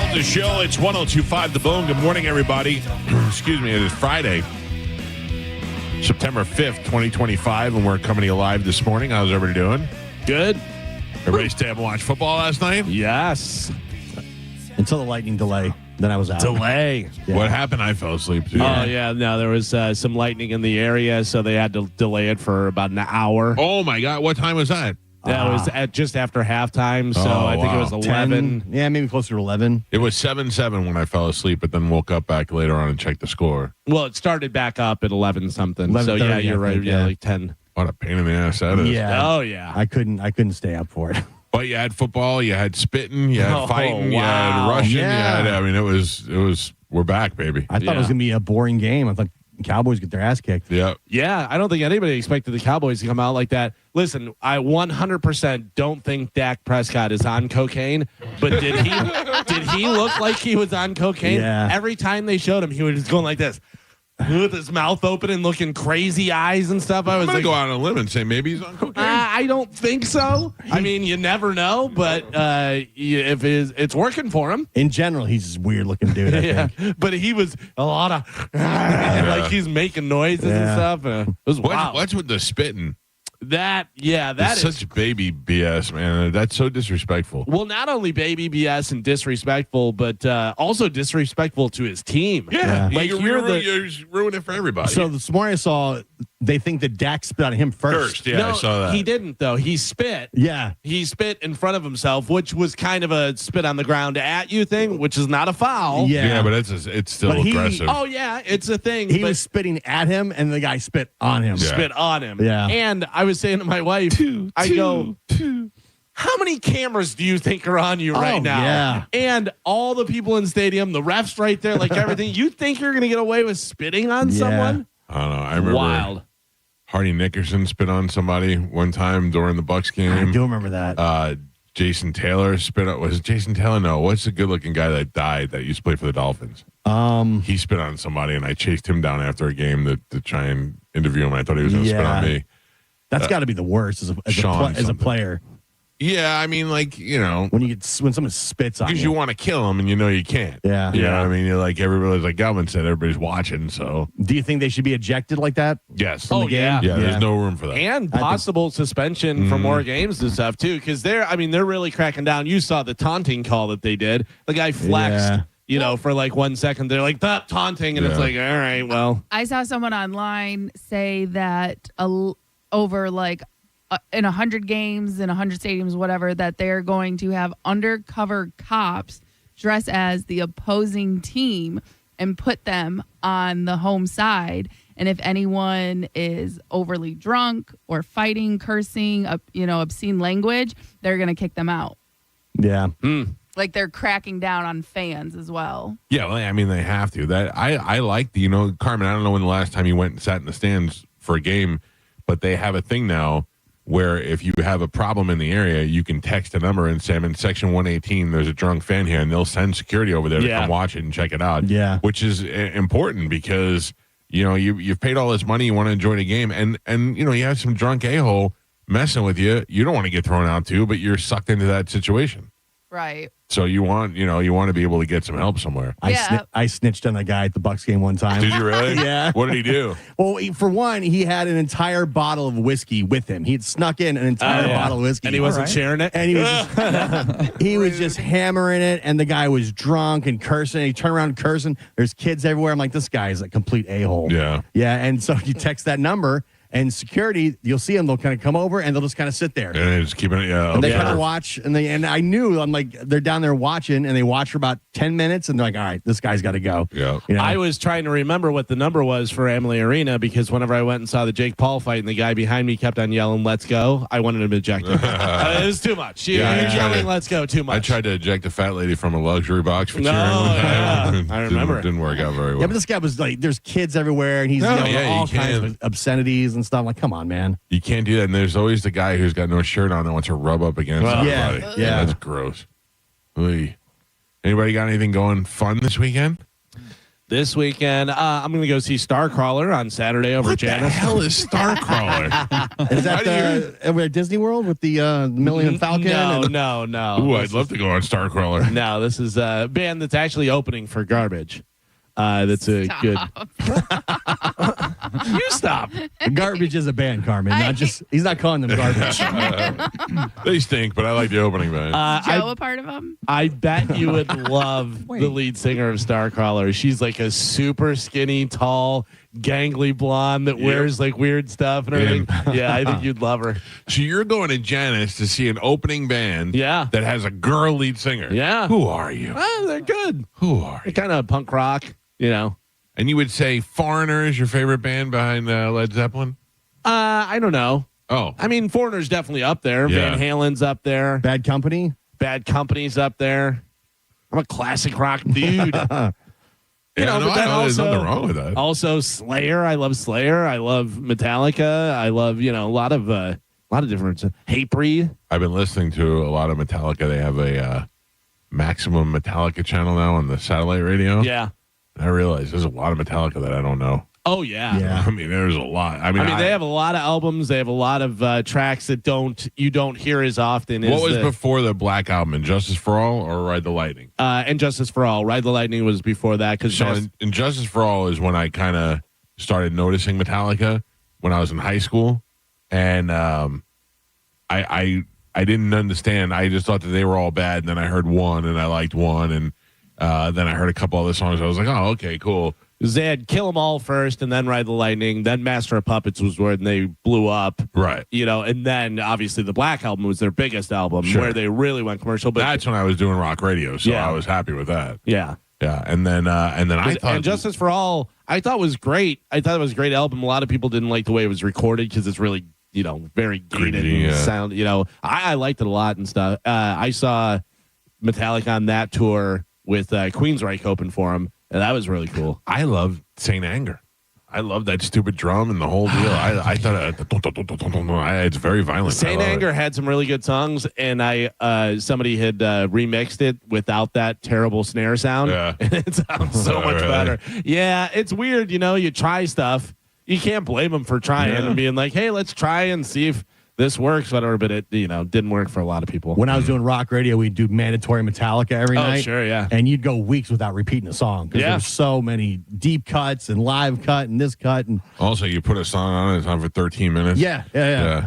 Calta Show. It's 102.5 The Boom. Good morning, everybody. Excuse me. It is Friday, September 5th, 2025, and we're coming to you live this morning. How's everybody doing? Good. Everybody stay up and watch football last night? Yes. Until the lightning delay. Then I was out. Delay. Yeah. What happened? I fell asleep, too. Oh, yeah. No, there was some lightning in the area, so they had to delay it for about an hour. Oh, my God. What time was that? That was just after halftime, so Oh, I think wow. it was 11. 10, yeah, maybe closer to 11. It was 7-7 when I fell asleep, but then woke up back later on and checked the score. Well, it started back up at 11 something. So 11:30, yeah, you're I right. think, Yeah, yeah. like 10. What a pain in the ass that is. Yeah. Oh yeah. I couldn't stay up for it. But you had football, you had spitting, you had Oh, fighting, you had wow. rushing, Yeah. you had, I mean, it was, we're back, baby. I thought it was going to be a boring game. I thought Cowboys get their ass kicked. Yeah. Yeah, I don't think anybody expected the Cowboys to come out like that. Listen, I 100% don't think Dak Prescott is on cocaine, but did he look like he was on cocaine? Yeah. Every time they showed him, he was just going like this, with his mouth open and looking crazy eyes and stuff. I I'm was going to like, go out on a limb and say maybe he's on cocaine. I don't think so. I mean, you never know, but if it's working for him. In general, he's this weird looking dude, I Yeah, think. but he was a lot of like he's making noises and Yeah. stuff. It was wild. What's with the spitting? That That's is such baby BS, man. That's so disrespectful. well, not only baby BS and disrespectful, but also disrespectful to his team. Yeah. Like you ruin it for everybody. So this morning I saw they think that Dak spit on him first. yeah, no, I saw that. he didn't though. He spit. Yeah. He spit in front of himself, which was kind of a spit on the ground at you thing, which is not a foul. Yeah. but it's still But he- aggressive. Oh yeah, it's a thing. He but was spitting at him, and the guy spit on him. Yeah. spit on him. Yeah. And I was saying to my wife, I go, how many cameras do you think are on you right now? yeah. And all the people in the stadium, the refs right there, like everything. You think you're going to get away with spitting on Yeah. someone? I don't know. I remember Wild. Hardy Nickerson spit on somebody one time during the Bucks game. I do remember that. Jason Taylor spit on. Was it Jason Taylor? No. What's the good-looking guy that died that used to play for the Dolphins? He spit on somebody, and I chased him down after a game to try and interview him. I thought he was going to spit on me. That's got to be the worst as Sean a something. player. Yeah, I mean, like, When someone spits on because you. you want to kill him and you know you can't. Yeah. You know what I mean? You're like, everybody's like Galvin said, everybody's watching. So, Do you think they should be ejected like that? yes. Oh, the game? yeah. Yeah, there's no room for that. And possible suspension for more games and stuff too, because they're really cracking down. You saw the taunting call that they did. The guy flexed, for like 1 second. They're like that taunting, and it's Yeah. like, all right, well, I saw someone online say that over like in 100 games, in 100 stadiums, whatever, that they're going to have undercover cops dress as the opposing team and put them on the home side. And if anyone is overly drunk or fighting, cursing, obscene language, they're going to kick them out. Yeah. Like they're cracking down on fans as well. Yeah, well, I mean, they have to. That I like Carmen, I don't know when the last time you went and sat in the stands for a game, but they have a thing now where if you have a problem in the area, you can text a number and say, I'm in section 118, there's a drunk fan here, and they'll send security over there to come watch it and check it out. Yeah. Which is important because, you've paid all this money, you want to enjoy the game, and you have some drunk a-hole messing with you. You don't want to get thrown out too, but you're sucked into that situation. Right. So you want to be able to get some help somewhere. I snitched on a guy at the Bucks game one time. Did you really? Yeah. What did he do? Well, for one, he had an entire bottle of whiskey with him. He had snuck in an entire bottle of whiskey. and he wasn't sharing it. And he was just hammering it, and the guy was drunk and cursing. He turned around cursing. There's kids everywhere. I'm like, this guy is a complete a-hole. Yeah. Yeah, and so you text that number, and security, you'll see them. They'll kind of come over, and they'll just kind of sit there. And just keeping it, And they kind of watch, and I knew, I'm like, they're down there watching, and they watch for about 10 minutes, and they're like, all right, this guy's got to go. Yeah. I was trying to remember what the number was for Amalie Arena because whenever I went and saw the Jake Paul fight and the guy behind me kept on yelling, let's go, I wanted him ejected. It was too much. You're yelling, let's go, too much. I tried to eject a fat lady from a luxury box for No, cheering one time. yeah. I remember. Didn't work out very well. Yeah, but this guy was like, there's kids everywhere, and he's yelling all kinds of obscenities and stuff. I'm like, come on, man. You can't do that. And there's always the guy who's got no shirt on that wants to rub up against somebody. Yeah. That's gross. Oy. Anybody got anything going fun this weekend? This weekend, I'm going to go see Starcrawler on Saturday over What the Janice. hell is Starcrawler? Is that over at Disney World with the Millennium Falcon? No. Ooh, I'd love to go on Starcrawler. No, this is a band that's actually opening for Garbage. That's a Stop. good. You stop. Garbage is a band, Carmen. Not just he's not calling them garbage. They stink, but I like the opening band. Joe a part of them? I bet you would love the lead singer of Starcrawler. She's like a super skinny, tall, gangly blonde that wears like weird stuff and everything. Yeah, I think you'd love her. So you're going to Janice to see an opening band Yeah. that has a girl lead singer. Yeah. Who are you? They're good. Who are They're you? kind of punk rock, you know. And you would say Foreigner is your favorite band behind Led Zeppelin? I don't know. Oh. I mean, Foreigner's definitely up there. Yeah. Van Halen's up there. Bad Company. Bad Company's up there. I'm a classic rock dude. Yeah, know, no, but then there's also- nothing wrong with that. Also, Slayer. I love Slayer. I love Metallica. I love a lot of different Hatebreed. I've been listening to a lot of Metallica. They have a Maximum Metallica channel now on the satellite radio. Yeah. I realize there's a lot of Metallica that I don't know. Oh yeah. Yeah. I mean, there's a lot. I mean, They have a lot of albums. They have a lot of tracks that you don't hear as often. What was before the Black Album? Injustice for All or Ride the Lightning? And Justice for All. Ride the Lightning was before that because So Injustice for All is when I kind of started noticing Metallica when I was in high school, and I didn't understand. I just thought that they were all bad, and then I heard one, and I liked one, and then I heard a couple other songs. I was like, oh, okay, cool. they had Kill 'Em All first, and then Ride the Lightning. Then Master of Puppets was when they blew up, Right. and then obviously the Black Album was their biggest album Sure. where they really went commercial. But That's when I was doing rock radio, so Yeah. I was happy with that. yeah. Yeah, and then I thought And Justice for All, I thought was great. I thought it was a great album. A lot of people didn't like the way it was recorded because it's really, very gated Gritty, and yeah. sound. I liked it a lot and stuff. I saw Metallica on that tour with Queensryche open for him, and that was really cool. I love Saint Anger. I love that stupid drum and the whole deal. I thought it's very violent. Saint I love Anger it. had some really good songs, and somebody had remixed it without that terrible snare sound. Yeah. And it sounds so much Really? better. Yeah, it's weird. You try stuff. You can't blame them for trying Yeah. and being like, hey, let's try and see if this works, whatever. But it, didn't work for a lot of people. When I was doing rock radio, we'd do mandatory Metallica every night. Sure, yeah. And you'd go weeks without repeating a song because Yeah. there's so many deep cuts and live cut and this cut and Also, you put a song on it, it's on for 13 minutes. yeah.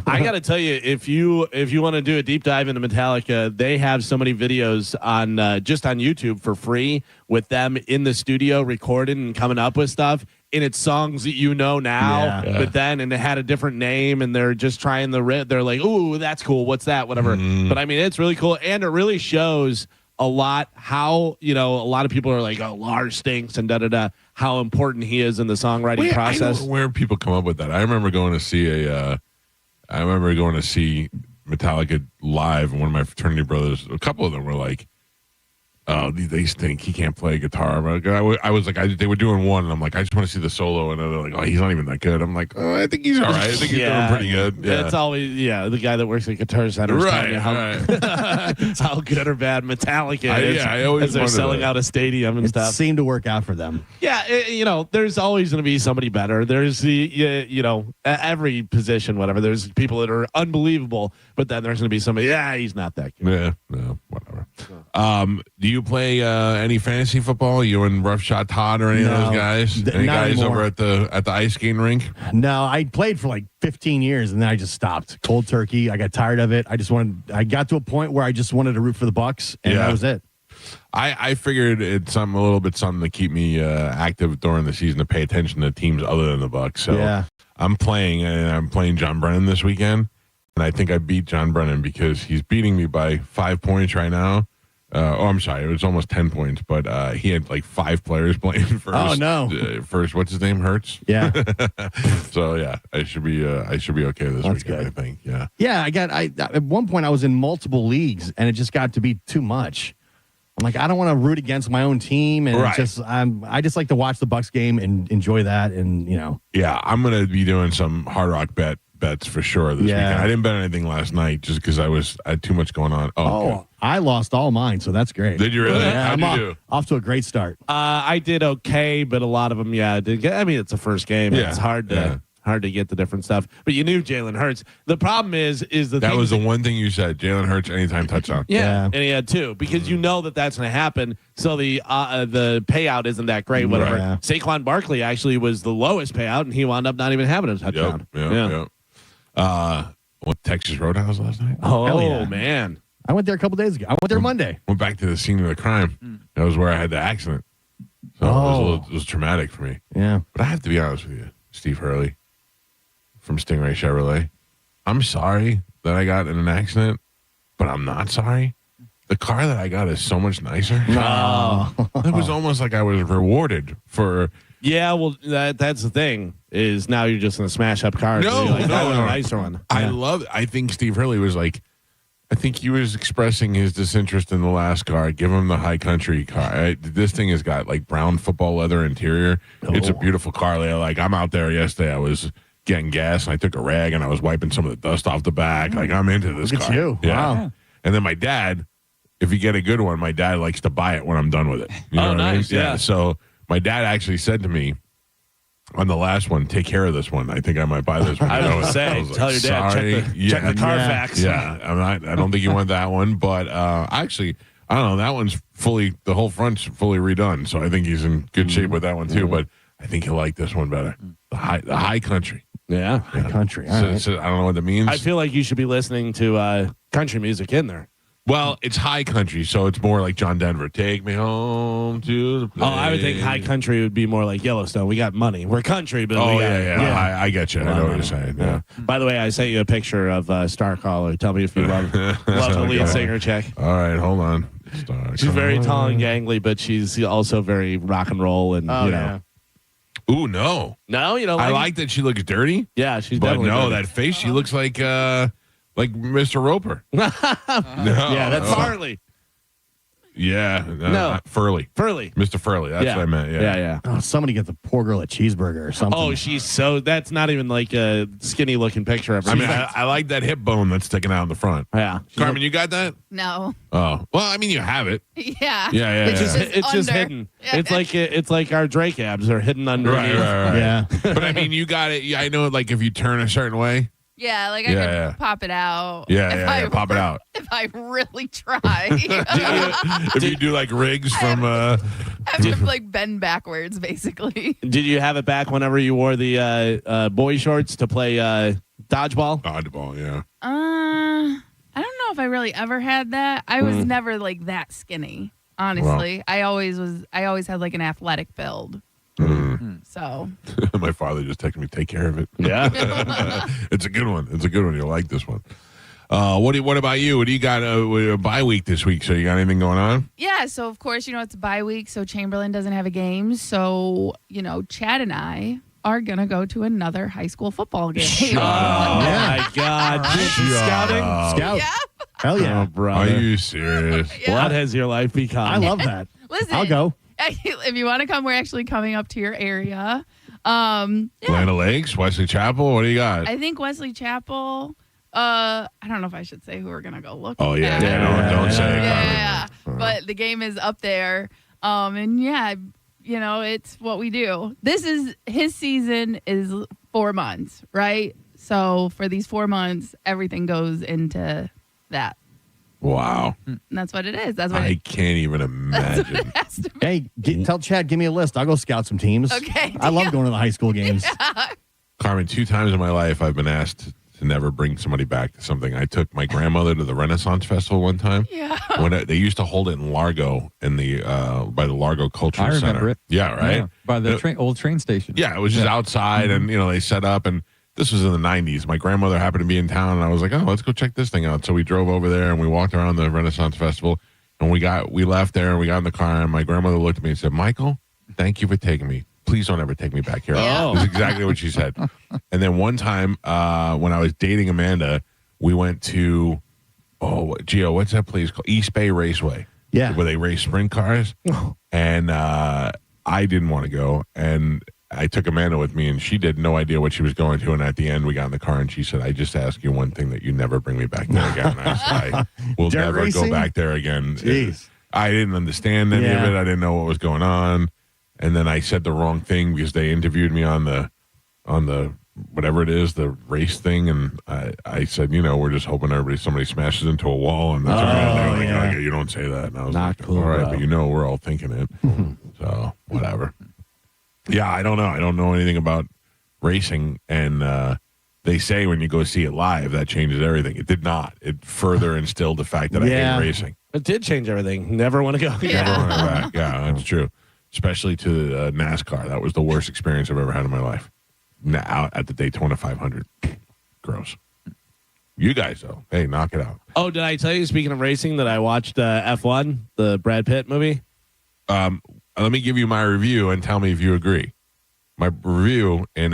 I got to tell you, if you want to do a deep dive into Metallica, they have so many videos on just on YouTube for free with them in the studio recording and coming up with stuff. And it's songs that now, Yeah. but then and it had a different name, and they're just trying the riff. They're like, "Ooh, that's cool. What's that? Whatever." But I mean, it's really cool, and it really shows a lot how a lot of people are like, "Oh, Lars stinks," and how important he is in the songwriting Wait, I process. don't know where people come up with that. I remember going to see Metallica live, and one of my fraternity brothers, a couple of them were like, "Oh, they stink. He can't play guitar." They were doing one, and I'm like, I just want to see the solo, and they're like, "Oh, he's not even that good." I'm like, "Oh, I think he's all right. I think he's doing pretty good." Yeah. It's always the guy that works at Guitar Center is telling Right, you how good or bad Metallica is I always as they're wondered selling that. out a stadium and It stuff. seemed to work out for them. Yeah, there's always going to be somebody better. There's every position, whatever. There's people that are unbelievable, but then there's going to be somebody. Yeah, he's not that good. Yeah, no, whatever. Do you play any fantasy football? You and Rough Shot Todd or any of No, those guys? Any not guys anymore. over at the ice skating rink? No, I played for like 15 years and then I just stopped. Cold turkey. I got tired of it. I got to a point where I just wanted to root for the Bucks, and Yeah. that was it. I figured it's a little bit something to keep me active during the season to pay attention to teams other than the Bucks. So Yeah. I'm playing John Brennan this weekend, and I think I beat John Brennan because he's beating me by 5 points right now. I'm sorry, it was almost 10 points, but he had like 5 players playing first. Oh, no. First, what's his name? Hurts. Yeah. So yeah, I should be okay this That's weekend. good. I think. Yeah. Yeah, at one point I was in multiple leagues and it just got to be too much. I'm like, I don't want to root against my own team, and Right. I just like to watch the Bucks game and enjoy that, and Yeah, I'm gonna be doing some Hard Rock Bet bets for sure this Yeah. weekend. I didn't bet anything last night just because I had too much going on. Oh, I lost all mine, so that's great. Did you really? Yeah, How'd I'm you do? off to a great start. I did okay, but a lot of them, did get. I mean, it's a first game. Yeah. It's hard to Yeah. get the different stuff. But you knew Jalen Hurts. The problem is the That thing was the one thing you said. Jalen Hurts anytime touchdown. Yeah. and he had 2 because you know that's going to happen. So the payout isn't that great. Whatever. Right. Yeah. Saquon Barkley actually was the lowest payout, and he wound up not even having a touchdown. Yep. What Texas Roadhouse last night? Oh Hell yeah. man. I went there a couple days ago. I went there Monday. Went back to the scene of the crime. That was where I had the accident. So it was traumatic for me. Yeah. But I have to be honest with you, Steve Hurley from Stingray Chevrolet. I'm sorry that I got in an accident, but I'm not sorry. The car that I got is so much nicer. Oh. It was almost like I was rewarded for. Yeah, well, that's the thing is now you're just going to smash up cars. No, You're like, no, I want no. a nicer one. I think Steve Hurley was like, I think he was expressing his disinterest in the last car. Give him the high country car. This thing has got like brown football leather interior. It's a beautiful car. Like I'm out there yesterday. I was getting gas and I took a rag and I was wiping some of the dust off the back. Like I'm into this Look at car. you. Yeah. Wow. And then my dad, if you get a good one, my dad likes to buy it when I'm done with it. You know what I mean? nice, yeah. So my dad actually said to me on the last one, take care of this one. I think I might buy this one. I was going to say, like, tell your dad, sorry. check the Carfax. Yeah, I don't think you want that one, but actually, I don't know. That one's the whole front's fully redone, so I think he's in good shape with that one too. But I think he'll like this one better. The high country. Yeah. High country. All right. So I don't know what that means. I feel like you should be listening to country music in there. Well, it's high country, so it's more like John Denver. Take me home to the place. Oh, I would think high country would be more like Yellowstone. We got money. We're country, but Oh, we got, yeah. I get you. I know what you're saying. Yeah. By the way, I sent you a picture of Star Caller. Tell me if you love the lead singer chick. All right, hold on. She's very tall and gangly, but she's also very rock and roll and Oh, you know. yeah. Ooh, no. No, you know. I like that she looks dirty, Yeah, she's but definitely. no, dirty. that face, she looks like Mr. Roper. No, Yeah, that's no. Farley. Yeah, No. Furley. Furley. Mr. Furley. That's Yeah. what I meant. Yeah. Yeah. Oh, somebody get the poor girl a cheeseburger or something. Oh, she's so. That's not even like a skinny looking picture of her. I mean, I like that hip bone that's sticking out in the front. yeah. Carmen, you got that? No. Oh, well, I mean, you have it. Yeah. Yeah. It's just Just it's just under. hidden. Yeah. It's like our Drake abs are hidden underneath. Right. Yeah. But I mean, you got it. Yeah, I know, like if you turn a certain way. Yeah, like I Yeah, could yeah. pop it out. Yeah, pop it out. If I really try. If you do like rigs from. I have to like bend backwards, basically. Did you have it back whenever you wore the boy shorts to play dodgeball? Oddball, yeah. I don't know if I really ever had that. I was never like that skinny, honestly. I always had like an athletic build. So My father just texted me, take care of it. Yeah. It's a good one. You'll like this one. What about you? What do you got? A bye week this week. So you got anything going on? yeah, so of course, it's a bye week, so Chamberlain doesn't have a game. So, Chad and I are gonna go to another high school football game. Oh my God! She's scouting. Scout. Yeah. Hell Oh, yeah. Are brother. you serious? Yeah. What has your life become? I love that. Listen, I'll go. if you want to come, we're actually coming up to your area. Yeah, Atlanta Lakes, Wesley Chapel. What do you got? I think Wesley Chapel. I don't know if I should say who we're gonna go look. Oh yeah, at. don't say it. Yeah. Carmen. But the game is up there. And yeah, it's what we do. His season is 4 months, right? So for these 4 months, everything goes into that. Wow, And that's what it is. That's what I it can't even imagine. has to be. Hey, tell Chad, give me a list. I'll go scout some teams. Okay, I love deal. going to the high school games. Carmen, 2 times in my life I've been asked to never bring somebody back to something. I took my grandmother to the Renaissance Festival one time. Yeah. When they used to hold it in Largo by the Largo Cultural I Center. remember it. Yeah, right. Yeah, by the old train station. Yeah, it was just outside, and they set up, and this was in the 90s. My grandmother happened to be in town, and I was like, oh, let's go check this thing out. So we drove over there, and we walked around the Renaissance Festival, and we left there, and we got in the car, and my grandmother looked at me and said, Michael, thank you for taking me. Please don't ever take me back here. Oh. That's exactly what she said. And then one time when I was dating Amanda, we went to, Gio, what's that place called? East Bay Raceway. Yeah. Where they race sprint cars. And I didn't want to go. And I took Amanda with me, and she had no idea what she was going to. And at the end, we got in the car, and she said, "I just ask you one thing, that you never bring me back there again." And I said, "I will Dirt never racing? go back there again." Jeez. I didn't understand any of Yeah. it. I didn't know what was going on, and then I said the wrong thing because they interviewed me on the whatever it is, the race thing, and I said, we're just hoping somebody smashes into a wall, and that's like, yeah. "Okay, you don't say that." And I was Not like, cool, all right, bro. but we're all thinking it, so whatever. Yeah, I don't know. I don't know anything about racing, and they say when you go see it live, that changes everything. It did not. It further instilled the fact that I Yeah. hate racing. It did change everything. Never want to go. Yeah. Never went back. Yeah, that's true. Especially to NASCAR. That was the worst experience I've ever had in my life. Now at the Daytona 500. Gross. You guys, though, hey, knock it out. Oh, did I tell you, speaking of racing, that I watched F1, the Brad Pitt movie? Let me give you my review and tell me if you agree. My review in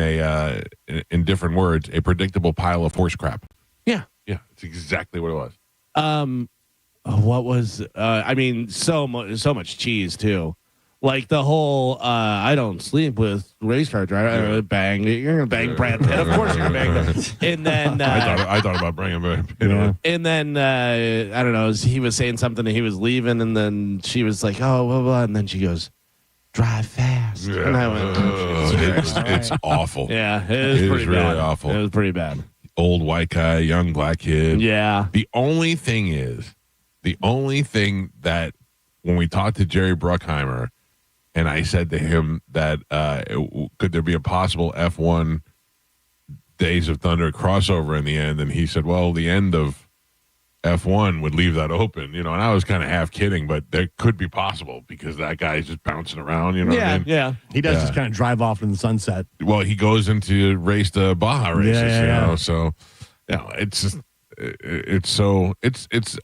different words, a predictable pile of horse crap. Yeah. Yeah, it's exactly what it was. What was, so much cheese, too. Like the whole, I don't sleep with race car driver. Bang. You're going to bang Brad Pitt. Of course you're going to bang him. And then, I thought about bringing him. and then, I don't know, he was saying something and he was leaving. And then she was like, oh, blah, blah. And then she goes, drive fast. Yeah. And I went, It's awful. yeah, it was It pretty is really bad. awful. It was pretty bad. Old white guy, young black kid. Yeah. The only thing that when we talked to Jerry Bruckheimer, and I said to him that could there be a possible F1 Days of Thunder crossover in the end, and he said, well, the end of F1 would leave that open, and I was kind of half kidding, but that could be possible because that guy's just bouncing around, what I mean? Yeah. He does Yeah. just kind of drive off in the sunset. Well, he goes into race the Baja races, Yeah. so it's just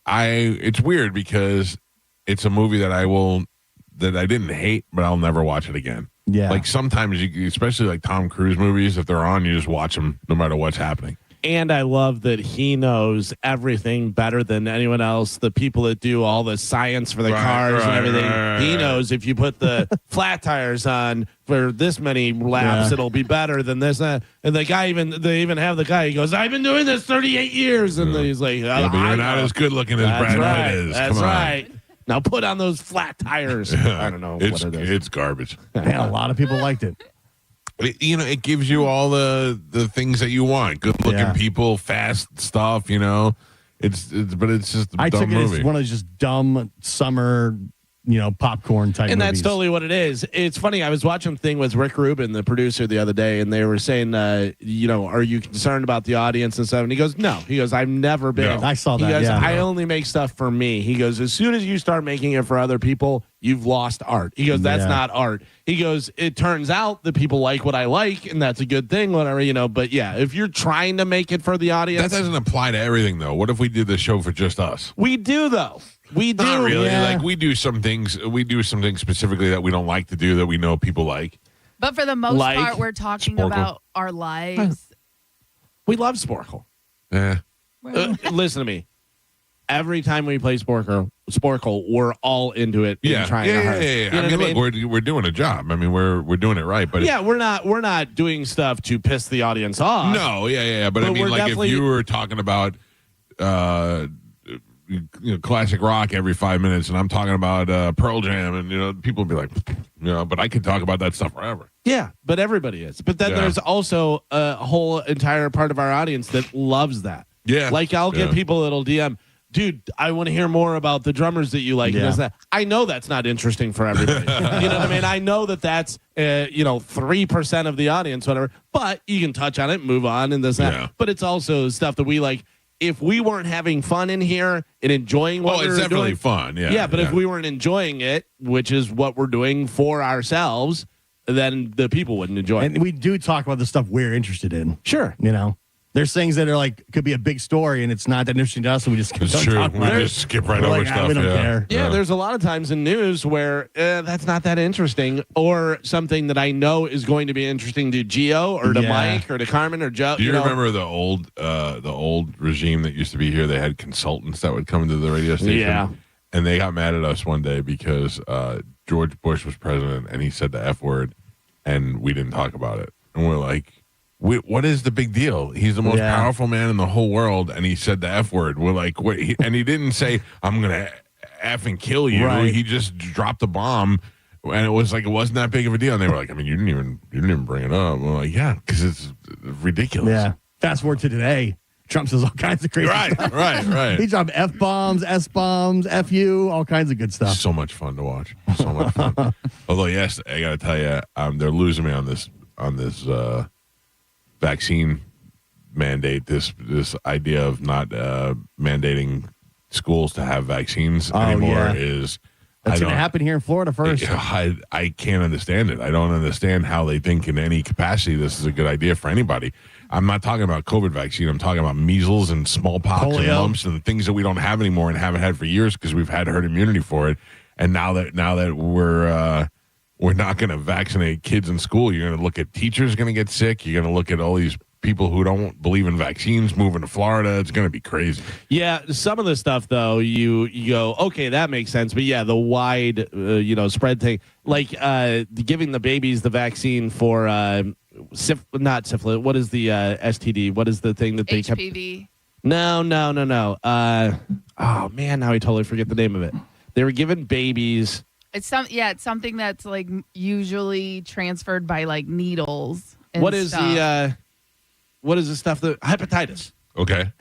it's weird because it's a movie that I didn't hate, but I'll never watch it again. Yeah. Like sometimes especially like Tom Cruise movies, if they're on, you just watch them no matter what's happening. And I love that he knows everything better than anyone else. The people that do all the science for the cars and everything. He knows if you put the flat tires on for this many laps, it'll be better than this. And the guy they even have the guy. He goes, "I've been doing this 38 years," and then he's like, Yeah, but you're not as good looking as Brad Pitt is. That's Come on. right. Now put on those flat tires. I don't know It's what it is. it's garbage. Man, a lot of people liked it. It gives you all the things that you want. Good looking Yeah. people, fast stuff. It's just a I dumb took it movie. as one of those just dumb summer, popcorn type And movies. that's totally what it is. It's funny. I was watching a thing with Rick Rubin, the producer, the other day, and they were saying, are you concerned about the audience and stuff? And he goes, no. He goes, I've never been. No. I saw He that, goes, yeah. I only make stuff for me. He goes, as soon as you start making it for other people, you've lost art. He goes, that's Yeah. not art. He goes, it turns out that people like what I like, and that's a good thing, whatever, But yeah, if you're trying to make it for the audience, That doesn't apply to everything, though. What if we did the show for just us? we do, though. We do. Not really. Yeah. Like we do some things specifically that we don't like to do that we know people like. But for the most Like part, we're talking Sporkle. about our lives. We love Sporkle. Eh. Listen to me. Every time we play Sporkle, we're all into it. Yeah. And trying our hardest. Yeah. You know I mean, what I mean? look, we're doing a job. I mean, we're doing it right. But Yeah, we're not doing stuff to piss the audience off. no, yeah. But I But mean, we're like if definitely- you were talking about classic rock every 5 minutes, and I'm talking about Pearl Jam, and people would be like, but I could talk about that stuff forever. Yeah, but everybody is. But then Yeah. there's also a whole entire part of our audience that loves that. Yeah. Like I'll get Yeah. people that'll DM, dude, I want to hear more about the drummers that you like. Yeah. And this, that. I know that's not interesting for everybody. You know what I mean? I know that's 3% of the audience, whatever. But you can touch on it, move on, and this and Yeah. that. But it's also stuff that we like. If we weren't having fun in here and enjoying what we it's were definitely doing, fun. Yeah. yeah, but if we weren't enjoying it, which is what we're doing for ourselves, then the people wouldn't enjoy it. And we do talk about the stuff we're interested in. Sure. There's things that are like could be a big story and it's not that interesting to us, and we just It's don't true. talk We about it. just skip right We're over like, stuff. we don't yeah. care. Yeah, there's a lot of times in news where that's not that interesting, or something that I know is going to be interesting to Gio or to Yeah. Mike or to Carmen or Joe. Do you remember the old regime that used to be here? They had consultants that would come to the radio station. Yeah. And they got mad at us one day because George Bush was president and he said the F word. and we didn't talk about it. And we're like, what is the big deal? He's the most powerful man in the whole world, and he said the F word. We're like, wait, and he didn't say, I'm going to F and kill you. Right. He just dropped a bomb, and it was like, it wasn't that big of a deal. And they were like, I mean, you didn't even bring it up. We're like, yeah, because it's ridiculous. Yeah. Fast forward to today. Trump says all kinds of crazy stuff. Right. He dropped F-bombs, S-bombs, F-U, all kinds of good stuff. So much fun to watch. So much fun. Although, yes, I got to tell you, they're losing me on this vaccine mandate. This idea of not mandating schools to have vaccines anymore is. That's going to happen here in Florida first. I can't understand it. I don't understand how they think in any capacity this is a good idea for anybody. I'm not talking about COVID vaccine. I'm talking about measles and smallpox and mumps and the things that we don't have anymore and haven't had for years because we've had herd immunity for it. And now that we're not going to vaccinate kids in school, you're going to look at teachers going to get sick. You're going to look at all these people who don't believe in vaccines moving to Florida. It's going to be crazy. Yeah, some of the stuff though, you go, okay, that makes sense. But yeah, the wide, spread thing, like giving the babies the vaccine for not syphilis. What is the STD? What is the thing that they HPV? No. Oh man, now I totally forget the name of it. They were giving babies. It's something that's like usually transferred by like needles. What is the stuff that hepatitis? Okay.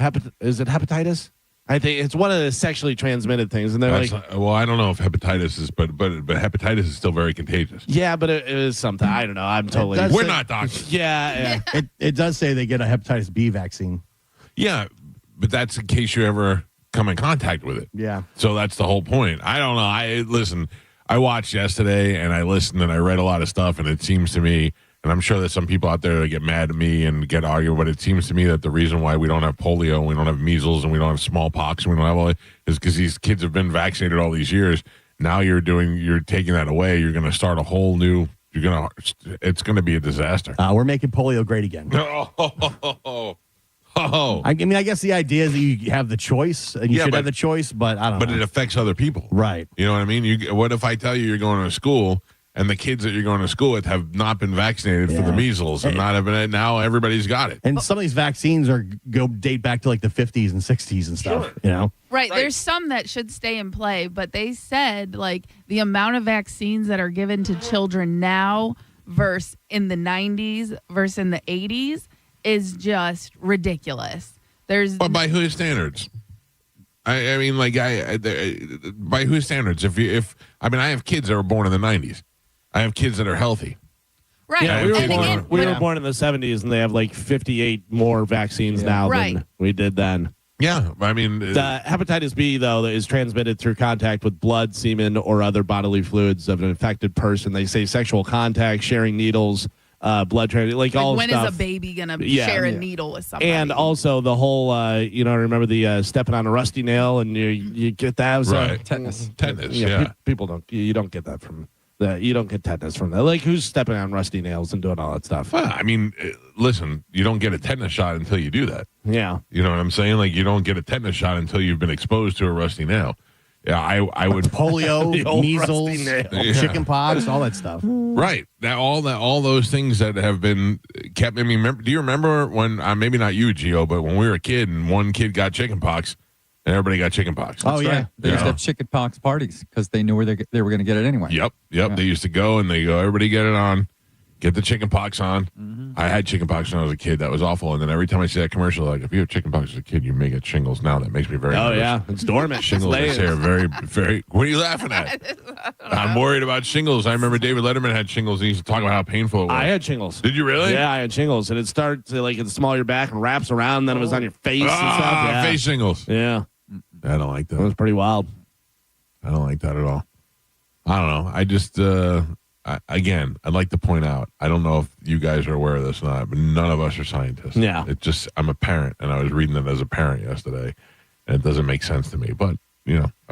Is it hepatitis? I think it's one of the sexually transmitted things, and they're I don't know if hepatitis is, but hepatitis is still very contagious. Yeah, but it is something. I don't know. I'm totally. We're not doctors. Yeah. It does say they get a hepatitis B vaccine. Yeah, but that's in case you ever come in contact with it. Yeah. So that's the whole point. I don't know. I watched yesterday, and I listened, and I read a lot of stuff, and it seems to me. And I'm sure there's some people out there that get mad at me and get argued, but it seems to me that the reason why we don't have polio and we don't have measles and we don't have smallpox and we don't have all that is because these kids have been vaccinated all these years. Now you're taking that away. You're going to start a whole new. It's going to be a disaster. We're making polio great again. I mean, I guess the idea is that you have the choice and you should have the choice, but I don't know. But it affects other people. Right. You know what I mean? What if I tell you you're going to school and the kids that you're going to school with have not been vaccinated for the measles and not have been, now everybody's got it. And some of these vaccines date back to like the 50s and 60s and stuff, Right. There's some that should stay in play, but they said like the amount of vaccines that are given to children now versus in the 90s versus in the 80s is just ridiculous. But by whose standards? I mean, like, by whose standards? I have kids that were born in the 90s. I have kids that are healthy. Right. Yeah, we were born in the 70s, and they have like 58 more vaccines now than we did then. Yeah, I mean, the hepatitis B though is transmitted through contact with blood, semen, or other bodily fluids of an infected person. They say sexual contact, sharing needles. Blood transfusion, like all when stuff. Is a baby gonna share a needle with somebody? And also the whole, remember the stepping on a rusty nail, and you get that. Right. Tetanus. Yeah. People don't. You don't get that from that. You don't get tetanus from that. Like, who's stepping on rusty nails and doing all that stuff? Well, I mean, listen, you don't get a tetanus shot until you do that. Yeah. You know what I'm saying? Like, you don't get a tetanus shot until you've been exposed to a rusty nail. Yeah, I would polio, measles, chicken pox, all that stuff. Right. Now all those things that have been kept. I mean, do you remember when maybe not you, Gio, but when we were a kid and one kid got chicken pox and everybody got chicken pox? Oh, yeah. They used to have chicken pox parties because they knew where they were going to get it anyway. Yep. Yeah. They used to go and they go, everybody get it on. Get the chicken pox on. Mm-hmm. I had chicken pox when I was a kid. That was awful. And then every time I see that commercial, like, if you have chicken pox as a kid, you may get shingles now. That makes me very nervous. Yeah. It's dormant. Shingles, they say, are very, very... What are you laughing at? I'm worried about shingles. I remember David Letterman had shingles. And he used to talk about how painful it was. I had shingles. Did you really? Yeah, I had shingles. And it starts like in the small of your back and wraps around. And then it was on your face and stuff. Yeah. Face shingles. Yeah. I don't like that. That was pretty wild. I don't like that at all. I don't know. I just... Again, I'd like to point out, I don't know if you guys are aware of this or not, but none of us are scientists. Yeah. I'm a parent, and I was reading it as a parent yesterday, and it doesn't make sense to me. But,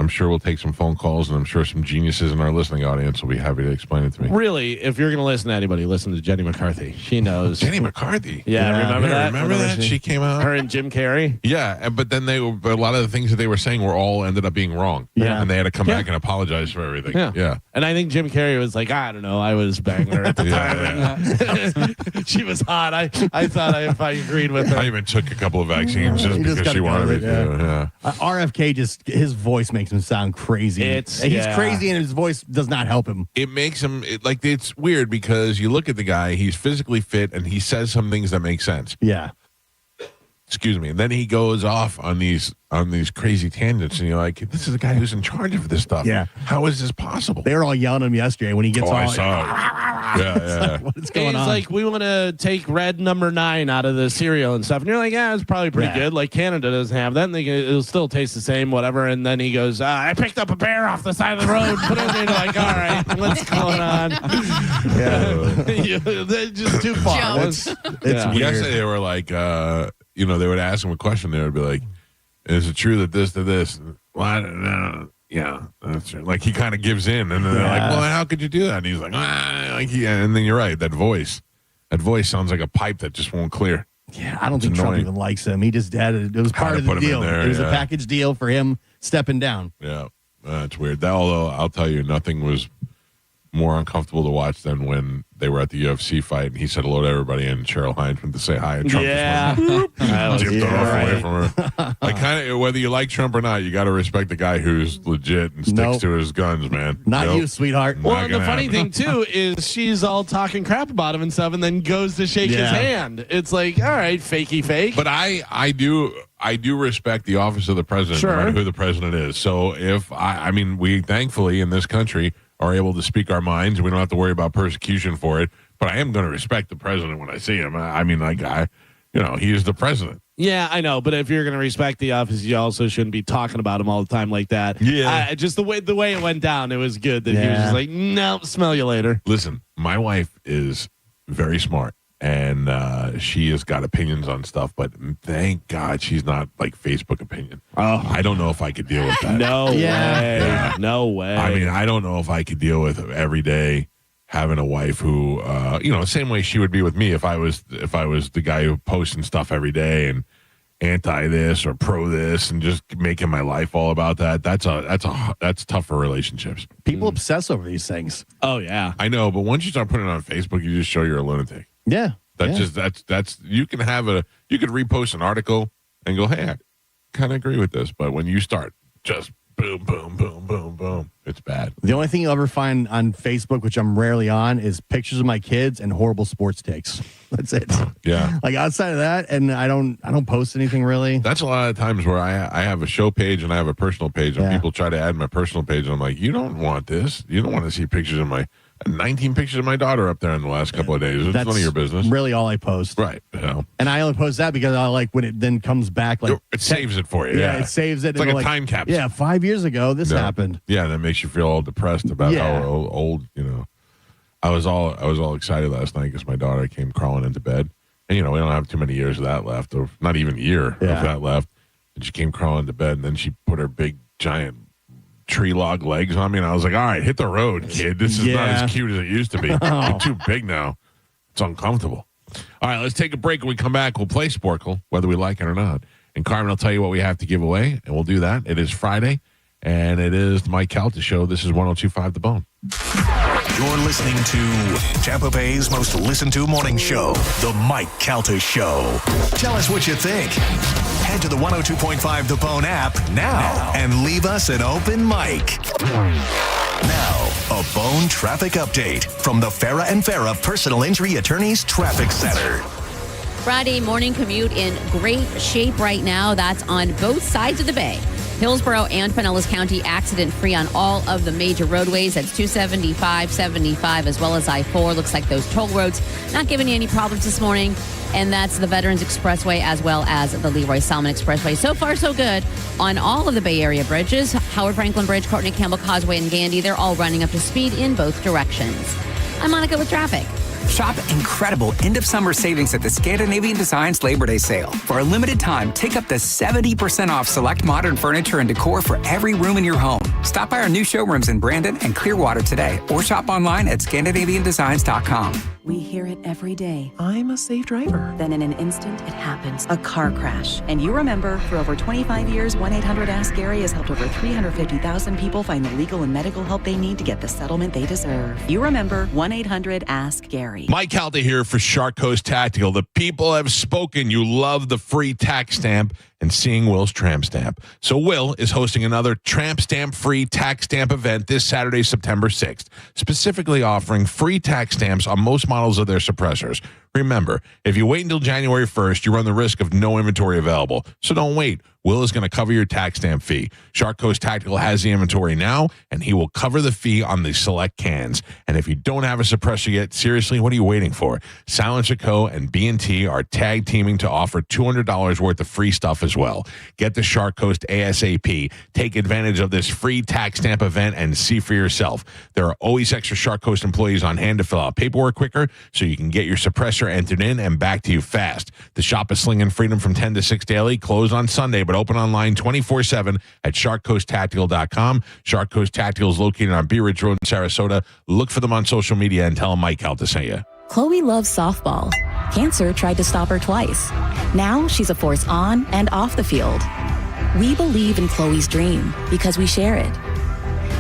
I'm sure we'll take some phone calls, and I'm sure some geniuses in our listening audience will be happy to explain it to me. Really, if you're going to listen to anybody, listen to Jenny McCarthy. She knows. Jenny McCarthy. Yeah, remember that? Remember that? She came out. Her and Jim Carrey. Yeah, but then a lot of the things that they were saying were all ended up being wrong. Yeah. And they had to come back and apologize for everything. Yeah. And I think Jim Carrey was like, I don't know, I was banging her at the time. She was hot. I thought if I agreed with her. I even took a couple of vaccines just He just because gotta she go wanted with me it, to. Yeah. RFK his voice makes him sound crazy. He's crazy, and his voice does not help him. It makes him it's weird because you look at the guy, he's physically fit and he says some things that make sense. Yeah. Excuse me. And then he goes off on these crazy tangents, and you're like, this is the guy who's in charge of this stuff. Yeah. How is this possible? They were all yelling at him yesterday when he gets all. I saw it. Yeah. What's going He's on? like, we want to take red number 9 out of the cereal and stuff. And you're like, yeah, it's probably pretty good. Like Canada doesn't have that. And it'll still taste the same, whatever. And then he goes, I picked up a bear off the side of the road. Put it in. Like, all right, what's going on? They're just too far. It's weird. Yesterday they were like, they would ask him a question. They would be like, is it true that this to this? Well, I don't know. Yeah, that's true. Like he kind of gives in, and then they're like, "Well, how could you do that?" And he's like, and then you're right. That voice sounds like a pipe that just won't clear. Yeah, I don't think Trump even likes him. He just had it. It was part of the deal. It was a package deal for him stepping down. Yeah, it's weird. Although I'll tell you, nothing was more uncomfortable to watch than when they were at the UFC fight and he said hello to everybody and Cheryl Hines went to say hi and Trump just went, tipped off away from her. Like kind of whether you like Trump or not, you got to respect the guy who's legit and sticks to his guns, man. Not you, sweetheart. Well, and the funny thing too is she's all talking crap about him and stuff, and then goes to shake his hand. It's like, all right, fakey fake. But I do respect the office of the president, no matter who the president is. So if we thankfully in this country are able to speak our minds. We don't have to worry about persecution for it. But I am going to respect the president when I see him. He is the president. Yeah, I know. But if you're going to respect the office, you also shouldn't be talking about him all the time like that. Yeah. Just the way it went down, it was good that he was just like, no, smell you later. Listen, my wife is very smart. And she has got opinions on stuff, but thank God she's not like Facebook opinion. Oh, I don't know if I could deal with that. No way. Yeah. No way. I mean, I don't know if I could deal with every day having a wife who, same way she would be with me if I was the guy who posting stuff every day and anti this or pro this and just making my life all about that. That's tough for relationships. People obsess over these things. Oh yeah, I know. But once you start putting it on Facebook, you just show you're a lunatic. Yeah. That's you can you could repost an article and go, hey, I kind of agree with this. But when you start just boom, boom, boom, boom, boom, it's bad. The only thing you'll ever find on Facebook, which I'm rarely on, is pictures of my kids and horrible sports takes. That's it. Yeah. Like outside of that, and I don't post anything really. That's a lot of times where I have a show page and I have a personal page, and people try to add my personal page, and I'm like, you don't want this. You don't want to see pictures of my 19 pictures of my daughter up there in the last couple of days. It's none of your business. Really all I post. Right. Yeah. And I only post that because I like when it then comes back. Like it saves it for you. Yeah, it saves it. It's like a time capsule. Yeah, 5 years ago, this happened. Yeah, that makes you feel all depressed about how old, I was all excited last night because my daughter came crawling into bed. And, we don't have too many years of that left, or not even a year of that left. And she came crawling into bed, and then she put her big, giant tree log legs on me, and I was like, all right, hit the road, kid. This is not as cute as it used to be. You're too big now. It's uncomfortable. All right, let's take a break. When we come back, we'll play Sporkle, whether we like it or not. And Carmen will tell you what we have to give away, and we'll do that. It is Friday, and it is the Mike Calta Show. This is 102.5 The Bone. You're listening to Tampa Bay's most listened to morning show, The Mike Calta Show. Tell us what you think. Head to the 102.5 The Bone app now and leave us an open mic. Now, a Bone traffic update from the Farah and Farah Personal Injury Attorneys Traffic Center. Friday morning commute in great shape right now. That's on both sides of the bay. Hillsborough and Pinellas County accident-free on all of the major roadways. That's 275, 75, as well as I-4. Looks like those toll roads not giving you any problems this morning. And that's the Veterans Expressway as well as the Leroy Salmon Expressway. So far, so good on all of the Bay Area bridges. Howard Franklin Bridge, Courtney Campbell Causeway, and Gandy, they're all running up to speed in both directions. I'm Monica with traffic. Shop incredible end-of-summer savings at the Scandinavian Designs Labor Day sale. For a limited time, take up to 70% off select modern furniture and decor for every room in your home. Stop by our new showrooms in Brandon and Clearwater today or shop online at ScandinavianDesigns.com. We hear it every day. I'm a safe driver. Then in an instant, it happens. A car crash. And you remember, for over 25 years, 1-800-ASK-GARY has helped over 350,000 people find the legal and medical help they need to get the settlement they deserve. You remember 1-800-ASK-GARY. Mike Calta here for Shark Coast Tactical. The people have spoken. You love the free tax stamp and seeing Will's tramp stamp. So Will is hosting another tramp stamp free tax stamp event this Saturday, September 6th, specifically offering free tax stamps on most models of their suppressors. Remember, if you wait until January 1st, you run the risk of no inventory available. So don't wait. Will is going to cover your tax stamp fee. Shark Coast Tactical has the inventory now, and he will cover the fee on the select cans. And if you don't have a suppressor yet, seriously, what are you waiting for? Silence & Co. and B&T are tag teaming to offer $200 worth of free stuff as well. Get the Shark Coast ASAP. Take advantage of this free tax stamp event and see for yourself. There are always extra Shark Coast employees on hand to fill out paperwork quicker so you can get your suppressor entered in and back to you fast. The shop is slinging freedom from 10 to 6 daily, closed on Sunday, but open online 24/7 at sharkcoasttactical.com. Shark Coast Tactical is located on Bee Ridge Road in Sarasota. Look for them on social media and tell them Mike Calta sent you. Chloe loves softball. Cancer tried to stop her twice. Now she's a force on and off the field. We believe in Chloe's dream because we share it.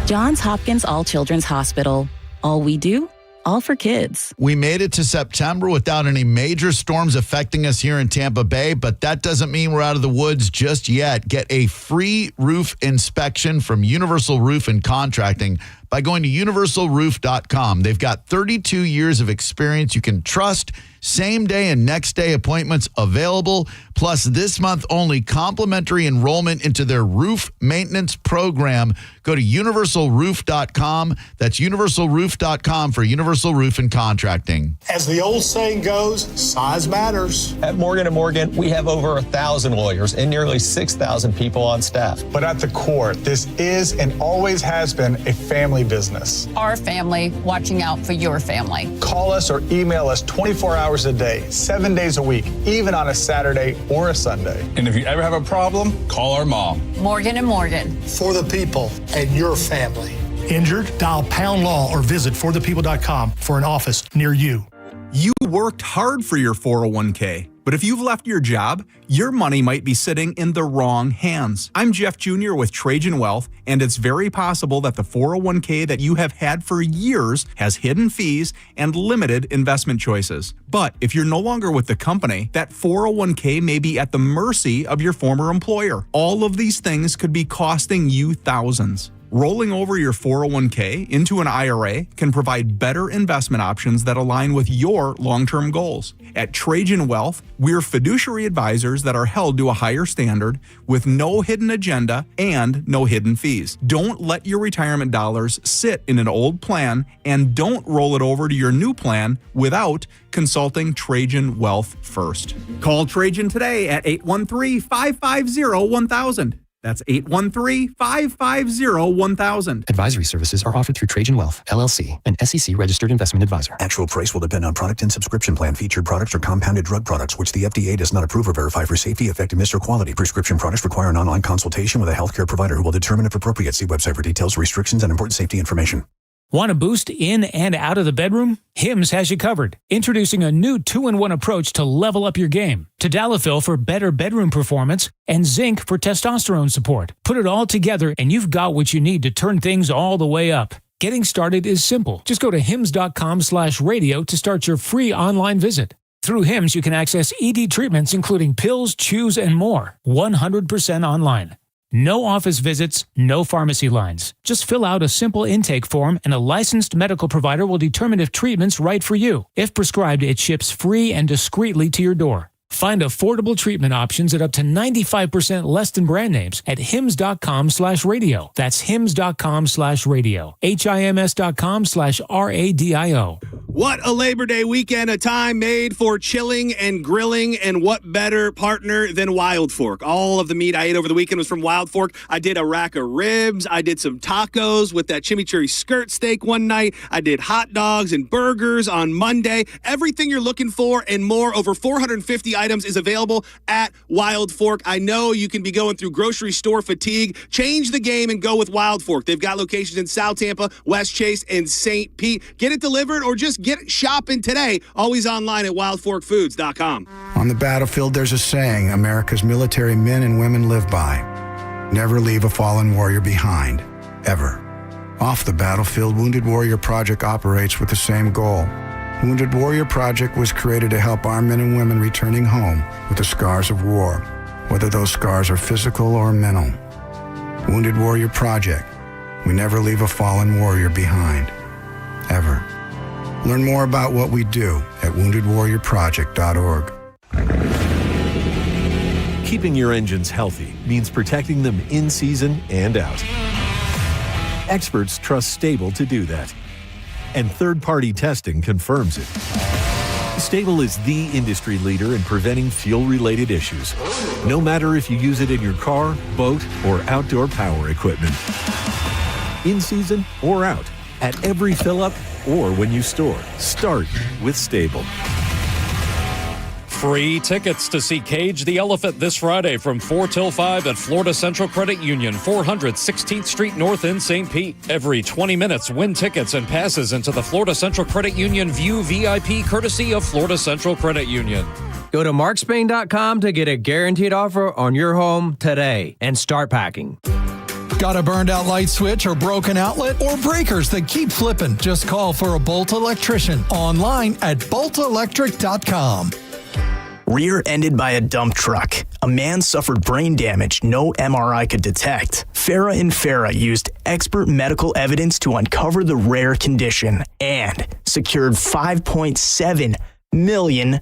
Johns Hopkins All Children's Hospital. All we do, all for kids. We made it to September without any major storms affecting us here in Tampa Bay, but that doesn't mean we're out of the woods just yet. Get a free roof inspection from Universal Roof and Contracting by going to universalroof.com. They've got 32 years of experience you can trust. Same day and next day appointments available. Plus, this month only complimentary enrollment into their roof maintenance program. Go to universalroof.com. That's universalroof.com for Universal Roof and Contracting. As the old saying goes, size matters. At Morgan & Morgan, we have over 1,000 lawyers and nearly 6,000 people on staff. But at the core, this is and always has been a family business. Our family watching out for your family. Call us or email us 24 hours a day, 7 days a week, even on a Saturday or a Sunday. And if you ever have a problem, call our mom. Morgan & Morgan. For the people and your family. Injured? Dial pound law or visit forthepeople.com for an office near you. You worked hard for your 401k, but if you've left your job, your money might be sitting in the wrong hands. I'm Jeff Jr. with Trajan Wealth, and it's very possible that the 401k that you have had for years has hidden fees and limited investment choices. But if you're no longer with the company, that 401k may be at the mercy of your former employer. All of these things could be costing you thousands. Rolling over your 401k into an IRA can provide better investment options that align with your long-term goals. At Trajan Wealth, we're fiduciary advisors that are held to a higher standard with no hidden agenda and no hidden fees. Don't let your retirement dollars sit in an old plan and don't roll it over to your new plan without consulting Trajan Wealth first. Call Trajan today at 813-550-1000. That's 813-550-1000. Advisory services are offered through Trajan Wealth, LLC, an SEC-registered investment advisor. Actual price will depend on product and subscription plan. Featured products are compounded drug products, which the FDA does not approve or verify for safety, effectiveness, or quality. Prescription products require an online consultation with a healthcare provider who will determine if appropriate. See website for details, restrictions, and important safety information. Want a boost in and out of the bedroom? Hims has you covered. Introducing a new 2-in-1 approach to level up your game. Tadalafil for better bedroom performance and zinc for testosterone support. Put it all together and you've got what you need to turn things all the way up. Getting started is simple. Just go to hims.com/radio to start your free online visit. Through Hims, you can access ED treatments including pills, chews, and more. 100% online. No office visits, no pharmacy lines. Just fill out a simple intake form and a licensed medical provider will determine if treatment's right for you. If prescribed, it ships free and discreetly to your door. Find affordable treatment options at up to 95% less than brand names at hims.com/radio. That's hims.com/radio. HIMS.com/RADIO. What a Labor Day weekend, a time made for chilling and grilling, and what better partner than Wild Fork? All of the meat I ate over the weekend was from Wild Fork. I did a rack of ribs. I did some tacos with that chimichurri skirt steak one night. I did hot dogs and burgers on Monday. Everything you're looking for and more, over 450 items is available at Wild Fork. I know you can be going through grocery store fatigue. Change the game and go with Wild Fork. They've got locations in South Tampa, West Chase, and St. Pete. Get it delivered or just get it shopping today. Always online at wildforkfoods.com. On the battlefield, there's a saying America's military men and women live by. Never leave a fallen warrior behind, ever. Off the battlefield, Wounded Warrior Project operates with the same goal. Wounded Warrior Project was created to help our men and women returning home with the scars of war, whether those scars are physical or mental. Wounded Warrior Project. We never leave a fallen warrior behind, ever. Learn more about what we do at woundedwarriorproject.org. Keeping your engines healthy means protecting them in season and out. Experts trust Stable to do that. And third-party testing confirms it. Stable is the industry leader in preventing fuel-related issues, no matter if you use it in your car, boat, or outdoor power equipment. In season or out, at every fill-up or when you store, start with Stable. Free tickets to see Cage the Elephant this Friday from 4 till 5 at Florida Central Credit Union, 400 16th Street North in St. Pete. Every 20 minutes, win tickets and passes into the Florida Central Credit Union View VIP courtesy of Florida Central Credit Union. Go to markspain.com to get a guaranteed offer on your home today and start packing. Got a burned out light switch or broken outlet or breakers that keep flipping? Just call for a Bolt electrician online at boltelectric.com. Rear-ended by a dump truck. A man suffered brain damage no MRI could detect. Farah and Farah used expert medical evidence to uncover the rare condition and secured $5.7 million.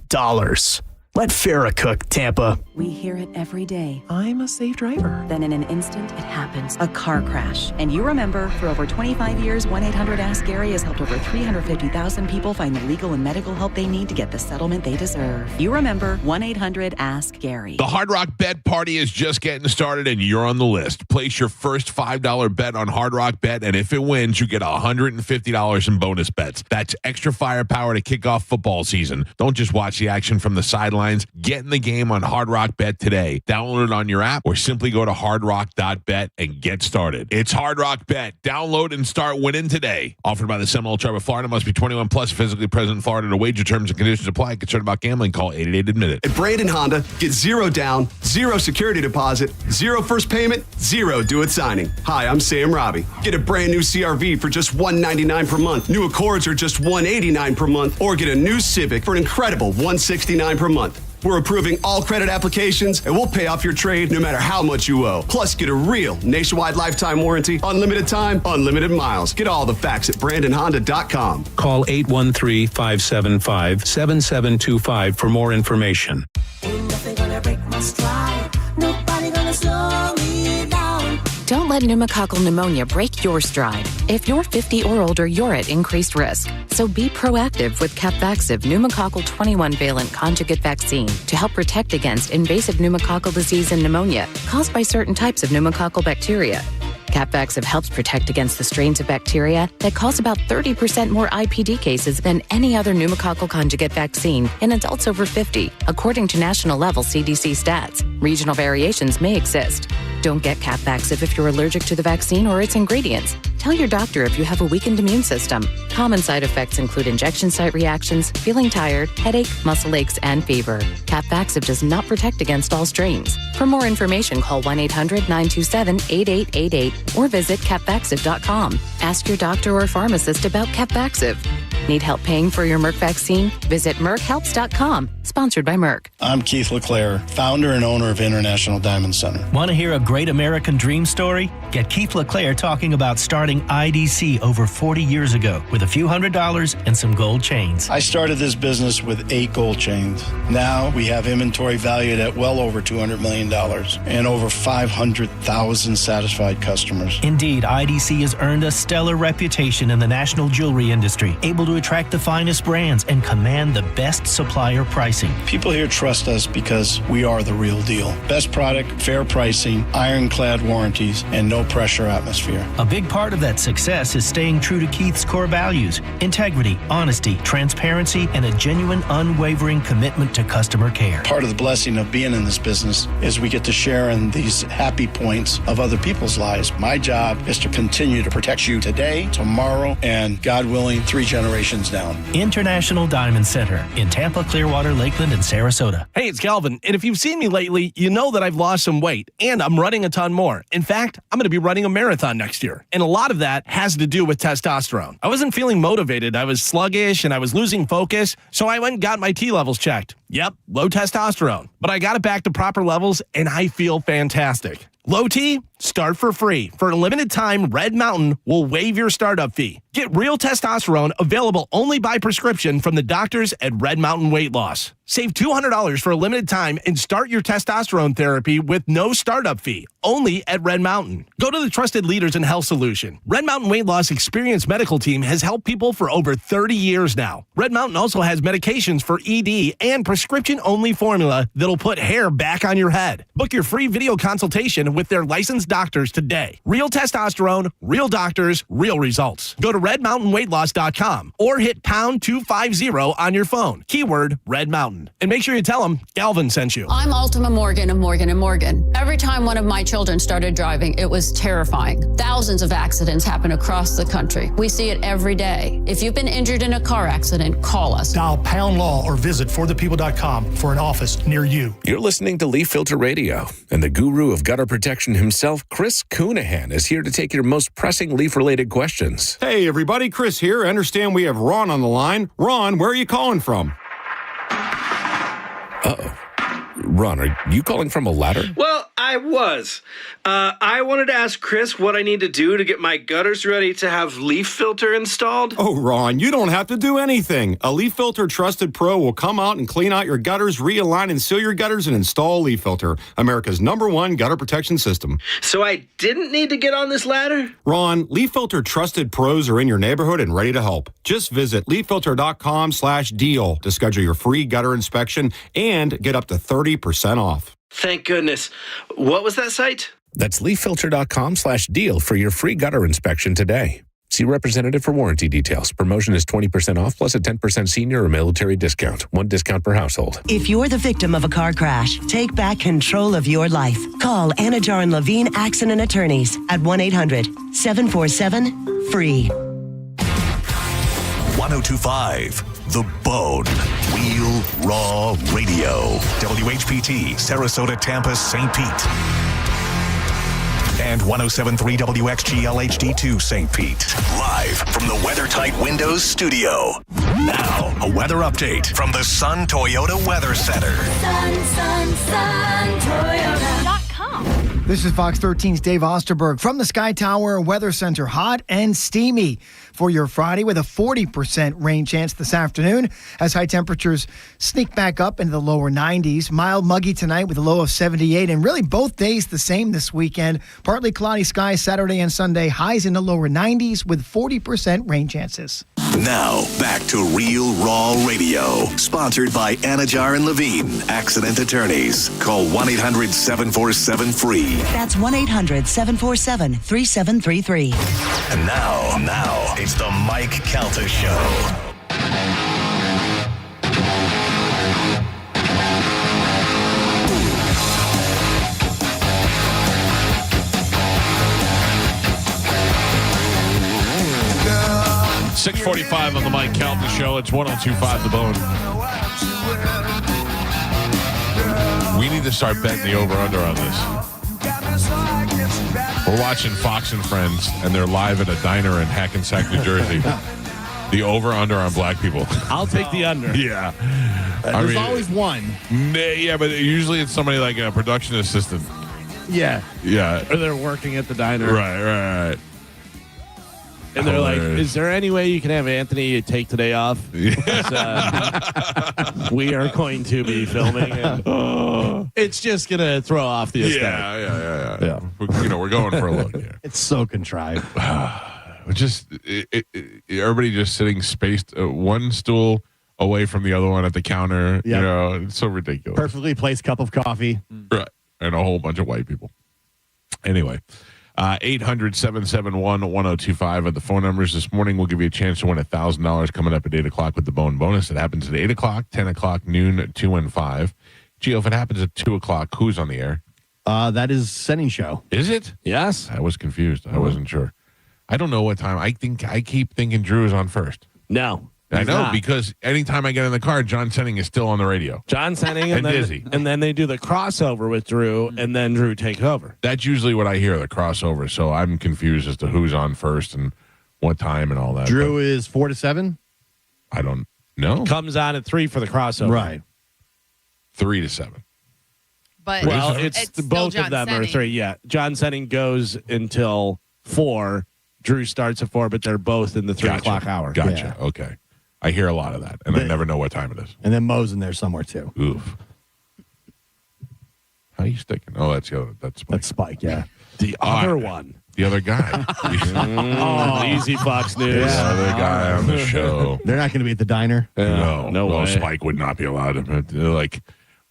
Let Farah cook, Tampa. We hear it every day. I'm a safe driver. Then in an instant, it happens. A car crash. And you remember, for over 25 years, 1-800-ASK-GARY has helped over 350,000 people find the legal and medical help they need to get the settlement they deserve. You remember 1-800-ASK-GARY. The Hard Rock Bet Party is just getting started, and you're on the list. Place your first $5 bet on Hard Rock Bet, and if it wins, you get $150 in bonus bets. That's extra firepower to kick off football season. Don't just watch the action from the sidelines. Get in the game on Hard Rock Bet today. Download it on your app or simply go to hardrock.bet and get started. It's Hard Rock Bet. Download and start winning today. Offered by the Seminole Tribe of Florida. Must be 21 plus, physically present in Florida. To wager, terms and conditions apply. Concerned about gambling? Call 888-ADMIT-IT. At Brandon Honda, get zero down, zero security deposit, zero first payment, zero do-it signing. Hi, I'm Sam Robbie. Get a brand new CRV for just $199 per month. New Accords are just $189 per month. Or get a new Civic for an incredible $169 per month. We're approving all credit applications, and we'll pay off your trade no matter how much you owe. Plus, get a real nationwide lifetime warranty, unlimited time, unlimited miles. Get all the facts at BrandonHonda.com. Call 813-575-7725 for more information. Don't let pneumococcal pneumonia break your stride. If you're 50 or older, you're at increased risk. So be proactive with Capvaxive pneumococcal 21-valent conjugate vaccine to help protect against invasive pneumococcal disease and pneumonia caused by certain types of pneumococcal bacteria. Capvaxive helps protect against the strains of bacteria that cause about 30% more IPD cases than any other pneumococcal conjugate vaccine in adults over 50, according to national-level CDC stats. Regional variations may exist. Don't get Capvaxive if you're allergic to the vaccine or its ingredients. Tell your doctor if you have a weakened immune system. Common side effects include injection site reactions, feeling tired, headache, muscle aches, and fever. Capvaxive does not protect against all strains. For more information, call 1-800-927-8888 or visit capvaxive.com. Ask your doctor or pharmacist about Capvaxive. Need help paying for your Merck vaccine? Visit merckhelps.com. Sponsored by Merck. I'm Keith LeClaire, founder and owner of International Diamond Center. Want to hear a great American dream story? Get Keith LeClaire talking about starting IDC over 40 years ago with a few $100s and some gold chains. I started this business with 8 gold chains. Now we have inventory valued at well over $200 million and over 500,000 satisfied customers. Indeed, IDC has earned a stellar reputation in the national jewelry industry, able to attract the finest brands and command the best supplier pricing. People here trust us because we are the real deal. Best product, fair pricing, ironclad warranties, and no pressure atmosphere. A big part of that success is staying true to Keith's core values: integrity, honesty, transparency, and a genuine, unwavering commitment to customer care. Part of the blessing of being in this business is we get to share in these happy points of other people's lives. My job is to continue to protect you today, tomorrow, and God willing, 3 generations down. International Diamond Center in Tampa, Clearwater, Lakeland, and Sarasota. Hey, it's Calvin, and if you've seen me lately, you know that I've lost some weight, and I'm running a ton more. In fact, I'm going to be running a marathon next year, and a lot of that has to do with testosterone. I wasn't feeling motivated. I was sluggish, and I was losing focus, so I went and got my T levels checked. Yep, low testosterone. But I got it back to proper levels, and I feel fantastic. Low T? Start for free. For a limited time, Red Mountain will waive your startup fee. Get real testosterone available only by prescription from the doctors at Red Mountain Weight Loss. Save $200 for a limited time and start your testosterone therapy with no startup fee, only at Red Mountain. Go to the trusted leaders in health solution. Red Mountain Weight Loss experienced medical team has helped people for over 30 years now. Red Mountain also has medications for ED and prescription-only formula that'll put hair back on your head. Book your free video consultation with their licensed doctors today. Real testosterone, real doctors, real results. Go to redmountainweightloss.com or hit pound 250 on your phone. Keyword Red Mountain. And make sure you tell them Galvin sent you. I'm Ultima Morgan of Morgan & Morgan. Every time one of my children started driving, it was terrifying. Thousands of accidents happen across the country. We see it every day. If you've been injured in a car accident, call us. Dial pound law or visit forthepeople.com for an office near you. You're listening to Leaf Filter Radio, and the guru of gutter protection himself, Chris Coonahan, is here to take your most pressing leaf-related questions. Hey, everybody, Chris here. I understand we have Ron on the line. Ron, where are you calling from? Uh-oh. Ron, are you calling from a ladder? Well, I was. I wanted to ask Chris what I need to do to get my gutters ready to have Leaf Filter installed. Oh, Ron, you don't have to do anything. A Leaf Filter Trusted Pro will come out and clean out your gutters, realign and seal your gutters, and install Leaf Filter, America's #1 gutter protection system. So I didn't need to get on this ladder? Ron, Leaf Filter Trusted Pros are in your neighborhood and ready to help. Just visit leaffilter.com/deal to schedule your free gutter inspection and get up to 30% off. Thank goodness. What was that site? That's leaffilter.com/deal for your free gutter inspection today. See representative for warranty details. Promotion is 20% off plus a 10% senior or military discount. 1 discount per household. If you're the victim of a car crash, take back control of your life. Call Anajar and Levine Accident Attorneys at 1-800-747-FREE. 1025 The Bone. Real Raw Radio. WHPT, Sarasota, Tampa, St. Pete. And 107.3 WXGL HD2 St. Pete. Live from the WeatherTight Windows studio. Now, a weather update from the Sun Toyota Weather Center. Sun, Toyota.com. This is Fox 13's Dave Osterberg from the Sky Tower Weather Center. Hot and steamy for your Friday with a 40% rain chance this afternoon as high temperatures sneak back up into the lower 90s. Mild muggy tonight with a low of 78, and really both days the same this weekend. Partly cloudy skies Saturday and Sunday, highs in the lower 90s with 40% rain chances. Now, back to Real Raw Radio. Sponsored by Anajar and Levine, Accident Attorneys. Call 1-800-747-FREE. That's 1-800-747-3733. And now, it's the Mike Calta Show. 6:45 on the Mike Calta Show. It's 102.5 The Bone. We need to start betting the over-under on this. We're watching Fox and Friends, and they're live at a diner in Hackensack, New Jersey. The over-under on black people. I'll take the under. Yeah. There's always one. Yeah, but usually it's somebody like a production assistant. Yeah. Yeah. Or they're working at the diner. Right. And they're like, Hilarious. is there any way you can have Anthony take today off? We are going to be filming. And it's just going to throw off the aesthetic. Yeah. We're going for a look here. It's so contrived. Everybody just sitting spaced one stool away from the other one at the counter. Yep. It's so ridiculous. Perfectly placed cup of coffee. Right. And a whole bunch of white people. Anyway, 800-771-1025 are the phone numbers. This morning, we'll give you a chance to win $1,000 coming up at 8 o'clock with the Bone Bonus. It happens at 8 o'clock, 10 o'clock, noon, 2 and 5. Gio, if it happens at 2 o'clock, who's on the air? That is Setting Show. Is it? Yes. I was confused. I wasn't sure. I don't know what time. I keep thinking Drew is on first. No. I know, not. because anytime I get in the car, John Senning is still on the radio. John Senning and Dizzy. And then they do the crossover with Drew, and then Drew takes over. That's usually what I hear, the crossover. So I'm confused as to who's on first and what time and all that. Drew is 4 to 7? I don't know. Comes on at 3 for the crossover. Right. 3 to 7. But Well, it's still both John of them are Senning. 3, yeah. John Senning goes until 4. Drew starts at 4, but they're both in the 3 o'clock hour. Gotcha. Yeah. Okay. I hear a lot of that, and I never know what time it is. And then Mo's in there somewhere, too. Oof. How you sticking? Oh, that's the other. That's Spike. That's Spike, yeah. The other one. The other guy. Easy Fox News. The other guy on the show. They're not going to be at the diner? No way. Spike would not be allowed. They're like,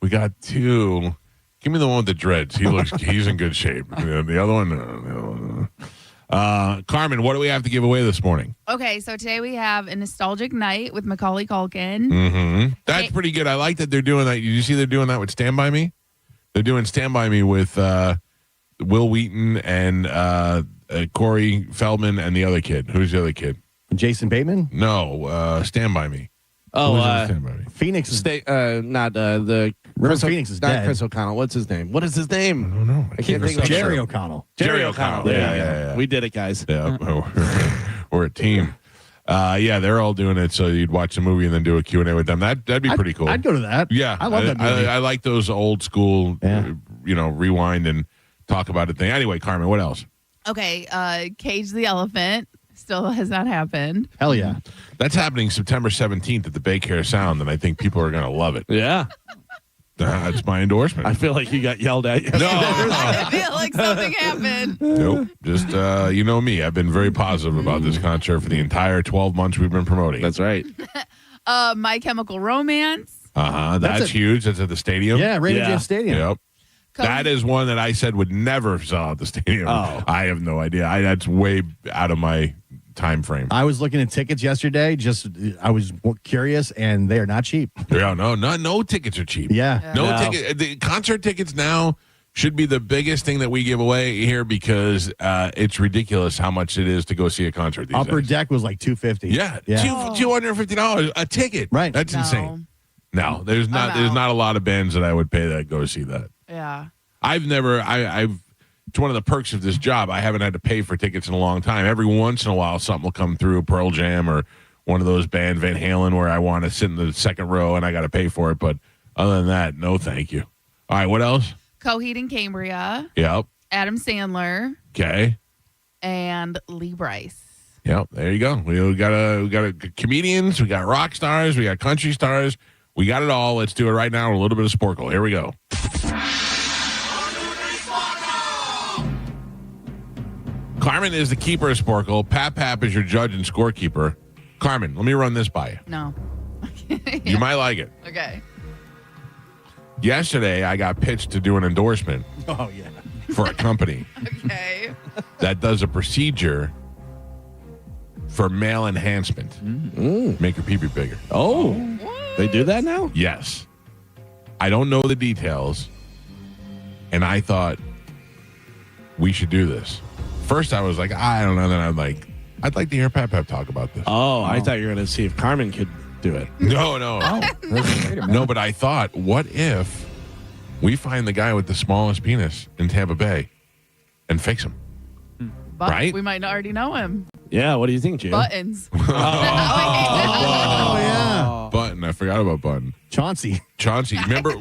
we got 2. Give me the one with the dreads. He's in good shape. The other one, no. Carmen, what do we have to give away this morning? Okay, so today we have a nostalgic night with Macaulay Culkin. Mm-hmm. That's pretty good. I like that they're doing that. You see they're doing that with Stand By Me? They're doing Stand By Me with Will Wheaton and Corey Feldman and the other kid. Who's the other kid? Jason Bateman? No, Stand By Me. Oh, Who's in Stand By Me? Phoenix is not the River Phoenix is not dead. Chris O'Connell. What's his name? What is his name? I don't know. I can't think of it. Jerry O'Connell. Jerry O'Connell. Yeah. We did it, guys. Yeah, we're a team. Yeah, they're all doing it. So you'd watch the movie and then do a Q&A with them. That'd be pretty cool. I'd go to that. Yeah, I love that movie. I like those old school, rewind and talk about it thing. Anyway, Carmen, what else? Okay, Cage the Elephant still has not happened. Hell yeah. That's happening September 17th at the Bay Care Sound, and I think people are going to love it. Yeah. That's my endorsement. I feel like you got yelled at. I feel like something happened. Nope. Just, you know me. I've been very positive about this concert for the entire 12 months we've been promoting. That's right. My Chemical Romance. That's huge. That's at the stadium. Yeah, Raymond James Stadium. Yep. That is one that I said would never sell at the stadium. Oh. I have no idea. That's way out of my time frame. I was looking at tickets yesterday. I was curious, and they are not cheap. Yeah, no tickets are cheap. Yeah. No ticket. The concert tickets now should be the biggest thing that we give away here because it's ridiculous how much it is to go see a concert these Upper days. deck was like $250. Yeah. $250 a ticket. Right. That's insane. No, there's not a lot of bands that I would pay that go see that. Yeah. It's one of the perks of this job. I haven't had to pay for tickets in a long time. Every once in a while, something will come through, Pearl Jam or one of those band, Van Halen, where I want to sit in the second row and I got to pay for it. But other than that, no thank you. All right, what else? Coheed and Cambria. Yep. Adam Sandler. Okay. And Lee Bryce. Yep, there you go. We got comedians, we got rock stars, we got country stars. We got it all. Let's do it right now. A little bit of Sporkle. Here we go. Carmen is the keeper of Sporkle. Pap is your judge and scorekeeper. Carmen, let me run this by you. No. You might like it. Okay. Yesterday, I got pitched to do an endorsement. Oh, yeah. For a company. Okay. That does a procedure for male enhancement. Make your pee-pee bigger. Oh. They do that now? Yes. I don't know the details. And I thought we should do this. First, I was like, I don't know. Then I'd like to hear Pap talk about this. Oh, I thought you were going to see if Carmen could do it. No. Oh, No, but I thought, what if we find the guy with the smallest penis in Tampa Bay and fix him? But right? we might already know him. Yeah, what do you think, Jim? Buttons. Oh, yeah. Button. I forgot about Button. Chauncey. Remember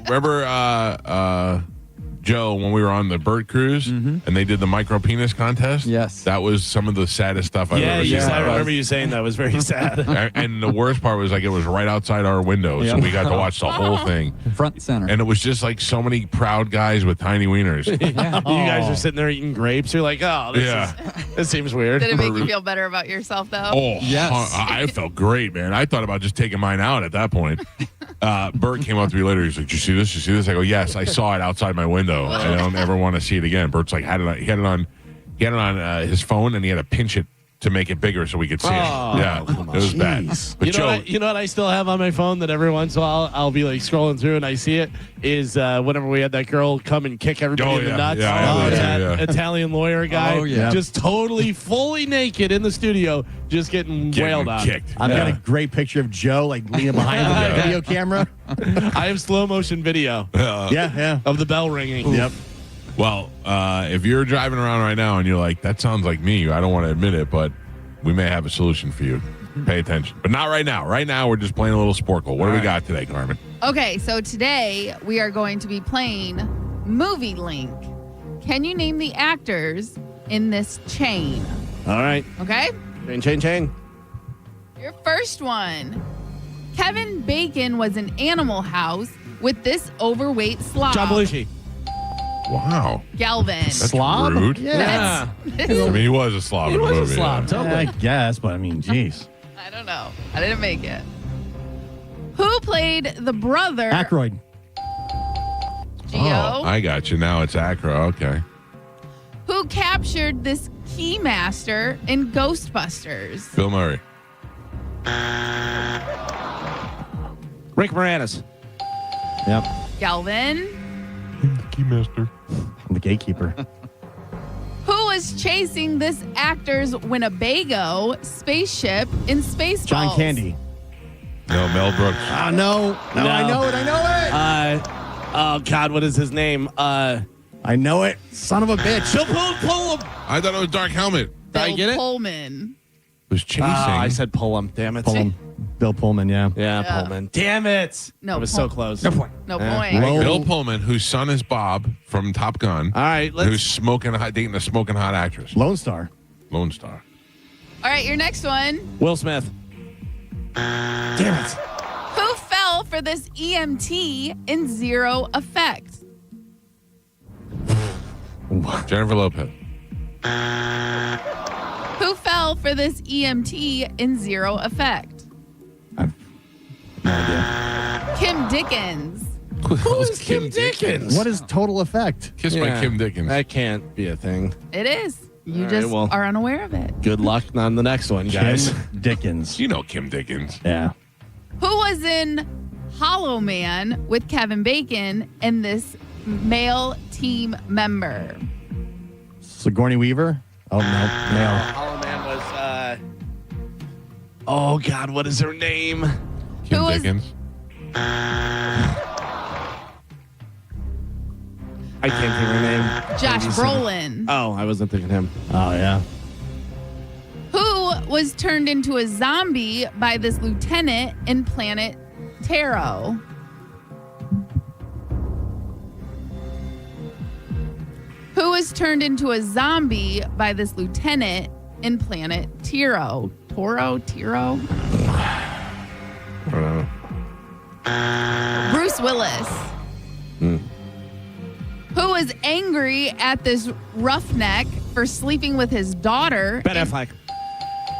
Joe, when we were on the Burt cruise and they did the micro penis contest. Yes. That was some of the saddest stuff I've ever seen. I remember you saying that was very sad. And the worst part was like it was right outside our window, so we got to watch the whole thing. Front and center. And it was just like so many proud guys with tiny wieners. You guys are sitting there eating grapes. You're like, oh, this seems weird. Did it make you feel better about yourself, though? Oh, yes. I felt great, man. I thought about just taking mine out at that point. Bert came up to me later. He's like, "Did you see this? You see this?" I go, "Yes, I saw it outside my window. I don't ever want to see it again." Bert's like, he had it on his phone, and he had to pinch it to make it bigger so we could see it. Yeah, it was bad. But You know what I still have on my phone that every once in a while I'll be like scrolling through and I see it is whenever we had that girl come and kick everybody in the nuts. That Italian lawyer guy. Just totally fully naked in the studio, just getting wailed on. Kicked. I've got a great picture of Joe like leaning behind the video camera. I have slow motion video. Of the bell ringing. Yep. Well, if you're driving around right now and you're like, that sounds like me, I don't want to admit it, but we may have a solution for you. Pay attention. But not right now. Right now, we're just playing a little Sporkle. What do we got today, Carmen? Okay, so today we are going to be playing Movie Link. Can you name the actors in this chain? All right. Okay? Chain. Your first one. Kevin Bacon was in Animal House with this overweight slob. John Belushi. Wow. Galvin. That's rude. Yeah. I mean, he was a slob in the movie. He was a slob, totally. I guess, but I mean, geez. I don't know. I didn't make it. Who played the brother? Aykroyd. Gio. I got you. Now it's Acro. Okay. Who captured this keymaster in Ghostbusters? Bill Murray. Rick Moranis. Yep. Galvin. Keymaster. I'm the gatekeeper. Who was chasing this actor's Winnebago spaceship in Spaceballs? John Candy. No, Mel Brooks. Oh, no. No, I know it. Oh, God, what is his name? I know it. Son of a bitch. Pull him. I thought it was Dark Helmet. Bill Did I get it? Pullman. Was chasing. I said pull him. Damn it. Pullman. Bill Pullman, yeah. Yeah, Pullman. Damn it. No, I was so close. No point. Bill Pullman, whose son is Bob from Top Gun. All right, who's dating a smoking hot actress. Lone Star. Lone Star. All right, your next one. Will Smith. Damn it. Who fell for this EMT in Zero Effect? Jennifer Lopez. Who fell for this EMT in Zero Effect? No idea. Kim Dickens. Who is Kim Dickens? What is Total Effect? Kissed by Kim Dickens. That can't be a thing. It is. You All just right, well. are unaware of it. Good luck on the next one, guys. Kim Dickens. You know Kim Dickens. Yeah. Who was in Hollow Man with Kevin Bacon and this male team member? Sigourney Weaver? Oh, no. Male. Hollow Man was, oh, God, what is her name? Kim Who was- Dickens. I can't think of her name. Josh Brolin. Oh, I wasn't thinking him. Oh, yeah. Who was turned into a zombie by this lieutenant in Planet Taro? Who was turned into a zombie by this lieutenant in Planet Tiro? Tiro? I don't know. Bruce Willis. Who was angry at this roughneck for sleeping with his daughter? Ben Affleck.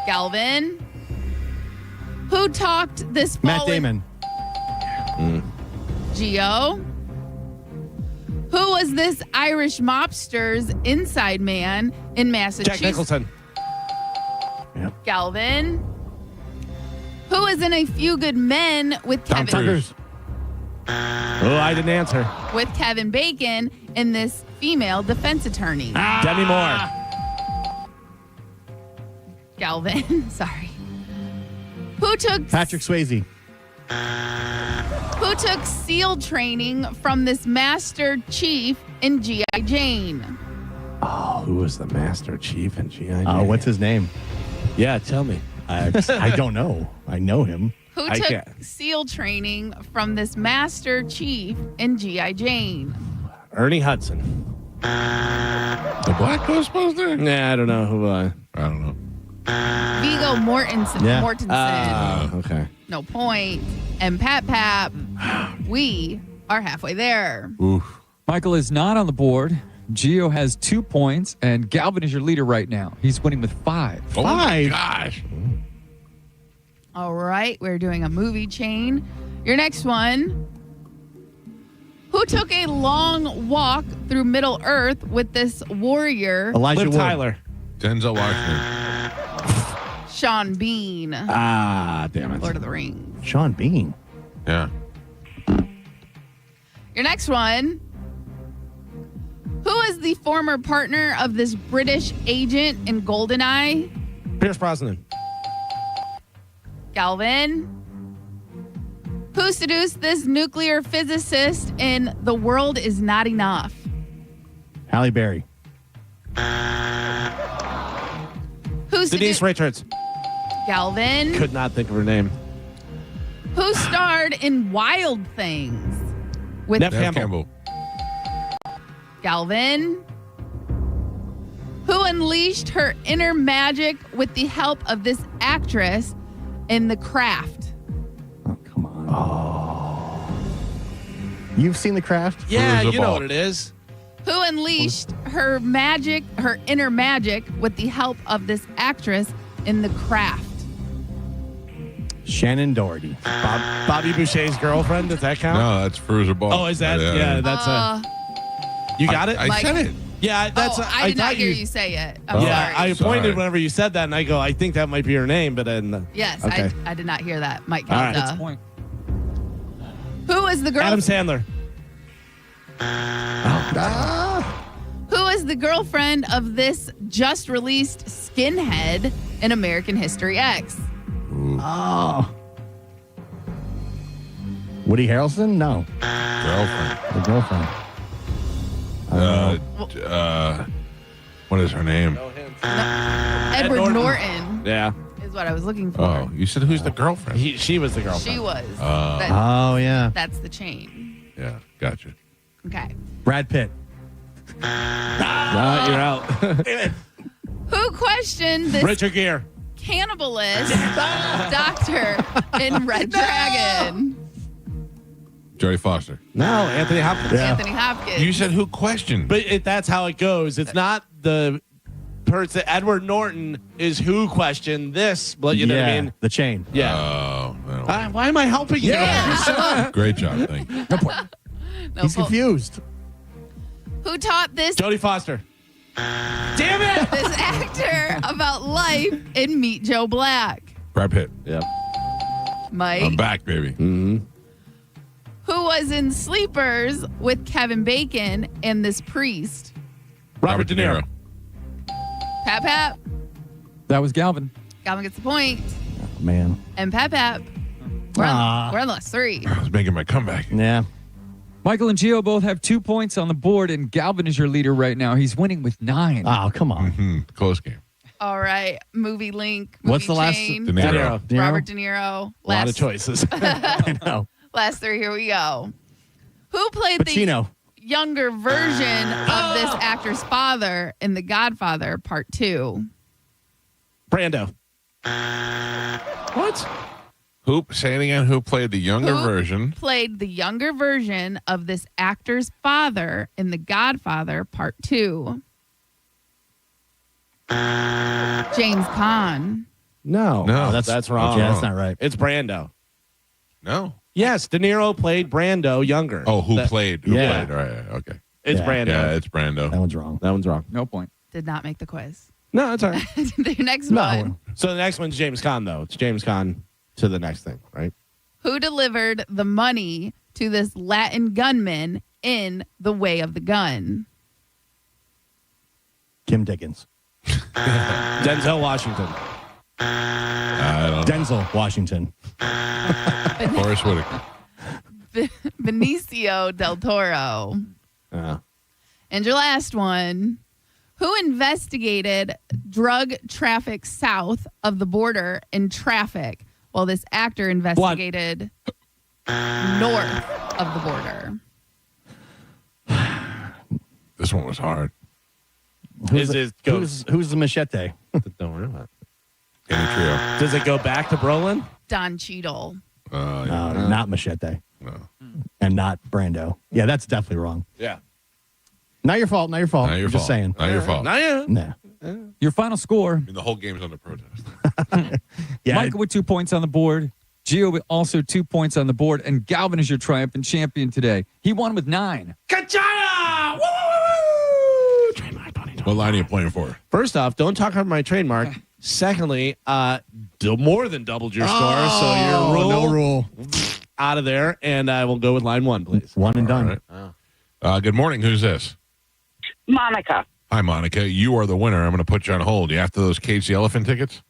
Galvin. Who talked this Matt fallen... Damon. Gio. Who was this Irish mobster's inside man in Massachusetts? Jack Nicholson. Galvin. Who was in A Few Good Men with Tom Cruise. Oh, I didn't answer. with Kevin Bacon and this female defense attorney? Demi Moore. Galvin. Sorry. Who took Patrick Swayze. Who took SEAL training from this Master Chief in G.I. Jane? Oh, who was the Master Chief in G.I. Jane? What's his name? Yeah, tell me. I don't know. I know him. Who took SEAL training from this Master Chief in G.I. Jane? Ernie Hudson. The Black Ghostbuster? Nah, I don't know who. I don't know. Viggo Mortensen. Yeah. Mortensen. Okay. No point. And Pap, we are halfway there. Oof. Michael is not on the board. Gio has 2 points, and Galvin is your leader right now. He's winning with 5. Oh my gosh. All right, we're doing a movie chain. Your next one. Who took a long walk through Middle Earth with this warrior? Elijah Liv Wood. Tyler. Denzel Washington. Sean Bean. Damn it. Lord of the Rings. Sean Bean. Yeah. Your next one. Who is the former partner of this British agent in GoldenEye? Pierce Brosnan. Galvin. Who seduced this nuclear physicist in The World Is Not Enough? Halle Berry. Who Denise Richards. Galvin. Could not think of her name. Who starred in Wild Things? With Nev Campbell. Galvin. Who unleashed her inner magic with the help of this actress in The Craft? You've seen The Craft? Yeah, Where's the you know ball? what it is. Who unleashed her inner magic with the help of this actress in The Craft? Shannon Doherty. Bobby Boucher's girlfriend. Does that count? No, that's Fruza Ball. Oh, is that? Yeah, that's You got it? I said it. Yeah, that's. I did not thought hear you say it. I'm yeah, sorry. I pointed Sorry. whenever you said that, and I go, I think that might be her name, but then. Yes, Okay. I did not hear that. Mike All right. Calta. That's point. Who is the girl? Adam Sandler. Who is the girlfriend of this just released skinhead in American History X? Oh. Woody Harrelson? No. Girlfriend. The girlfriend. What is her name? Edward Norton Yeah. is what I was looking for. Oh, you said who's the girlfriend? She was the girlfriend. She was. Oh, yeah. That's the chain. Yeah, gotcha. Okay. Brad Pitt. You're out. Who questioned this Richard Gere. cannibalist doctor in Red Dragon? Jodie Foster. No, Anthony Hopkins. Anthony Hopkins. You said who questioned? But that's how it goes. It's not the person. Edward Norton is who questioned this, but you know what I mean? The chain. Yeah. Oh, no. Why am I helping you? Yeah. Great job. Thank you. No, He's Paul. confused. Who taught this Jodie Foster. Damn it! this actor about life in Meet Joe Black? Brad Pitt. Yep. Mike. I'm back, baby. Mm-hmm. Who was in Sleepers with Kevin Bacon and this priest? Robert De Niro. Pap. That was Galvin. Galvin gets the point. Oh, man. And Pap. We're on the last three. I was making my comeback. Yeah. Michael and Gio both have 2 points on the board, and Galvin is your leader right now. He's winning with 9. Oh, come on. Mm-hmm. Close game. All right. Movie link. Movie What's the last? chain. De Niro. Robert De Niro. A lot of choices. I know. Last three. Here we go. Who played Pacino. the younger version of this actor's father in The Godfather Part 2? Brando. What? Say it again. Who played the younger Who version? Played the younger version of this actor's father in The Godfather Part 2? James Caan. No. No, that's wrong. Yeah, that's not right. It's Brando. No. Yes, De Niro played Brando younger. Oh, who played? Who Yeah. played? All right. Okay. It's Yeah. Brando. Yeah, it's Brando. That one's wrong. That one's wrong. No point. Did not make the quiz. No, it's all right. The next No. one. So the next one's James Caan, though. It's James Caan to the next thing, right? Who delivered the money to this Latin gunman in The Way of the Gun? Kim Dickens. Denzel Washington. I don't know. Denzel Washington. Forrest Whitaker. Benicio del Toro. And your last one. Who investigated drug traffic south of the border in traffic while this actor investigated north of the border? This one was hard. Who's the machete? Don't worry about it. Any trio. Does it go back to Brolin? Don Cheadle. No, not machete. No. And not Brando. Yeah, that's definitely wrong. Yeah. Not your fault. Not your fault. Not your Just fault. saying. Not your fault. Not yet. Nah. Your final score. The whole game's under protest. Yeah, Michael with 2 points on the board. Gio with also 2 points on the board. And Galvin is your triumphant champion today. He won with 9. Kachaya! Woo! What line are you playing for? First off, don't talk about my trademark. Secondly, more than doubled your score, so your rule, no rule. out of there, and I will go with line 1, please. One and done. Right. Good morning. Who's this? Monica. Hi, Monica. You are the winner. I'm going to put you on hold. You after those Cage the Elephant tickets?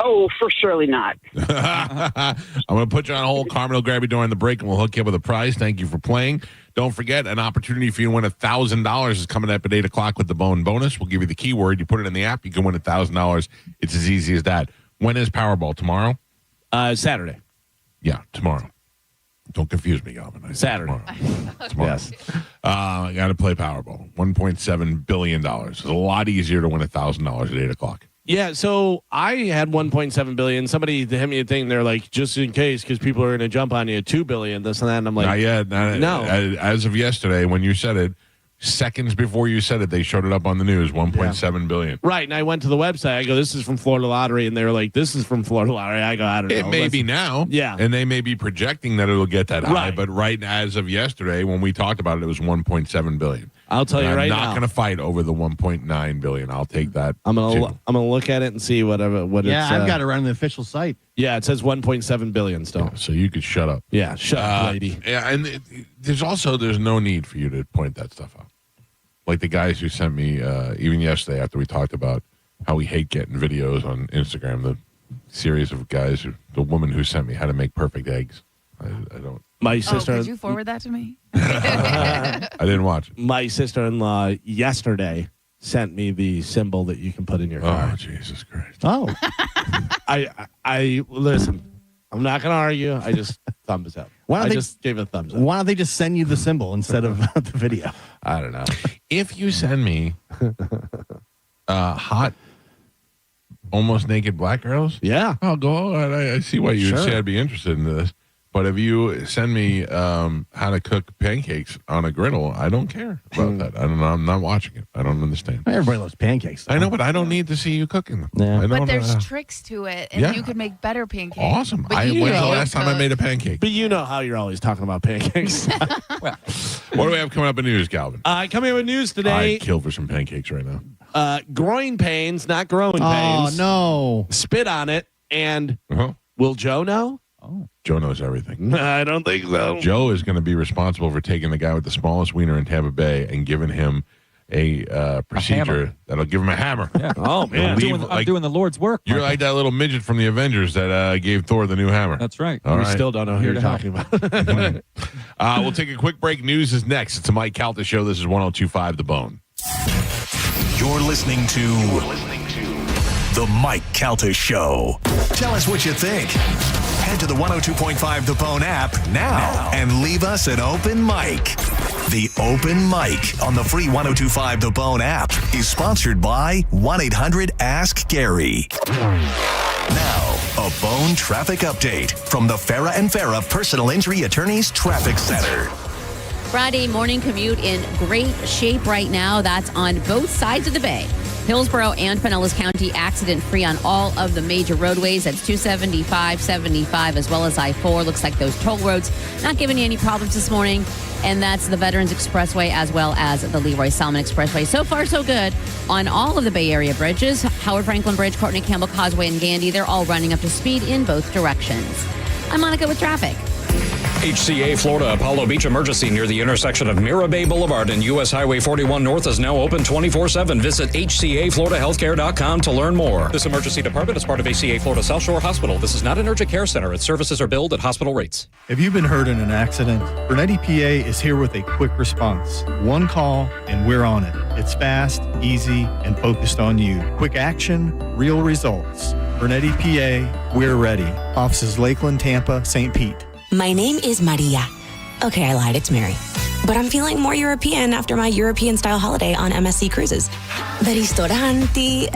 Oh, for surely not. I'm going to put you on hold. Carmen will grab you during the break, and we'll hook you up with a prize. Thank you for playing. Don't forget, an opportunity for you to win $1,000 is coming up at 8 o'clock with the Bone bonus. We'll give you the keyword. You put it in the app, you can win $1,000. It's as easy as that. When is Powerball? Tomorrow? Saturday. Yeah, tomorrow. Don't confuse me, Galvin. Saturday. Tomorrow. Yes. I got to play Powerball. $1.7 billion. It's a lot easier to win $1,000 at 8 o'clock. Yeah, so I had 1.7 billion. Somebody hit me a thing. They're like, just in case, because people are going to jump on you, 2 billion, this and that. And I'm like, not yet. No. As of yesterday, when you said it, seconds before you said it, they showed it up on the news. 1.7 billion. Right, and I went to the website. I go, this is from Florida Lottery, and they were like, this is from Florida Lottery. I go, I don't know. It may be now. Yeah. And they may be projecting that it'll get that high. Right. But right as of yesterday, when we talked about it, it was 1.7 billion. I'll tell you And right now. I'm not going to fight over the 1.9 billion. I'll take that. I'm gonna look at it and see what it's. Yeah, I've got it right on the official site. Yeah, it says 1.7 billion still. Yeah, so you could shut up. Yeah, shut up, lady. Yeah, and there's no need for you to point that stuff out. Like the guys who sent me, even yesterday after we talked about how we hate getting videos on Instagram, the series of guys, the woman who sent me how to make perfect eggs. I don't. My sister. Could you forward that to me? I didn't watch it. My sister-in-law yesterday sent me the symbol that you can put in your car. Oh, Jesus Christ. Oh. I listen. I'm not going to argue. I just thumbs up. I just gave it a thumbs up. Why don't they just send you the symbol instead of the video? I don't know. If you send me hot, almost naked black girls, yeah, I'll go. I see why you would say I'd be interested in this. But if you send me how to cook pancakes on a griddle, I don't care about that. I don't know. I'm not watching it. I don't understand. Everybody loves pancakes. I know, but I don't need to see you cooking them. Yeah. But there's tricks to it, and you could make better pancakes. Awesome. When's the last time I made a pancake? But you know how you're always talking about pancakes. What do we have coming up in news, Calvin? Coming up in news today. I'd kill for some pancakes right now. Groin pains, not growing pains. Oh, no. Spit on it, and will Joe know? Oh. Joe knows everything. I don't think so. Joe is going to be responsible for taking the guy with the smallest wiener in Tampa Bay and giving him a procedure that'll give him a hammer. Yeah. Oh, man. I'm doing the Lord's work. You're like that little midget from the Avengers that gave Thor the new hammer. That's right. All we right. still don't know who you're talking about. We'll take a quick break. News is next. It's a Mike Calta show. This is 102.5 The Bone. You're listening to The Mike Calta Show. Tell us what you think. Head to the 102.5 The Bone app now and leave us an open mic. The Open Mic on the free 102.5 The Bone app is sponsored by 1-800-ASK-GARY. Now, a Bone traffic update from the Farah and Farah Personal Injury Attorneys Traffic Center. Friday morning commute in great shape right now. That's on both sides of the bay. Hillsborough and Pinellas County accident-free on all of the major roadways. That's 275, 75, as well as I-4. Looks like those toll roads not giving you any problems this morning. And that's the Veterans Expressway as well as the Leroy Salmon Expressway. So far, so good on all of the Bay Area bridges. Howard Franklin Bridge, Courtney Campbell Causeway, and Gandy, they're all running up to speed in both directions. I'm Monica with traffic. HCA Florida Apollo Beach emergency near the intersection of Mira Bay Boulevard and U.S. Highway 41 North is now open 24/7. Visit HCAFloridaHealthcare.com to learn more. This emergency department is part of HCA Florida South Shore Hospital. This is not an urgent care center. Its services are billed at hospital rates. If you've been hurt in an accident, Burnett EPA is here with a quick response. One call and we're on it. It's fast, easy, and focused on you. Quick action, real results. Burnett EPA, we're ready. Offices Lakeland, Tampa, St. Pete. My name is Maria. Okay, I lied. It's Mary. but I'm feeling more European after my European-style holiday on MSC Cruises. The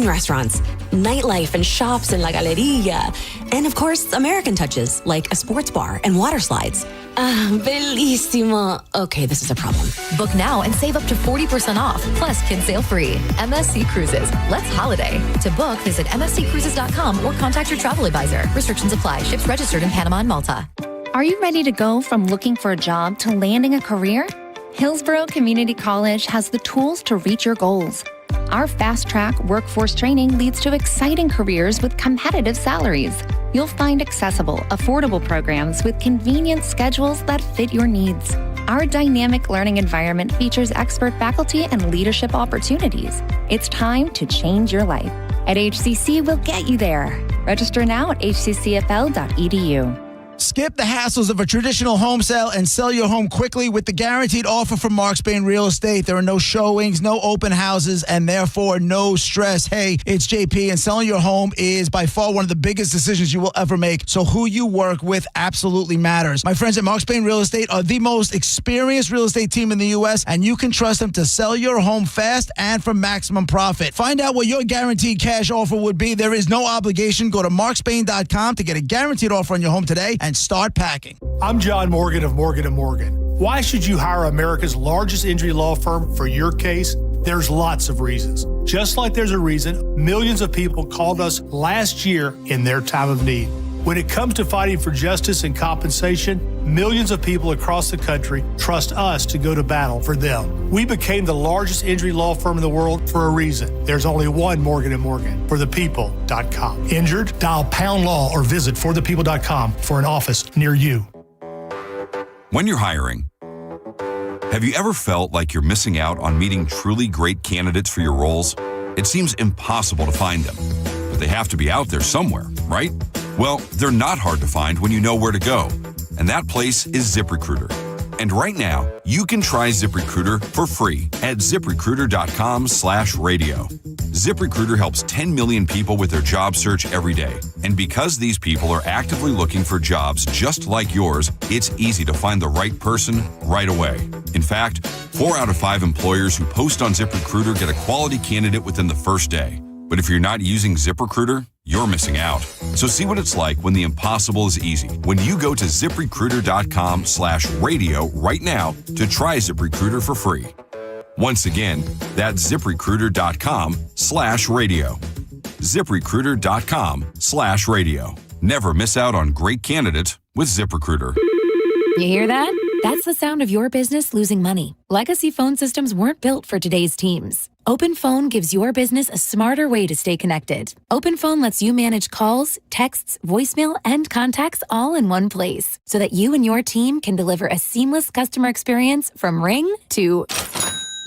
restaurants, nightlife and shops in La Galleria, and of course, American touches like a sports bar and water slides. Bellissimo. Okay, this is a problem. Book now and save up to 40% off, plus kids sail free. MSC Cruises. Let's holiday. To book, visit msccruises.com or contact your travel advisor. Restrictions apply. Ships registered in Panama and Malta. Are you ready to go from looking for a job to landing a career? Hillsborough Community College has the tools to reach your goals. Our fast-track workforce training leads to exciting careers with competitive salaries. You'll find accessible, affordable programs with convenient schedules that fit your needs. Our dynamic learning environment features expert faculty and leadership opportunities. It's time to change your life. At HCC, we'll get you there. Register now at hccfl.edu. Skip the hassles of a traditional home sale and sell your home quickly with the guaranteed offer from Mark Spain Real Estate. There are no showings, no open houses, and therefore no stress. Hey, it's JP, and selling your home is by far one of the biggest decisions you will ever make. So who you work with absolutely matters. My friends at Mark Spain Real Estate are the most experienced real estate team in the U.S., and you can trust them to sell your home fast and for maximum profit. Find out what your guaranteed cash offer would be. There is no obligation. Go to markspain.com to get a guaranteed offer on your home today and start packing. I'm John Morgan of Morgan & Morgan. Why should you hire America's largest injury law firm for your case? There's lots of reasons. Just like there's a reason millions of people called us last year in their time of need. When it comes to fighting for justice and compensation, millions of people across the country trust us to go to battle for them. We became the largest injury law firm in the world for a reason. There's only one Morgan & Morgan, forthepeople.com. Injured? Dial pound law or visit forthepeople.com for an office near you. When you're hiring, have you ever felt like you're missing out on meeting truly great candidates for your roles? It seems impossible to find them, but they have to be out there somewhere, right? Well, they're not hard to find when you know where to go. And that place is ZipRecruiter. And right now, you can try ZipRecruiter for free at ZipRecruiter.com/radio. ZipRecruiter helps 10 million people with their job search every day. And because these people are actively looking for jobs just like yours, it's easy to find the right person right away. In fact, 4 out of 5 employers who post on ZipRecruiter get a quality candidate within the first day. But if you're not using ZipRecruiter, you're missing out. So see what it's like when the impossible is easy. When you go to ZipRecruiter.com/radio right now to try ZipRecruiter for free. Once again, that's ZipRecruiter.com/radio. ZipRecruiter.com/radio. Never miss out on great candidates with ZipRecruiter. You hear that? That's the sound of your business losing money. Legacy phone systems weren't built for today's teams. OpenPhone gives your business a smarter way to stay connected. OpenPhone lets you manage calls, texts, voicemail, and contacts all in one place so that you and your team can deliver a seamless customer experience from ring to...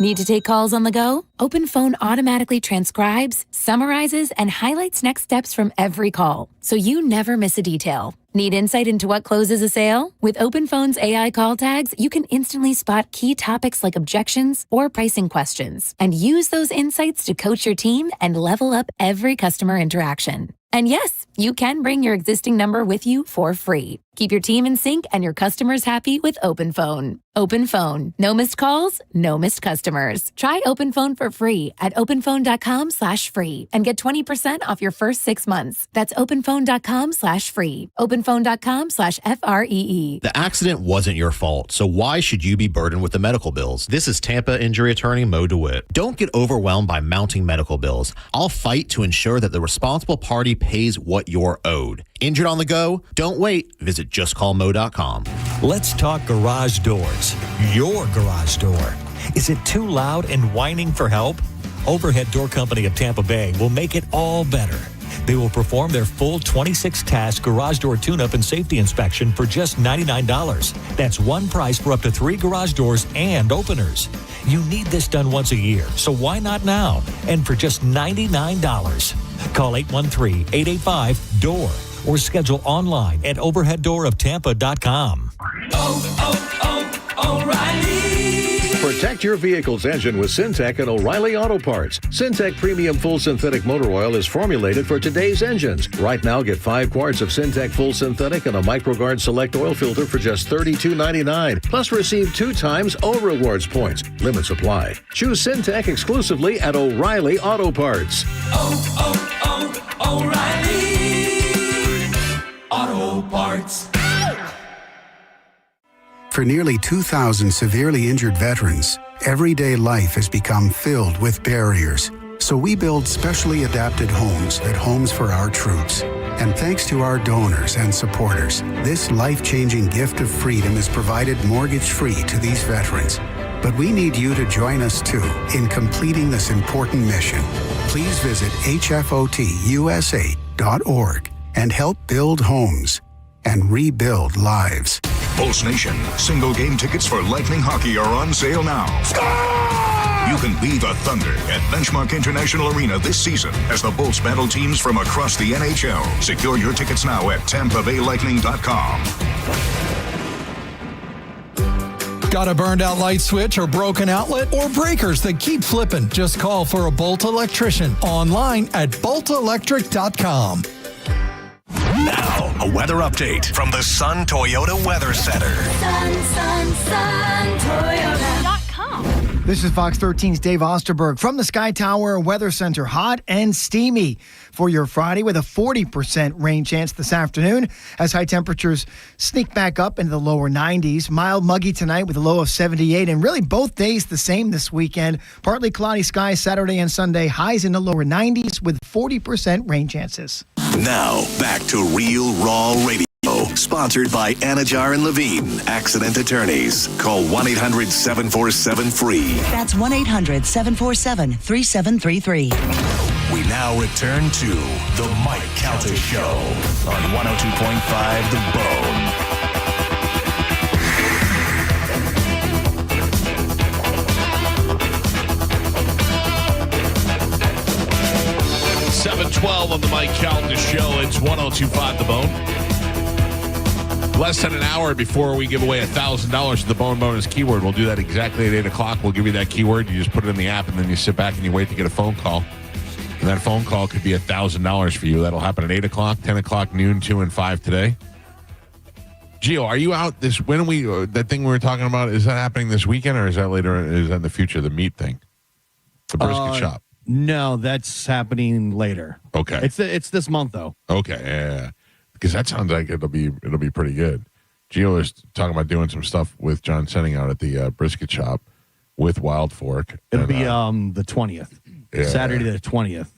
Need to take calls on the go? OpenPhone automatically transcribes, summarizes, and highlights next steps from every call, so you never miss a detail. Need insight into what closes a sale? With OpenPhone's AI call tags, you can instantly spot key topics like objections or pricing questions, and use those insights to coach your team and level up every customer interaction. And yes, you can bring your existing number with you for free. Keep your team in sync and your customers happy with OpenPhone. OpenPhone. No missed calls, no missed customers. Try OpenPhone for free at openphone.com/free and get 20% off your first 6 months. That's openphone.com/free. openphone.com/FREE. The accident wasn't your fault, so why should you be burdened with the medical bills? This is Tampa injury attorney Mo DeWitt. Don't get overwhelmed by mounting medical bills. I'll fight to ensure that the responsible party pays what you're owed. Injured on the go? Don't wait. Visit justcallmo.com. Let's talk garage doors. Your garage door. Is it too loud and whining for help? Overhead Door Company of Tampa Bay will make it all better. They will perform their full 26-task garage door tune-up and safety inspection for just $99. That's one price for up to 3 garage doors and openers. You need this done once a year, so why not now? And for just $99. Call 813-885-DOOR or schedule online at overheaddooroptampa.com. O'Reilly. Protect your vehicle's engine with Syntec and O'Reilly Auto Parts. Syntec Premium Full Synthetic Motor Oil is formulated for today's engines. Right now, get 5 quarts of Syntec Full Synthetic and a MicroGuard Select Oil Filter for just $32.99. Plus, receive 2 times O Rewards points. Limit supply. Choose Syntec exclusively at O'Reilly Auto Parts. O'Reilly Auto Parts. For nearly 2,000 severely injured veterans, everyday life has become filled with barriers. So we build specially adapted homes at Homes for Our Troops. And thanks to our donors and supporters, this life-changing gift of freedom is provided mortgage-free to these veterans. But we need you to join us, too, in completing this important mission. Please visit hfotusa.org and help build homes and rebuild lives. Pulse Nation, single game tickets for Lightning Hockey are on sale now. You can be the Thunder at Benchmark International Arena this season as the Bolts battle teams from across the NHL. Secure your tickets now at TampaBayLightning.com. Got a burned out light switch or broken outlet or breakers that keep flipping? Just call for a Bolt electrician online at boltelectric.com. Now, a weather update from the Sun Toyota Weather Center. Sun, Toyota.com. This is Fox 13's Dave Osterberg from the Sky Tower Weather Center. Hot and steamy for your Friday with a 40% rain chance this afternoon as high temperatures sneak back up into the lower 90s. Mild muggy tonight with a low of 78, and really both days the same this weekend. Partly cloudy skies Saturday and Sunday, highs in the lower 90s with 40% rain chances. Now, back to Real Raw Radio. Sponsored by Anajar and Levine, accident attorneys. Call 1-800-747-FREE. That's 1-800-747-3733. We now return to the Mike Calta Show on 102.5 The Bone. $7:12 on the Mike Calta Show. It's 102.5 The Bone. Less than an hour before we give away $1,000 to the Bone Bonus keyword. We'll do that exactly at 8 o'clock. We'll give you that keyword. You just put it in the app, and then you sit back and you wait to get a phone call. And that phone call could be $1,000 for you. That'll happen at 8 o'clock, 10 o'clock, noon, 2, and 5 today. Gio, are you out this? When we that thing we were talking about, is that happening this weekend, or is that later? Is that in the future, the meat thing? The brisket shop? No, that's happening later. Okay. It's this month, though. Okay, yeah. Because that sounds like it'll be pretty good. Gio is talking about doing some stuff with John Senning out at the brisket shop with Wild Fork. It'll be the 20th, Saturday the 20th.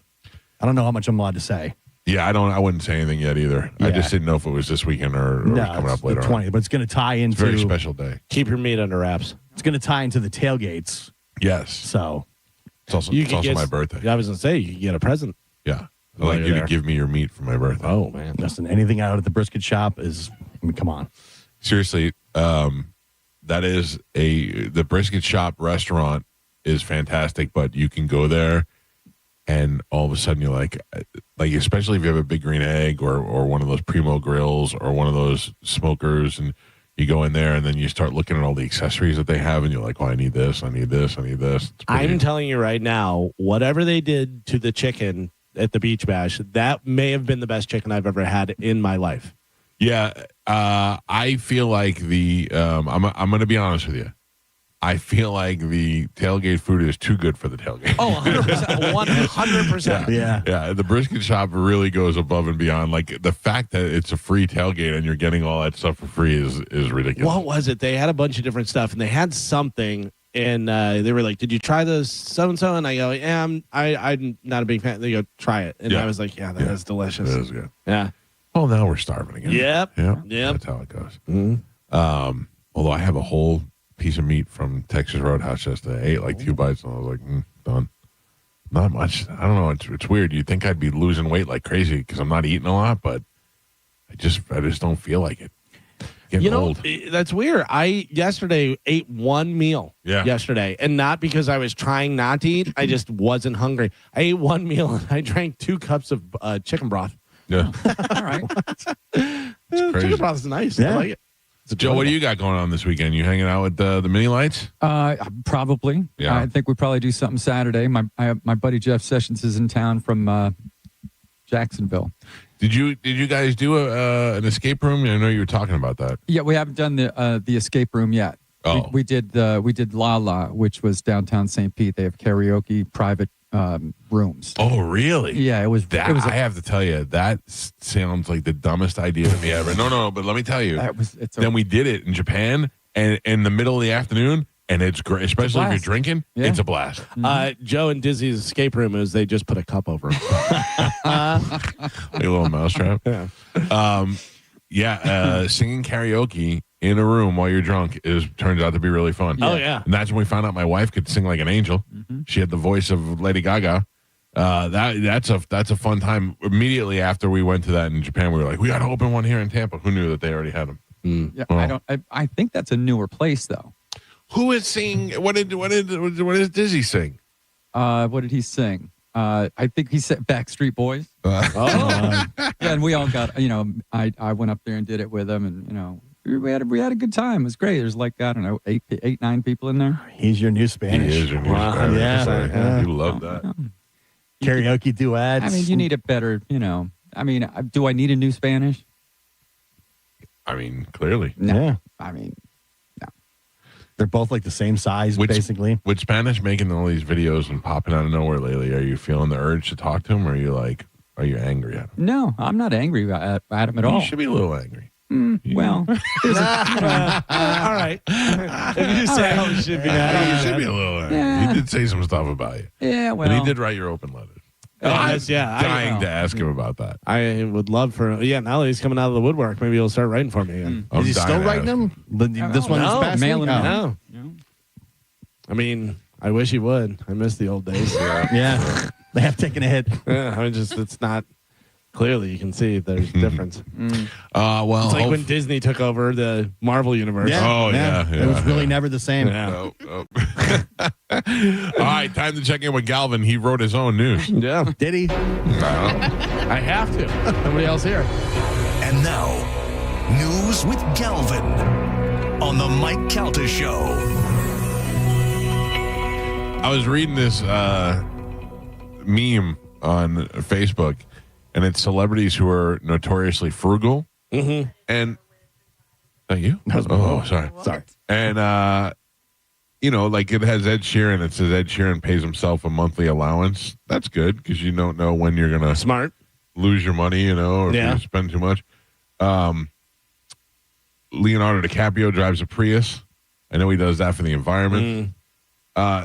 I don't know how much I'm allowed to say. Yeah, I wouldn't say anything yet either. Yeah. I just didn't know if it was this weekend or coming up later. The 20th, but it's going to tie into. It's a very special day. Keep your meat under wraps. It's going to tie into the tailgates. Yes. So it's also my birthday. I was going to say you can get a present. Yeah. I'd like you to give me your meat for my birthday. Oh, man. Listen, anything out at the brisket shop is, come on. Seriously, that is the brisket shop restaurant is fantastic, but you can go there and all of a sudden you're like especially if you have a big green egg or one of those Primo grills or one of those smokers, and you go in there and then you start looking at all the accessories that they have and you're like, oh, I need this, I need this, I need this. I'm telling you right now, whatever they did to the chicken at the Beach Bash, that may have been the best chicken I've ever had in my life. Yeah, I feel like I'm going to be honest with you. I feel like the tailgate food is too good for the tailgate. Oh, 100%. 100%. Yeah. The brisket shop really goes above and beyond. Like the fact that it's a free tailgate and you're getting all that stuff for free is ridiculous. What was it? They had a bunch of different stuff, and they had something. And they were like, "Did you try this so-and-so?" And I go, "Yeah, I'm not a big fan." They go, "Try it." And I was like, "Yeah, that is delicious." It is good. Yeah. Oh, now we're starving again. Yep. That's how it goes. Mm-hmm. Although I have a whole piece of meat from Texas Roadhouse yesterday. I ate like 2 bites, and I was like, done. Not much. I don't know. It's weird. You'd think I'd be losing weight like crazy because I'm not eating a lot, but I just don't feel like it. Getting old. That's weird. I yesterday ate one meal. Yeah. Yesterday, and not because I was trying not to eat. I just wasn't hungry. I ate one meal and I drank 2 cups of chicken broth. Yeah. All right. It's crazy. Chicken broth is nice. Yeah. I like it. Joe, what do you got going on this weekend? You hanging out with the mini lights? Probably. Yeah. I think we probably do something Saturday. My buddy Jeff Sessions is in town from Jacksonville. Did you guys do an escape room? I know you were talking about that. Yeah, we haven't done the escape room yet. Oh. We did La La, which was downtown St. Pete. They have karaoke private rooms. Oh, really? Yeah, it was. That, it was I have to tell you, that sounds like the dumbest idea to me ever. No, but let me tell you. Then we did it in Japan, and in the middle of the afternoon, and it's great, especially if you're drinking. Yeah. It's a blast. Joe and Dizzy's escape room is they just put a cup over him. Like a little mousetrap. Yeah. Singing karaoke in a room while you're drunk turns out to be really fun. Oh, yeah. And that's when we found out my wife could sing like an angel. Mm-hmm. She had the voice of Lady Gaga. That's a fun time. Immediately after we went to that in Japan, we were like, we got to open one here in Tampa. Who knew that they already had them? Yeah, Well, I think that's a newer place though. who is singing? What does Dizzy sing? What did he sing? I think he said Backstreet Boys. Yeah, and we all got. I went up there and did it with him, and we had a good time. It was great. There's like I don't know 9 people in there. He's your new Spanish. He is your new Spanish. Yeah. You love that. Karaoke duets. I mean, you need a better. I mean, do I need a new Spanish? I mean, clearly. No. Yeah. I mean, they're both like the same size, basically. With Spanish making all these videos and popping out of nowhere lately, are you feeling the urge to talk to him, or are you angry at him? no, I'm not angry at him at all. You should be a little angry. Well, all right. If you say how we should be mad, You should be a little angry. Yeah. He did say some stuff about you. yeah, well, And he did write your open letters. I'm dying to ask him about that. I would love for now that he's coming out of the woodwork, maybe he'll start writing for me again. I'm Is he dying still to writing ask them? This one is passing? mailing them Oh. No. I mean, I wish he would. I miss the old days. Yeah. They have taken a hit. Yeah, I mean, it's not. Clearly, you can see there's a difference. Well, It's like when Disney took over the Marvel universe. Oh, yeah. It was really never the same. Yeah. All right, time to check in with Galvin. He wrote his own news. Yeah. Did he? I have to. Nobody else here. And now, news with Galvin on the Mike Calta Show. I was reading this meme on Facebook, and it's celebrities who are notoriously frugal. Mm-hmm. And you? Sorry. Sorry. And like it has Ed Sheeran. It says Ed Sheeran pays himself a monthly allowance. That's good because you don't know when you're gonna Smart. lose your money, or if you spend too much. Leonardo DiCaprio drives a Prius. I know he does that for the environment.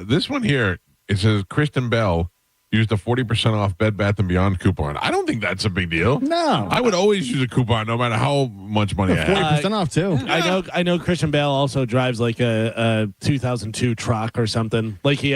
This one here, it says Kristen Bell used a 40% off Bed Bath & Beyond coupon. I don't think that's a big deal. No. I would always use a coupon no matter how much money I have. 40% off, too. I know Christian Bale also drives like a 2002 truck or something. Like he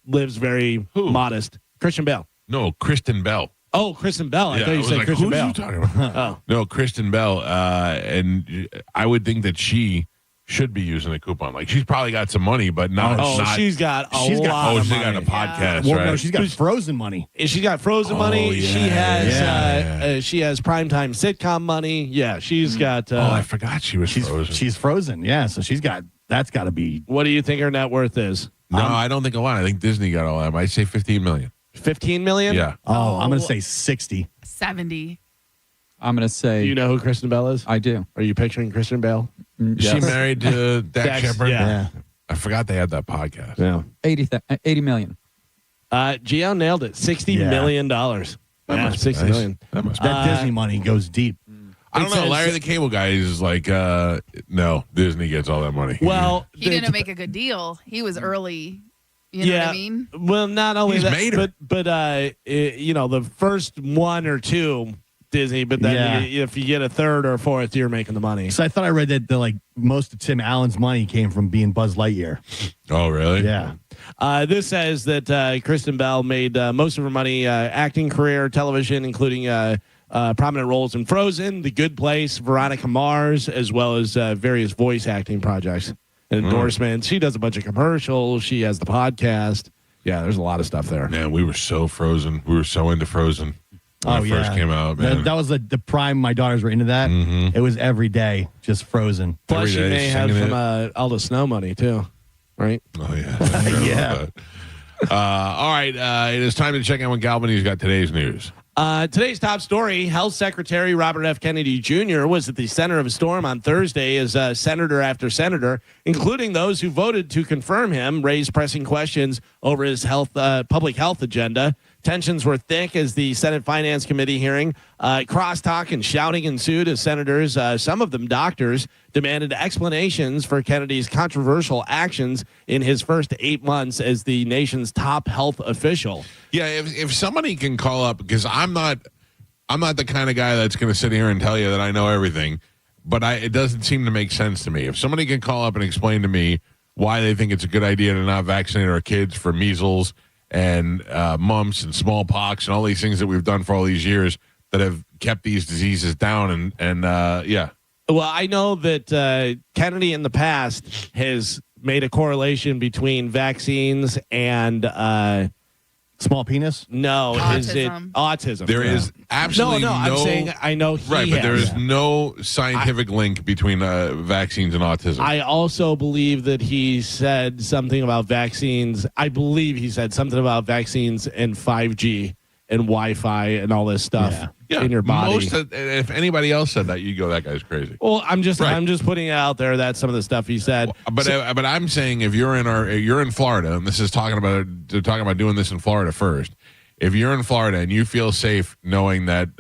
lives very modest. Christian Bale. No, Kristen Bell. Oh, Kristen Bell. I thought you was said like, Christian who's Bale. you talking about? No, Kristen Bell. And I would think that she should be using a coupon. Like she's probably got some money, but not. She's got a lot of money. She's got a podcast, Well, right? no, she's got Frozen money. She's got Frozen money. Yeah, She has primetime sitcom money. Yeah, she's got. I forgot she was Frozen. She's Frozen, yeah. So that's got to be. What do you think her net worth is? No, I don't think a lot. I think Disney got all that. I'd say 15 million. 15 million? Yeah. Oh, I'm going to say 60. 70. I'm going to say. Do you know who Kristen Bell is? I do. Are you picturing Kristen Bell? Is she married to Dax Shepard? Yeah. I forgot they had that podcast. Yeah. 80 million. Gio nailed it. $60 million. That must be 60 nice. million. That Disney money goes deep. I don't know. Larry the Cable Guy is like, no, Disney gets all that money. Well, He didn't make a good deal. He was early. You know what I mean? Well, not only He's that, made her. but the first one or two Disney, but then if you get a third or fourth, you're making the money. So I thought I read that most of Tim Allen's money came from being Buzz Lightyear. Oh, really? Yeah. This says that Kristen Bell made most of her money acting career, television, including prominent roles in Frozen, The Good Place, Veronica Mars, as well as various voice acting projects and endorsements. She does a bunch of commercials. She has the podcast. Yeah, there's a lot of stuff there. Man, we were so Frozen. We were so into Frozen. when it first came out. Man. That was the prime. My daughters were into that. It was every day, just Frozen. Plus, you may have some all the snow money too, right? Oh yeah, yeah. All right, it is time to check in with Galvin. He's got today's news. Today's top story, Health Secretary Robert F. Kennedy Jr. was at the center of a storm on Thursday as senator after senator, including those who voted to confirm him, raised pressing questions over his public health agenda. Tensions were thick as the Senate Finance Committee hearing. Crosstalk and shouting ensued as senators, some of them doctors, demanded explanations for Kennedy's controversial actions in his first 8 months as the nation's top health official. Yeah, if somebody can call up, because I'm not the kind of guy that's going to sit here and tell you that I know everything, but it doesn't seem to make sense to me. If somebody can call up and explain to me why they think it's a good idea to not vaccinate our kids for measles and mumps and smallpox and all these things that we've done for all these years that have kept these diseases down, and yeah. Well, I know that Kennedy in the past has made a correlation between vaccines and small penis? No, Autism. is it autism? There is absolutely no. I'm saying I know he right, but has. there is no scientific link between vaccines and autism. I also believe that he said something about vaccines. I believe he said something about vaccines and 5G and Wi-Fi and all this stuff in your body. If anybody else said that, you'd go, that guy's crazy. Well, I'm just putting it out there. That's some of the stuff he said. But I'm saying if you're in Florida, and this is talking about doing this in Florida first. If you're in Florida and you feel safe knowing that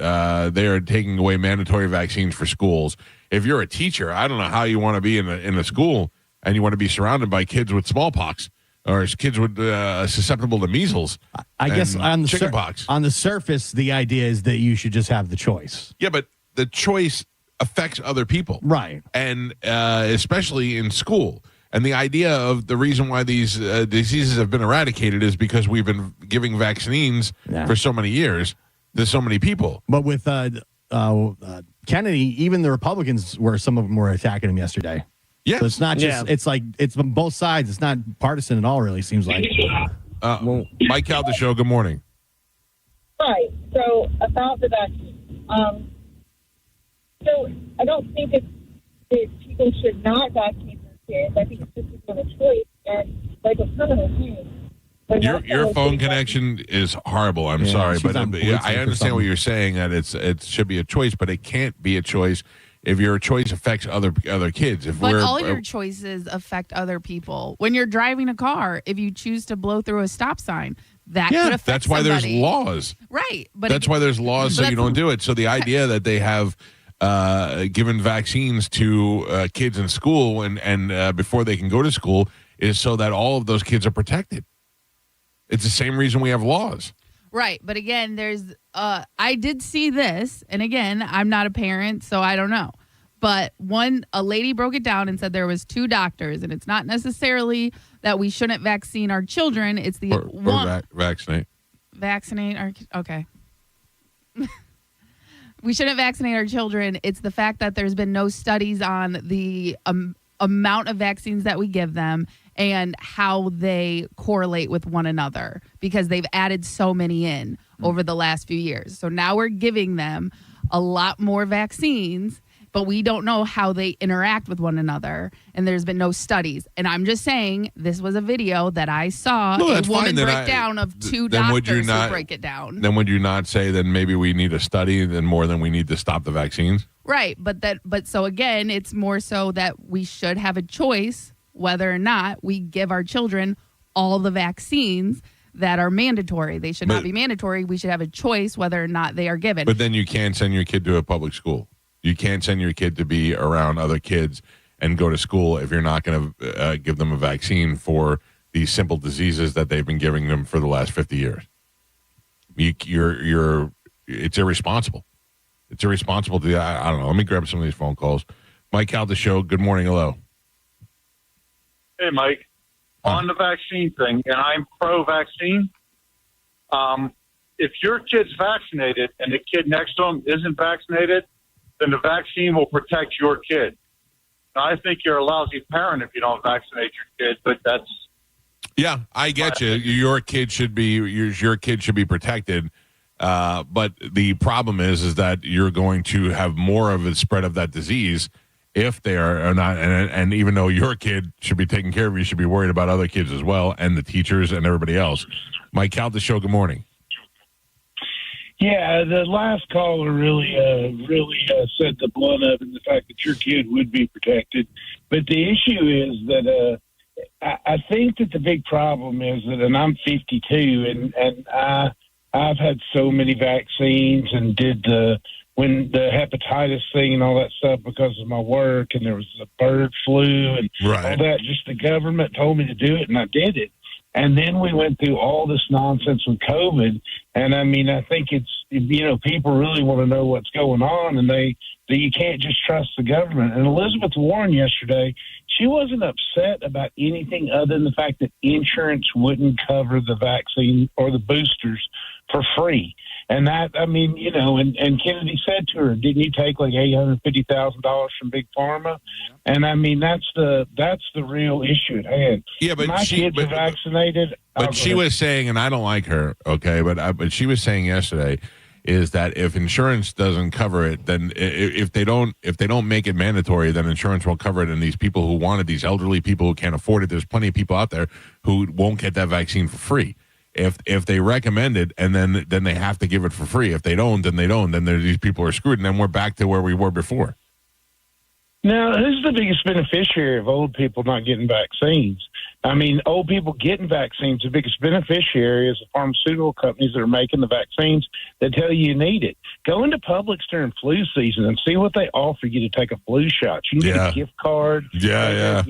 they are taking away mandatory vaccines for schools, if you're a teacher, I don't know how you want to be in a school and you want to be surrounded by kids with smallpox or kids with susceptible to measles. I guess on the chickenpox. On the surface, the idea is that you should just have the choice. Yeah, but the choice affects other people, right? And especially in school. And the idea of the reason why these diseases have been eradicated is because we've been giving vaccines for so many years to so many people. But with Kennedy, even the Republicans some of them were attacking him yesterday. Yeah. So it's not just, it's like, it's on both sides. It's not partisan at all, really, seems like. Mike Calta Show, good morning. Right. So about the vaccine. So I don't think that people should not vaccinate their kids. I think it's just a choice and like a permanent thing. Your phone connection is horrible. I'm sorry, but I understand what you're saying, that it should be a choice, but it can't be a choice if your choice affects other kids. But all your choices affect other people. When you're driving a car, if you choose to blow through a stop sign, that could affect that's why somebody. there's laws. Right. But that's why there's laws so you don't do it. So the idea that they have given vaccines to kids in school and before they can go to school is so that all of those kids are protected. It's the same reason we have laws. Right. But again, there's I did see this, and again, I'm not a parent, so I don't know. But a lady broke it down and said there was 2 doctors, and it's not necessarily that we shouldn't vaccine our children. It's the vaccinate. Vaccinate our okay. We shouldn't vaccinate our children. It's the fact that there's been no studies on the amount of vaccines that we give them and how they correlate with one another because they've added so many in over the last few years. So now we're giving them a lot more vaccines, but we don't know how they interact with one another. And there's been no studies. And I'm just saying this was a video that I saw a woman break down of 2 doctors who break it down. Then would you not say then maybe we need a study then more than we need to stop the vaccines? Right. But so again, it's more so that we should have a choice whether or not we give our children all the vaccines that are mandatory. They should not be mandatory. We should have a choice whether or not they are given. But then you can't send your kid to a public school. You can't send your kid to be around other kids and go to school if you're not going to give them a vaccine for these simple diseases that they've been giving them for the last 50 years. It's irresponsible. It's irresponsible to, I don't know. Let me grab some of these phone calls. Mike Calta Show, good morning. Hello. Hey, Mike. On the vaccine thing, and I'm pro-vaccine, if your kid's vaccinated and the kid next to him isn't vaccinated, then the vaccine will protect your kid. Now, I think you're a lousy parent if you don't vaccinate your kid, but that's... Yeah, I get you. Your kid should be protected. But the problem is that you're going to have more of a spread of that disease if they are not. And even though your kid should be taken care of, you should be worried about other kids as well, and the teachers and everybody else. Mike Calta Show, good morning. Yeah, the last caller really said the blunt of it, the fact that your kid would be protected. But the issue is that I think that the big problem is that, and I'm 52, and I've had so many vaccines and when the hepatitis thing and all that stuff because of my work, and there was a bird flu and all that. Just the government told me to do it, and I did it. And then we went through all this nonsense with COVID. And I mean, I think it's, people really want to know what's going on, and you can't just trust the government. And Elizabeth Warren yesterday, she wasn't upset about anything other than the fact that insurance wouldn't cover the vaccine or the boosters for free. And that, I mean, and Kennedy said to her, didn't you take like $850,000 from Big Pharma? And I mean, that's the real issue at hand. Yeah, but my kids are vaccinated. But she was saying, and I don't like her, okay, but she was saying yesterday is that if insurance doesn't cover it, then if they don't make it mandatory, then insurance won't cover it. And these people who wanted, these elderly people who can't afford it, there's plenty of people out there who won't get that vaccine for free. If they recommend it, and then they have to give it for free. If they don't, then they don't. Then these people are screwed, and then we're back to where we were before. Now, who's the biggest beneficiary of old people not getting vaccines? I mean, old people getting vaccines, the biggest beneficiary is the pharmaceutical companies that are making the vaccines that tell you need it. Go into Publix during flu season and see what they offer you to take a flu shot. You can get a gift card. Yeah.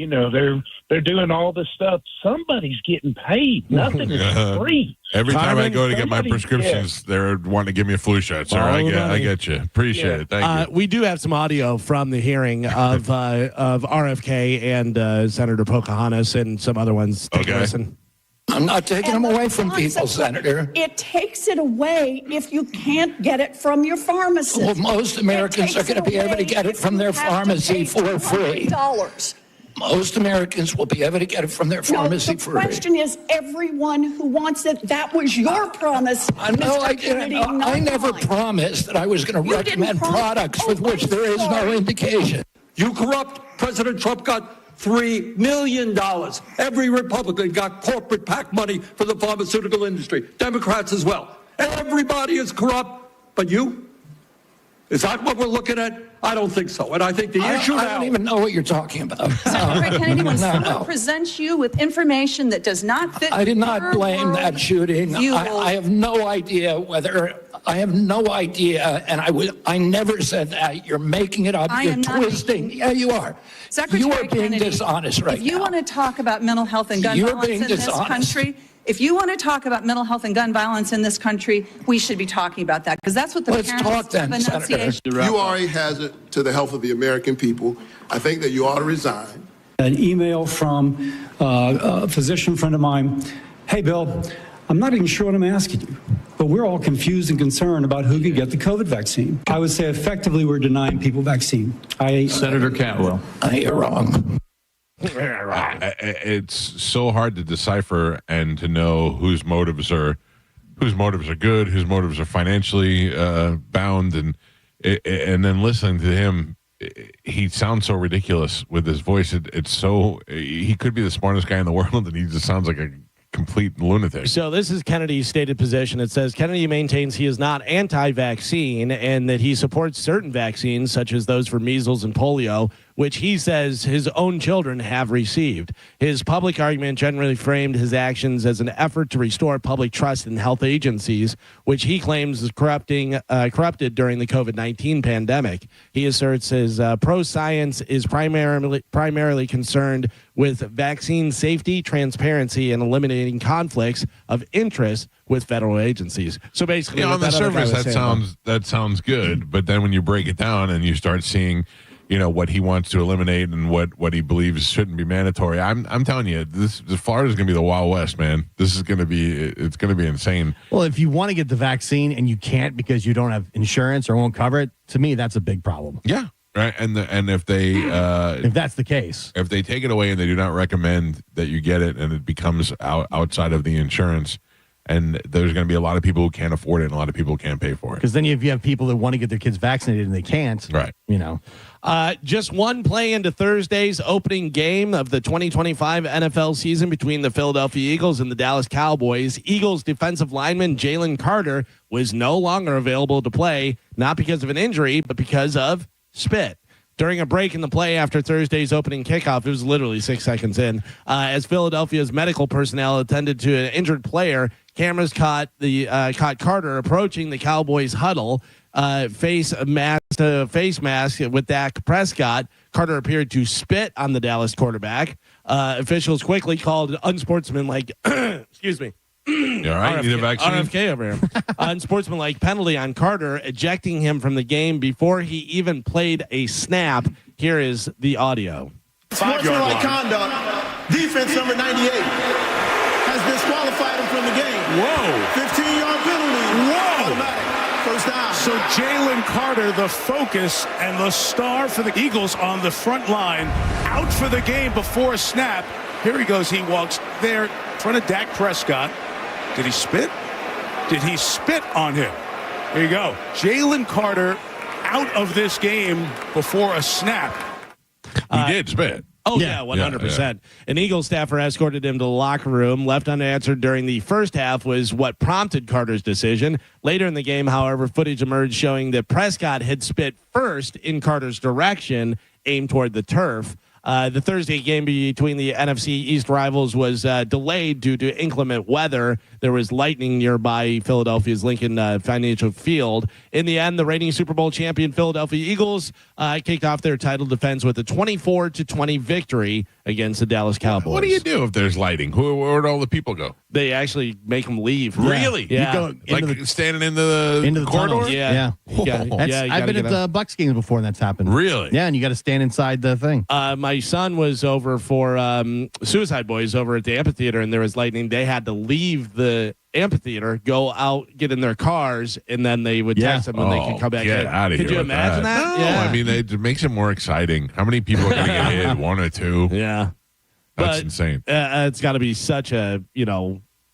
They're doing all this stuff. Somebody's getting paid. Nothing is free. Every time I go to get my prescriptions, they're wanting to give me a flu shot. Sir, I get you. Appreciate it. Thank you. We do have some audio from the hearing of RFK and Senator Pocahontas and some other ones. Okay. Listen. I'm not taking them away from people, Senator. It takes it away if you can't get it from your pharmacist. Well, most Americans are going to be able to get it from their pharmacy for free. Most Americans will be able to get it from their pharmacy for free. The question is, everyone who wants it, that was your promise. No, I didn't. I never promised that I was going to recommend products with which there is no indication. You corrupt. President Trump got $3 million. Every Republican got corporate PAC money for the pharmaceutical industry. Democrats as well. Everybody is corrupt, but you? Is that what we're looking at? I don't think so. And I think the issue now... I don't even know what you're talking about. Senator Kennedy, when someone presents you with information that does not fit... I did not blame that shooting. I have no idea whether... I have no idea, and I never said that. You're making it up. You're twisting. Yeah, you are. Secretary you are being Kennedy, dishonest right now. If you want to talk about mental health and gun violence in this country... If you want to talk about mental health and gun violence in this country, we should be talking about that, because that's what the parents of enunciation. You are a hazard to the health of the American people. I think that you ought to resign. An email from a physician friend of mine. Hey, Bill, I'm not even sure what I'm asking you, but we're all confused and concerned about who can get the COVID vaccine. I would say effectively we're denying people vaccine. Senator Cantwell. You're wrong. It's so hard to decipher and to know whose motives are good, whose motives are financially bound, and then listening to him, he sounds so ridiculous with his voice. It's so, he could be the smartest guy in the world, and he just sounds like a complete lunatic. So this is Kennedy's stated position. It says Kennedy maintains he is not anti-vaccine and that he supports certain vaccines, such as those for measles and polio, which he says his own children have received. His public argument generally framed his actions as an effort to restore public trust in health agencies, which he claims is corrupted during the COVID-19 pandemic. He asserts his pro-science is primarily concerned with vaccine safety, transparency, and eliminating conflicts of interest with federal agencies. So basically, on the surface, that sounds good, but then when you break it down and you start seeing, what he wants to eliminate and what he believes shouldn't be mandatory, I'm telling you, Florida's going to be the Wild West, man. It's going to be insane. Well, if you want to get the vaccine and you can't because you don't have insurance or won't cover it, to me, that's a big problem. Yeah. Right, and if they if that's the case, if they take it away and they do not recommend that you get it, and it becomes outside of the insurance, And there's going to be a lot of people who can't afford it and a lot of people who can't pay for it. Because then if you have people that want to get their kids vaccinated and they can't, right? Just one play into Thursday's opening game of the 2025 NFL season between the Philadelphia Eagles and the Dallas Cowboys. Eagles defensive lineman Jalen Carter was no longer available to play, not because of an injury, but because of spit. During a break in the play after Thursday's opening kickoff, it was literally 6 seconds in, as Philadelphia's medical personnel attended to an injured player, cameras caught Carter approaching the Cowboys huddle, face mask to face mask with Dak Prescott. Carter appeared to spit on the Dallas quarterback. Officials quickly called unsportsmanlike, excuse me. You all right? RFK, Need a vaccine? RFK over here. Unsportsmanlike penalty on Carter, ejecting him from the game before he even played a snap. Here is the audio. Sportsmanlike conduct. Defense number 98 has disqualified him from the game. Whoa. 15-yard penalty. Whoa. Automatic. First down. So Jalen Carter, the focus and the star for the Eagles on the front line, out for the game before a snap. Here he goes. He walks there in front of Dak Prescott. Did he spit? Did he spit on him? There you go. Jalen Carter out of this game before a snap. He did spit. Oh, yeah, 100%. Yeah. An Eagles staffer escorted him to the locker room. Left unanswered during the first half was what prompted Carter's decision. Later in the game, however, footage emerged showing that Prescott had spit first in Carter's direction, aimed toward the turf. The Thursday game between the NFC East rivals was delayed due to inclement weather. There was lightning nearby Philadelphia's Lincoln Financial Field. In the end, the reigning Super Bowl champion Philadelphia Eagles kicked off their title defense with a 24-20 victory against the Dallas Cowboys. What do you do if there's lighting? Where'd all the people go? They actually make them leave. Really? Yeah. Like standing in the corridor? tunnels. Yeah. I've been at the Bucks games before, and that's happened. Really? Yeah, and you got to stand inside the thing. My son was over for Suicide Boys over at the amphitheater, and there was lightning. They had to leave the amphitheater, go out, get in their cars, and then they would text them when they could come back get in. out of Could here you with imagine that? No, Yeah. I mean, it makes it more exciting. How many people are going to get hit? One or two? Yeah. That's But, insane. It's got to be such a,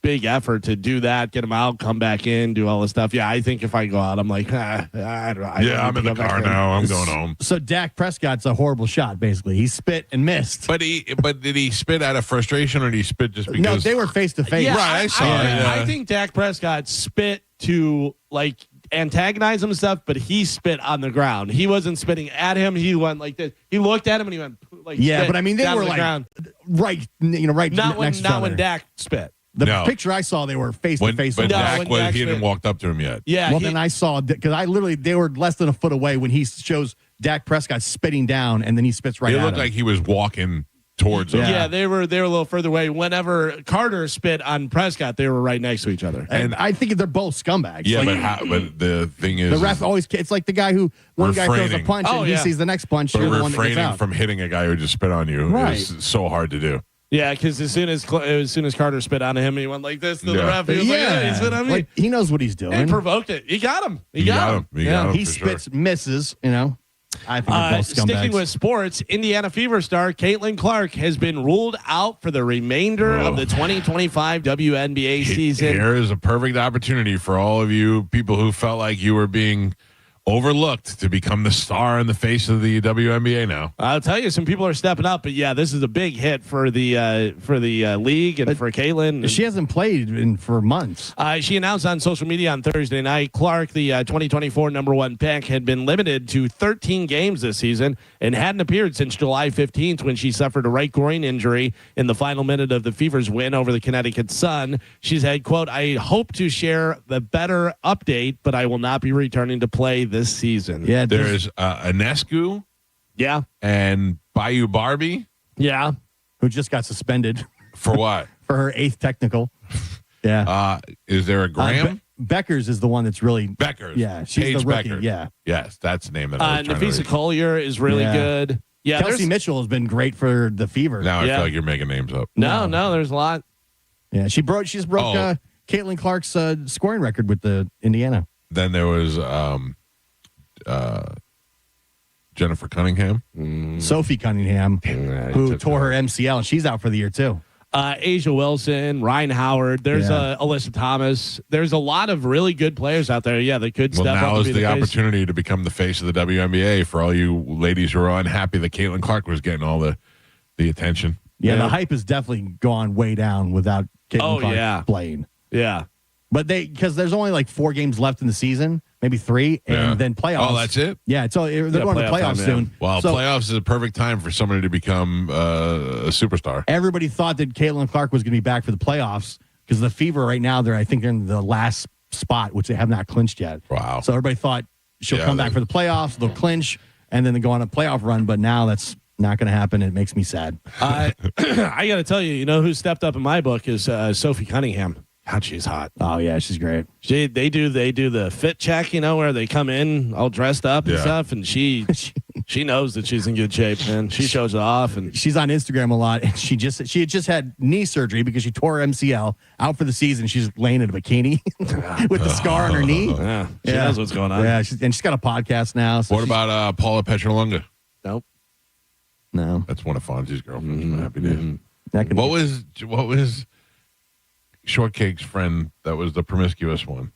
big effort to do that, get them out, come back in, do all this stuff. Yeah, I think if I go out, I'm like, I don't I'm in the car now. I'm going home. So Dak Prescott's a horrible shot, basically. He spit and missed. But did he spit out of frustration or did he spit just because? No, they were face to face. Yeah, Right, I saw it. I think Dak Prescott spit to, antagonize him and stuff, but he spit on the ground. He wasn't spitting at him. He went like this. He looked at him and he went Yeah, but I mean, they down were to the like ground. right Not next to each when other. Dak spit. The No. picture I saw, they were face to face. But Dak when was, Dak he hadn't spit. walked up to him yet. Yeah. Well, then I saw, because they were less than a foot away when he shows Dak Prescott spitting down, and then he spits right It at looked him. like he was walking towards him. Yeah, they were a little further away. Whenever Carter spit on Prescott, they were right next to each other. And I think they're both scumbags. Yeah, Like, but the thing is, the ref always, it's like the guy who, one guy throws a refraining. punch and he sees the next punch, but you're the one that gets refraining out. from hitting a guy who just spit on you Right. is so hard to do. Yeah, because as soon as Carter spit on him, he went like this to the ref. He was like, he spit on me. Like, he knows what he's He doing. provoked it. He got him. He got him. He got him He for sure. spits, misses, I think they're both scumbags. Sticking with sports, Indiana Fever star Caitlin Clark has been ruled out for the remainder of the 2025 WNBA season. Here is a perfect opportunity for all of you people who felt like you were being overlooked to become the star in the face of the WNBA now. I'll tell you, some people are stepping up, but yeah, this is a big hit for the league and for Caitlin. She hasn't played for months. She announced on social media on Thursday night, Clark, the 2024 number one pick, had been limited to 13 games this season and hadn't appeared since July 15th when she suffered a right groin injury in the final minute of the Fever's win over the Connecticut Sun. She said, quote, "I hope to share the better update, but I will not be returning to play this season." Yeah, There's Anescu. Yeah. And Bayou Barbie. Yeah. Who just got suspended. For what? For her 8th technical. Yeah. Is there a Graham? Beckers is the one that's really. Beckers. Yeah, she's Paige the rookie. Becker. Yeah. Yes, that's the name that I was trying to Nafisa read. Collier is really good. Yeah, Kelsey Mitchell has been great for the Fever. Now I feel like you're making names up. No, there's a lot. Yeah, she just broke Caitlin Clark's scoring record with the Indiana. Then there was Jennifer Cunningham. Sophie Cunningham, who tore her MCL, and she's out for the year too. Asia Wilson, Ryan Howard. There's Alyssa Thomas. There's a lot of really good players out there. Yeah, that could step up. Now and is be the face. opportunity to become the face of the WNBA for all you ladies who are unhappy that Caitlin Clark was getting all the attention. Yeah, the hype has definitely gone way down without Caitlin Clark playing. Yeah. But because there's only like 4 games left in the season, maybe 3, and then playoffs. Oh, that's it? Yeah, so they're going to playoffs soon. Well, So playoffs is a perfect time for somebody to become a superstar. everybody thought that Caitlin Clark was going to be back for the playoffs because the Fever right now, I think they're in the last spot, which they have not clinched yet. Wow. So everybody thought she'll come back for the playoffs, they'll clinch, and then they go on a playoff run. But now that's not going to happen. It makes me sad. I got to tell you, you know who stepped up in my book is Sophie Cunningham. God, she's hot. Oh yeah, she's great. They do the fit check, where they come in all dressed up and stuff, and she knows that she's in good shape, man. She shows it off, and she's on Instagram a lot. And she had just had knee surgery because she tore her MCL, out for the season. She's laying in a bikini with the scar on her knee. Yeah, she knows what's going on. Yeah, she's got a podcast now. So what about Paula Petrolunga? Nope. No, that's one of Fonzie's girlfriends. from Happy Days. Mm-hmm. What was Shortcake's friend that was the promiscuous one?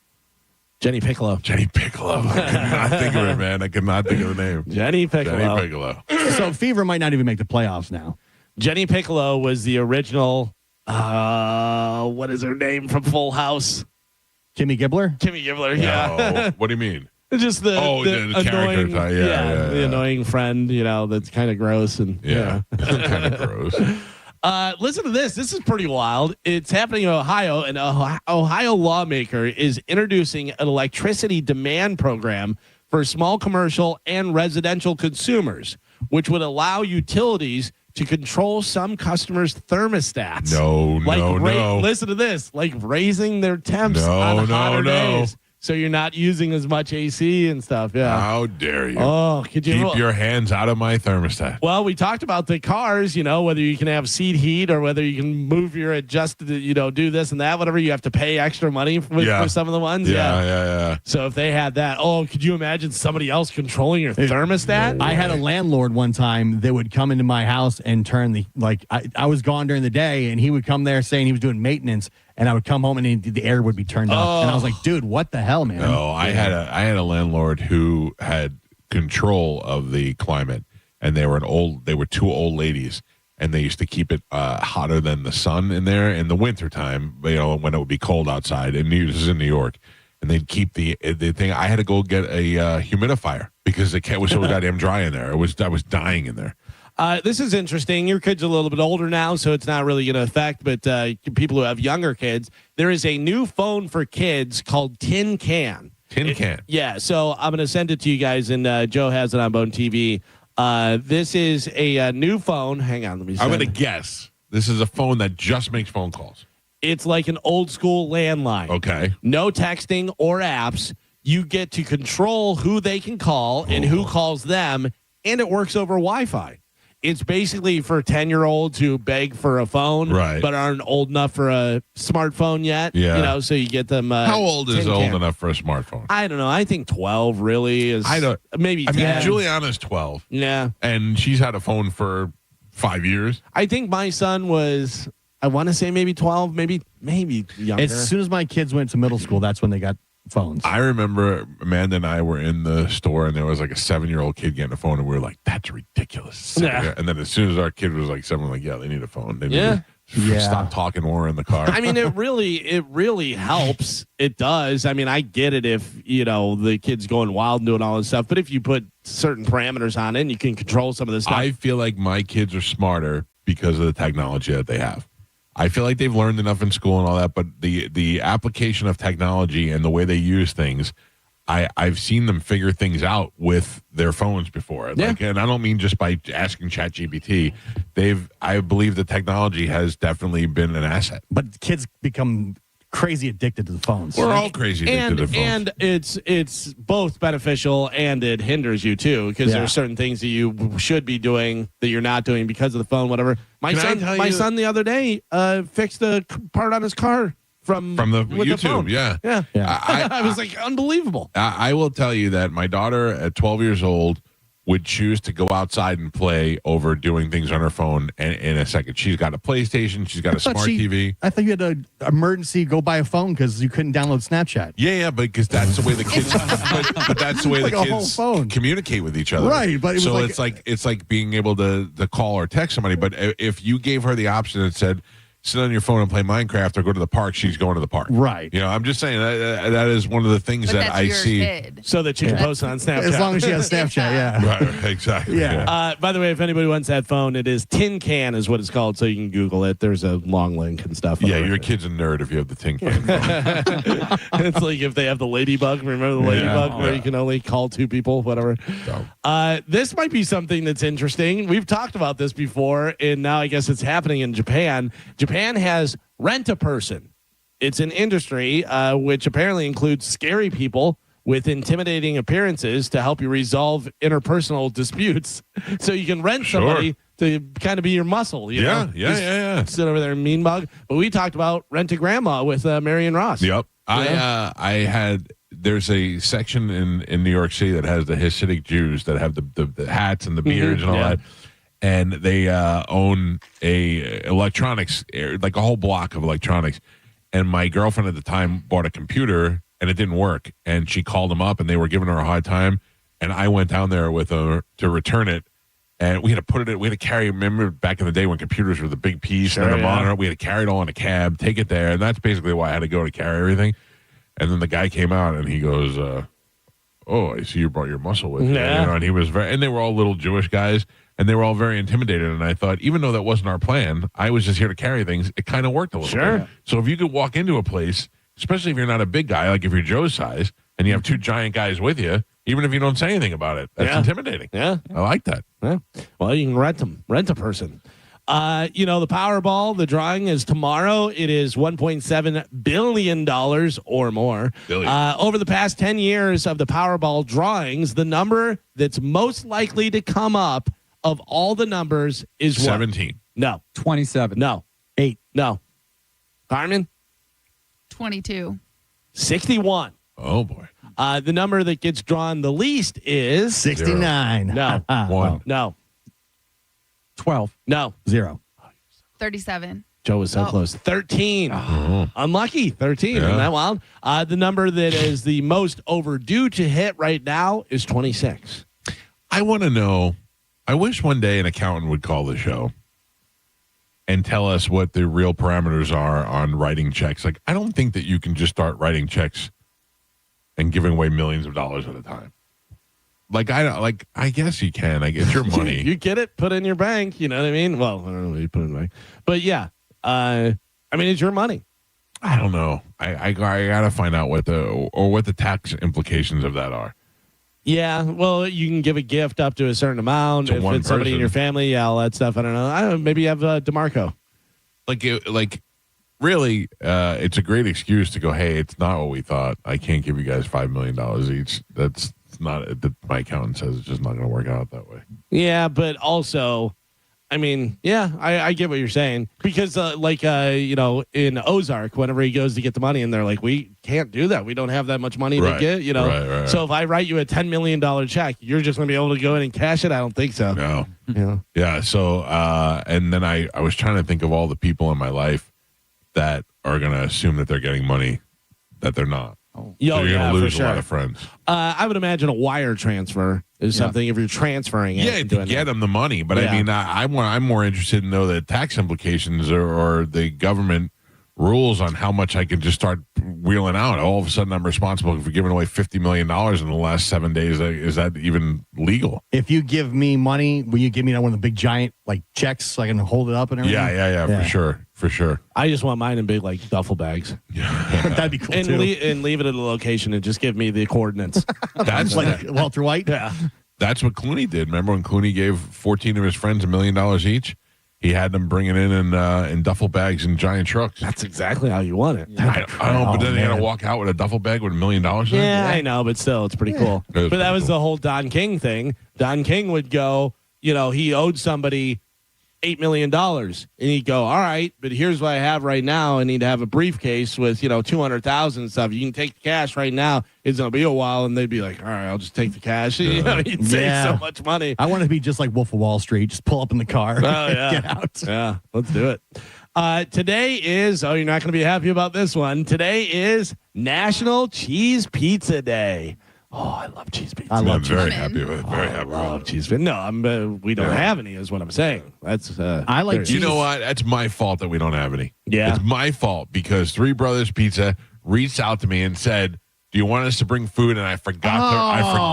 Jenny Piccolo. Jenny Piccolo. I could not think of it, man. I could not think of the name. Jenny Piccolo. Jenny Piccolo. So Fever might not even make the playoffs now. Jenny Piccolo was the original. What is her name from Full House? Kimmy Gibbler. Kimmy Gibbler. Yeah. No. What do you mean? Just the character annoying, type. the annoying friend. That's kind of gross and kind of gross. Listen to this. This is pretty wild. It's happening in Ohio. An Ohio lawmaker is introducing an electricity demand program for small commercial and residential consumers, which would allow utilities to control some customers' thermostats. No. Listen to this. Like raising their temps on hotter days. So you're not using as much AC and stuff. Yeah. How dare you? Oh, could you keep your hands out of my thermostat? Well, we talked about the cars, whether you can have seat heat or whether you can move your adjusted, do this and that, whatever. You have to pay extra money for some of the ones. Yeah. So if they had that, could you imagine somebody else controlling your thermostat? I had a landlord one time that would come into my house and turn I was gone during the day and he would come there saying he was doing maintenance. And I would come home and the air would be turned off. And I was like, dude, what the hell, man? No, I had a landlord who had control of the climate, and they were 2 old ladies, and they used to keep it hotter than the sun in there in the wintertime, when it would be cold outside. And this is in New York. And they'd keep the thing. I had to go get a humidifier because it was so goddamn dry in there. I was dying in there. This is interesting. Your kid's a little bit older now, so it's not really going to affect, but people who have younger kids, there is a new phone for kids called Tin Can. Tin Can? Yeah, so I'm going to send it to you guys, and Joe has it on Bone TV. This is a new phone. Hang on, let me see. I'm going to guess. This is a phone that just makes phone calls. It's like an old school landline. Okay. No texting or apps. You get to control who they can call and who calls them, and it works over Wi-Fi. It's basically for 10-year-olds who beg for a phone, but aren't old enough for a smartphone yet. Yeah. So you get them. How old is old enough for a smartphone? I don't know. I think 12 really is. I don't. Maybe 10. I mean, Juliana's 12. Yeah. And she's had a phone for 5 years. I think my son was, I want to say maybe 12, maybe younger. As soon as my kids went to middle school, that's when they got phones. I remember Amanda and I were in the store and there was like a 7-year-old kid getting a phone and we were like, that's ridiculous. Yeah. And then as soon as our kid was like 7, we're like, yeah, they need a phone. They need Yeah. Stop talking when we're in the car. I mean, it really helps. It does. I mean, I get it if, the kid's going wild and doing all this stuff. But if you put certain parameters on it and you can control some of this stuff. I feel like my kids are smarter because of the technology that they have. I feel like they've learned enough in school and all that, but the application of technology and the way they use things, I've seen them figure things out with their phones before. Yeah. And I don't mean just by asking ChatGPT. I believe the technology has definitely been an asset. But kids become crazy addicted to the phones. We're all crazy addicted to phones. And it's both beneficial and it hinders you too, because there are certain things that you should be doing that you're not doing because of the phone, whatever. My son the other day fixed a part on his car from the with YouTube. The phone. Yeah. I was like, unbelievable. I will tell you that my daughter at 12 years old would choose to go outside and play over doing things on her phone in a second. She's got a PlayStation. She's got a smart TV. I thought you had to emergency go buy a phone because you couldn't download Snapchat. Yeah, because that's the way the kids. but that's the way the kids communicate with each other. Right, but it's like being able to call or text somebody. But if you gave her the option that said, sit on your phone and play Minecraft or go to the park, she's going to the park. Right. I'm just saying that is one of the things that I see. Kid. So that you can post it on Snapchat. As long as she has Snapchat, yeah. Right, exactly. Yeah. By the way, if anybody wants that phone, it is Tin Can is what it's called, so you can Google it. There's a long link and stuff. Yeah, your kid's a nerd if you have the Tin Can. It's like if they have the Ladybug. Remember the Ladybug where you can only call 2 people, whatever. This might be something that's interesting. We've talked about this before, and now I guess it's happening in Japan. Japan has Rent-A-Person. It's an industry which apparently includes scary people with intimidating appearances to help you resolve interpersonal disputes. So you can rent somebody to kind of be your muscle. You know? Yeah. Sit over there and mean mug. But we talked about Rent-A-Grandma with Marion Ross. Yep. There's a section in New York City that has the Hasidic Jews that have the hats and the beards and all that. And they own a electronics, like a whole block of electronics. And my girlfriend at the time bought a computer and it didn't work. And she called them up and they were giving her a hard time. And I went down there with her to return it. And we had to put it, we had to carry, remember back in the day when computers were the big piece and the monitor, we had to carry it all in a cab, take it there. And that's basically why I had to go to carry everything. And then the guy came out and he goes, oh, I see you brought your muscle with you. And he was and they were all little Jewish guys. And they were all very intimidated. And I thought, even though that wasn't our plan, I was just here to carry things. It kind of worked a little bit. So if you could walk into a place, especially if you're not a big guy, like if you're Joe's size, and you have 2 giant guys with you, even if you don't say anything about it, that's intimidating. Yeah. I like that. Yeah. Well, you can rent a person. The Powerball, the drawing is tomorrow. It is $1.7 billion or more. Over the past 10 years of the Powerball drawings, the number that's most likely to come up of all the numbers is 17. What? No. 27. No. 8. No. Carmen? 22. 61. Oh, boy. The number that gets drawn the least is 69. No. 1. No. 12. No. 0. 37. Joe was so close. 13. Unlucky. 13. Isn't that wild? The number that is the most overdue to hit right now is 26. I want to know. I wish one day an accountant would call the show and tell us what the real parameters are on writing checks. Like, I don't think that you can just start writing checks and giving away millions of dollars at a time. I guess you can. It's your money. You get it, put it in your bank. You know what I mean? Well, I don't know what you put it in the bank. But yeah, it's your money. I don't know. I got to find out what the tax implications of that are. Yeah, well, you can give a gift up to a certain amount. If it's somebody in your family, all that stuff. I don't know. Maybe you have DeMarco. Really, it's a great excuse to go, hey, it's not what we thought. I can't give you guys $5 million each. That's not, my accountant says it's just not going to work out that way. Yeah, but also, I get what you're saying. Because, in Ozark, whenever he goes to get the money, and they're like, we can't do that. We don't have that much money to get, Right. So if I write you a $10 million check, you're just going to be able to go in and cash it? I don't think so. No. Yeah, so, and then I was trying to think of all the people in my life that are going to assume that they're getting money that they're not. So you're going to lose a lot of friends. I would imagine a wire transfer is something if you're transferring it. Yeah, to get them the money. But I'm more interested in know the tax implications or the government rules on how much I can just start wheeling out. All of a sudden, I'm responsible for giving away $50 million in the last 7 days. Is that even legal? If you give me money, will you give me one of the big giant checks so I can hold it up and everything? Yeah, for sure. I just want mine in big duffel bags. Yeah, that'd be cool and too. And leave it at a location and just give me the coordinates. That's Walter White. Yeah, that's what Clooney did. Remember when Clooney gave 14 of his friends $1 million each? He had them bring it in duffel bags and giant trucks. That's exactly how you want it. I know, but then they got to walk out with a duffel bag with $1 million in it? Yeah, I know, but still, it's pretty cool. But that was the whole Don King thing. Don King would go, he owed somebody $8 million. And he'd go, all right, but here's what I have right now. I need to have a briefcase with, $200,000 and stuff. You can take the cash right now. It's going to be a while. And they'd be like, all right, I'll just take the cash. He'd save so much money. I want to be just like Wolf of Wall Street. Just pull up in the car. Oh, yeah. Get out. Yeah, let's do it. Today is, you're not going to be happy about this one. Today is National Cheese Pizza Day. Oh, I love cheese pizza. I'm very happy with it. Very happy. I love cheese pizza. No, we don't have any, is what I'm saying. That's I like cheese. You know what? That's my fault that we don't have any. Yeah. It's my fault because Three Brothers Pizza reached out to me and said, do you want us to bring food? And I forgot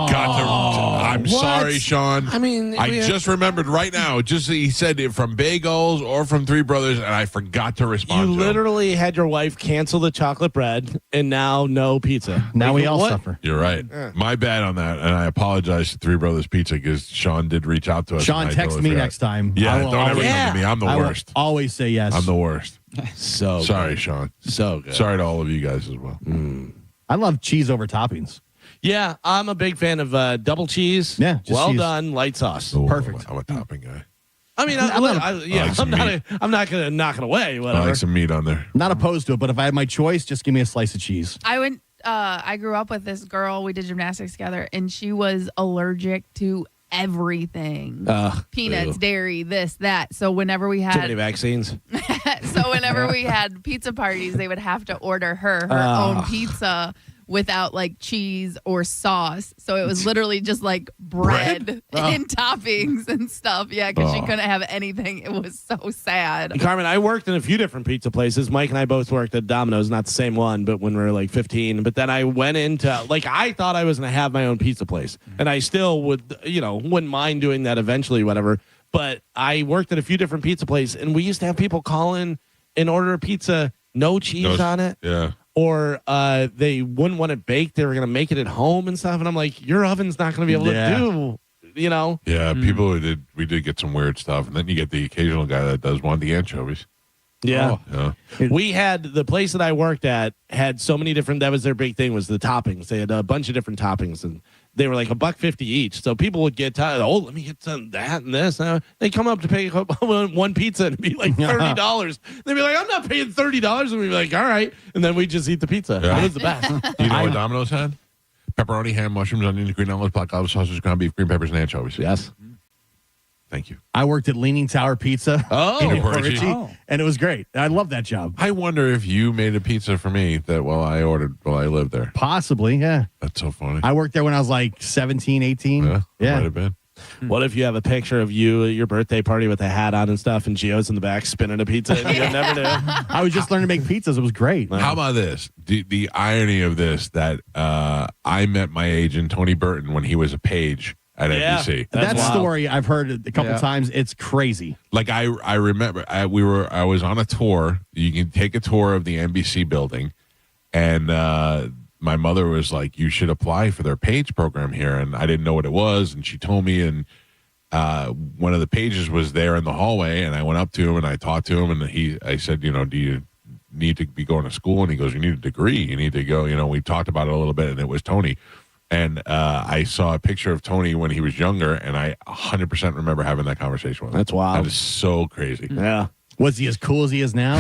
to. I'm sorry, Sean. I mean, I just remembered right now. He said it from Bagels or from Three Brothers, and I forgot to respond. You literally had your wife cancel the chocolate bread, and now no pizza. Now we all suffer. You're right. My bad on that, and I apologize to Three Brothers Pizza because Sean did reach out to us. Sean, text me next time. Yeah, don't ever come to me. I'm the worst. I will always say yes. I'm the worst. So sorry, Sean. So good. Sorry to all of you guys as well. I love cheese over toppings. Yeah, I'm a big fan of double cheese. Yeah, well cheese. done, light sauce. Ooh, Perfect. I'm a topping guy. I mean, I'm not gonna knock it away. Whatever. I like some meat on there. Not opposed to it, but if I had my choice, just give me a slice of cheese. I grew up with this girl. We did gymnastics together, and she was allergic to everything. Peanuts, dairy, this, that. So whenever we had too many vaccines. So whenever we had pizza parties, they would have to order her own pizza without like cheese or sauce. So it was literally just like bread and toppings and stuff. Yeah, because she couldn't have anything. It was so sad. Carmen, I worked in a few different pizza places. Mike and I both worked at Domino's, not the same one, but when we were like 15. But then I went into, I thought I was going to have my own pizza place. And I still would, wouldn't mind doing that eventually, whatever. But I worked at a few different pizza places, and we used to have people call in and order a pizza, no cheese on it. Yeah. Or they wouldn't want it baked. They were going to make it at home and stuff. And I'm like, your oven's not going to be able to do, Yeah, we did get some weird stuff. And then you get the occasional guy that does want the anchovies. Yeah. Oh, yeah. We had the place that I worked at had so many different, that was their big thing, was the toppings. They had a bunch of different toppings, and they were like $1.50 each. So people would get tired. Oh, let me get some that and this. They come up to pay one pizza and it'd be like $30. They'd be like, I'm not paying $30. And we'd be like, all right. And then we just eat the pizza. Yeah. It was the best. Do you know what Domino's had? Pepperoni, ham, mushrooms, onions, green olives, black olives, sausage, ground beef, green peppers, and anchovies. Yes. Thank you. I worked at Leaning Tower Pizza in Port Richey, Oh. and it was great. I love that job. I wonder if you made a pizza for me that while I lived there. Possibly, yeah. That's so funny. I worked there when I was like 17, 18. Yeah. Yeah. Might have been. What if you have a picture of you at your birthday party with a hat on and stuff, and Gio's in the back spinning a pizza, and you never knew? I was just learning to make pizzas. It was great. How about this? The irony of this, that I met my agent, Tony Burton, when he was a page at NBC. That story I've heard a couple times. It's crazy. Like I remember I was on a tour. You can take a tour of the NBC building, and my mother was like, you should apply for their page program here. And I didn't know what it was. And she told me, and one of the pages was there in the hallway. And I went up to him and I talked to him. And I said, do you need to be going to school? And he goes, you need a degree. You need to go. We talked about it a little bit, and it was Tony. And I saw a picture of Tony when he was younger. And I 100% remember having that conversation with him. That's wild. That is so crazy. Yeah. Was he as cool as he is now?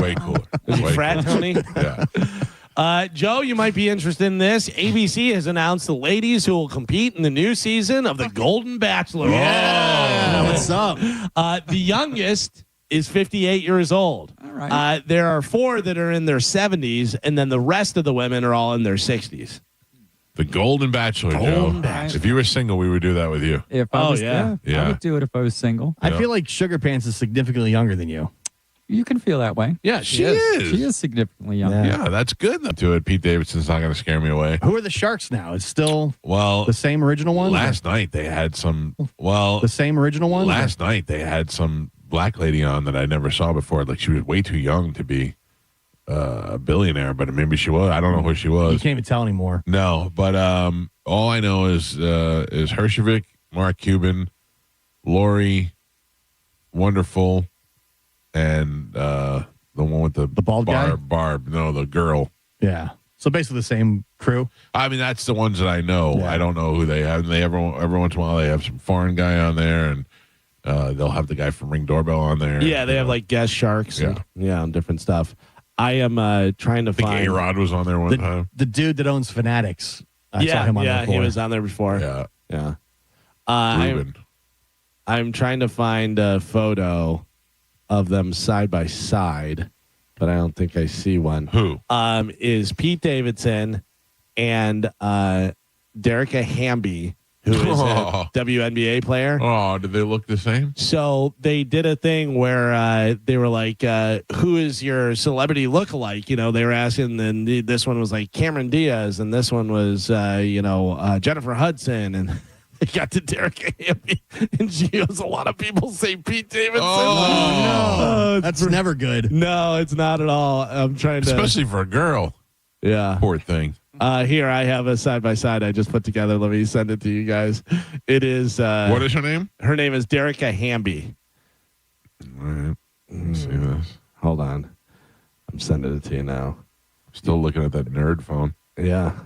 Way cooler. Is he Way frat, cooler. Tony? Yeah. Joe, you might be interested in this. ABC has announced the ladies who will compete in the new season of The Golden Bachelor. Yeah. What's up? The youngest is 58 years old. All right. There are 4 that are in their 70s, and then the rest of the women are all in their 60s. The Golden Bachelor, Joe. If you were single, we would do that with you. If I was, Yeah. I would do it if I was single. I feel like Sugar Pants is significantly younger than you. You can feel that way. Yeah, She is. She is significantly younger. Yeah, that's good. To it. Pete Davidson's not going to scare me away. Who are the Sharks now? It's still Well, the same original ones? last night they had some. Well, The same original ones? last night they had some black lady on that I never saw before. Like she was way too young to be a billionaire, but maybe she was. I don't know who she You was. can't even tell anymore. No, but all I know is Hershevik, Mark Cuban, Lori, Wonderful, and the one with the bald guy? Barb. No, the girl. Yeah. So basically the same crew. I mean, that's the ones that I know. Yeah. I don't know who they have. They every once in a while they have some foreign guy on there, and They'll have the guy from Ring Doorbell on there. Yeah, they have like guest sharks. And different stuff. I am trying to I think find. A-Rod was on there one time. The dude that owns Fanatics. I saw him on there he was on there before. Yeah. I'm trying to find a photo of them side by side, but I don't think I see one. Who? Is Pete Davidson and Derica Hamby, who is a WNBA player. Oh, did they look the same? So they did a thing where they were like, who is your celebrity lookalike? You know, they were asking, and this one was like Cameron Diaz, and this one was, Jennifer Hudson, and they got to Derica Hamby, and she goes, a lot of people say Pete Davidson. Oh, no. That's never good. No, it's not at all. I'm trying to. Especially for a girl. Yeah. Poor thing. Here, I have a side-by-side I just put together. Let me send it to you guys. It is... what is her name? Her name is Derica Hamby. All right. Let me see this. Hold on. I'm sending it to you now. Still looking at that nerd phone. Yeah.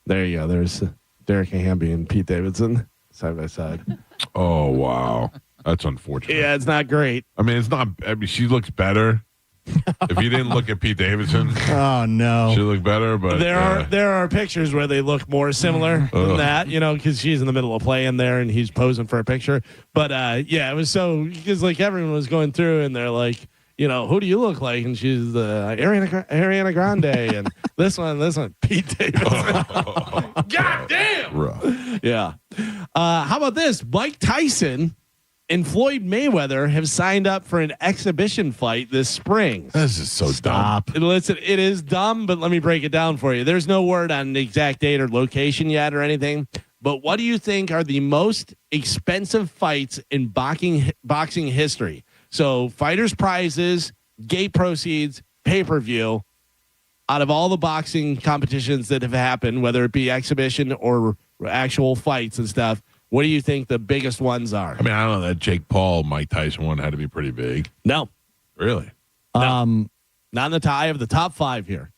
There you go. There's Derica Hamby and Pete Davidson side-by-side. Oh, wow. That's unfortunate. Yeah, it's not great. I mean, it's not... I mean, she looks better. If you didn't look at Pete Davidson, oh no, she looked better. But there are pictures where they look more similar than that, because she's in the middle of playing there and he's posing for a picture. But it was so because like everyone was going through and they're like, who do you look like? And she's Ariana Grande and this one, Pete Davidson. God damn. Rough. Yeah. How about this? Mike Tyson and Floyd Mayweather have signed up for an exhibition fight this spring. This is so dumb. Listen, it is dumb, but let me break it down for you. There's no word on the exact date or location yet or anything. But what do you think are the most expensive fights in boxing history? So fighters' prizes, gate proceeds, pay-per-view, out of all the boxing competitions that have happened, whether it be exhibition or actual fights and stuff, what do you think the biggest ones are? I mean, I don't know. That Jake Paul, Mike Tyson one had to be pretty big. No. Really? Not in the top. I have the top 5 here.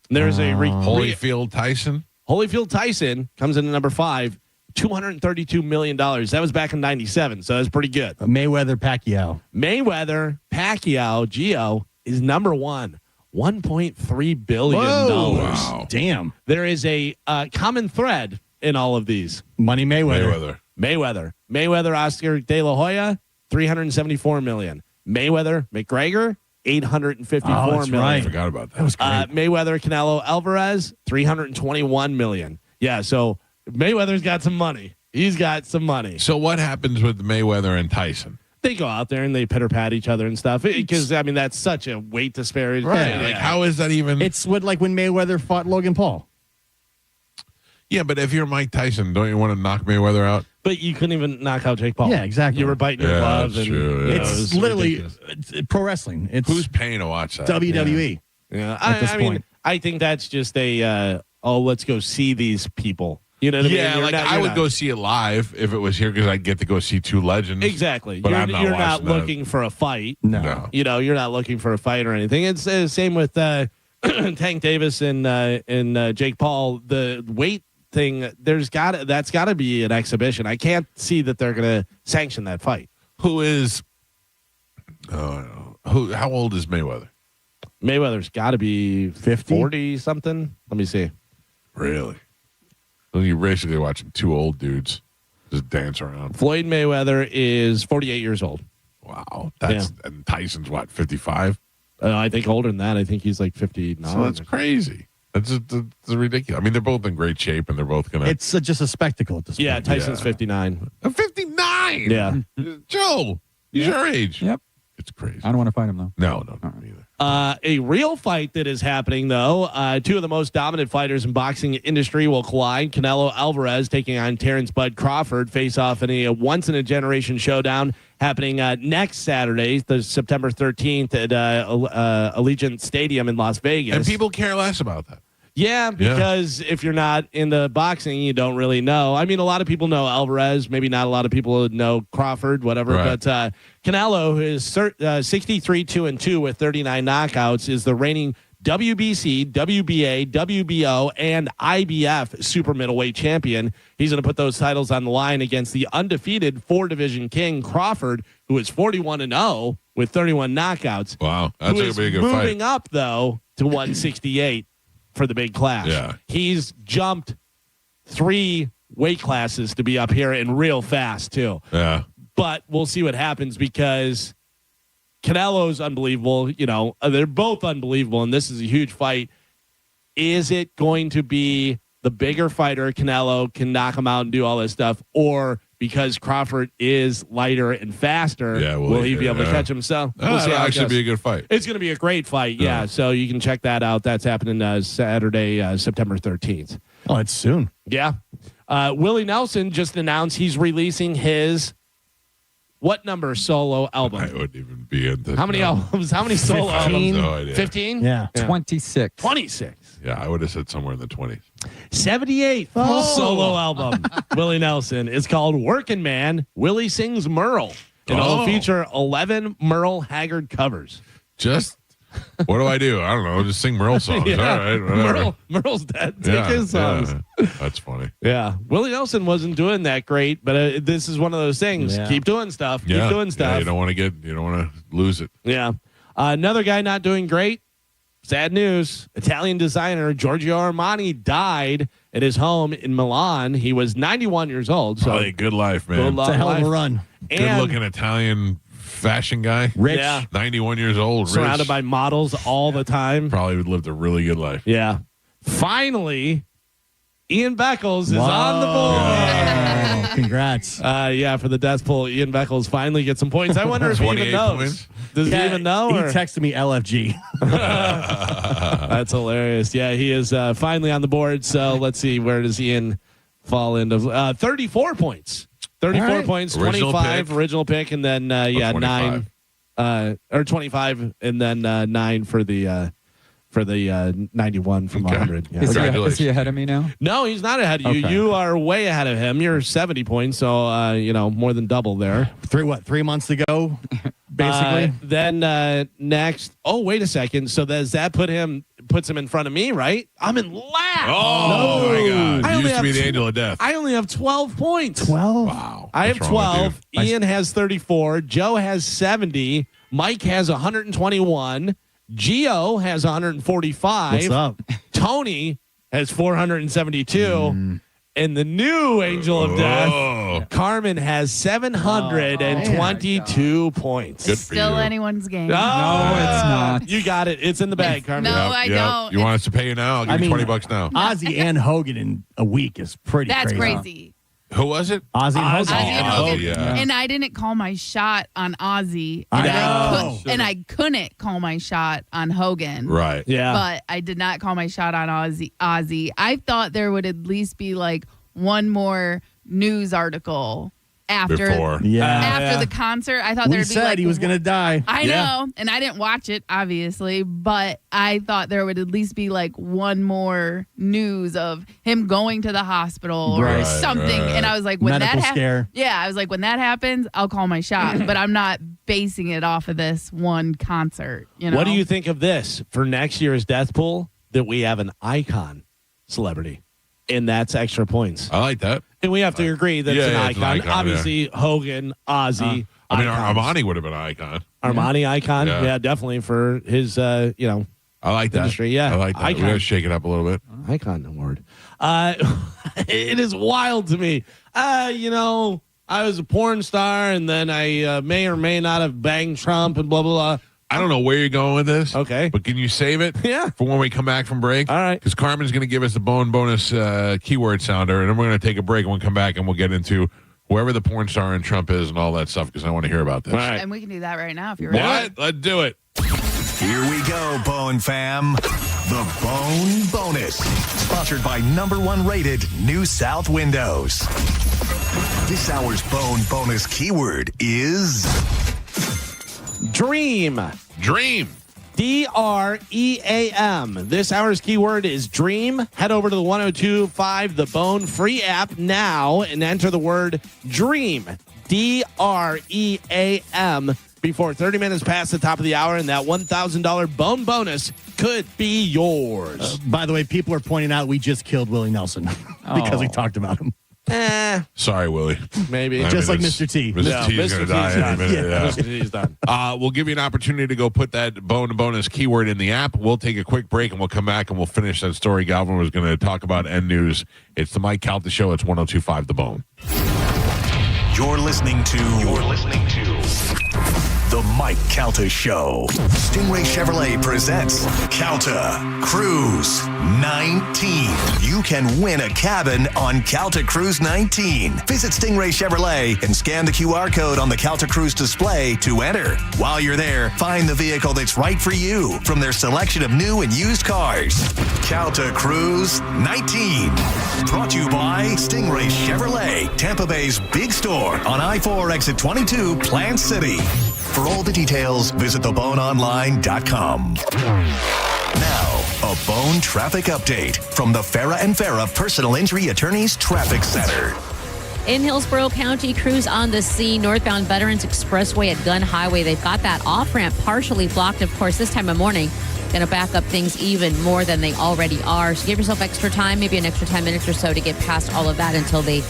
There's Holyfield Tyson. Holyfield Tyson comes in at number 5, $232 million. That was back in 97, so that's pretty good. Mayweather Pacquiao. Gio is number 1, $1.3 billion. Wow. Damn. There is a common thread in all of these. Money Mayweather. Mayweather Oscar De La Hoya, $374 million. Mayweather McGregor, $854 million. Right. I forgot about that. That was great. Mayweather Canelo Alvarez, $321 million. Yeah, so Mayweather's got some money. He's got some money. So what happens with Mayweather and Tyson? They go out there and they pitter-pat each other and stuff. Because, I mean, that's such a weight disparity. Right. Yeah. Like, how is that even? It's like when Mayweather fought Logan Paul. Yeah, but if you're Mike Tyson, don't you want to knock Mayweather out? But you couldn't even knock out Jake Paul. Yeah, exactly. You were biting your gloves. That's and true, yeah. It's literally pro wrestling. It's who's paying to watch that? WWE. Yeah, At this point. mean, I think that's just a let's go see these people. You know what I mean? Yeah, You're I would go see it live if it was here because I'd get to go see two legends. Exactly. But you're not looking for a fight. No. You're not looking for a fight or anything. It's the same with Tank Davis and Jake Paul. The weight thing, that's got to be an exhibition. I can't see that they're going to sanction that fight. How old is Mayweather? Mayweather's got to be 40 something. Let me see. Really? Well, you're basically watching two old dudes just dance around. Floyd Mayweather is 48 years old. Wow. And Tyson's what, 55? I think older than that. I think he's like 59. So that's crazy. That's ridiculous. I mean, they're both in great shape, and they're both going to... It's just a spectacle at this point. Yeah, Tyson's 59. 59? Yeah. Joe, he's your age. Yep. It's crazy. I don't want to fight him, though. No, me either. A real fight that is happening, though. Two of the most dominant fighters in boxing industry will collide. Canelo Alvarez taking on Terrence Bud Crawford face off in a once-in-a-generation showdown happening next Saturday, the September 13th at Allegiant Stadium in Las Vegas. And people care less about that. Yeah, because if you're not into boxing, you don't really know. I mean, a lot of people know Alvarez. Maybe not a lot of people know Crawford, whatever. Right. But Canelo is 63-2-2 with 39 knockouts, is the reigning WBC, WBA, WBO, and IBF super middleweight champion. He's going to put those titles on the line against the undefeated 4-division king Crawford, who is 41-0 with 31 knockouts. Wow, that's going to be a good fight. Moving up, though, to 168 for the big clash. Yeah. He's jumped 3 weight classes to be up here and real fast, too. Yeah. But we'll see what happens because Canelo's unbelievable. You know, they're both unbelievable, and this is a huge fight. Is it going to be the bigger fighter, Canelo, can knock him out and do all this stuff, or because Crawford is lighter and faster, will he be able to catch himself? We'll see. That'll actually be a good fight. It's going to be a great fight, yeah. So you can check that out. That's happening Saturday, September 13th. Oh, it's soon. Yeah. Willie Nelson just announced he's releasing his what number solo album? I wouldn't even be in this. How many albums? How many solo 15? albums? No idea. 15? Yeah. 26. 26. Yeah, I would have said somewhere in the 20s. 78th solo album. Willie Nelson. It's called Working Man. Willie Sings Merle. And it'll feature 11 Merle Haggard covers. Just, what do? I don't know. Just sing Merle songs. Yeah. All right. Whatever. Merle's dead. Take his songs. Yeah. That's funny. Yeah. Willie Nelson wasn't doing that great, but this is one of those things. Yeah. Keep doing stuff. Yeah. Keep doing stuff. Yeah, you don't want to lose it. Yeah. Another guy not doing great. Sad news. Italian designer Giorgio Armani died at his home in Milan. He was 91 years old. So Probably a good life, man. It's a hell of a run. Good looking Italian fashion guy. Rich. Yeah. 91 years old. Surrounded rich. by models all the time. Probably lived a really good life. Yeah. Finally, Ian Beckles is on the board. Congrats. Yeah, for the death pool, Ian Beckles finally gets some points. I wonder if he even 28 knows. points? Does he even know? He or- texted me LFG. That's hilarious. Yeah, he is finally on the board. So let's see, where does Ian fall into? 34 points. 34 right. points, Original 25 pick. original pick, and then 25. 9 or 25, and then 9 for the 91 from 100. Yeah. Is he ahead of me now? No, he's not ahead of you. Okay. You are way ahead of him. You're 70 points, so more than double there. 3 months to go, basically. Then next. Oh, wait a second. So does that puts him in front of me, right? I'm in last. Oh, my God. I You only used to be have the angel of death. I only have 12 points. 12? Wow. I have What's wrong 12. with you? Ian has 34. Joe has 70. Mike has 121. Gio has 145. What's up? Tony has 472. And the new angel of death, Carmen, has 722 points. Good for Still you. anyone's game. No, it's not. You got it. It's in the bag, Carmen. No, I don't. You want us to pay you now? I'll give you $20 now. Ozzy and Hogan in a week is pretty That's crazy. crazy. Who was it? Ozzy and Hogan. Ozzy and Hogan. yeah. And I didn't call my shot on Ozzy. I And know. I couldn't call my shot on Hogan. Right. Yeah. But I did not call my shot on Ozzy. I thought there would at least be like one more news article after Before. the concert. I thought We there'd be said like he was going to die. I know, and I didn't watch it obviously, but I thought there would at least be like one more news of him going to the hospital or Right, something. right. And I was like, when Medical that scare. yeah, I was like, when that happens, I'll call my shot. But I'm not basing it off of this one concert. You know, What do you think of this for next year's death pool? That we have an icon celebrity, and that's extra points. I like that. And we have to agree that Yeah, it's yeah, it's an an icon. icon, Obviously, Hogan, Ozzy. I mean, icons. Armani would have been an icon. Armani icon. Yeah. Yeah. Definitely for his, I like that. industry. Yeah. I like that. Icon. We got to shake it up a little bit. Icon award. It is wild to me. I was a porn star, and then I may or may not have banged Trump and blah, blah, blah. I don't know where you're going with this. Okay. But can you save it? Yeah. For when we come back from break? All right. Because Carmen's going to give us the bonus keyword sounder, and then we're going to take a break, and we'll come back, and we'll get into whoever the porn star and Trump is and all that stuff, because I want to hear about this. All right. And we can do that right now if you're ready. What? Let's do it. Here we go, Bone fam. The Bone Bonus. Sponsored by #1 rated New South Windows. This hour's Bone Bonus keyword is Dream. Dream. DREAM. This hour's keyword is dream. Head over to the 1025 The Bone free app now and enter the word dream. DREAM. before 30 minutes past the top of the hour, and that $1,000 bone bonus could be yours. By the way, people are pointing out we just killed Willie Nelson because we talked about him. Sorry, Willie. Maybe. Just like Mr. T. Mr. T is going to die any minute. Yeah. Mr. T's done. We'll give you an opportunity to go put that bonus keyword in the app. We'll take a quick break, and we'll come back, and we'll finish that story Galvin was going to talk about end news. It's the Mike Calta Show. It's 102.5 The Bone. You're listening to The Mike Calta Show. Stingray Chevrolet presents Calta Cruise 19. You can win a cabin on Calta Cruise 19. Visit Stingray Chevrolet and scan the QR code on the Calta Cruise display to enter. While you're there, find the vehicle that's right for you from their selection of new and used cars. Calta Cruise 19. Brought to you by Stingray Chevrolet, Tampa Bay's big store on I-4 exit 22, Plant City. For all the details, visit theboneonline.com. Now, a Bone traffic update from the Farah and Farah Personal Injury Attorneys Traffic Center. In Hillsborough County, crews on the scene, northbound Veterans Expressway at Gun Highway. They've got that off-ramp partially blocked, of course, this time of morning. Going to back up things even more than they already are. So give yourself extra time, maybe an extra 10 minutes or so to get past all of that until they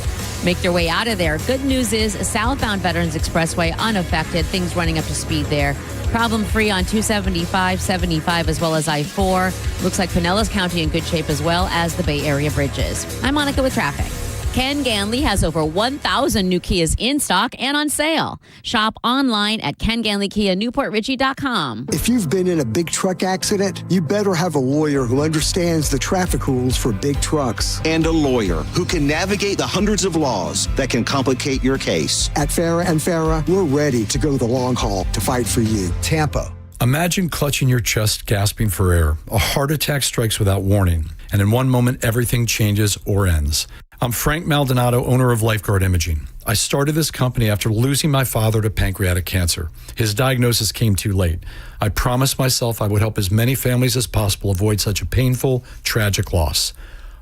make their way out of there. Good news is southbound Veterans Expressway unaffected. Things running up to speed there. Problem-free on 275, 75, as well as I-4. Looks like Pinellas County in good shape as well as the Bay Area bridges. I'm Monica with traffic. Ken Ganley has over 1,000 new Kias in stock and on sale. Shop online at KenGanleyKiaNewportRichy.com. If you've been in a big truck accident, you better have a lawyer who understands the traffic rules for big trucks. And a lawyer who can navigate the hundreds of laws that can complicate your case. At Farah and Farah, we're ready to go the long haul to fight for you. Tampa. Imagine clutching your chest, gasping for air. A heart attack strikes without warning, and in one moment, everything changes or ends. I'm Frank Maldonado, owner of Lifeguard Imaging. I started this company after losing my father to pancreatic cancer. His diagnosis came too late. I promised myself I would help as many families as possible avoid such a painful, tragic loss.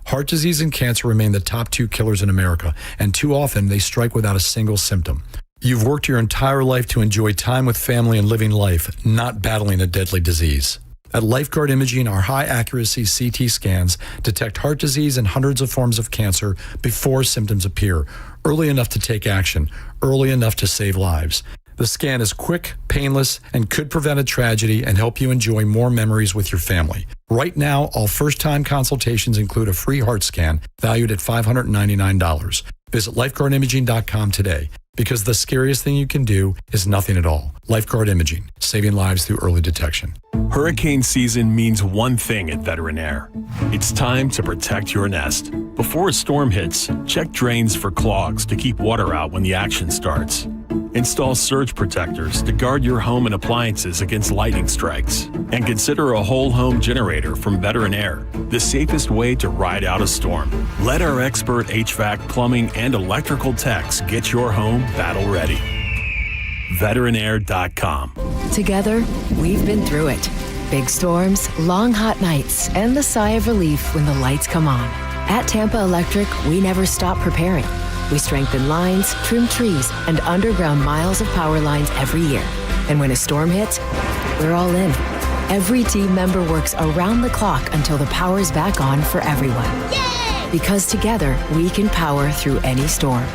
Heart disease and cancer remain the top two killers in America, and too often they strike without a single symptom. You've worked your entire life to enjoy time with family and living life, not battling a deadly disease. At Lifeguard Imaging, our high-accuracy CT scans detect heart disease and hundreds of forms of cancer before symptoms appear, early enough to take action, early enough to save lives. The scan is quick, painless, and could prevent a tragedy and help you enjoy more memories with your family. Right now, all first-time consultations include a free heart scan valued at $599. Visit lifeguardimaging.com today, because the scariest thing you can do is nothing at all. Lifeguard Imaging, saving lives through early detection. Hurricane season means one thing at Veteran Air. It's time to protect your nest. Before a storm hits, check drains for clogs to keep water out when the action starts. Install surge protectors to guard your home and appliances against lightning strikes. And consider a whole home generator from Veteran Air, the safest way to ride out a storm. Let our expert HVAC, plumbing, and electrical techs get your home battle ready. Veteranair.com. Together, we've been through it. Big storms, long hot nights, and the sigh of relief when the lights come on. At Tampa Electric, we never stop preparing. We strengthen lines, trim trees, and underground miles of power lines every year. And when a storm hits, we're all in. Every team member works around the clock until the power's back on for everyone. Yay! Because together, we can power through any storm.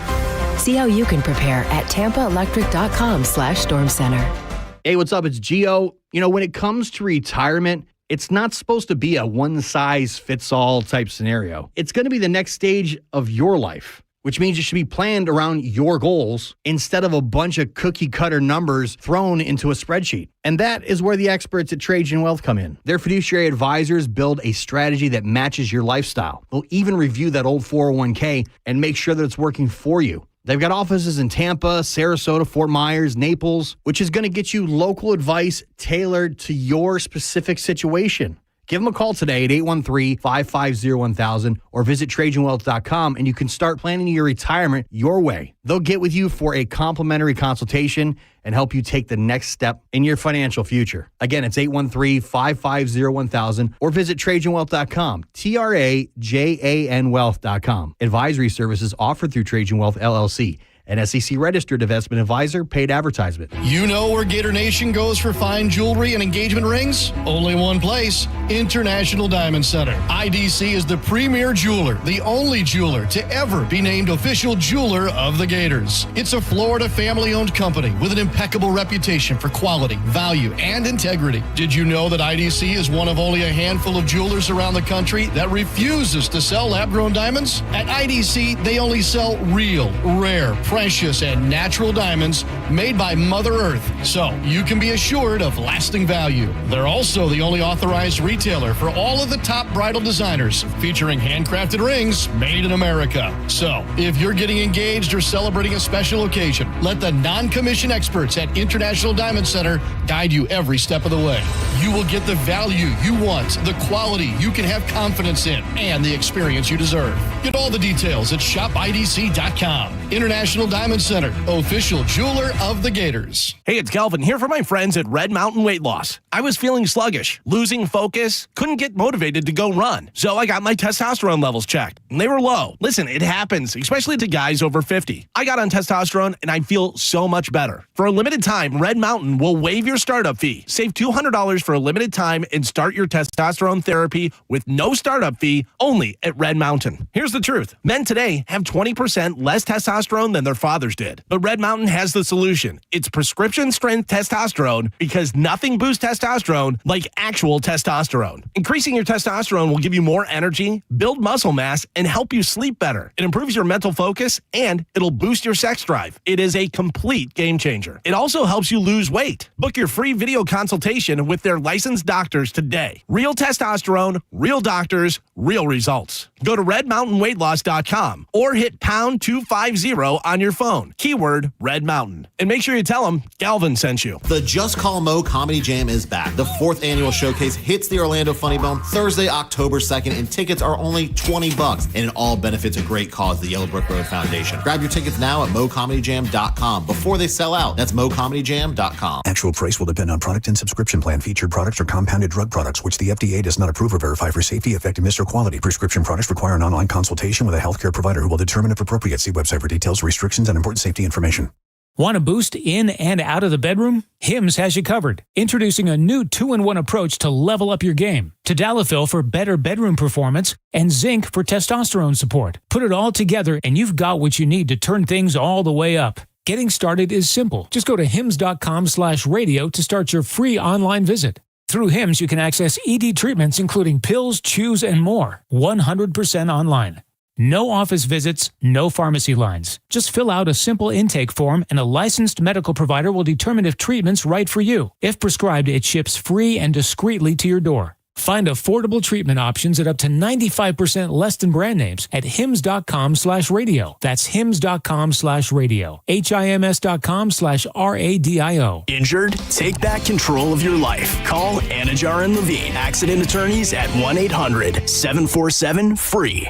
See how you can prepare at tampaelectric.com/storm center. Hey, what's up? It's Gio. You know, when it comes to retirement, it's not supposed to be a one-size-fits-all type scenario. It's going to be the next stage of your life, which means it should be planned around your goals instead of a bunch of cookie-cutter numbers thrown into a spreadsheet. And that is where the experts at Trajan Wealth come in. Their fiduciary advisors build a strategy that matches your lifestyle. They'll even review that old 401k and make sure that it's working for you. They've got offices in Tampa, Sarasota, Fort Myers, Naples, which is going to get you local advice tailored to your specific situation. Give them a call today at 813-550-1000 or visit TrajanWealth.com and you can start planning your retirement your way. They'll get with you for a complimentary consultation and help you take the next step in your financial future. Again, it's 813-550-1000 or visit TrajanWealth.com, TRAJAN Wealth.com. Advisory services offered through Trajan Wealth, LLC. An SEC-registered investment advisor. Paid advertisement. You know where Gator Nation goes for fine jewelry and engagement rings? Only one place, International Diamond Center. IDC is the premier jeweler, the only jeweler to ever be named official jeweler of the Gators. It's a Florida family-owned company with an impeccable reputation for quality, value, and integrity. Did you know that IDC is one of only a handful of jewelers around the country that refuses to sell lab-grown diamonds? At IDC, they only sell real, rare, precious, and natural diamonds made by Mother Earth, so you can be assured of lasting value. They're also the only authorized retailer for all of the top bridal designers, featuring handcrafted rings made in America. So, if you're getting engaged or celebrating a special occasion, let the non-commissioned experts at International Diamond Center guide you every step of the way. You will get the value you want, the quality you can have confidence in, and the experience you deserve. Get all the details at shopidc.com. International Diamond Center, official jeweler of the Gators. Hey, it's Calvin here for my friends at Red Mountain Weight Loss. I was feeling sluggish, losing focus, couldn't get motivated to go run. So I got my testosterone levels checked, and they were low. Listen, it happens, especially to guys over 50. I got on testosterone, and I feel so much better. For a limited time, Red Mountain will waive your startup fee. Save $200 for a limited time and start your testosterone therapy with no startup fee only at Red Mountain. Here's the truth. Men today have 20% less testosterone than their fathers did. But Red Mountain has the solution. It's prescription strength testosterone because nothing boosts testosterone like actual testosterone. Increasing your testosterone will give you more energy, build muscle mass, and help you sleep better. It improves your mental focus and it'll boost your sex drive. It is a complete game changer. It also helps you lose weight. Book your free video consultation with their licensed doctors today. Real testosterone, real doctors, real results. Go to redmountainweightloss.com or hit pound 250 on your phone. Keyword Red Mountain. And make sure you tell them Galvin sent you. The Just Call Mo Comedy Jam is back. The 4th annual showcase hits the Orlando Funny Bone Thursday, October 2nd, and tickets are only $20, and it all benefits a great cause, the Yellowbrook Road Foundation. Grab your tickets now at mocomedyjam.com before they sell out. That's mocomedyjam.com. Actual price will depend on product and subscription plan. Featured products are compounded drug products, which the FDA does not approve or verify for safety, effectiveness, or quality. Prescription products require an online consultation with a healthcare provider who will determine if appropriate. See website for details, restrictions, and important safety information. Want a boost in and out of the bedroom? Hims has you covered. Introducing a new 2-in-1 approach to level up your game. Tadalafil for better bedroom performance and zinc for testosterone support. Put it all together and you've got what you need to turn things all the way up. Getting started is simple. Just go to hims.com/radio to start your free online visit. Through Hims, you can access ED treatments including pills, chews, and more. 100% online. No office visits, no pharmacy lines. Just fill out a simple intake form and a licensed medical provider will determine if treatment's right for you. If prescribed, it ships free and discreetly to your door. Find affordable treatment options at up to 95% less than brand names at hims.com/radio. That's hims.com/radio. HIMS.com/RADIO. Injured? Take back control of your life. Call Anajar and Levine, accident attorneys at 1-800-747-FREE.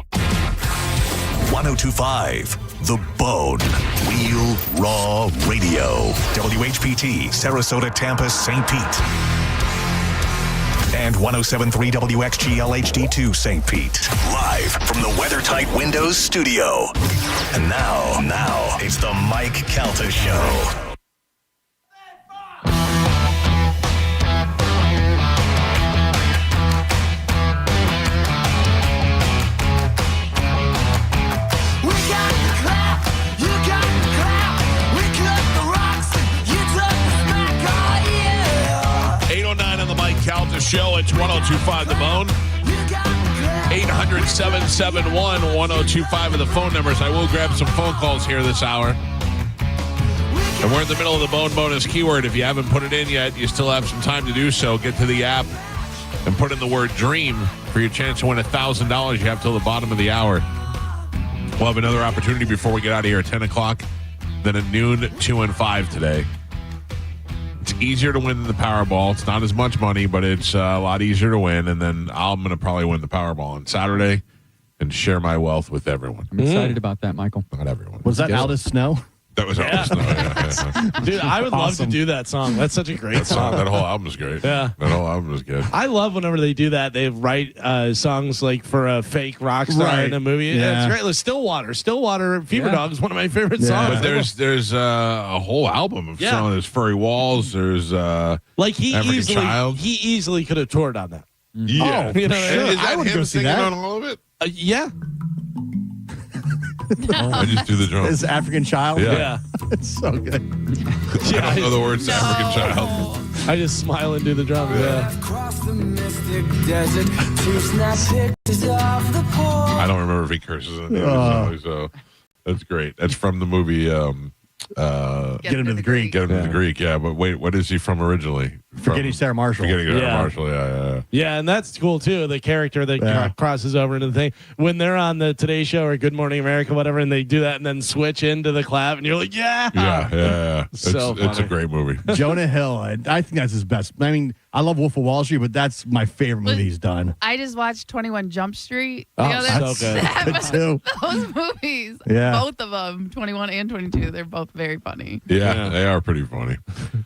1025 The Bone. Real Raw Radio. WHPT, Sarasota, Tampa, St. Pete. And 107.3 WXGL HD2 St. Pete. Live from the WeatherTight Windows studio. And now, it's the Mike Calta Show. Calta Show. It's 1025 The Bone. 800-771-1025 are the phone numbers. I will grab some phone calls here this hour. And we're in the middle of the Bone Bonus keyword. If you haven't put it in yet, you still have some time to do so. Get to the app and put in the word dream for your chance to win $1,000. You have till the bottom of the hour. We'll have another opportunity before we get out of here at 10 o'clock, then at noon, 2 and 5 today. It's easier to win than the Powerball. It's not as much money, but it's a lot easier to win. And then I'm going to probably win the Powerball on Saturday and share my wealth with everyone. I'm excited about that, Michael. Not everyone. Was that Aldous Snow? That was Out in the Snow. Yeah. Dude, I would love to do that song. That's such a great song. That whole album is great. Yeah. That whole album is good. I love whenever they do that. They write songs like for a fake rock star in a movie. Yeah. It's great. Like Stillwater Fever Dog is one of my favorite But songs. there's a whole album of songs. There's Furry Walls. There's like he African Child. easily could have toured on that. Yeah. You know, Is I that would him go see singing that. on all of it? Yeah. I just do the drums. This African Child. Yeah. It's so good. I don't know the words to African Child. I just smile and do the drums. Yeah. I don't remember if he curses in the song, so that's great. That's from the movie Get Him to the Greek. Get Him to the Greek, yeah. But wait, what is he from originally? Forgetting Sarah Marshall. Forgetting Sarah Marshall, yeah. Yeah, and that's cool too. The character that crosses over into the thing when they're on the Today Show or Good Morning America, whatever, and they do that and then switch into the clap, and you're like, Yeah. It's a great movie. Jonah Hill. I think that's his best. I mean, I love Wolf of Wall Street, but that's my favorite movie he's done. I just watched 21 Jump Street. Oh, You know, that's so good too. Those movies, both of them, 21 and 22, they're both very funny. Yeah, they are pretty funny.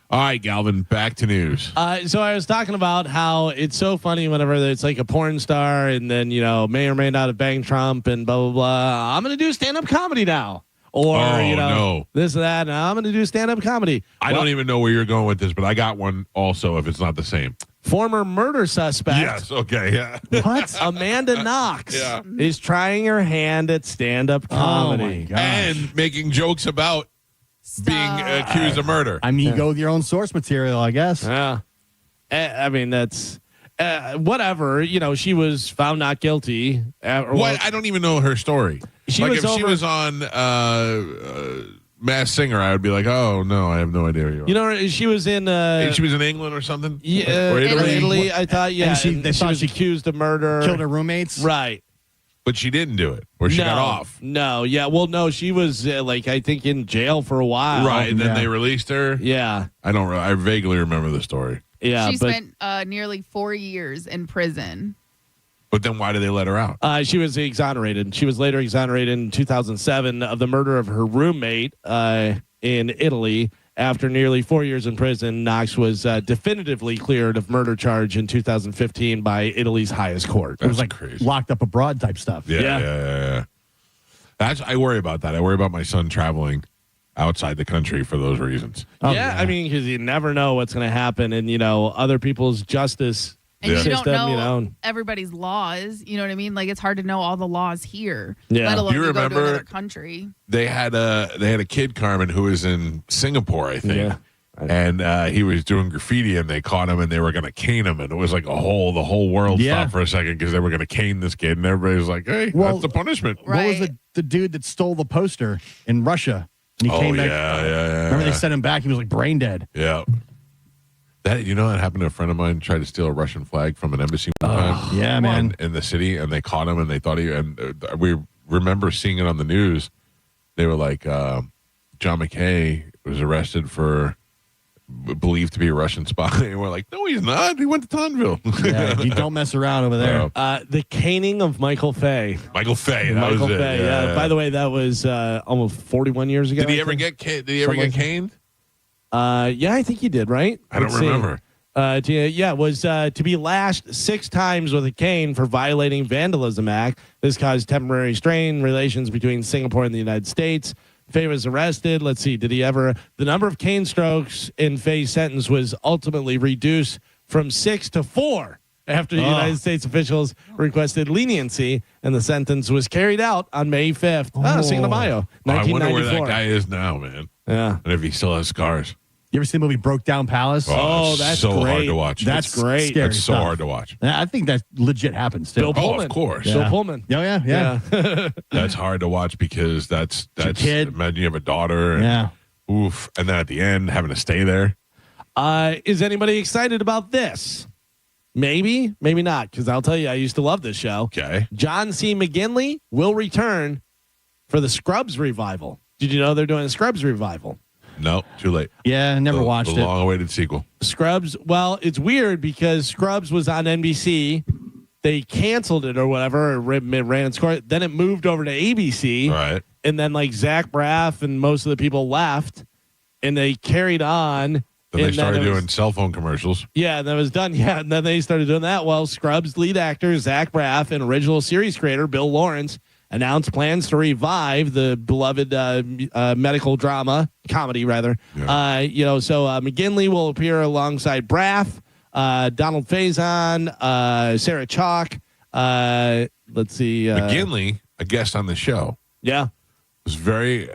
All right, Galvin, back to news. So I was talking about how it's so funny whenever it's like a porn star and then, may or may not have banged Trump and blah, blah, blah. I'm going to do stand-up comedy now. Or, this and that. And I'm going to do stand-up comedy. I don't even know where you're going with this, but I got one also if it's not the same. Former murder suspect. Yes, okay, yeah. What? Amanda Knox is trying her hand at stand-up comedy. Oh my gosh. And making jokes about being accused of murder. I mean, you go with your own source material, I guess. Yeah. I mean, that's whatever. She was found not guilty. I don't even know her story. She was on Masked Singer, I would be like, oh, no, I have no idea who you are. She was in... she was in England or something? Yeah, or Italy, I thought, yeah. And they she thought was accused of murder. Killed her roommates? Right. But she didn't do it, or she got off. No, yeah. Well, no, she was, I think, in jail for a while. Right, and then they released her? Yeah. I vaguely remember the story. Yeah, she spent nearly 4 years in prison. But then why did they let her out? She was exonerated. She was later exonerated in 2007 of the murder of her roommate in Italy. After nearly 4 years in prison, Knox was definitively cleared of murder charge in 2015 by Italy's highest court. It was like crazy. Locked up abroad type stuff. Yeah. I worry about that. I worry about my son traveling outside the country for those reasons. I mean, because you never know what's going to happen, and other people's justice. And you system, don't know everybody's laws. You know what I mean? Like, it's hard to know all the laws here, let alone you go to remember another country. They had a kid, Carmen, who was in Singapore, I think. Yeah. And he was doing graffiti, and they caught him, and they were going to cane him, and it was like the whole world stopped for a second because they were going to cane this kid, and everybody was like, "Hey, that's the punishment." What was the dude that stole the poster in Russia? And he came back. Yeah. Remember they sent him back? He was like brain dead. Yeah. That that happened to a friend of mine. Tried to steal a Russian flag from an embassy one time. Yeah, man. In the city, and they caught him, and they thought we remember seeing it on the news. They were like, John McKay was arrested for believed to be a Russian spy. And we're like, no, he's not. He went to Tonville. Yeah, you don't mess around over there. The caning of Michael Fay. Michael Fay. That Michael was Fay. it. Yeah. By the way, that was almost 41 years ago. Did he ever get caned? Yeah, I think he did, right? I don't remember. It was to be lashed 6 times with a cane for violating Vandalism Act. This caused temporary strain relations between Singapore and the United States. Fay was arrested. Let's see, the number of cane strokes in Fay's sentence was ultimately reduced from 6 to 4 after the United States officials requested leniency, and the sentence was carried out on May 5th. Cinco de Mayo, 1994. I wonder where that guy is now, man. Yeah. And if he still has scars. You ever seen the movie Broke Down Palace? Oh, that's so great. hard to watch. That's great. Scary That's so stuff. hard to watch. I think that legit happens too. Bill Pullman. Of course. Bill Pullman. Oh, yeah. That's hard to watch because that's your kid. Imagine you have a daughter. And, oof. And then at the end, having to stay there. Is anybody excited about this? Maybe, maybe not, because I'll tell you, I used to love this show. Okay. John C. McGinley will return for the Scrubs revival. Did you know they're doing a Scrubs revival? No, too late. Yeah, never watched the it. long-awaited sequel. Scrubs. Well, it's weird because Scrubs was on NBC, they canceled it or whatever, or ran its course. Then it moved over to ABC. Right. And then like Zach Braff and most of the people left, and they carried on. Then they started doing cell phone commercials. Yeah, and that was done. Yeah, and then they started doing that. Well, Scrubs lead actor Zach Braff and original series creator Bill Lawrence announced plans to revive the beloved medical drama comedy, rather. Yeah. So McGinley will appear alongside Braff, Donald Faison, Sarah Chalk. Let's see, McGinley, a guest on the show. Yeah, was very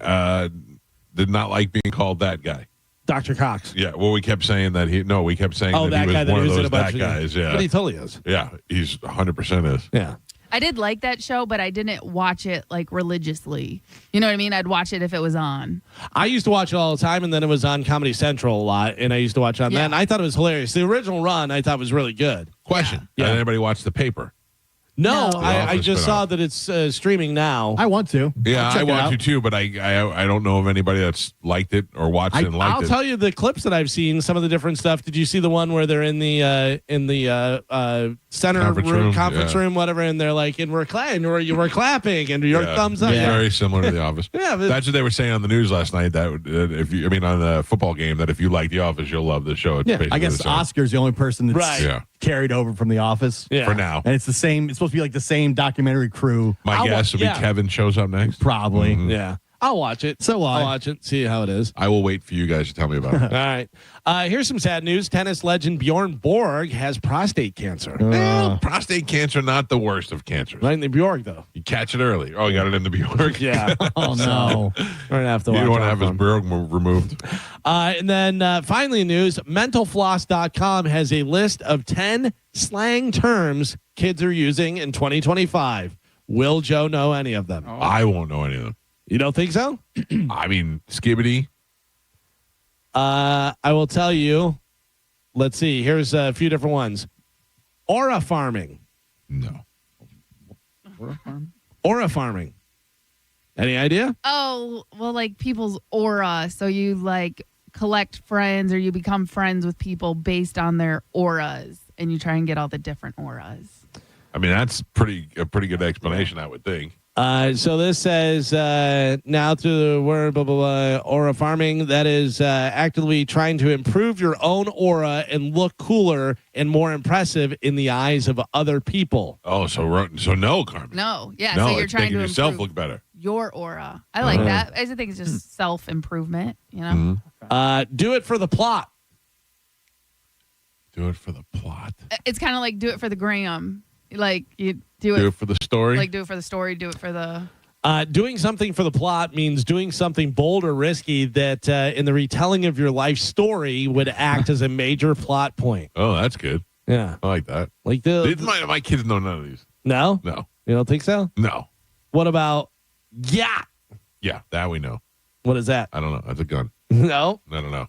did not like being called that guy. Dr. Cox. Yeah, well, we kept saying that we kept saying that that he was guy one of in those a bunch that guys. Yeah, but he totally is. Yeah, he's 100% is. Yeah. I did like that show, but I didn't watch it like religiously. You know what I mean? I'd watch it if it was on. I used to watch it all the time, and then it was on Comedy Central a lot, and I used to watch it on that, and I thought it was hilarious. The original run, I thought was really good. Question. Yeah. Did anybody watch The Paper? No, No. I just saw that it's streaming now. I want to. Yeah, I want out. to too, but I don't know of anybody that's liked it or watched it and liked I'll it. tell you the clips that I've seen, some of the different stuff. Did you see the one where they're in the center conference room, whatever, and they're like, and we're clapping, we're clapping, and your thumbs up. Yeah. Very similar to The Office. Yeah, but that's what they were saying on the news last night. That on the football game, that if you like The Office, you'll love the show. It's I guess the same. Oscar's the only person that's Right. carried over from The Office. Yeah. For now. And it's the same. It's supposed to be like the same documentary crew. My guess will be Kevin shows up next. Probably. Mhm. Yeah. I'll watch it. So I'll watch it, see how it is. I will wait for you guys to tell me about it. All right. Here's some sad news. Tennis legend Bjorn Borg has prostate cancer. Well, prostate cancer, not the worst of cancers. Right in the Bjorg, though. You catch it early. Oh, you got it in the Bjorg? Yeah. Oh, no. We're going to have to watch You don't want to out have for his him. Bjorg removed. And then finally news, mentalfloss.com has a list of 10 slang terms kids are using in 2025. Will Joe know any of them? I won't know any of them. You don't think so? I mean, skibbity. I will tell you. Let's see. Here's a few different ones. Aura farming. No. Aura farming. Any idea? Oh, well, like people's aura. So you like collect friends or you become friends with people based on their auras and you try and get all the different auras. I mean, that's a pretty good explanation, I would think. So this says now to the word blah, blah, blah, aura farming. That is actively trying to improve your own aura and look cooler and more impressive in the eyes of other people. Oh, so no, Carmen. No, yeah. No, so you're it's trying making to yourself improve look better. your aura. I like that. I think it's just self-improvement, you know? Do it for the plot. Do it for the plot. It's kind of like do it for the gram. Like you do it for the story. Like do it for the story, do it for the... Doing something for the plot means doing something bold or risky that in the retelling of your life story would act as a major plot point. Oh, that's good. Yeah. I like that. Like my kids know none of these. No? No. You don't think so? No. What about yacht? Yeah, that we know. What is that? I don't know. That's a gun. No. I don't know.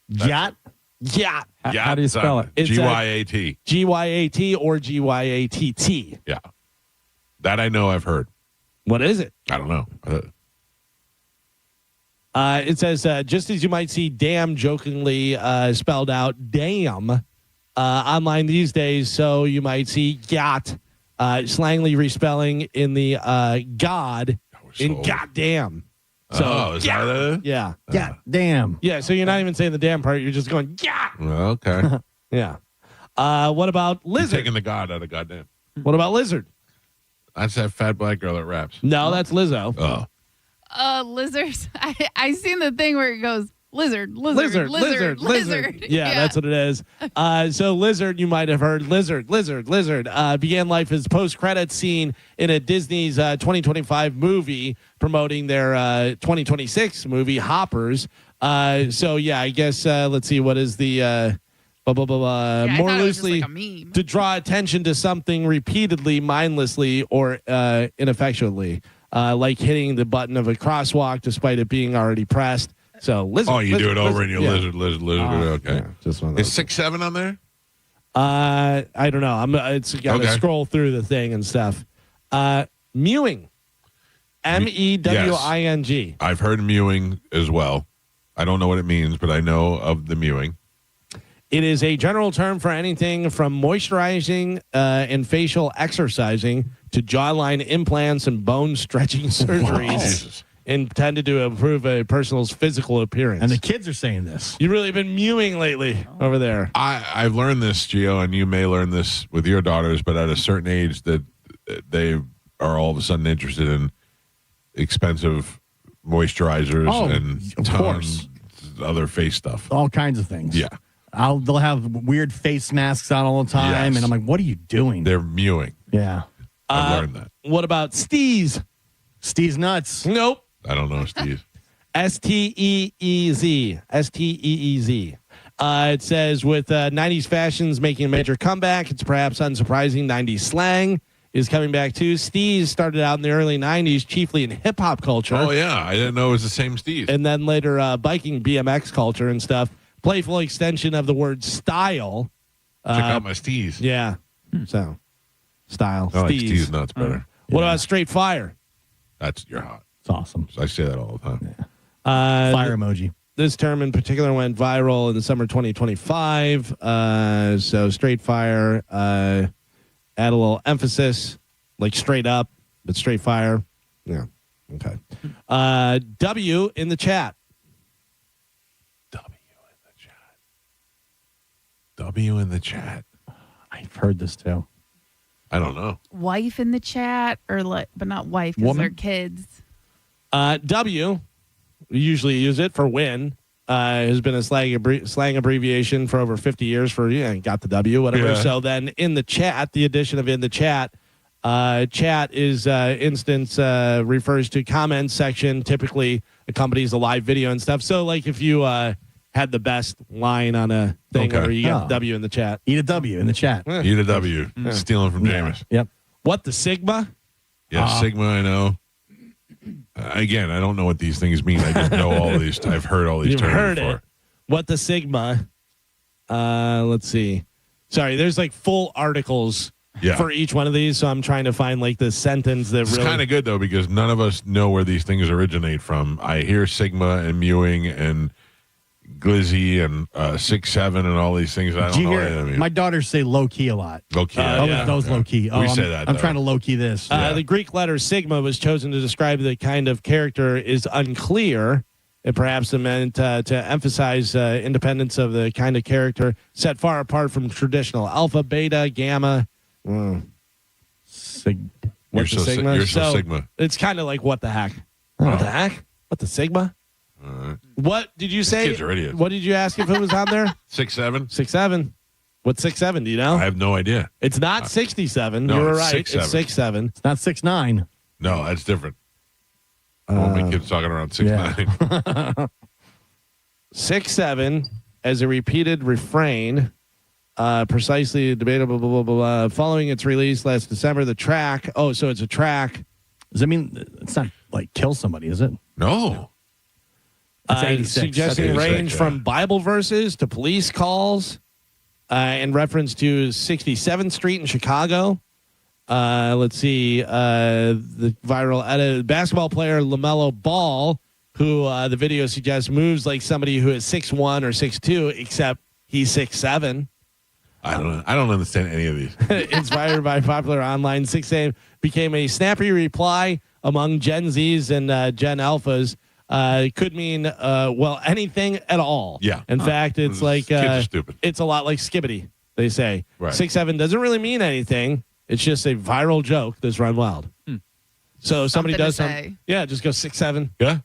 Yacht? Yacht. How do you spell it? It's Gyat. Gyat or Gyatt. Yeah. That I know I've heard. What is it? I don't know. It says, just as you might see damn jokingly spelled out damn online these days, so you might see yacht slangly respelling in the God in goddamn. So, is that it? Yeah. God damn. Yeah, so you're not even saying the damn part. You're just going, yeah. Well, okay. Yeah. What about You're lizard? taking the God out of goddamn. What about lizard? That's that fat black girl that raps. No, that's Lizzo. Oh. Lizards. I seen the thing where it goes lizard. Lizard. Yeah, that's what it is. So lizard, you might have heard lizard. Began life as post-credits scene in a Disney's 2025 movie promoting their 2026 movie Hoppers. So yeah, I guess let's see, what is the more loosely like a meme. to draw attention to something repeatedly, mindlessly, or ineffectually, like hitting the button of a crosswalk despite it being already pressed. So lizard. Oh, you do it over and you yeah. lizard. Okay. Yeah, just one of those. Is 6'7" on there? I don't know. It's got to scroll through the thing and stuff. Mewing. MEWING. Yes. I've heard mewing as well. I don't know what it means, but I know of the mewing. It is a general term for anything from moisturizing and facial exercising to jawline implants and bone stretching surgeries intended to improve a person's physical appearance. And the kids are saying this. You've really been mewing lately over there. I've learned this, Gio, and you may learn this with your daughters, but at a certain age that they are all of a sudden interested in expensive moisturizers and of course, other face stuff. All kinds of things. Yeah. They'll have weird face masks on all the time, and I'm like, what are you doing? They're mewing. Yeah. I've learned that. What about Steez? Steez nuts. Nope. I don't know, Steve. Steez. Steez. It says with 90s fashions making a major comeback, it's perhaps unsurprising 90s slang is coming back too. Steez started out in the early 90s, chiefly in hip hop culture. Oh, yeah. I didn't know it was the same Steve. And then later biking, BMX culture and stuff. Playful extension of the word style. Check out my Steez. Yeah. So, style. I like Steez. Steez nuts better. What about straight fire? You're hot. It's awesome. I say that all the time. Yeah. Fire emoji. This term in particular went viral in the summer 2025. So straight fire, add a little emphasis, like straight up, but straight fire. Yeah. Okay. W in the chat. W in the chat. I've heard this too. I don't know. Wife in the chat, but not wife because they're kids. W, we usually use it for win. Has been a slang abbreviation for over 50 years for, got the W, whatever. Yeah. So then in the chat, the addition of in the chat, chat is instance refers to comment section, typically accompanies a live video and stuff. So like if you had the best line on a thing where you get the W in the chat. Eat a W in the chat. Eat a W. Stealing from Jameis. Yep. What, the Sigma? Yeah, Sigma, I know. Again, I don't know what these things mean. I just know all these. I've heard all these You've terms heard before. it. What the Sigma? Let's see. Sorry, there's like full articles for each one of these, so I'm trying to find like the sentence that It's really. kind of good, though, because none of us know where these things originate from. I hear Sigma and mewing and glizzy and 6'7" and all these things. I don't know what I mean. My daughters say low key a lot. Low key. Those low key. We say that. I'm trying to low key this. The Greek letter sigma was chosen to describe the kind of character is unclear. It perhaps meant to emphasize independence of the kind of character set far apart from traditional alpha, beta, gamma. You're What's the so sigma? you're so Sigma. It's kind of like what the heck? What the heck? What the sigma? What did you say? Kids are idiots. What did you ask if it was on there? 6'7". 6'7". What's 6'7"? Do you know? I have no idea. It's not 67. No, you were it's right. 6'7". It's 6'7". It's not 6'9". No, that's different. My kid's talking around 6'9". 6'7" as a repeated refrain. Precisely debatable. Blah, blah, blah, blah. Following its release last December, the track. Oh, so it's a track. Does that mean it's not like kill somebody? Is it? No. It's 86. Suggesting That's 86, range yeah. from Bible verses to police calls in reference to 67th Street in Chicago. Let's see. The viral edit. Basketball player LaMelo Ball, who the video suggests moves like somebody who is 6'1" or 6'2", except he's 6'7". I don't understand any of these. Inspired by popular online 6'8", became a snappy reply among Gen Zs and Gen Alphas. Could mean, anything at all. Yeah. In fact, it's like, Kids are stupid. it's a lot like skibbity, they say. Right. 6'7" doesn't really mean anything. It's just a viral joke that's run wild. So somebody Something does to something. say. Yeah, just go 6'7". Yeah.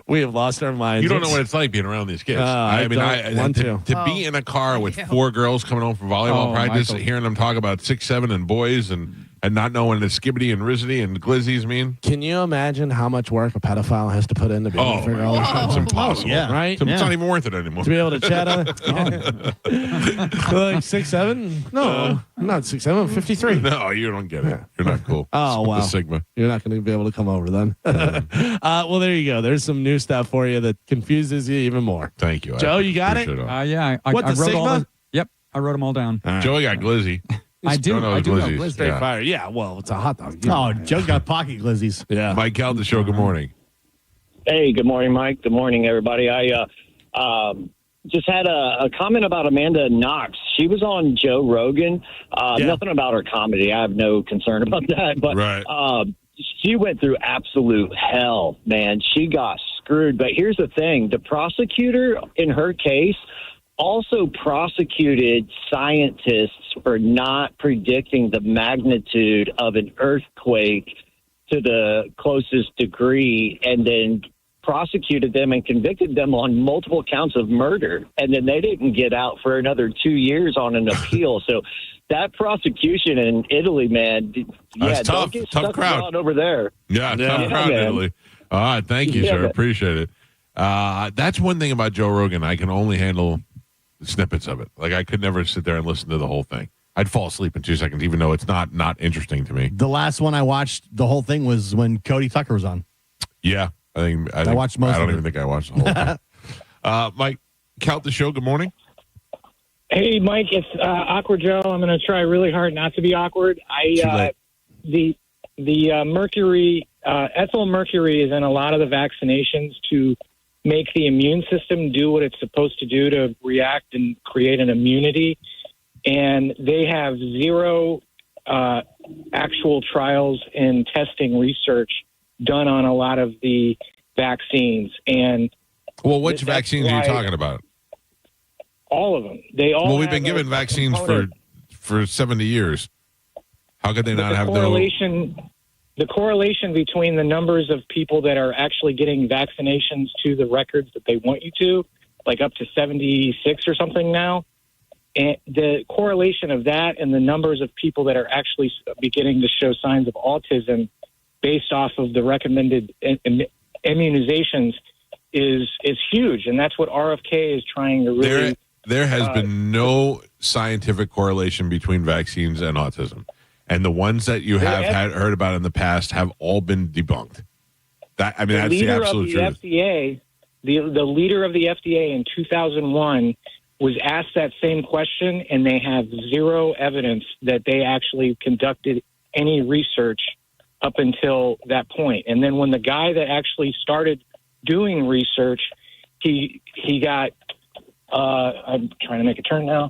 We have lost our minds. You don't know what it's like being around these kids. I don't want to be in a car with four girls coming home from volleyball practice, Michael. hearing them talk about 6'7" and boys and not knowing what skibbity and rizzity and glizzies mean. Can you imagine how much work a pedophile has to put in to be able to figure all this out? It's impossible. yeah. Right? It's not even worth it anymore. To be able to chat on it. Like 6'7"? No, I'm not 6'7". I'm 53. No, you don't get it. You're not cool. Oh, wow. The Sigma. You're not going to be able to come over then. Well, there you go. There's some new stuff for you that confuses you even more. Thank you. Joe, you got it? Appreciate all. Yeah. I What, the wrote all Sigma? Yep. I wrote them all down. Joey got glizzy. I do. Joe I knows do know glizzies. glizzy. Straight Yeah. fire. Yeah, well, it's a hot dog. Oh, Joe's got pocket glizzies. Yeah. Mike Calta Show, good morning. Hey, good morning, Mike. Good morning, everybody. just had a comment about Amanda Knox. She was on Joe Rogan. Nothing about her comedy. I have no concern about that. But she went through absolute hell, man. She got screwed. But here's the thing. The prosecutor in her case also prosecuted scientists for not predicting the magnitude of an earthquake to the closest degree, and then prosecuted them and convicted them on multiple counts of murder. And then they didn't get out for another 2 years on an appeal. So that prosecution in Italy, man, That's don't get tough stuck crowd on over there. Yeah, tough crowd in Italy. All right, thank you, sir. man. Appreciate it. That's one thing about Joe Rogan. I can only handle snippets of it. Like, I could never sit there and listen to the whole thing. I'd fall asleep in 2 seconds, even though it's not interesting to me. The last one I watched, the whole thing, was when Cody Tucker was on. Yeah, I think I watched most I don't of it. even think I watched the whole thing. Mike, Calta show. Good morning. Hey, Mike, it's Awkward Joe. I'm going to try really hard not to be awkward. The mercury, ethyl mercury, is in a lot of the vaccinations to make the immune system do what it's supposed to do to react and create an immunity. And they have zero actual trials and testing research done on a lot of the vaccines. And which vaccines are you talking about? All of them. They all. Well, we've been given vaccines for 70 years. How could they not have the correlation between the numbers of people that are actually getting vaccinations to the records that they want you to, like up to 76 or something now, and the correlation of that and the numbers of people that are actually beginning to show signs of autism based off of the recommended immunizations is huge. And that's what RFK is trying to really... There has been no scientific correlation between vaccines and autism. And the ones that you have heard about in the past have all been debunked. That's the absolute truth. The leader of the FDA in 2001 was asked that same question, and they have zero evidence that they actually conducted any research up until that point. And then when the guy that actually started doing research, he got, I'm trying to make a turn now,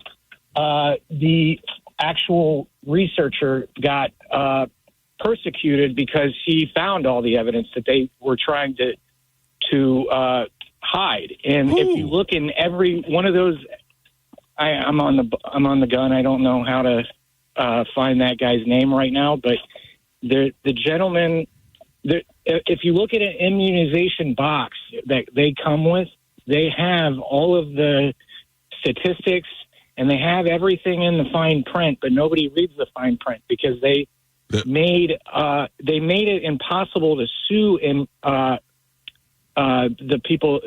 the actual researcher got persecuted because he found all the evidence that they were trying to hide. And if you look in every one of those, I'm on the gun. I don't know how to find that guy's name right now, but the gentleman, if you look at an immunization box that they come with, they have all of the statistics and they have everything in the fine print, but nobody reads the fine print because they made it impossible to sue the people,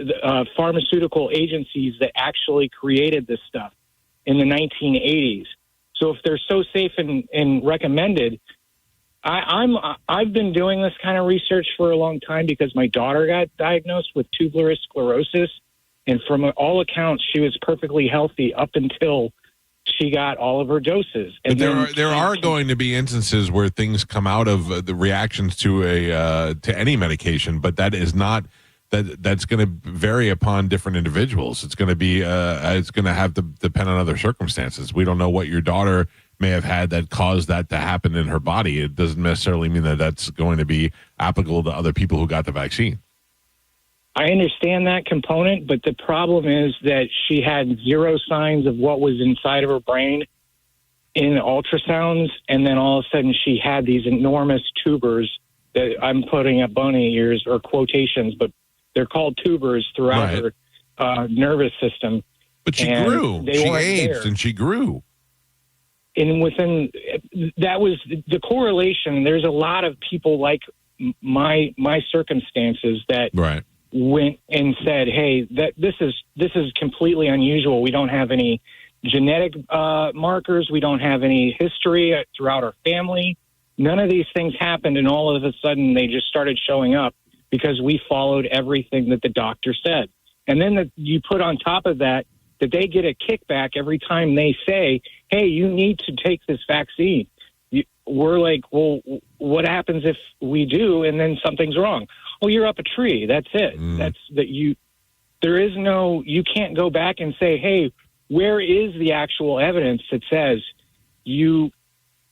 pharmaceutical agencies that actually created this stuff in the 1980s. So if they're so safe and recommended, I've been doing this kind of research for a long time because my daughter got diagnosed with tuberous sclerosis, and from all accounts, she was perfectly healthy up until she got all of her doses. And but there are going to be instances where things come out of the reactions to any medication, but that is not. That's going to vary upon different individuals. It's going to be it's going to have to depend on other circumstances. We don't know what your daughter may have had that caused that to happen in her body. It doesn't necessarily mean that that's going to be applicable to other people who got the vaccine. I understand that component, but the problem is that she had zero signs of what was inside of her brain in ultrasounds, and then all of a sudden she had these enormous tubers that I'm putting up bunny ears or quotations, but they're called tubers throughout her nervous system. But she grew. She aged and she grew. And that was the correlation. There's a lot of people like my circumstances that went and said, "Hey, this is completely unusual. We don't have any genetic markers. We don't have any history throughout our family. None of these things happened, and all of a sudden they just started showing up because we followed everything that the doctor said." And then you put on top of that they get a kickback every time they say, "Hey, you need to take this vaccine." We're like, well, what happens if we do and then something's wrong? Oh, you're up a tree. That's it. That's that you. there is no, you can't go back and say, hey, where is the actual evidence that says you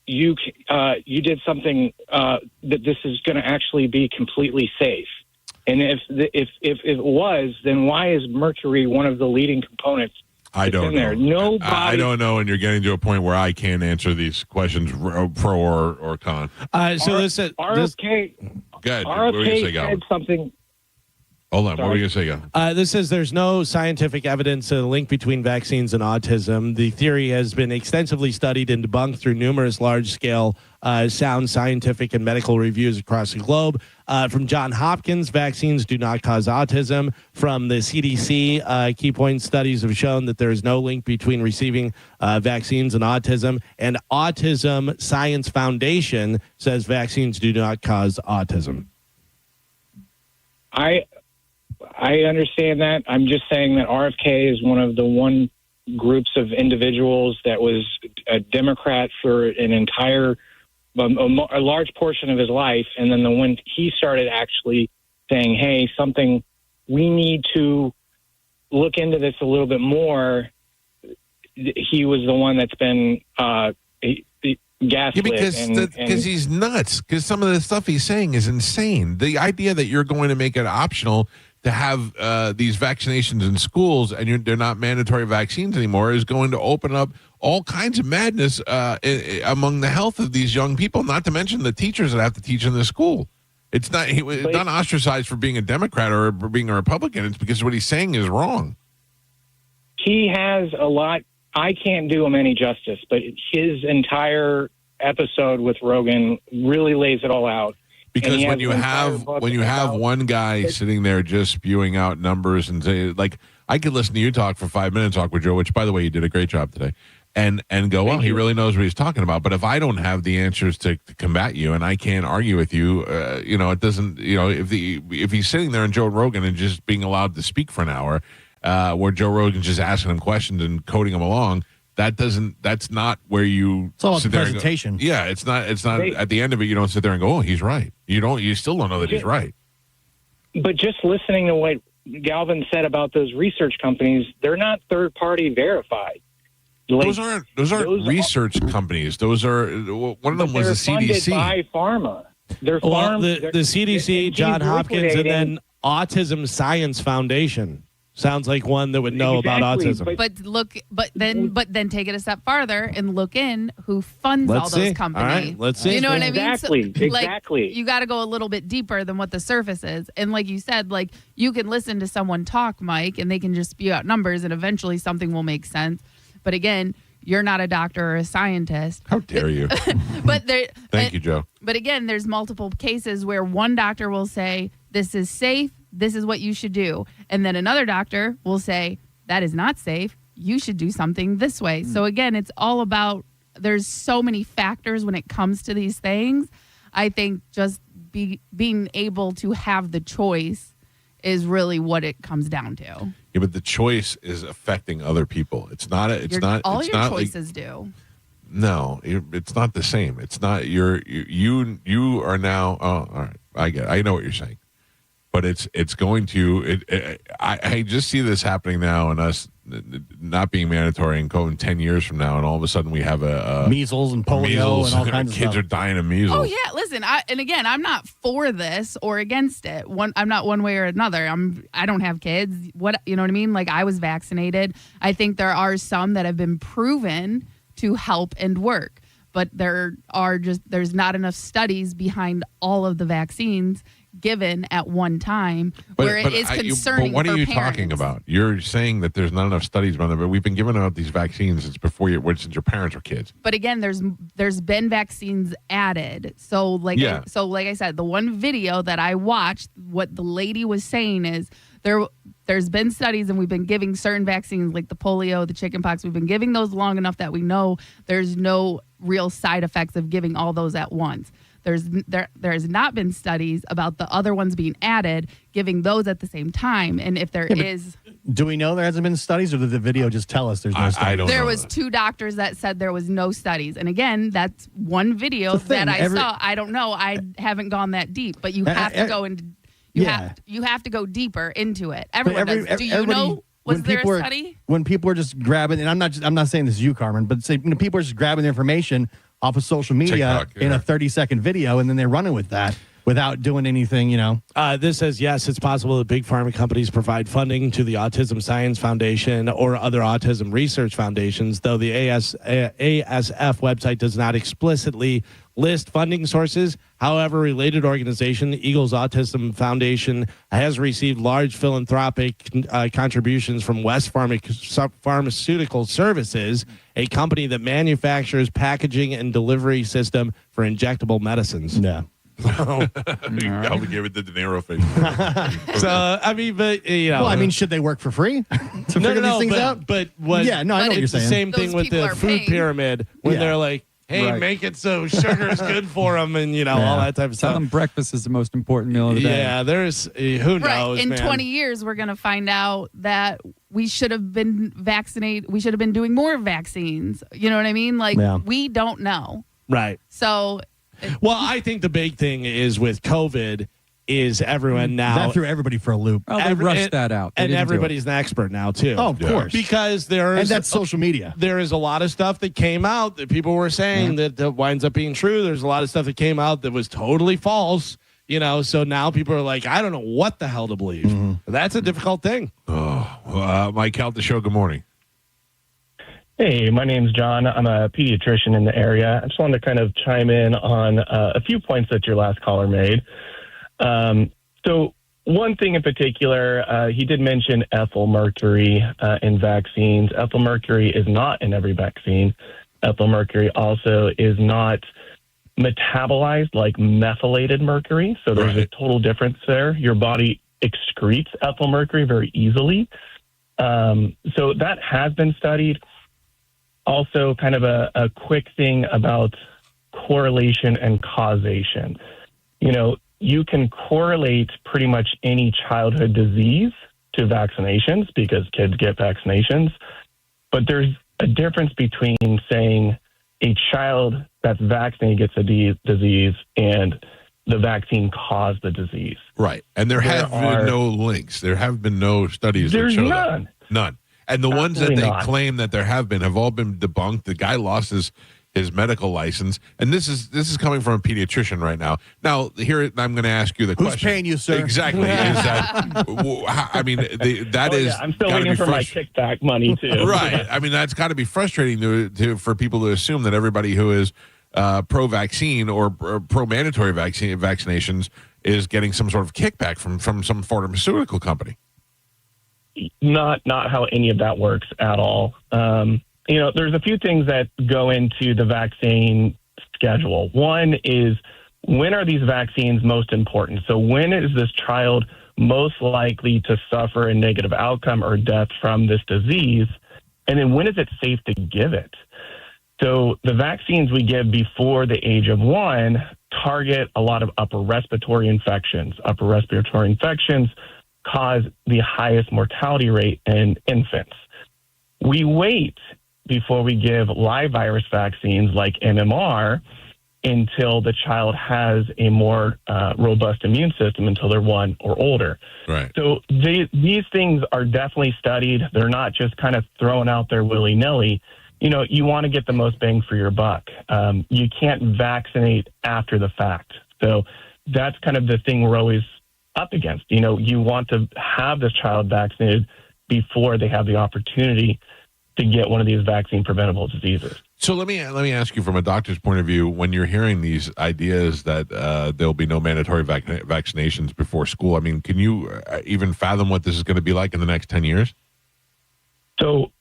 did something that this is going to actually be completely safe? And if it was, then why is mercury one of the leading components? I don't know. There? Nobody. I don't know, and you're getting to a point where I can't answer these questions pro or con. RFK. Good. RFK said something. Hold on. What were you going to say? This says there's no scientific evidence to the link between vaccines and autism. The theory has been extensively studied and debunked through numerous large-scale sound scientific and medical reviews across the globe. From Johns Hopkins, vaccines do not cause autism. From the CDC, key point studies have shown that there is no link between receiving vaccines and autism. And Autism Science Foundation says vaccines do not cause autism. I understand that. I'm just saying that RFK is one of the groups of individuals that was a Democrat for an entire, a large portion of his life. And then when he started actually saying, hey, we need to look into this a little bit more, he was the one that's been gaslit. Yeah, because he's nuts. Because some of the stuff he's saying is insane. The idea that you're going to make it optional to have these vaccinations in schools and they're not mandatory vaccines anymore is going to open up all kinds of madness among the health of these young people, not to mention the teachers that have to teach in the school. It's not not ostracized for being a Democrat or for being a Republican. It's because what he's saying is wrong. He has a lot. I can't do him any justice, but his entire episode with Rogan really lays it all out. Because when you have one guy sitting there just spewing out numbers and say, like, I could listen to you talk for 5 minutes, Awkward Joe, which, by the way, you did a great job today, and go, well, he really knows what he's talking about. But if I don't have the answers to combat you and I can't argue with you, it doesn't, if he's sitting there and Joe Rogan and just being allowed to speak for an hour, where Joe Rogan's just asking him questions and coding him along, that's not where you it's all sit about there presentation. And go, yeah, it's not at the end of it, you don't sit there and go, oh, he's right. You still don't know that he's right. But just listening to what Galvin said about those research companies, they're not third party verified. Those aren't research companies. Those are, one of them was the CDC. By pharma. They're the CDC, Johns Hopkins, and then Autism Science Foundation. Sounds like one that would know about autism. But then take it a step farther and look in who funds all those companies. All right, let's see. You know what I mean? Exactly. You got to go a little bit deeper than what the surface is. And like you said, like you can listen to someone talk, Mike, and they can just spew out numbers, and eventually something will make sense. But again, you're not a doctor or a scientist. How dare you? Thank you, Joe. But again, there's multiple cases where one doctor will say, this is safe, this is what you should do. And then another doctor will say, that is not safe, you should do something this way. So again, it's all about, there's so many factors when it comes to these things. I think just being able to have the choice is really what it comes down to. Yeah, but the choice is affecting other people. It's not. All it's your not choices do. No, it's not the same. It's not. You are now. Oh, all right. I know what you're saying, but it's going to. I just see this happening now, and us not being mandatory and going 10 years from now, and all of a sudden we have a measles and polio and all kinds of kids stuff. are dying of measles. Oh yeah, listen. I'm not for this or against it. I'm not one way or another. I don't have kids. You know what I mean? Like I was vaccinated. I think there are some that have been proven to help and work, but there's not enough studies behind all of the vaccines given at one time where it is concerning. But what are you parents. talking about? You're saying that there's not enough studies on it, but we've been giving out these vaccines since since your parents were kids. But again, there's been vaccines added. So like I said, the one video that I watched, what the lady was saying is there's been studies and we've been giving certain vaccines like the polio, the chickenpox. We've been giving those long enough that we know there's no real side effects of giving all those at once. There has not been studies about the other ones being added, giving those at the same time. And if there is... Do we know there hasn't been studies, or did the video just tell us there's no studies? I don't there know was that. 2 doctors that said there was no studies. And again, that's one video that I saw. I don't know. I haven't gone that deep. But you have to go and... You have to go deeper into it. Everyone does. Do you know? Was there a study? When people are just grabbing, and I'm not saying this is you, Carmen, but say people are just grabbing the information off of social media in a 30-second video, and then they're running with that without doing anything, This says, yes, it's possible that big pharma companies provide funding to the Autism Science Foundation or other autism research foundations, though the ASF website does not explicitly list funding sources. However, related organization, the Eagles Autism Foundation, has received large philanthropic contributions from West Pharmaceutical Services, a company that manufactures packaging and delivery system for injectable medicines. Yeah. I'll give it the De Niro face. So, I mean, but, Well, I mean, should they work for free to figure these things out? But what, I know what you're saying. It's the same thing with the food pyramid when they're like, hey, make it so sugar is good for them and, all that type of Tell stuff. them breakfast is the most important meal of the day. Yeah, there's, who knows, In man. 20 years, we're going to find out that we should have been vaccinated. We should have been doing more vaccines. You know what I mean? Like, we don't know. Right. So... Well, I think the big thing is with COVID is everyone now... That threw everybody for a loop. Oh, they rushed that out. And everybody's an expert now, too. Oh, of course. Because there is... And that's social media. There is a lot of stuff that came out that people were saying that winds up being true. There's a lot of stuff that came out that was totally false. So now people are like, I don't know what the hell to believe. That's a difficult thing. Mike Calta Show, good morning. Hey, my name's John. I'm a pediatrician in the area. I just wanted to kind of chime in on a few points that your last caller made. So one thing in particular, he did mention ethyl mercury in vaccines. Ethyl mercury is not in every vaccine. Ethyl mercury also is not metabolized like methylated mercury. So there's a total difference there. Your body excretes ethyl mercury very easily. So that has been studied. Also, kind of a quick thing about correlation and causation. You can correlate pretty much any childhood disease to vaccinations because kids get vaccinations. But there's a difference between saying a child that's vaccinated gets a disease and the vaccine caused the disease. Right. And there have been no links. There have been no studies that show that. None. And the ones that they claim that there have all been debunked. The guy lost his medical license, and this is coming from a pediatrician right now. Now, here I'm going to ask you the question: who's paying you, sir? Exactly. Is that? I mean, I'm still waiting for my kickback money too. Right. I mean, that's got to be frustrating for people to assume that everybody who is pro-vaccine or pro-mandatory vaccinations is getting some sort of kickback from some pharmaceutical company. Not how any of that works at all. There's a few things that go into the vaccine schedule. One is, when are these vaccines most important? So when is this child most likely to suffer a negative outcome or death from this disease? And then when is it safe to give it? So the vaccines we give before the age of 1 target a lot of upper respiratory infections. Upper respiratory infections cause the highest mortality rate in infants. We wait before we give live virus vaccines like MMR until the child has a more robust immune system, until they're 1 or older. Right. So these things are definitely studied. They're not just kind of thrown out there willy-nilly. You want to get the most bang for your buck. You can't vaccinate after the fact. So that's kind of the thing we're always up against. You want to have this child vaccinated before they have the opportunity to get one of these vaccine preventable diseases. So let me ask you, from a doctor's point of view, when you're hearing these ideas that there'll be no mandatory vaccinations before school, I mean, can you even fathom what this is going to be like in the next 10 years? So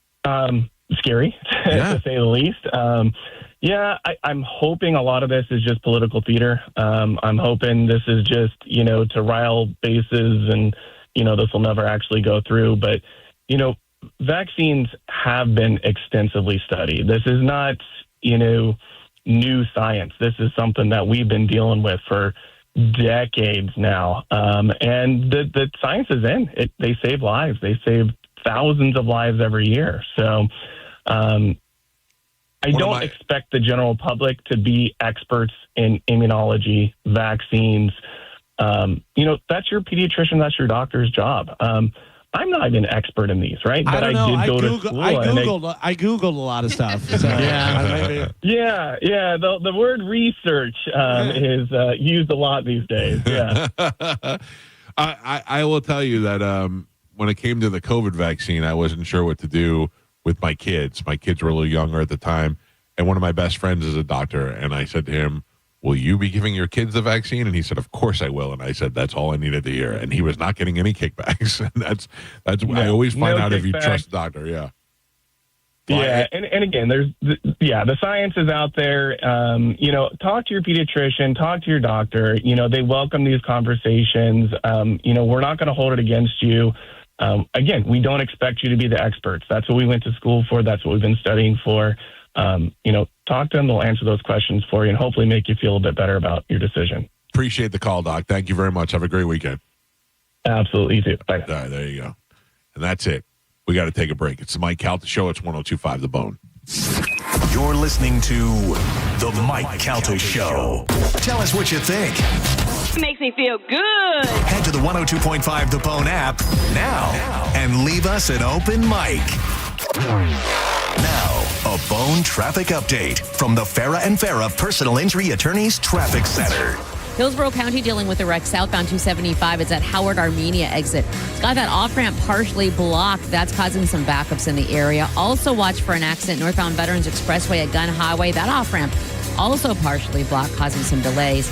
scary, to say the least. I'm hoping a lot of this is just political theater. I'm hoping this is just, to rile bases and, this will never actually go through. But, vaccines have been extensively studied. This is not, new science. This is something that we've been dealing with for decades now. And the science is in. They save lives. They save thousands of lives every year. So I don't expect the general public to be experts in immunology, vaccines, That's your pediatrician, that's your doctor's job. I'm not even an expert in these, right? But I don't know. I did go to school. I Googled a lot of stuff. So, yeah. The word research is used a lot these days. Yeah. I will tell you that when it came to the COVID vaccine, I wasn't sure what to do with my kids. My kids were a little younger at the time, and one of my best friends is a doctor, and I said to him, will you be giving your kids the vaccine? And he said, of course I will. And I said, that's all I needed to hear. And he was not getting any kickbacks. And that's I always find out if you trust the doctor. Yeah. Yeah. And again, the science is out there. Talk to your pediatrician, talk to your doctor. They welcome these conversations. We're not going to hold it against you. Again, we don't expect you to be the experts. That's what we went to school for. That's what we've been studying for. Talk to them. They'll answer those questions for you and hopefully make you feel a bit better about your decision. Appreciate the call, Doc. Thank you very much. Have a great weekend. Absolutely. You too. Bye. All right, there you go. And that's it. We got to take a break. It's the Mike Calta Show. It's 102.5 The Bone. You're listening to the Mike Calta Show. Tell us what you think. It makes me feel good. Head to the 102.5 The Bone app now and leave us an open mic. Now, a Bone traffic update from the Farah and Farah Personal Injury Attorneys Traffic Center. Hillsborough County dealing with a wreck southbound 275. It's at Howard Armenia exit. It's got that off-ramp partially blocked. That's causing some backups in the area. Also watch for an accident northbound Veterans Expressway at Gun Highway. That off-ramp also partially blocked, causing some delays.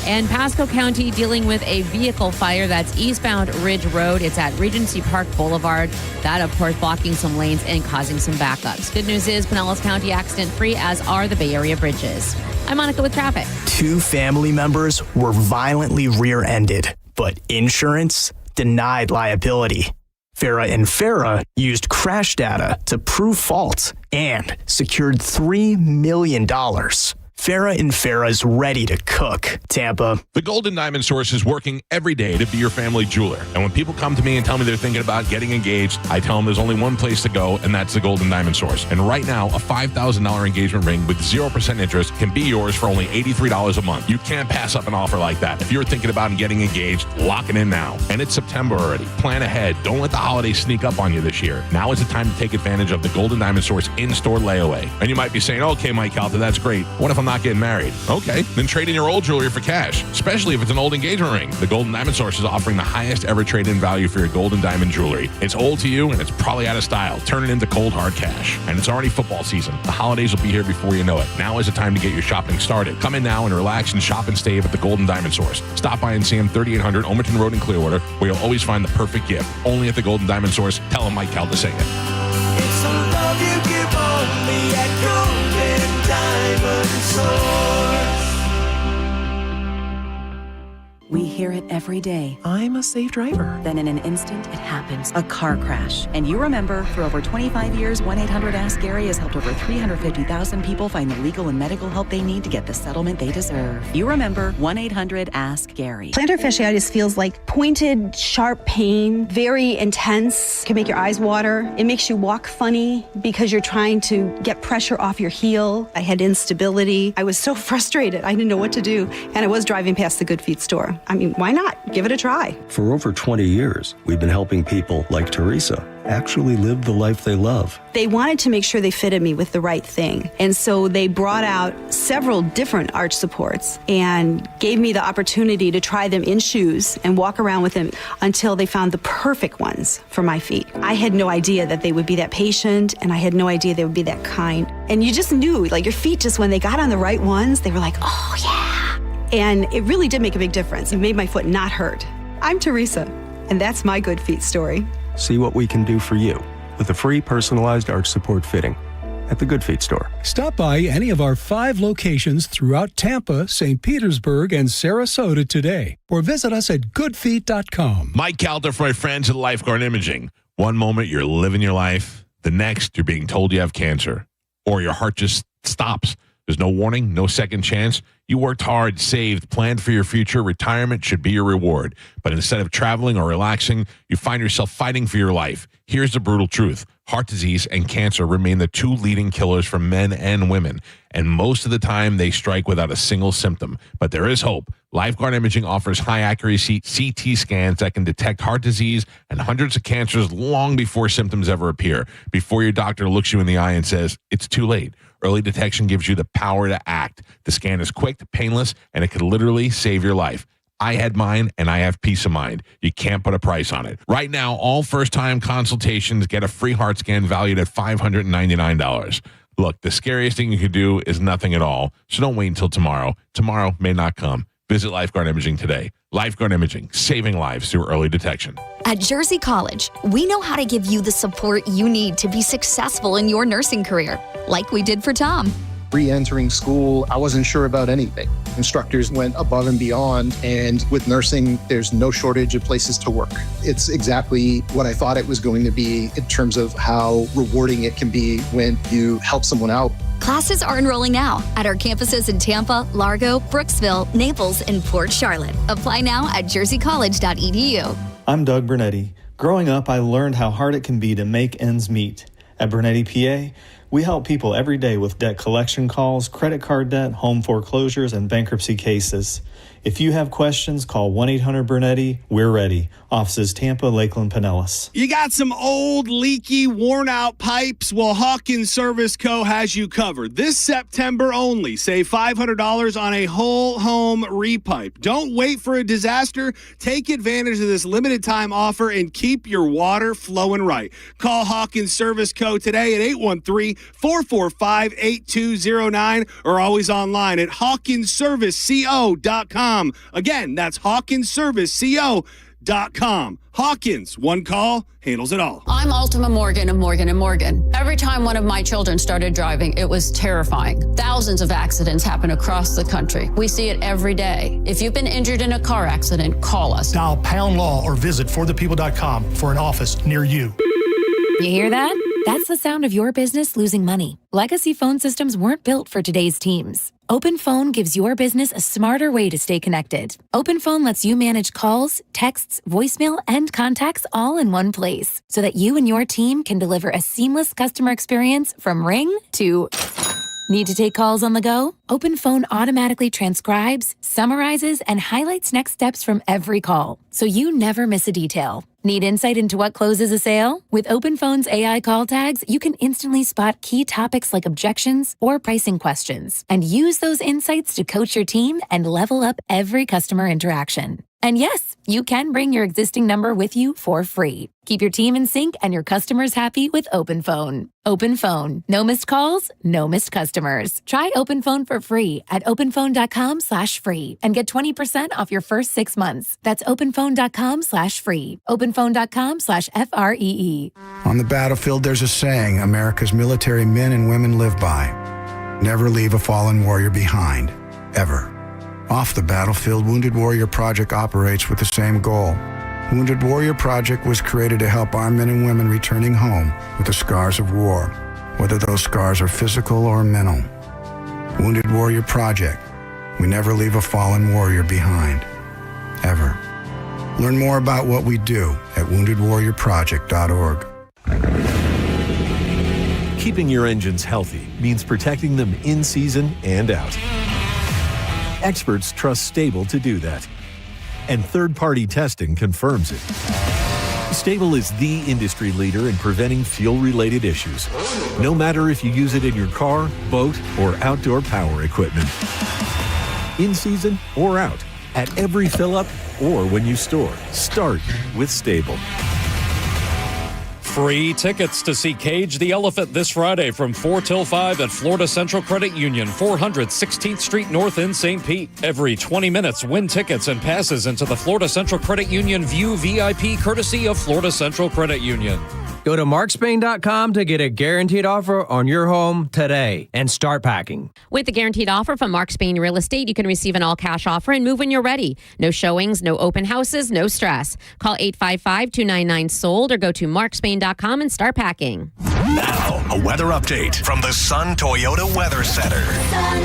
And Pasco County dealing with a vehicle fire that's eastbound Ridge Road. It's at Regency Park Boulevard. That, of course, blocking some lanes and causing some backups. Good news is Pinellas County accident-free, as are the Bay Area bridges. I'm Monica with traffic. 2 family members were violently rear-ended, but insurance denied liability. Farah and Farah used crash data to prove fault and secured $3 million. Farah and Farah's ready to cook. Tampa. The Golden Diamond Source is working every day to be your family jeweler. And when people come to me and tell me they're thinking about getting engaged, I tell them there's only one place to go, and that's the Golden Diamond Source. And right now, a $5,000 engagement ring with 0% interest can be yours for only $83 a month. You can't pass up an offer like that. If you're thinking about getting engaged, lock it in now. And it's September already. Plan ahead. Don't let the holidays sneak up on you this year. Now is the time to take advantage of the Golden Diamond Source in-store layaway. And you might be saying, okay, Mike Calta, that's great. What if I'm not getting married? Okay, then trade in your old jewelry for cash, especially if it's an old engagement ring. The Golden Diamond Source is offering the highest ever trade-in value for your gold and diamond jewelry. It's old to you and it's probably out of style. Turn it into cold hard cash. And it's already football season. The holidays will be here before you know it. Now is the time to get your shopping started. Come in now and relax and shop and save at the Golden Diamond Source. Stop by and see them 3800 Omerton Road in Clearwater, where you'll always find the perfect gift. Only at the Golden Diamond Source. Tell them Mike Calta sing it. It's the love you give only at Golden Diamond Source. We hear it every day. I'm a safe driver. Then in an instant, it happens. A car crash. And you remember, for over 25 years, 1-800-ASK-GARY has helped over 350,000 people find the legal and medical help they need to get the settlement they deserve. You remember 1-800-ASK-GARY. Plantar fasciitis feels like pointed, sharp pain, very intense. It can make your eyes water. It makes you walk funny because you're trying to get pressure off your heel. I had instability. I was so frustrated. I didn't know what to do. And I was driving past the Good Feet store. I mean, why not? Give it a try. For over 20 years, we've been helping people like Teresa actually live the life they love. They wanted to make sure they fitted me with the right thing. And so they brought out several different arch supports and gave me the opportunity to try them in shoes and walk around with them until they found the perfect ones for my feet. I had no idea that they would be that patient, and I had no idea they would be that kind. And you just knew, like, your feet just, when they got on the right ones, they were like, oh, yeah. And it really did make a big difference. It made my foot not hurt. I'm Teresa, and that's my Good Feet story. See what we can do for you with a free personalized arch support fitting at the Good Feet store. Stop by any of our 5 locations throughout Tampa, St. Petersburg, and Sarasota today, or visit us at goodfeet.com. Mike Calta for my friends at Lifeguard Imaging. One moment you're living your life, the next you're being told you have cancer, or your heart just stops. There's no warning, no second chance. You worked hard, saved, planned for your future. Retirement should be your reward. But instead of traveling or relaxing, you find yourself fighting for your life. Here's the brutal truth. Heart disease and cancer remain the two leading killers for men and women, and most of the time they strike without a single symptom. But there is hope. Lifeguard Imaging offers high-accuracy CT scans that can detect heart disease and hundreds of cancers long before symptoms ever appear, before your doctor looks you in the eye and says, it's too late. Early detection gives you the power to act. The scan is quick, painless, and it could literally save your life. I had mine, and I have peace of mind. You can't put a price on it. Right now, all first-time consultations get a free heart scan valued at $599. Look, the scariest thing you could do is nothing at all, so don't wait until tomorrow. Tomorrow may not come. Visit Lifeguard Imaging today. Lifeguard Imaging, saving lives through early detection. At Jersey College, we know how to give you the support you need to be successful in your nursing career, like we did for Tom. Re-entering school, I wasn't sure about anything. Instructors went above and beyond, and with nursing, there's no shortage of places to work. It's exactly what I thought it was going to be in terms of how rewarding it can be when you help someone out. Classes are enrolling now at our campuses in Tampa, Largo, Brooksville, Naples, and Port Charlotte. Apply now at jerseycollege.edu. I'm Doug Bernetti. Growing up, I learned how hard it can be to make ends meet. At Bernetti PA, we help people every day with debt collection calls, credit card debt, home foreclosures, and bankruptcy cases. If you have questions, call 1-800-BERNETTI. We're ready. Offices Tampa, Lakeland, Pinellas. You got some old, leaky, worn-out pipes? Well, Hawkins Service Co. has you covered. This September only, save $500 on a whole home repipe. Don't wait for a disaster. Take advantage of this limited-time offer and keep your water flowing right. Call Hawkins Service Co. today at 813-445-8209 or always online at hawkinsserviceco.com. Again, that's hawkinsserviceco.com. Hawkins, one call, handles it all. I'm Ultima Morgan of Morgan & Morgan. Every time one of my children started driving, it was terrifying. Thousands of accidents happen across the country. We see it every day. If you've been injured in a car accident, call us. Dial pound law or visit forthepeople.com for an office near you. You hear that? That's the sound of your business losing money. Legacy phone systems weren't built for today's teams. OpenPhone gives your business a smarter way to stay connected. OpenPhone lets you manage calls, texts, voicemail, and contacts all in one place so that you and your team can deliver a seamless customer experience from ring to... Need to take calls on the go? OpenPhone automatically transcribes, summarizes, and highlights next steps from every call, so you never miss a detail. Need insight into what closes a sale? With OpenPhone's AI call tags, you can instantly spot key topics like objections or pricing questions, and use those insights to coach your team and level up every customer interaction. And yes, you can bring your existing number with you for free. Keep your team in sync and your customers happy with OpenPhone. OpenPhone. No missed calls, no missed customers. Try OpenPhone for free at openphone.com/free and get 20% off your first 6 months. That's openphone.com/free. openphone.com/FREE. On the battlefield, there's a saying America's military men and women live by. Never leave a fallen warrior behind, ever. Off the battlefield, Wounded Warrior Project operates with the same goal. Wounded Warrior Project was created to help our men and women returning home with the scars of war, whether those scars are physical or mental. Wounded Warrior Project. We never leave a fallen warrior behind, ever. Learn more about what we do at woundedwarriorproject.org. Keeping your engines healthy means protecting them in season and out. Experts trust Stable to do that. And third-party testing confirms it. Stable is the industry leader in preventing fuel-related issues, no matter if you use it in your car, boat, or outdoor power equipment. In season or out, at every fill-up or when you store, start with Stable. Free tickets to see Cage the Elephant this Friday from 4 till 5 at Florida Central Credit Union, 400 16th Street North in St. Pete. Every 20 minutes, win tickets and passes into the Florida Central Credit Union View VIP courtesy of Florida Central Credit Union. Go to markspain.com to get a guaranteed offer on your home today and start packing. With the guaranteed offer from Mark Spain Real Estate, you can receive an all-cash offer and move when you're ready. No showings, no open houses, no stress. Call 855-299-SOLD or go to markspain.com and start packing. Now, a weather update from the Sun Toyota Weather Center. Sun,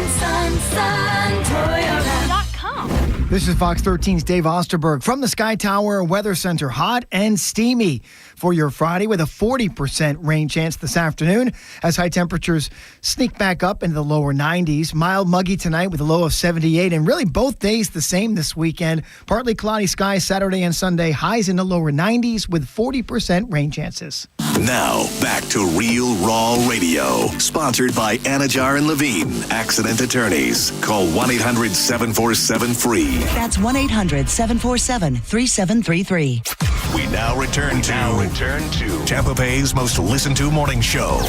Toyota.com. This is Fox 13's Dave Osterberg from the Sky Tower Weather Center. Hot and steamy for your Friday with a 40% rain chance this afternoon as high temperatures sneak back up into the lower 90s. Mild muggy tonight with a low of 78, and really both days the same this weekend. Partly cloudy skies Saturday and Sunday, highs in the lower 90s with 40% rain chances. Now, back to Real Raw Radio. Sponsored by Anajar and Levine, accident attorneys. Call 1-800-747-FREE. That's 1-800-747-3733. We now return to Tampa Bay's most listened to morning show,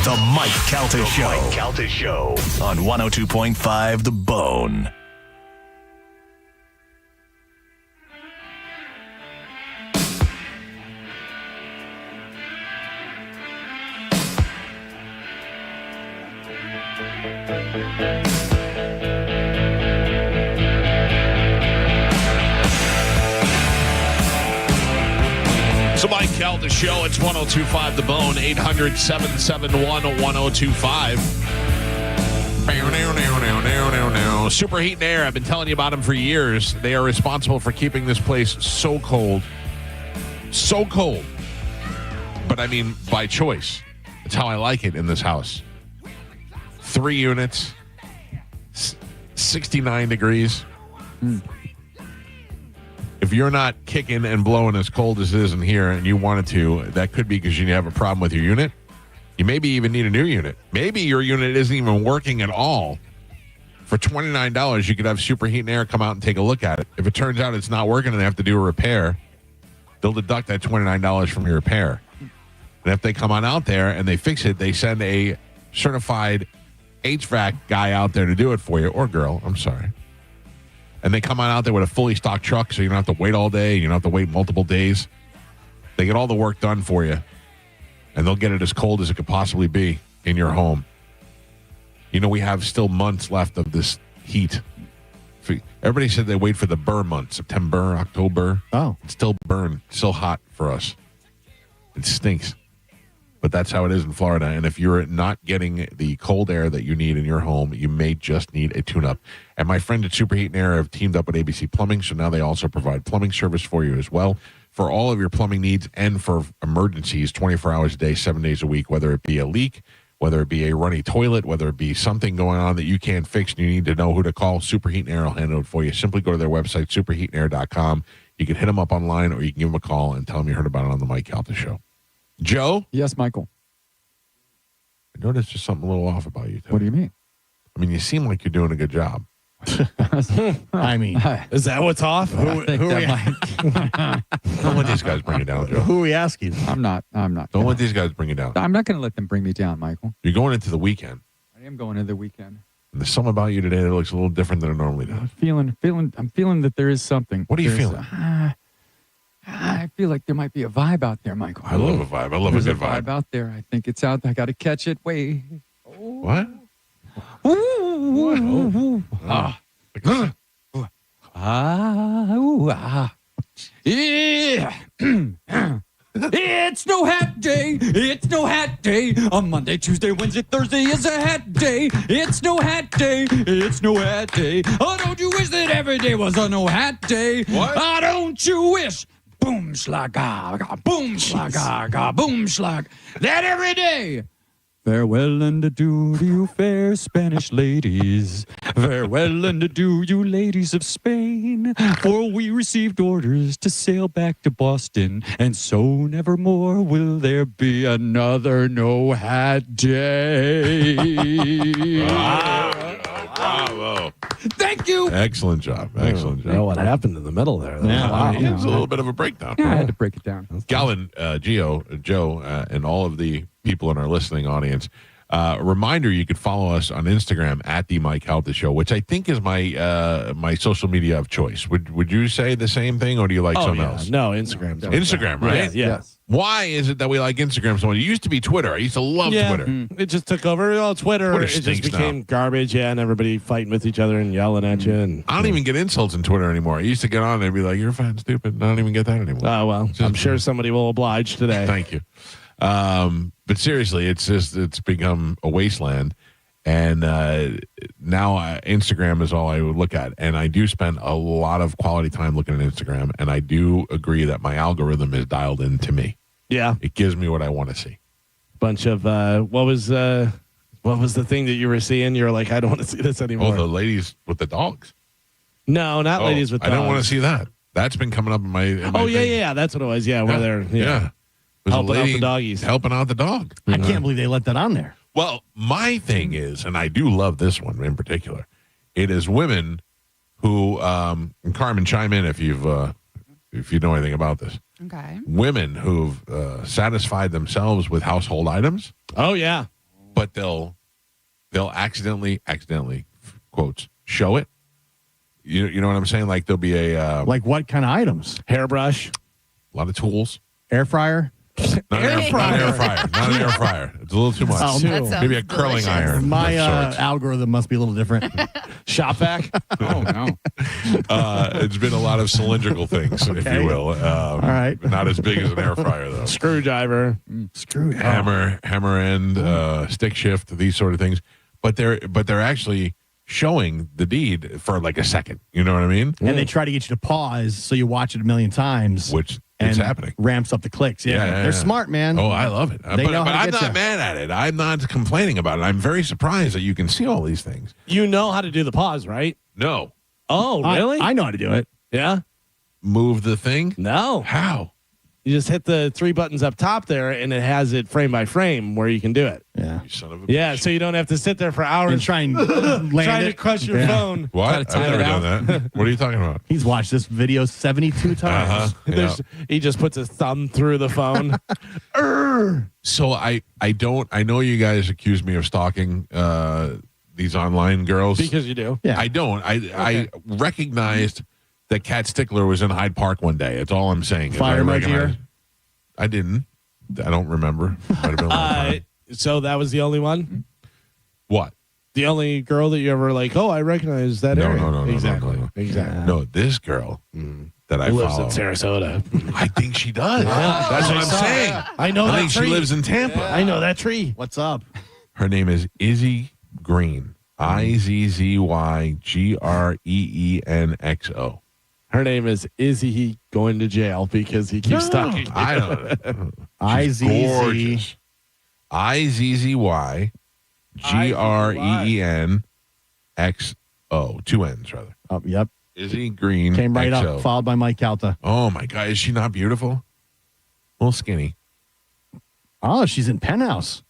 The Mike Calta Show. Mike Calta Show on 102.5 The Bone. So Mike Calta Show, it's 102.5 The Bone, 800-771-1025. Superheat and Air, I've been telling you about them for years. They are responsible for keeping this place so cold. So cold. But I mean, by choice. It's how I like it in this house. 3 units, 69 degrees. If you're not kicking and blowing as cold as it is in here and you wanted to, that could be because you have a problem with your unit. You maybe even need a new unit. Maybe your unit isn't even working at all. For $29, you could have Superheat and Air come out and take a look at it. If it turns out it's not working and they have to do a repair, they'll deduct that $29 from your repair. And if they come on out there and they fix it, they send a certified HVAC guy out there to do it for you, or girl, I'm sorry. And they come on out there with a fully stocked truck, so you don't have to wait all day. You don't have to wait multiple days. They get all the work done for you, and they'll get it as cold as it could possibly be in your home. You know, we have still months left of this heat. Everybody said they wait for the burn month, September, October. Oh. It's still burn, still hot for us. It stinks. But that's how it is in Florida. And if you're not getting the cold air that you need in your home, you may just need a tune-up. And my friend at Superheat and Air have teamed up with ABC Plumbing, so now they also provide plumbing service for you as well. For all of your plumbing needs and for emergencies, 24 hours a day, 7 days a week, whether it be a leak, whether it be a runny toilet, whether it be something going on that you can't fix and you need to know who to call, Superheat and Air will handle it for you. Simply go to their website, superheatandair.com. You can hit them up online or you can give them a call and tell them you heard about it on the Mike Calta Show. Joe? Yes, Michael. I noticed there's something a little off about you today. What do you mean? I mean, you seem like you're doing a good job. I mean, is that what's off? Don't let these guys bring you down, Joe. Who are we asking? I'm not. Don't let these guys bring you down. I'm not going to let them bring me down, Michael. You're going into the weekend. I am going into the weekend. And there's something about you today that looks a little different than it normally does. I'm feeling that there is something. What are you feeling? I feel like there might be a vibe out there, Michael. I love a vibe. I love a good vibe. Out there. I think it's out there. I got to catch it. Wait. What? Yeah. It's no hat day. It's no hat day. On Monday, Tuesday, Wednesday, Thursday is a hat day. It's no hat day. It's no hat day. Oh, don't you wish that every day was a no hat day? What? Oh, don't you wish? Boom schlag, boom schlag, boom schlag. That every day. Farewell and adieu to you fair Spanish ladies. Farewell and adieu, you ladies of Spain. For we received orders to sail back to Boston, and so nevermore will there be another no hat day. Bravo. Thank you. Excellent job. Excellent job. You know what happened in the middle there? It's a little bit of a breakdown. Yeah, I had to break it down. Gallon, Joe, and all of the people in our listening audience, reminder, you could follow us on Instagram at the Mike Calta Show, which I think is my my social media of choice. Would you say the same thing, or do you like something else? No, Instagram. Instagram, right? Yes. Why is it that we like Instagram so much? It used to be Twitter. I used to love Twitter. It just took over. Twitter it just became garbage, and everybody fighting with each other and yelling at you. And I don't even get insults in Twitter anymore. I used to get on and be like, "You're fat and stupid." I don't even get that anymore. Oh well, I'm sure somebody will oblige today. Thank you. But seriously, it's become a wasteland. And now Instagram is all I would look at. And I do spend a lot of quality time looking at Instagram. And I do agree that my algorithm is dialed into me. Yeah. It gives me what I want to see. Bunch of, what was the thing that you were seeing? You were like, I don't want to see this anymore. Oh, the ladies with the dogs. No, not ladies with dogs. I don't want to see that. That's been coming up in my yeah. That's what it was. Yeah, where they're helping out the doggies. Helping out the dog. I can't believe they let that on there. Well, my thing is, and I do love this one in particular, it is women who, and Carmen, chime in if you know anything about this. Okay. Women who've satisfied themselves with household items. Oh yeah, but they'll accidentally quotes show it. You know what I'm saying? Like there'll be a like what kind of items? Hairbrush, a lot of tools, air fryer. Not an air fryer. It's a little too much. Maybe a curling iron. My algorithm must be a little different. Shop vac? Oh, no. It's been a lot of cylindrical things, if you will. All right. Not as big as an air fryer, though. Screwdriver. Hammer end, stick shift, these sort of things. But they're actually showing the deed for like a second. You know what I mean? And they try to get you to pause so you watch it a million times. Which it's happening. Ramps up the clicks. Yeah. They're smart, man. Oh, I love it. They know but how to I'm get not you. mad at it. I'm not complaining about it. I'm very surprised that you can see all these things. You know how to do the pause, right? No. Oh, really? I know how to do it. Yeah. Move the thing? No. How? You just hit the 3 buttons up top there, and it has it frame by frame where you can do it. Yeah. You son of a Yeah, so you don't have to sit there for hours And try and land trying to it. crush your phone. What? I've Time never it out. done that. What are you talking about? He's watched this video 72 times. Yeah. He just puts his thumb through the phone. So I know you guys accuse me of stalking these online girls. Because you do. Yeah. I don't. I recognized that Kat Stickler was in Hyde Park one day. That's all I'm saying. Fire emoji. I didn't. I don't remember. Might have been a long time. So that was the only one? What? The only girl that you ever like, oh, I recognize that area. No. Exactly. Exactly. No, this girl that I lives follow. in Sarasota. I think she does. That's what I'm saying. I know I that think tree. she lives in Tampa. I know that tree. What's up? Her name is Izzy Green. IZZYGREENXO. Her name is Izzy going to jail because he keeps talking. I don't. IZZ. Gorgeous. IZZYGREENXO. 2 N's rather. Oh, yep. Izzy Green. Came right XO. up, followed by Mike Calta. Oh my God, is she not beautiful? A little skinny. Oh, she's in Penthouse.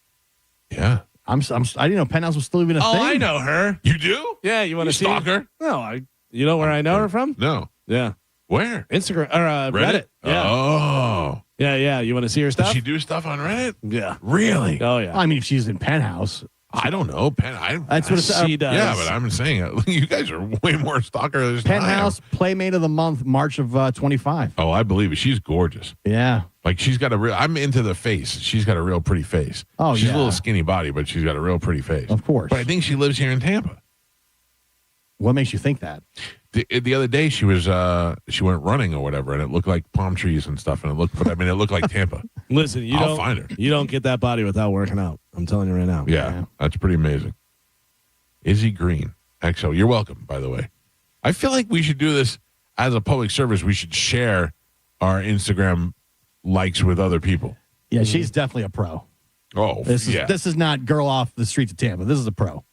Yeah. I didn't know Penthouse was still even a thing. I know her. You do? Yeah, you want to see stalk her? No, you know where I know her from? No. Yeah. Where? Instagram or Reddit. Yeah. Oh. Yeah. You want to see her stuff? Does she do stuff on Reddit? Yeah. Really? Oh yeah. I mean, if she's in Penthouse. I don't know. That's what she does. Yeah, but I'm saying you guys are way more stalkers than I am. Penthouse Playmate of the Month, March of 25. Oh, I believe it. She's gorgeous. Yeah. Like she's got a real. I'm into the face. She's got a real pretty face. Oh, she's yeah. a little skinny body, but she's got a real pretty face. Of course. But I think she lives here in Tampa. What makes you think that? The other day she went running or whatever, and it looked like palm trees and stuff, and it looked like Tampa. Listen, I'll find her. You don't get that body without working out. I'm telling you right now. Yeah, that's pretty amazing. Izzy Green, XO. You're welcome, by the way. I feel like we should do this as a public service. We should share our Instagram likes with other people. Yeah, she's definitely a pro. Oh, This is not girl off the streets of Tampa. This is a pro.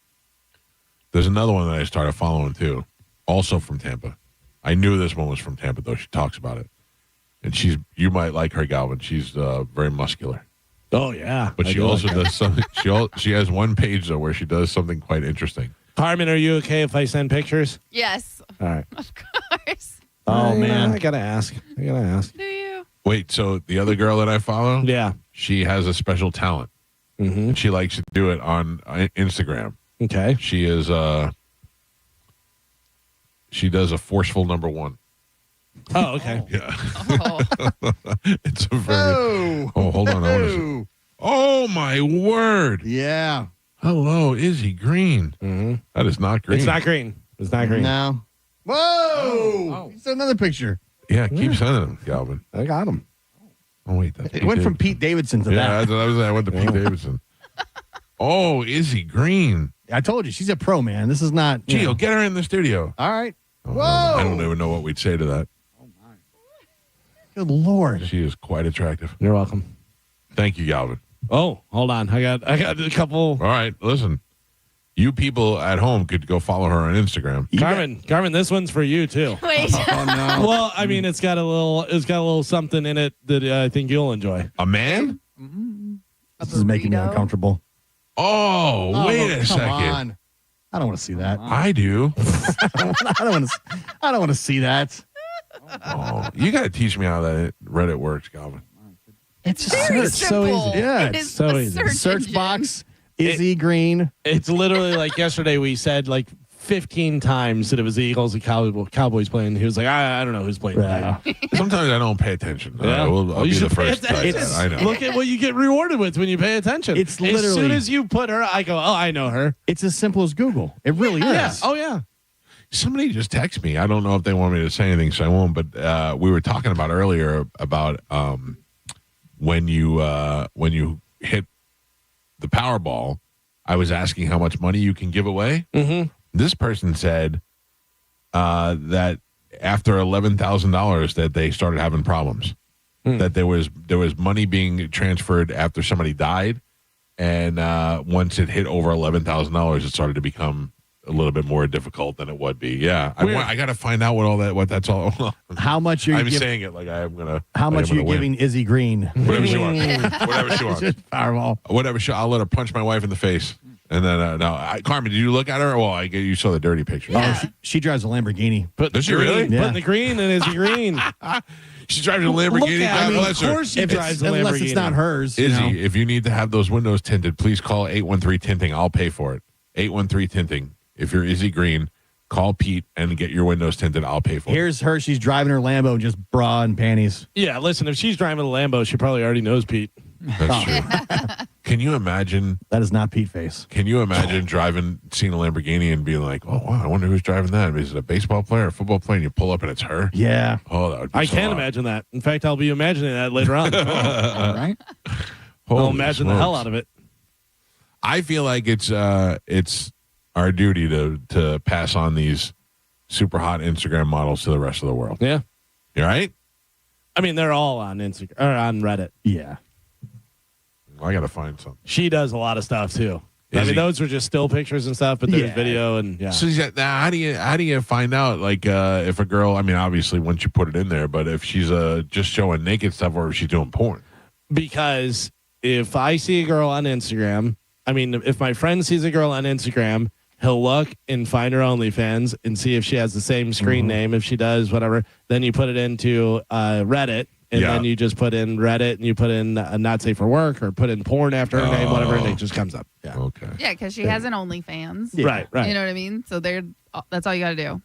There's another one that I started following too, also from Tampa. I knew this one was from Tampa, though. She talks about it. And you might like her, Galvin. She's very muscular. Oh, yeah. But she also does something. She has one page, though, where she does something quite interesting. Carmen, are you okay if I send pictures? Yes. All right. Of course. Oh, man. I got to ask. Do you? Wait, so the other girl that I follow? Yeah. She has a special talent. Mm-hmm. She likes to do it on Instagram. Okay. She is she does a forceful number 1. Oh, okay. Yeah. Oh. It's a very hold on. I wanna see. Oh my word. Yeah. Hello, Izzy Green. Mm-hmm. That is not green. It's not green. It's not green. No. Whoa! Oh. It's another picture. Yeah, keep sending them, Galvin. I got him. Oh wait, that's It went from Pete Davidson to that. Yeah, I went to Pete Davidson. Oh, Izzy Green. I told you, she's a pro, man. This is not. Gio, get her in the studio. All right. Whoa! I don't even know what we'd say to that. Good Lord. She is quite attractive. You're welcome. Thank you, Galvin. Oh, hold on. I got a couple. All right, listen. You people at home could go follow her on Instagram. Carmen, this one's for you too. Wait. Oh no. Well, I mean, it's got a little something in it that I think you'll enjoy. A man? This is making me uncomfortable. Oh, wait a second. On. I don't want to see that. I do. I don't want to see that. Oh, you got to teach me how that Reddit works, Galvin. It's a Very search. So simple. easy. Yeah, It it's is so a easy. search Search engine. box, Izzy Green. It's literally like yesterday we said like 15 times that it was the Eagles and Cowboys playing. He was like, I don't know who's playing. Yeah. Sometimes I don't pay attention. Yeah. I'll Well, be you the should pay first. attention. I know. Look at what you get rewarded with when you pay attention. It's as literally- soon as you put her, I go, oh, I know her. It's as simple as Google. It really Yeah. is. Oh yeah. Somebody just texted me. I don't know if they want me to say anything, so I won't. But we were talking about earlier about when you hit the Powerball. I was asking how much money you can give away. Mm-hmm. This person said that after $11,000 that they started having problems. That there was money being transferred after somebody died, and once it hit over $11,000, it started to become a little bit more difficult than it would be. Yeah, I got to find out what that's all. How much are you I'm saying it like I'm gonna. How much are you win. giving Izzy Green? Whatever she wants. Whatever she wants. Powerball. Whatever she. I'll let her punch my wife in the face. And then Carmen, did you look at her? Well, you saw the dirty picture. Oh, she drives a Lamborghini. Does she really? Yeah. Putting the green in Izzy Green. She's driving a Lamborghini. God bless her. Of course she drives a Lamborghini. Unless it's not hers. Izzy, if you need to have those windows tinted, please call 813 Tinting. I'll pay for it. 813 Tinting. If you're Izzy Green, call Pete and get your windows tinted. I'll pay for it. Here's her. She's driving her Lambo in just bra and panties. Yeah, listen, if she's driving a Lambo, she probably already knows Pete. That's true. Can you imagine? That is not Pete face. Can you imagine seeing a Lamborghini and being like, oh, wow, I wonder who's driving that? Is it a baseball player or a football player? And you pull up and it's her? Yeah. Oh, that would be I so can't hot. imagine that. In fact, I'll be imagining that later on. All right. I'll Holy imagine the smokes. hell out of it. I feel like it's our duty to pass on these super hot Instagram models to the rest of the world. Yeah. You all right? I mean, they're all on Instagram or on Reddit. Yeah. I got to find some. She does a lot of stuff too. I mean, those were just still pictures and stuff, but there's video and yeah. So now, how do you find out like if a girl? I mean, obviously once you put it in there, but if she's just showing naked stuff or if she's doing porn? Because if I see a girl on Instagram, I mean, if my friend sees a girl on Instagram, he'll look and find her OnlyFans and see if she has the same screen name. If she does, whatever, then you put it into Reddit. And then you just put in Reddit and you put in not safe for work or put in porn after her name, whatever, and it just comes up. Yeah. Okay. Yeah, because she has an OnlyFans. Yeah. Right. You know what I mean? So that's all you got to do.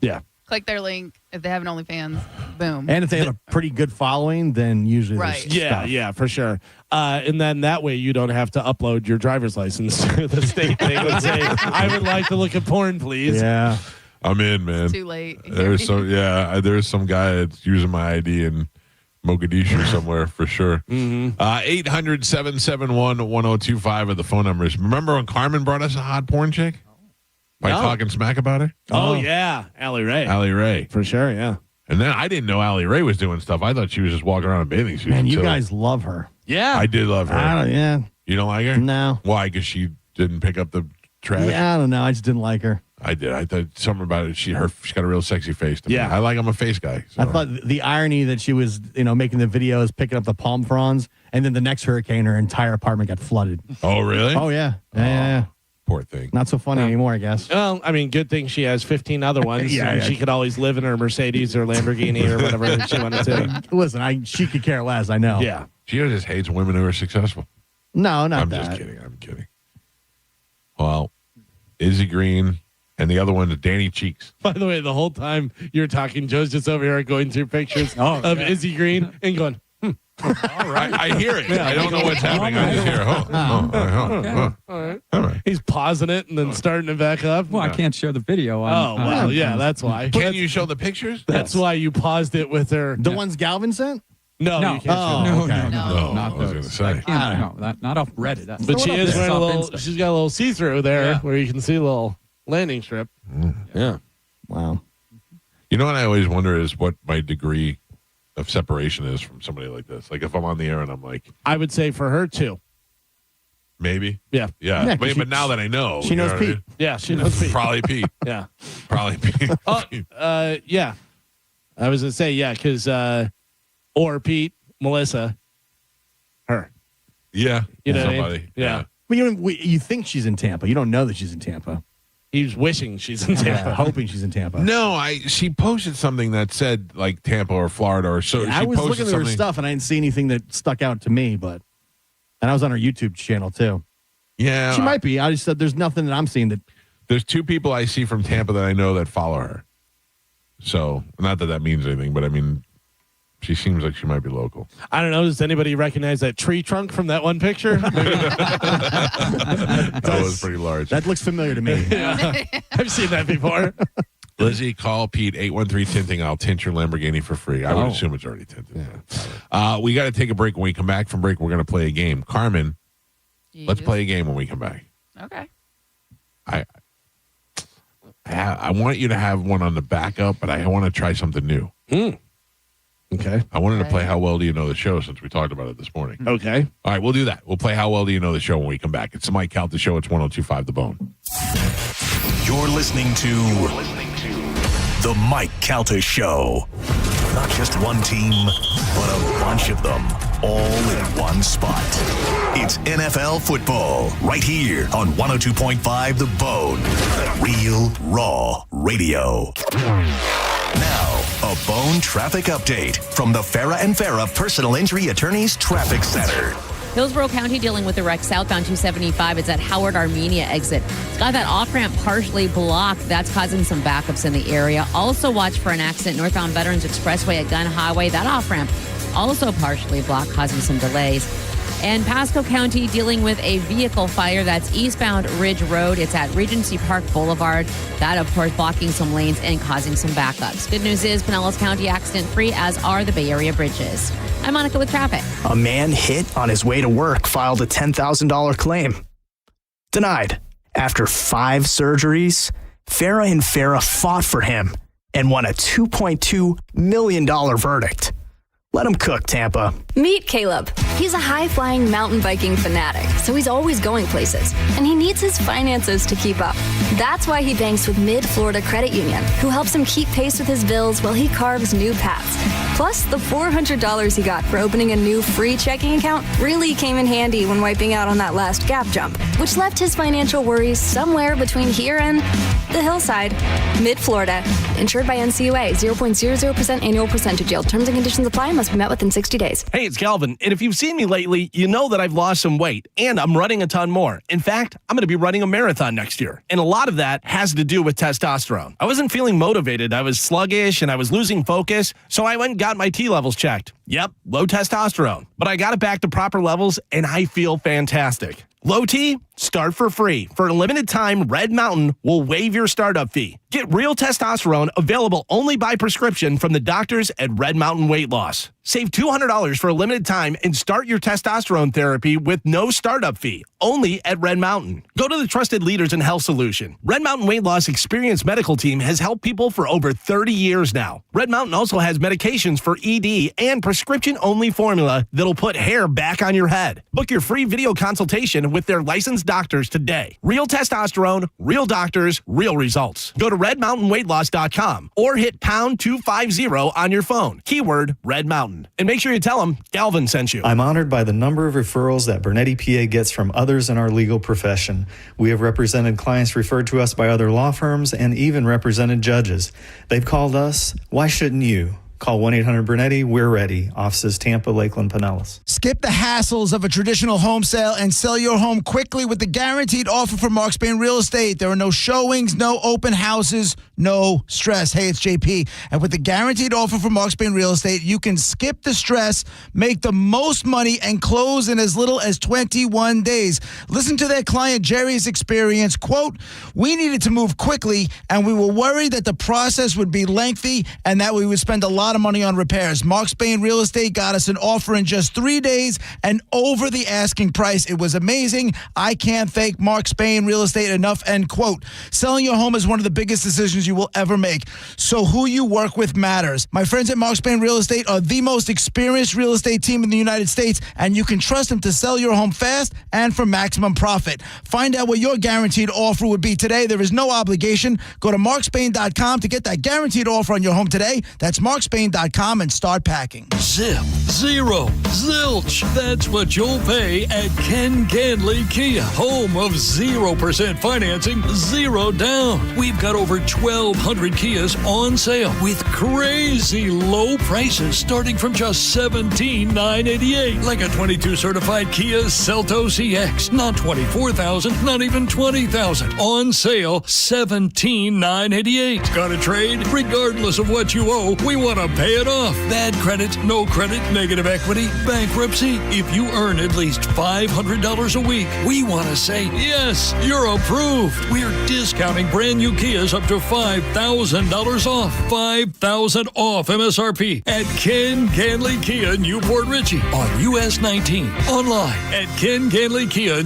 Yeah. Click their link. If they have an OnlyFans, boom. And if they have a pretty good following, then usually there's stuff. Yeah, for sure. And then that way you don't have to upload your driver's license to the state thing and say, I would like to look at porn, please. Yeah. I'm in, man. Too late. There's some guy that's using my ID in Mogadishu somewhere for sure. 800-771-1025 are the phone numbers. Remember when Carmen brought us a hot porn chick? By talking smack about her? Oh, yeah. Allie Ray. Allie Ray. For sure, yeah. And then I didn't know Allie Ray was doing stuff. I thought she was just walking around in bathing suits. Man, you guys love her. Yeah. I did love her. Yeah. You don't like her? No. Why? Because she didn't pick up the trash? Yeah, I don't know. I just didn't like her. I did. I thought something about it. She's got a real sexy face to me. Yeah. I'm a face guy. So. I thought the irony that she was, making the videos, picking up the palm fronds, and then the next hurricane, her entire apartment got flooded. Oh, really? Oh, yeah. Yeah. Poor thing. Not so funny anymore, I guess. Well, I mean, good thing she has 15 other ones. Yeah, She could always live in her Mercedes or Lamborghini or whatever if she wanted to. Listen, she could care less, I know. Yeah. She just hates women who are successful. No, not I'm that. just kidding. I'm kidding. Well, Izzy Green and the other one is Danny Cheeks. By the way, the whole time you're talking, Joe's just over here going through pictures of Izzy Green and going, All right. I hear it. I don't know what's happening. I just hear, all right. He's pausing it and then starting it back up. Well, I can't share the video. Yeah, that's why. Can you show the pictures? That's why you paused it with her. The ones Galvin sent? No, you can't. No, okay. no, not I was those. gonna say. Not off Reddit. But she is wearing a little. She's got a little see-through there where you can see a little landing strip. Yeah. Wow. You know what I always wonder is what my degree of separation is from somebody like this. Like if I'm on the air and I'm like, I would say for her too. maybe. Yeah. Yeah. But now that I know. She knows you know what I Pete. mean? Yeah, she knows Pete. Probably Pete. Yeah. Probably Pete. Yeah. I was gonna say because or Pete, Melissa, her. Yeah. You know what I somebody. mean? Yeah. Well, you think she's in Tampa. You don't know that she's in Tampa. He's wishing she's in Tampa, hoping she's in Tampa. No, she posted something that said like Tampa or Florida or so. Yeah, she I was posted looking at her something- stuff and I didn't see anything that stuck out to me, and I was on her YouTube channel too. Yeah. She might be. I just said there's nothing that I'm seeing that. There's two people I see from Tampa that I know that follow her. So, not that means anything, but I mean, she seems like she might be local. I don't know. Does anybody recognize that tree trunk from that one picture? That was pretty large. That looks familiar to me. Yeah. I've seen that before. Lizzie, call Pete 813 tinting. I'll tint your Lamborghini for free. I would assume it's already tinted. Yeah. We got to take a break. When we come back from break, we're going to play a game. Carmen, let's play a game when we come back. Okay. I want you to have one on the backup, but I want to try something new. Okay. I wanted to play How Well Do You Know the Show since we talked about it this morning. Okay. All right, we'll do that. We'll play How Well Do You Know the Show when we come back. It's the Mike Calta Show. It's 102.5 The Bone. You're listening to The Mike Calta Show. Not just one team, but a bunch of them, all in one spot. It's NFL football right here on 102.5 The Bone. Real Raw Radio. Now, a Bone traffic update from the Farah and Farah Personal Injury Attorneys Traffic Center. Hillsborough County dealing with the wreck southbound 275. It's at Howard Armenia exit. It's got that off-ramp partially blocked. That's causing some backups in the area. Also watch for an accident northbound Veterans Expressway at Gun Highway. That off-ramp also partially blocked, causing some delays. And Pasco County dealing with a vehicle fire that's eastbound Ridge Road. It's at Regency Park Boulevard. That, of course, blocking some lanes and causing some backups. Good news is Pinellas County accident-free, as are the Bay Area bridges. I'm Monica with traffic. A man hit on his way to work filed a $10,000 claim. Denied. After 5 surgeries, Farah and Farah fought for him and won a $2.2 million verdict. Let him cook, Tampa. Meet Caleb. He's a high-flying mountain biking fanatic, so he's always going places, and he needs his finances to keep up. That's why he banks with Mid-Florida Credit Union, who helps him keep pace with his bills while he carves new paths. Plus, the $400 he got for opening a new free checking account really came in handy when wiping out on that last gap jump, which left his financial worries somewhere between here and the hillside. Mid-Florida. Insured by NCUA. 0.00% annual percentage yield. Terms and conditions apply. Must be met within 60 days. Hey, it's Calvin. And if you've seen me lately, you know that I've lost some weight and I'm running a ton more. In fact, I'm going to be running a marathon next year. And a lot of that has to do with testosterone. I wasn't feeling motivated. I was sluggish and I was losing focus. So I went and got my T levels checked. Yep, low testosterone. But I got it back to proper levels and I feel fantastic. Low T, start for free. For a limited time, Red Mountain will waive your startup fee. Get real testosterone available only by prescription from the doctors at Red Mountain Weight Loss. Save $200 for a limited time and start your testosterone therapy with no startup fee, only at Red Mountain. Go to the trusted leaders in health solution. Red Mountain Weight Loss experienced medical team has helped people for over 30 years now. Red Mountain also has medications for ED and prescription-only formula that'll put hair back on your head. Book your free video consultation with their licensed doctors today. Real testosterone, real doctors, real results. Go to redmountainweightloss.com or hit pound 250 on your phone. Keyword Red Mountain. And make sure you tell them Galvin sent you. I'm honored by the number of referrals that Bernetti PA gets from others in our legal profession. We have represented clients referred to us by other law firms and even represented judges. They've called us. Why shouldn't you? Call 1-800-BURNETTI. We're ready. Offices Tampa, Lakeland, Pinellas. Skip the hassles of a traditional home sale and sell your home quickly with the guaranteed offer from Mark Spain Real Estate. There are no showings, no open houses, no stress. Hey, it's JP. And with the guaranteed offer from Mark Spain Real Estate, you can skip the stress, make the most money, and close in as little as 21 days. Listen to their client Jerry's experience. Quote, we needed to move quickly, and we were worried that the process would be lengthy and that we would spend a lot lot of money on repairs. Mark Spain Real Estate got us an offer in just 3 days and over the asking price. It was amazing. I can't thank Mark Spain Real Estate enough, end quote. Selling your home is one of the biggest decisions you will ever make. So who you work with matters. My friends at Mark Spain Real Estate are the most experienced real estate team in the United States, and you can trust them to sell your home fast and for maximum profit. Find out what your guaranteed offer would be today. There is no obligation. Go to markspain.com to get that guaranteed offer on your home today. That's markspain.com and start packing. Zip, zero, zilch. That's what you'll pay at Ken Ganley Kia, home of 0% financing, zero down. We've got over 1,200 Kias on sale with crazy low prices starting from just $17,988. Like a 22 certified Kia Seltos EX, not $24,000, not even $20,000. On sale, $17,988. Got a trade? Regardless of what you owe, we want to pay it off. Bad credit, no credit, negative equity, bankruptcy. If you earn at least $500 a week, we want to say, yes, you're approved. We're discounting brand new Kias up to $5,000 off. $5,000 off MSRP at Ken Ganley Kia, Newport Richey on US 19. Online at KenGanleyKia,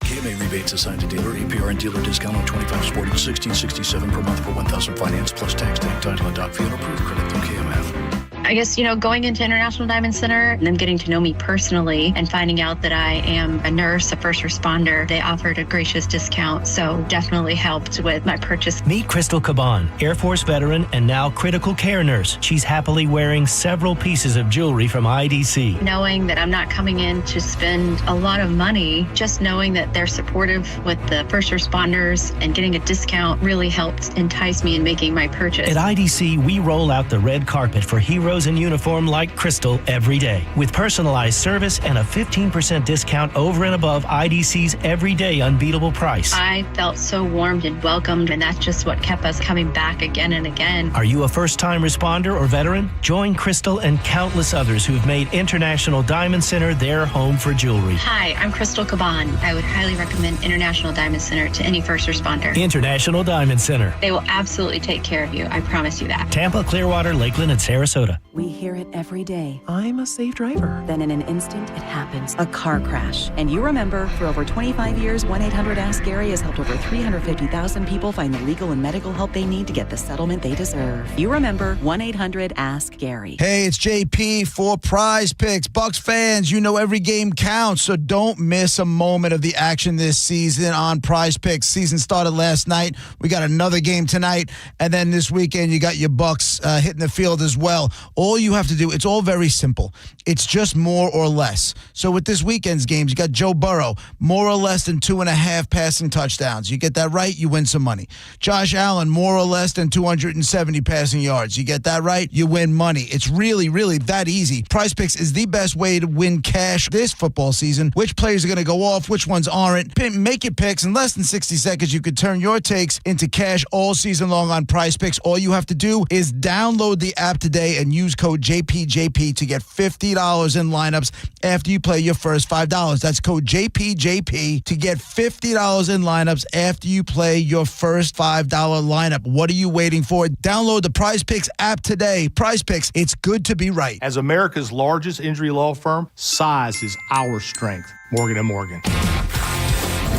KMA rebates assigned to dealer, APR and dealer discount on 25 Sport, 1667 per month for 1,000 finance plus tax, title, and doc fee on approved credit through KMF. I guess, going into International Diamond Center and them getting to know me personally and finding out that I am a nurse, a first responder, they offered a gracious discount, so definitely helped with my purchase. Meet Crystal Caban, Air Force veteran and now critical care nurse. She's happily wearing several pieces of jewelry from IDC. Knowing that I'm not coming in to spend a lot of money, just knowing that they're supportive with the first responders and getting a discount really helped entice me in making my purchase. At IDC, we roll out the red carpet for heroes in uniform like Crystal every day, with personalized service and a 15% discount over and above IDC's everyday unbeatable price. I felt so warmed and welcomed, and that's just what kept us coming back again and again. Are you a first-time responder or veteran? Join Crystal and countless others who've made International Diamond Center their home for jewelry. Hi, I'm Crystal Caban. I would highly recommend International Diamond Center to any first responder. International Diamond Center. They will absolutely take care of you. I promise you that. Tampa, Clearwater, Lakeland, and Sarasota. We hear it every day. I'm a safe driver. Then in an instant, it happens. A car crash. And you remember, for over 25 years, 1-800-ASK-GARY has helped over 350,000 people find the legal and medical help they need to get the settlement they deserve. You remember 1-800-ASK-GARY. Hey, it's JP for Prize Picks. Bucks fans, you know every game counts, so don't miss a moment of the action this season on Prize Picks. Season started last night. We got another game tonight, and then this weekend you got your Bucks hitting the field as well. All you have to do, it's all very simple. It's just more or less. So with this weekend's games, you got Joe Burrow, more or less than 2.5 passing touchdowns. You get that right, you win some money. Josh Allen, more or less than 270 passing yards. You get that right, you win money. It's really, really that easy. Prize Picks is the best way to win cash this football season. Which players are going to go off, which ones aren't. Make your picks in less than 60 seconds. You could turn your takes into cash all season long on Prize Picks. All you have to do is download the app today and use code JPJP to get $50 in lineups after you play your first $5. That's code JPJP to get $50 in lineups after you play your first $5 lineup. What are you waiting for? Download the Prize Picks app today. Prize Picks, it's good to be right. As America's largest injury law firm, size is our strength. Morgan & Morgan.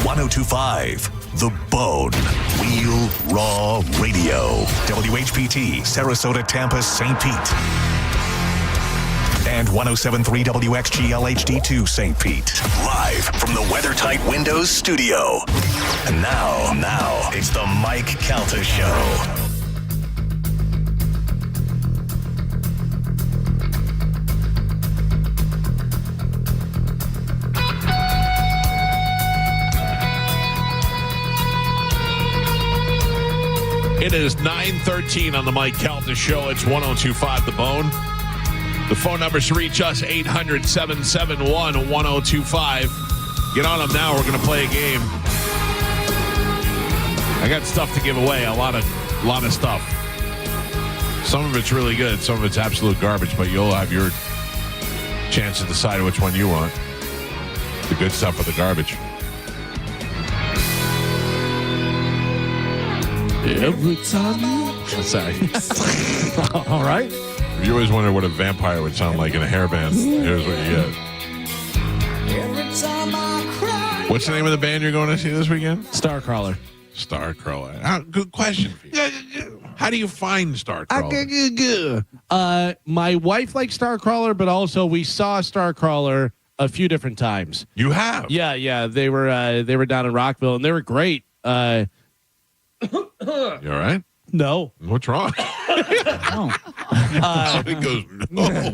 1025 The Bone. Real Raw Radio. WHPT, Sarasota, Tampa, St. Pete. And 107.3 WXGL HD2 St. Pete. Live from the WeatherTight Windows studio. And now, it's the Mike Calta Show. It is 9:13 on the Mike Calta Show. It's 1025 The Bone. The phone numbers to reach us, 800-771-1025. Get on them now. We're going to play a game. I got stuff to give away, a lot of stuff. Some of it's really good. Some of it's absolute garbage, but you'll have your chance to decide which one you want. The good stuff or the garbage. Every time you I'll say. All right. If you always wonder what a vampire would sound like in a hairband, here's what you get. What's the name of the band you're going to see this weekend? Starcrawler. Starcrawler. Good question for you. How do you find Starcrawler? My wife likes Starcrawler, but also we saw Starcrawler a few different times. You have? Yeah. They were down in Rockville, and they were great. You all right? No. What's wrong? It goes, no.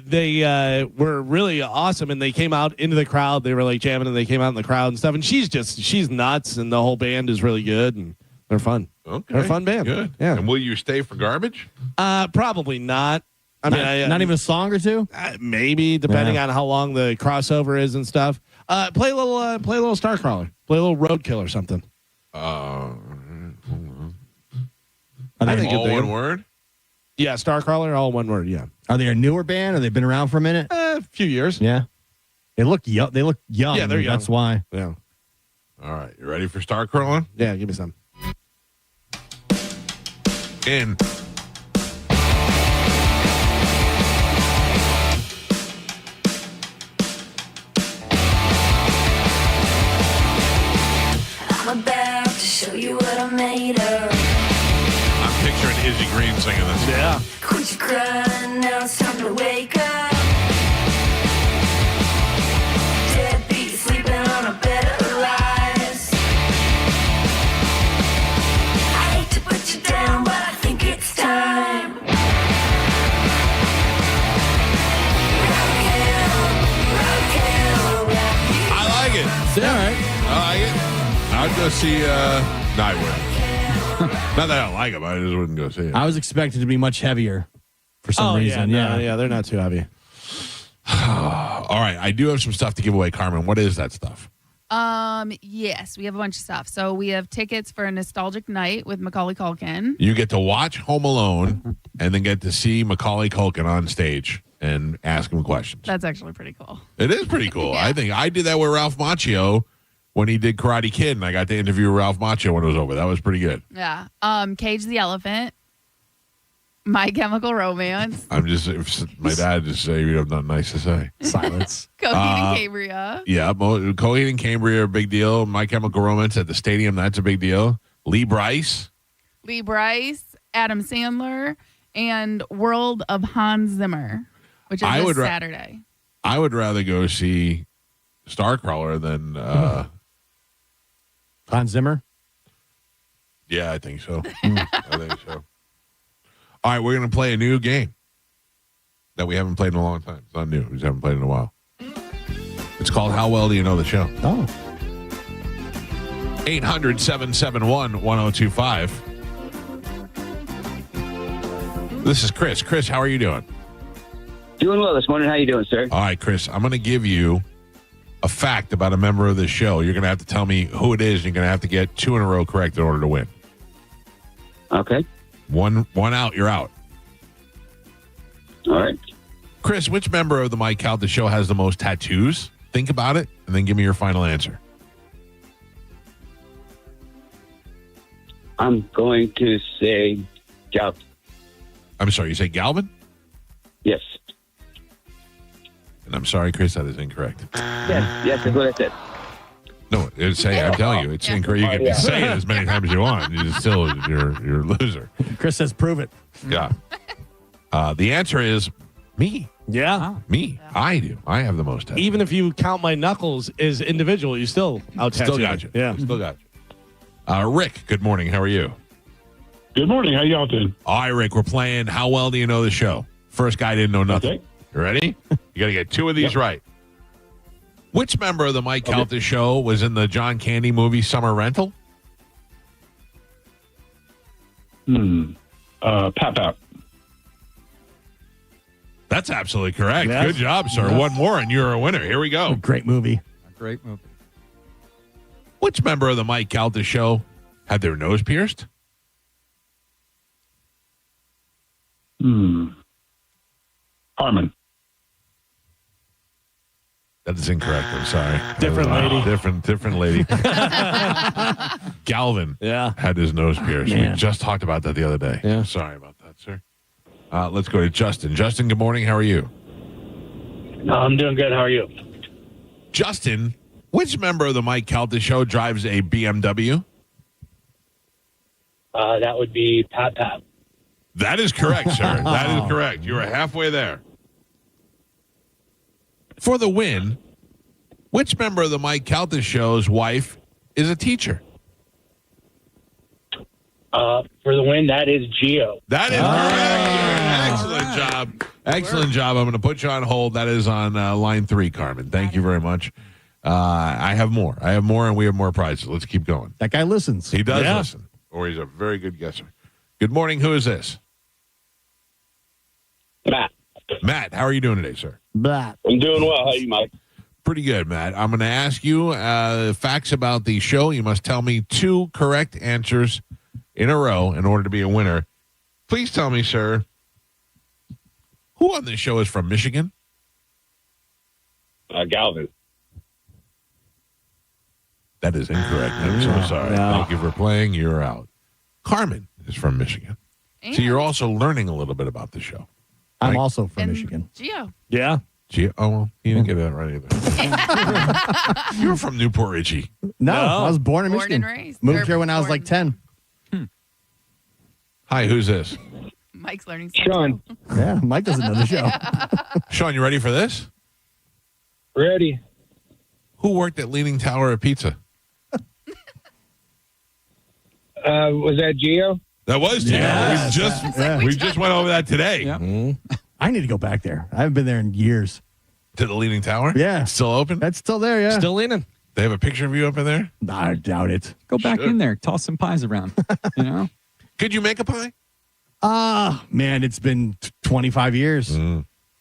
They were really awesome, and they came out into the crowd. They were like jamming, and they came out in the crowd and stuff. And she's nuts, and the whole band is really good, and they're fun. Okay. They're a fun band. Good. Yeah. And will you stay for garbage? Probably not. I mean, not even a song or two. Maybe depending on how long the crossover is and stuff. Play a little Starcrawler. Play a little Roadkill or something. I think all one word. Yeah, Starcrawler, all one word. Yeah. Are they a newer band? Or they've been around for a minute? A few years. Yeah. They look young. They look young. Yeah, they're young. That's why. Yeah. All right, you ready for Starcrawler? Yeah, give me some. In. I'm about to show you what I'm made of. I'm picturing Izzy Green singing this. Yeah. Quit your crying, now it's time to wake up. Deadbeat sleeping on a bed of lies. I hate to put you down, but I think it's time. I like it. Yeah, all right. I like it. I'd go see. No, I wouldn't. Not that I don't like him. I just wouldn't go see it. I was expecting to be much heavier for some reason. Yeah, they're not too heavy. All right, I do have some stuff to give away, Carmen. What is that stuff? Yes, we have a bunch of stuff. So we have tickets for a nostalgic night with Macaulay Culkin. You get to watch Home Alone and then get to see Macaulay Culkin on stage and ask him questions. That's actually pretty cool. It is pretty cool. Yeah. I think I did that with Ralph Macchio when he did Karate Kid, and I got to interview Ralph Macchio when it was over. That was pretty good. Yeah. Cage the Elephant. My Chemical Romance. I'm just, if my dad just say you have nothing nice to say. Silence. Coheed and Cambria. Yeah, Coheed and Cambria are a big deal. My Chemical Romance at the stadium, that's a big deal. Lee Bryce, Adam Sandler, and World of Hans Zimmer, which is this Saturday. I would rather go see Starcrawler than Hans Zimmer? Yeah, I think so. I think so. All right, we're going to play a new game that we haven't played in a long time. It's not new. We just haven't played in a while. It's called How Well Do You Know the Show? Oh. 800-771-1025. This is Chris. Chris, how are you doing? Doing well this morning. How you doing, sir? All right, Chris, I'm going to give you a fact about a member of this show. You're going to have to tell me who it is. You're going to have to get 2 in a row correct in order to win. Okay. One out, you're out. All right. Chris, which member of the Mike Calta show has the most tattoos? Think about it, and then give me your final answer. I'm going to say Calta. I'm sorry, you say Galvin? Yes. And I'm sorry, Chris, that is incorrect. Yes, that's what I said. No, I'm telling you, it's incorrect. You can say it as many times as you want. You're a loser. Chris says, prove it. Yeah. The answer is me. Yeah. Me. I do. I have the most tattoos. Even if you count my knuckles as individual, you still Still got you. Yeah. Still got you. Rick, good morning. How are you? Good morning. How y'all doing? All right, Rick, we're playing How Well Do You Know the Show? First guy didn't know nothing. Okay. You ready? You got to get 2 of these right. Which member of the Mike Calta show was in the John Candy movie Summer Rental? Pap. That's absolutely correct. Yes. Good job, sir. Yes. One more, and you're a winner. Here we go. Great movie. Great movie. Which member of the Mike Calta show had their nose pierced? Harmon. That is incorrect. I'm sorry. Different lady. Different lady. Galvin had his nose pierced. Man. We just talked about that the other day. Yeah. Sorry about that, sir. Let's go to Justin. Justin, good morning. How are you? I'm doing good. How are you? Justin, which member of the Mike Calta show drives a BMW? That would be Pat. That is correct, sir. That is correct. You are halfway there. For the win, which member of the Mike Calta show's wife is a teacher? For the win, that is Gio. That is correct. Excellent job. Excellent job. I'm going to put you on hold. That is on line 3, Carmen. Thank you very much. I have more, and we have more prizes. Let's keep going. That guy listens. He does listen, or he's a very good guesser. Good morning. Who is this? Matt. Matt, how are you doing today, sir? Blah. I'm doing well. How are you, Mike? Pretty good, Matt. I'm going to ask you facts about the show. You must tell me 2 correct answers in a row in order to be a winner. Please tell me, sir, who on this show is from Michigan? Galvin. That is incorrect. I'm so sorry. Thank you for playing. You're out. Carmen is from Michigan. So you're also learning a little bit about the show. I'm also from Michigan. Gio. Yeah. Oh, well, you didn't get that right either. You were from Newport Richie. No, I was born in Born Michigan. and raised. Moved here when I was like 10. Hi, who's this? Mike's learning. Sean. Yeah, Mike doesn't know the show. Sean, you ready for this? Ready. Who worked at Leaning Tower of Pizza? Was that Gio? That was Gio. Yes. We just went over that today. I need to go back there. I haven't been there in years. To the Leaning Tower? Yeah. Still open? That's still there, yeah. Still leaning. They have a picture of you up in there? I doubt it. Go back in there. Toss some pies around. You know? Could you make a pie? Man, it's been 25 years.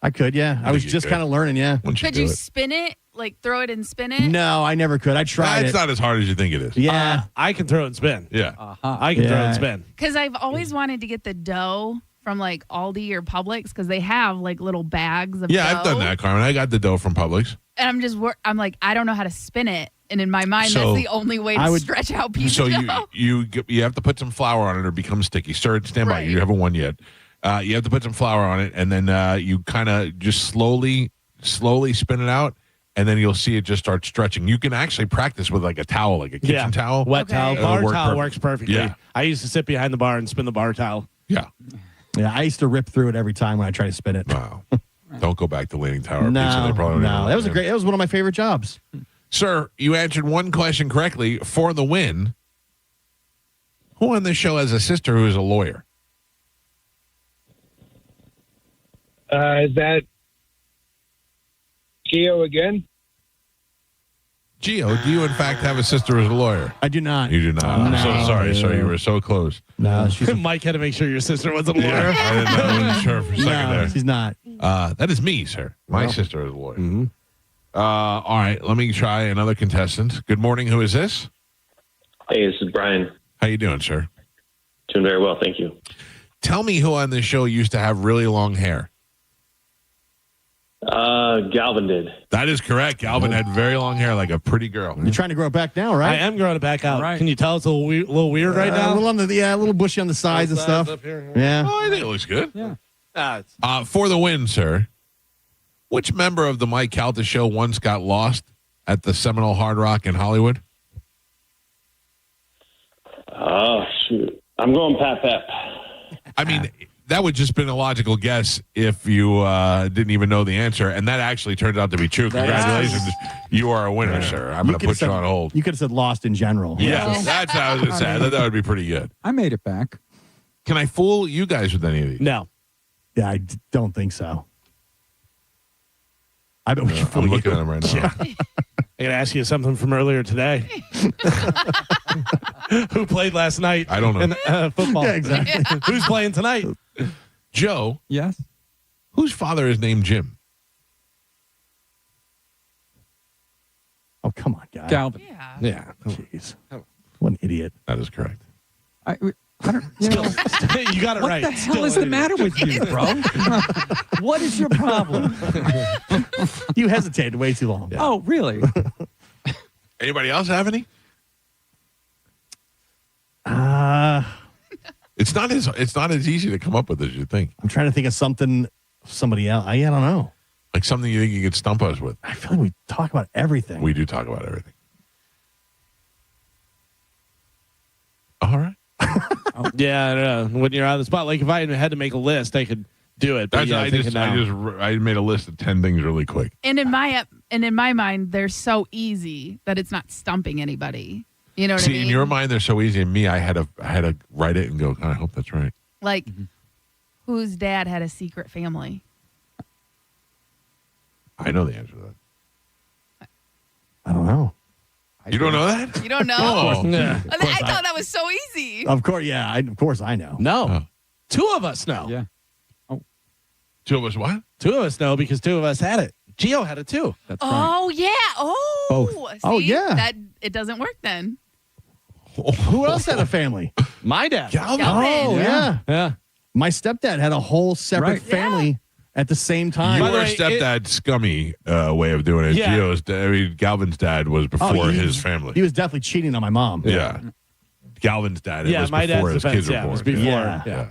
I could, yeah. I was just kind of learning, yeah. Could you spin it? Like throw it and spin it? No, I never could. I tried It's it. not as hard as you think it is. Yeah. I can throw it and spin. Yeah. I can throw it and spin. Because I've always wanted to get the dough from like Aldi or Publix because they have like little bags of dough. I've done that, Carmen. I got the dough from Publix. And I'm like, I don't know how to spin it. And in my mind, So, that's the only way to stretch out pizza So dough. you have to put some flour on it or become sticky. Sir, stand by. Right. You haven't won yet. You have to put some flour on it, and then you kind of just slowly spin it out, and then you'll see it just start stretching. You can actually practice with like a towel, like a kitchen towel. Wet towel. It'll Bar work towel perfect. works perfectly. Yeah. I used to sit behind the bar and spin the bar towel. Yeah. Yeah, I used to rip through it every time when I try to spin it. Wow. Don't go back to Leaning Tower No, Pizza. They probably don't no. even That was one of my favorite jobs. Sir, you answered one question correctly for the win. Who on this show has a sister who is a lawyer? Is that Gio again? Gio, do you in fact have a sister who's a lawyer? I do not. You do not. I'm so sorry, sir. You were so close. No, she's Mike had to make sure your sister wasn't a lawyer. Yeah, I didn't know. I wasn't sure for a second there. she's not. That is me, sir. My sister is a lawyer. All right, let me try another contestant. Good morning. Who is this? Hey, this is Brian. How you doing, sir? Doing very well, thank you. Tell me who on this show used to have really long hair. Galvin did. That is correct. Galvin had very long hair, like a pretty girl. You're trying to grow it back now, right? I am growing it back out. Can you tell it's a little weird right now? A little on a little bushy on the sides and stuff. Up here. Yeah. Oh, I think it looks good. Yeah. For the win, sir, which member of the Mike Calta show once got lost at the Seminole Hard Rock in Hollywood? Oh, shoot. I'm going Pat. I mean, that would just been a logical guess if you didn't even know the answer, and that actually turned out to be true. Congratulations. You are a winner, sir. I'm going to put you on hold. You could have said lost in general. Yes, that's what I was going to say. I thought that would be pretty good. I made it back. Can I fool you guys with any of these? No. Yeah, I don't think so. I bet we can fool I'm you. looking at him right now. I got to ask you something from earlier today. Who played last night? I don't know. In, football. Yeah, exactly. Who's playing tonight? Joe, Yes. whose father is named Jim? Oh, come on, guys. Galvin. Yeah. Yeah. Jeez. What an idiot. That is correct. You know, You got it what right. the hell Still is the idiot. matter with you, bro? What is your problem? You hesitated way too long. Oh, really? Anybody else have any? It's not as easy to come up with as you think. I'm trying to think of somebody else. I don't know. Like something you think you could stump us with. I feel like we talk about everything. We do talk about everything. All right. Yeah, I know. When you're on the spot, like if I had to make a list, I could do it. But That's, I made a list of 10 things really quick. And in my mind, they're so easy that it's not stumping anybody. You know what I mean? In your mind, they're so easy. In me, I had to write it and go, I hope that's right. Like, whose dad had a secret family? I know the answer to that. I don't know. You don't know that? You don't know? Oh. I thought that was so easy. Of course, yeah. Of course, I know. No. Two of us know. Yeah. Two of us what? Two of us know because two of us had it. Gio had it too. That's Oh, yeah. Oh. Both. See, Oh, yeah. That it doesn't work then. Who else had a family? My dad. Galvin. Oh, yeah. Yeah. My stepdad had a whole separate Right. family at the same time. Your the way, stepdad's scummy way of doing it. Yeah. Galvin's dad was before his family. He was definitely cheating on my mom. Yeah. Galvin's dad. It was my before dad's his kids defense, were born. was before. Yeah.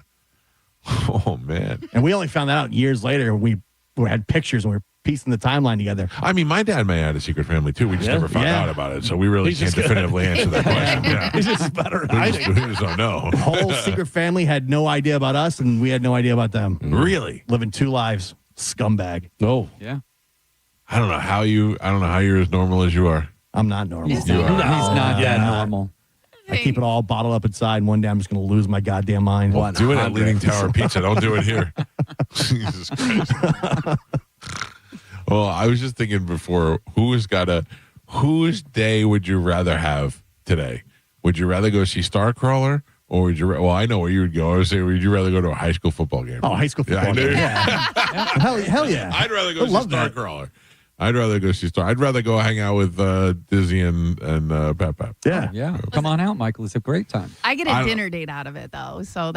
Oh man. And we only found that out years later when we had pictures and we were piecing the timeline together. I mean, my dad may have had a secret family too. We just never found out about it, so we really He's can't just definitively answer that question. Yeah. He's just better than We I just, think. we just don't know. Whole secret family had no idea about us, and we had no idea about them. Really? Living two lives, scumbag. Oh. Yeah. I don't know how you're as normal as you are. I'm not normal. He's You are. He's not Yeah. that normal. I keep it all bottled up inside, and one day I'm just going to lose my goddamn mind. Well, do it at Leaning Tower Pizza. Don't do it here. Jesus Christ. Well, I was just thinking before, whose day would you rather have today? Would you rather go see Starcrawler, or would you? Well, I know where you would go. I would say, would you rather go to a high school football game? Oh, high school football. I knew. Hell yeah. I'd rather go I see love that. Starcrawler. I'd rather go see I'd rather go hang out with Dizzy and Pep Pep. Yeah. Yeah. Come on out, Michael. It's a great time. I get I a don't- dinner date out of it, though. So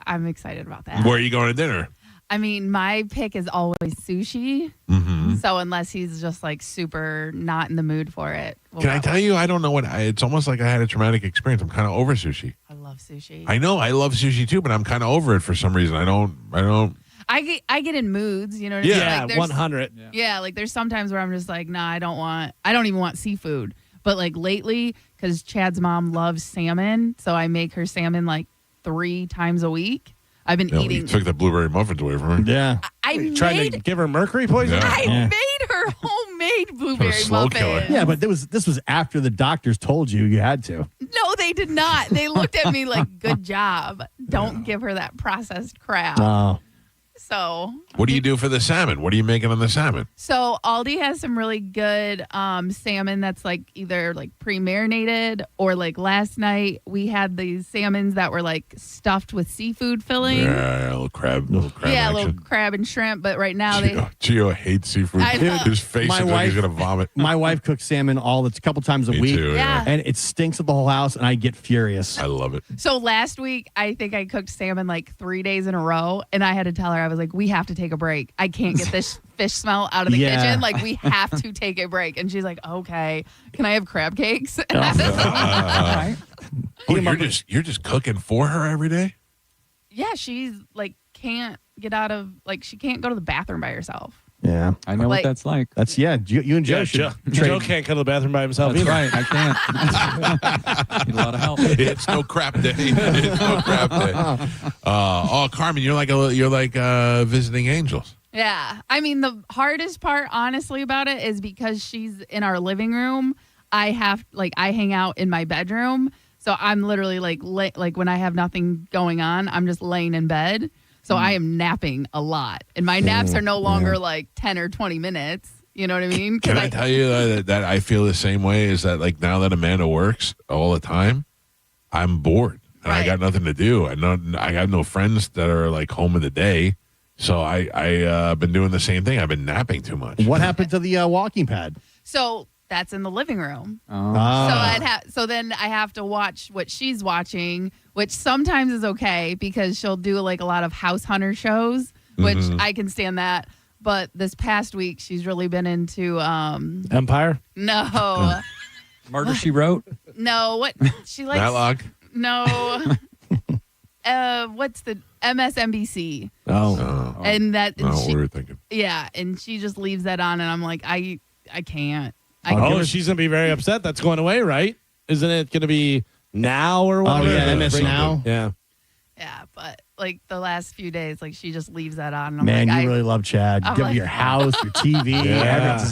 I'm excited about that. Where are you going to dinner? I mean, my pick is always sushi. Mm-hmm. So unless he's just like super not in the mood for it. Can I tell you? I don't know what. It's almost like I had a traumatic experience. I'm kind of over sushi. I love sushi. I know I love sushi too, but I'm kind of over it for some reason. I don't. I get in moods, you know what I mean? Yeah, Like, there's- 100. Yeah, like there's sometimes where I'm just like, nah, I don't even want seafood. But like lately, because Chad's mom loves salmon, so I make her salmon like 3 times a week. I've been You eating. took the blueberry muffins away from her. Yeah. I Trying to give her mercury poisoning? Yeah. I Yeah. made her homemade blueberry slow killer. muffins. Yeah, but this was after the doctors told you had to. No, they did not. They looked at me like, good job. Don't give her that processed crap. Oh. So What do you do for the salmon? What are you making on the salmon? So Aldi has some really good salmon that's like either like pre-marinated or like last night we had these salmons that were like stuffed with seafood filling. Yeah, a little crab Yeah, a action. little crab and shrimp. But right now they Gio hates seafood. I know. His face My looks like he's wife- gonna vomit. My wife cooks salmon a couple times a Me week. too, yeah. And it stinks up the whole house, and I get furious. I love it. So last week I think I cooked salmon like 3 days in a row, and I had to tell her I was like, we have to take a break. I can't get this fish smell out of the Yeah. kitchen. Like we have to take a break. And she's like, okay, can I have crab cakes? Oh, you're just cooking for her every day? Yeah, she's like can't get out of like she can't go to the bathroom by herself. Yeah. I know Like- what that's like. That's, you and Joe Yeah, should Joe trade. can't go to the bathroom by himself That's either. right. I can't. Need a lot of help. It's no crap day. It's no crap day. Oh, Carmen, you're like visiting angels. Yeah. I mean, the hardest part, honestly, about it is because she's in our living room. I hang out in my bedroom. So I'm literally like when I have nothing going on, I'm just laying in bed. So I am napping a lot. And my naps are no longer like 10 or 20 minutes. You know what I mean? Can I tell you that I feel the same way? Is that like now that Amanda works all the time, I'm bored and I got nothing to do. I have no friends that are like home in the day. So I've been doing the same thing. I've been napping too much. What happened to the walking pad? So that's in the living room. Ah. So then I have to watch what she's watching, which sometimes is okay because she'll do like a lot of house hunter shows, which I can stand that. But this past week, she's really been into Empire? No. Murder, She Wrote? No, what she likes. Matlock? No. What's the MSNBC? Oh. And that. No, she, we were thinking. Yeah, and she just leaves that on, and I'm like, I can't. She's going to be very upset. That's going away, right? Isn't it going to be now or what? Oh, yeah, MS Now. Yeah. Yeah, but like the last few days, like she just leaves that on. And I'm Man, like, you really love Chad. I'm Give her like- your house, your TV,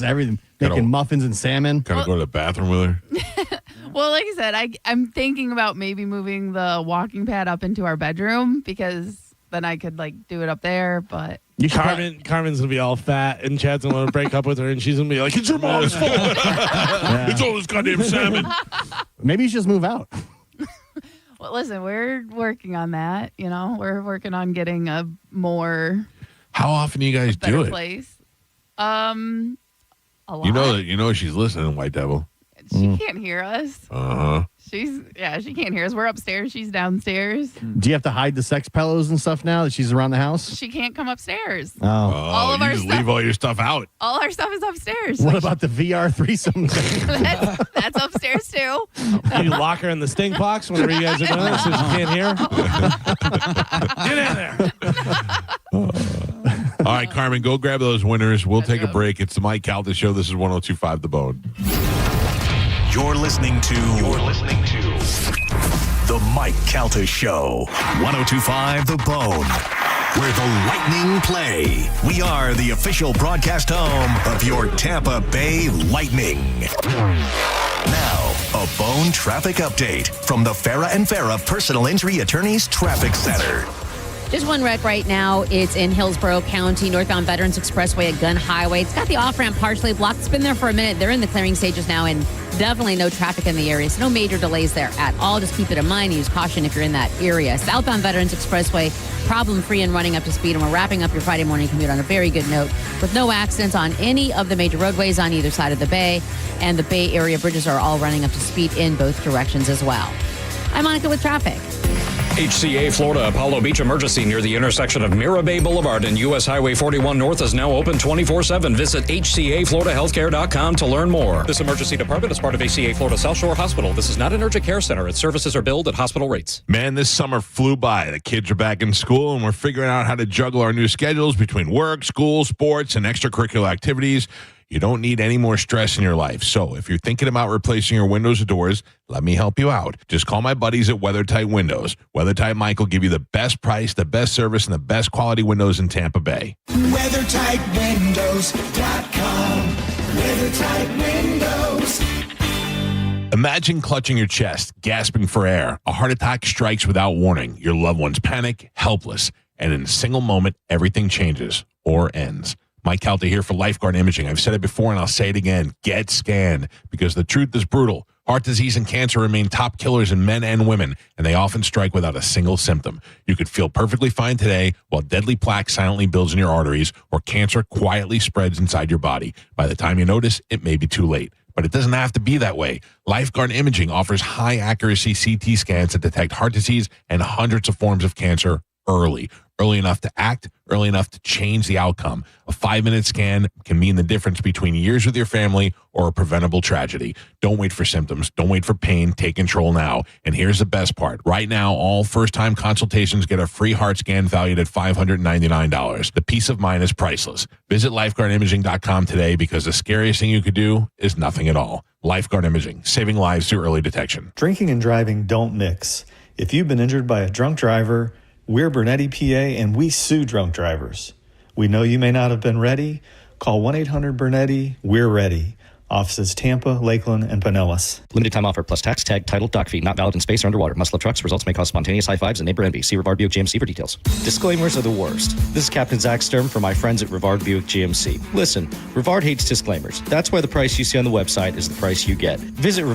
everything. Gotta- Making muffins and salmon. Gotta go to the bathroom with her. Well, like I said, I'm thinking about maybe moving the walking pad up into our bedroom because then I could like do it up there. But Carmen's going to be all fat, and Chad's going to break up with her, and she's going to be like, it's your mom's fault. It's all this goddamn salmon. Maybe you should just move out. well, listen, we're working on that. You know, we're working on getting a more How often do you guys better do it? place. A lot. You know she's listening, White Devil. She can't hear us. Uh-huh. She can't hear us. We're upstairs. She's downstairs. Do you have to hide the sex pillows and stuff now that she's around the house? She can't come upsters. Oh. All of you our just stuff- leave all your stuff out. All our stuff is upstairs. What about the VR threesome? That's upstairs too. You lock her in the stink box whenever you guys are doing it so she can't hear. Get in there. All right, Carmen, go grab those winners. We'll take a break. It's the Mike Calta Show. This is 102.5 The Bone. You're listening to The Mike Calta Show. 102.5 The Bone, where the Lightning play. We are the official broadcast home of your Tampa Bay Lightning. Now, a Bone traffic update from the Farah and Farah Personal Injury Attorneys Traffic Center. Just one wreck right now. It's in Hillsborough County, northbound Veterans Expressway at Gun Highway. It's got the off-ramp partially blocked. It's been there for a minute. They're in the clearing stages now, and definitely no traffic in the area. So no major delays there at all. Just keep it in mind. Use caution if you're in that area. Southbound Veterans Expressway, problem-free and running up to speed. And we're wrapping up your Friday morning commute on a very good note with no accidents on any of the major roadways on either side of the bay. And the Bay Area bridges are all running up to speed in both directions as well. I'm Monica with traffic. HCA Florida Apollo Beach emergency near the intersection of Mira Bay Boulevard and U.S. Highway 41 North is now open 24/7. Visit HCAFloridaHealthcare.com to learn more. This emergency department is part of HCA Florida South Shore Hospital. This is not an urgent care center. Its services are billed at hospital rates. Man, this summer flew by. The kids are back in school, and we're figuring out how to juggle our new schedules between work, school, sports, and extracurricular activities. You don't need any more stress in your life. So if you're thinking about replacing your windows or doors, let me help you out. Just call my buddies at WeatherTight Windows. WeatherTight Mike will give you the best price, the best service, and the best quality windows in Tampa Bay. WeatherTightWindows.com. WeatherTight Windows. Imagine clutching your chest, gasping for air. A heart attack strikes without warning. Your loved ones panic, helpless, and in a single moment, everything changes or ends. Mike Calta here for Lifeguard Imaging. I've said it before and I'll say it again. Get scanned because the truth is brutal. Heart disease and cancer remain top killers in men and women, and they often strike without a single symptom. You could feel perfectly fine today while deadly plaque silently builds in your arteries or cancer quietly spreads inside your body. By the time you notice, it may be too late. But it doesn't have to be that way. Lifeguard Imaging offers high-accuracy CT scans that detect heart disease and hundreds of forms of cancer early enough to act, early enough to change the outcome. A 5-minute scan can mean the difference between years with your family or a preventable tragedy. Don't wait for symptoms. Don't wait for pain. Take control now. And here's the best part. Right now, all first-time consultations get a free heart scan valued at $599. The peace of mind is priceless. Visit lifeguardimaging.com today because the scariest thing you could do is nothing at all. Lifeguard Imaging, saving lives through early detection. Drinking and driving don't mix. If you've been injured by a drunk driver, we're Bernetti, PA, and we sue drunk drivers. We know you may not have been ready. Call 1-800-BERNETTI. We're ready. Offices Tampa, Lakeland, and Pinellas. Limited time offer plus tax, tag, title, dock fee. Not valid in space or underwater. Must love trucks. Results may cause spontaneous high fives and neighbor envy. See Rivard Buick GMC for details. Disclaimers are the worst. This is Captain Zach Sturm for my friends at Rivard Buick GMC. Listen, Rivard hates disclaimers. That's why the price you see on the website is the price you get. Visit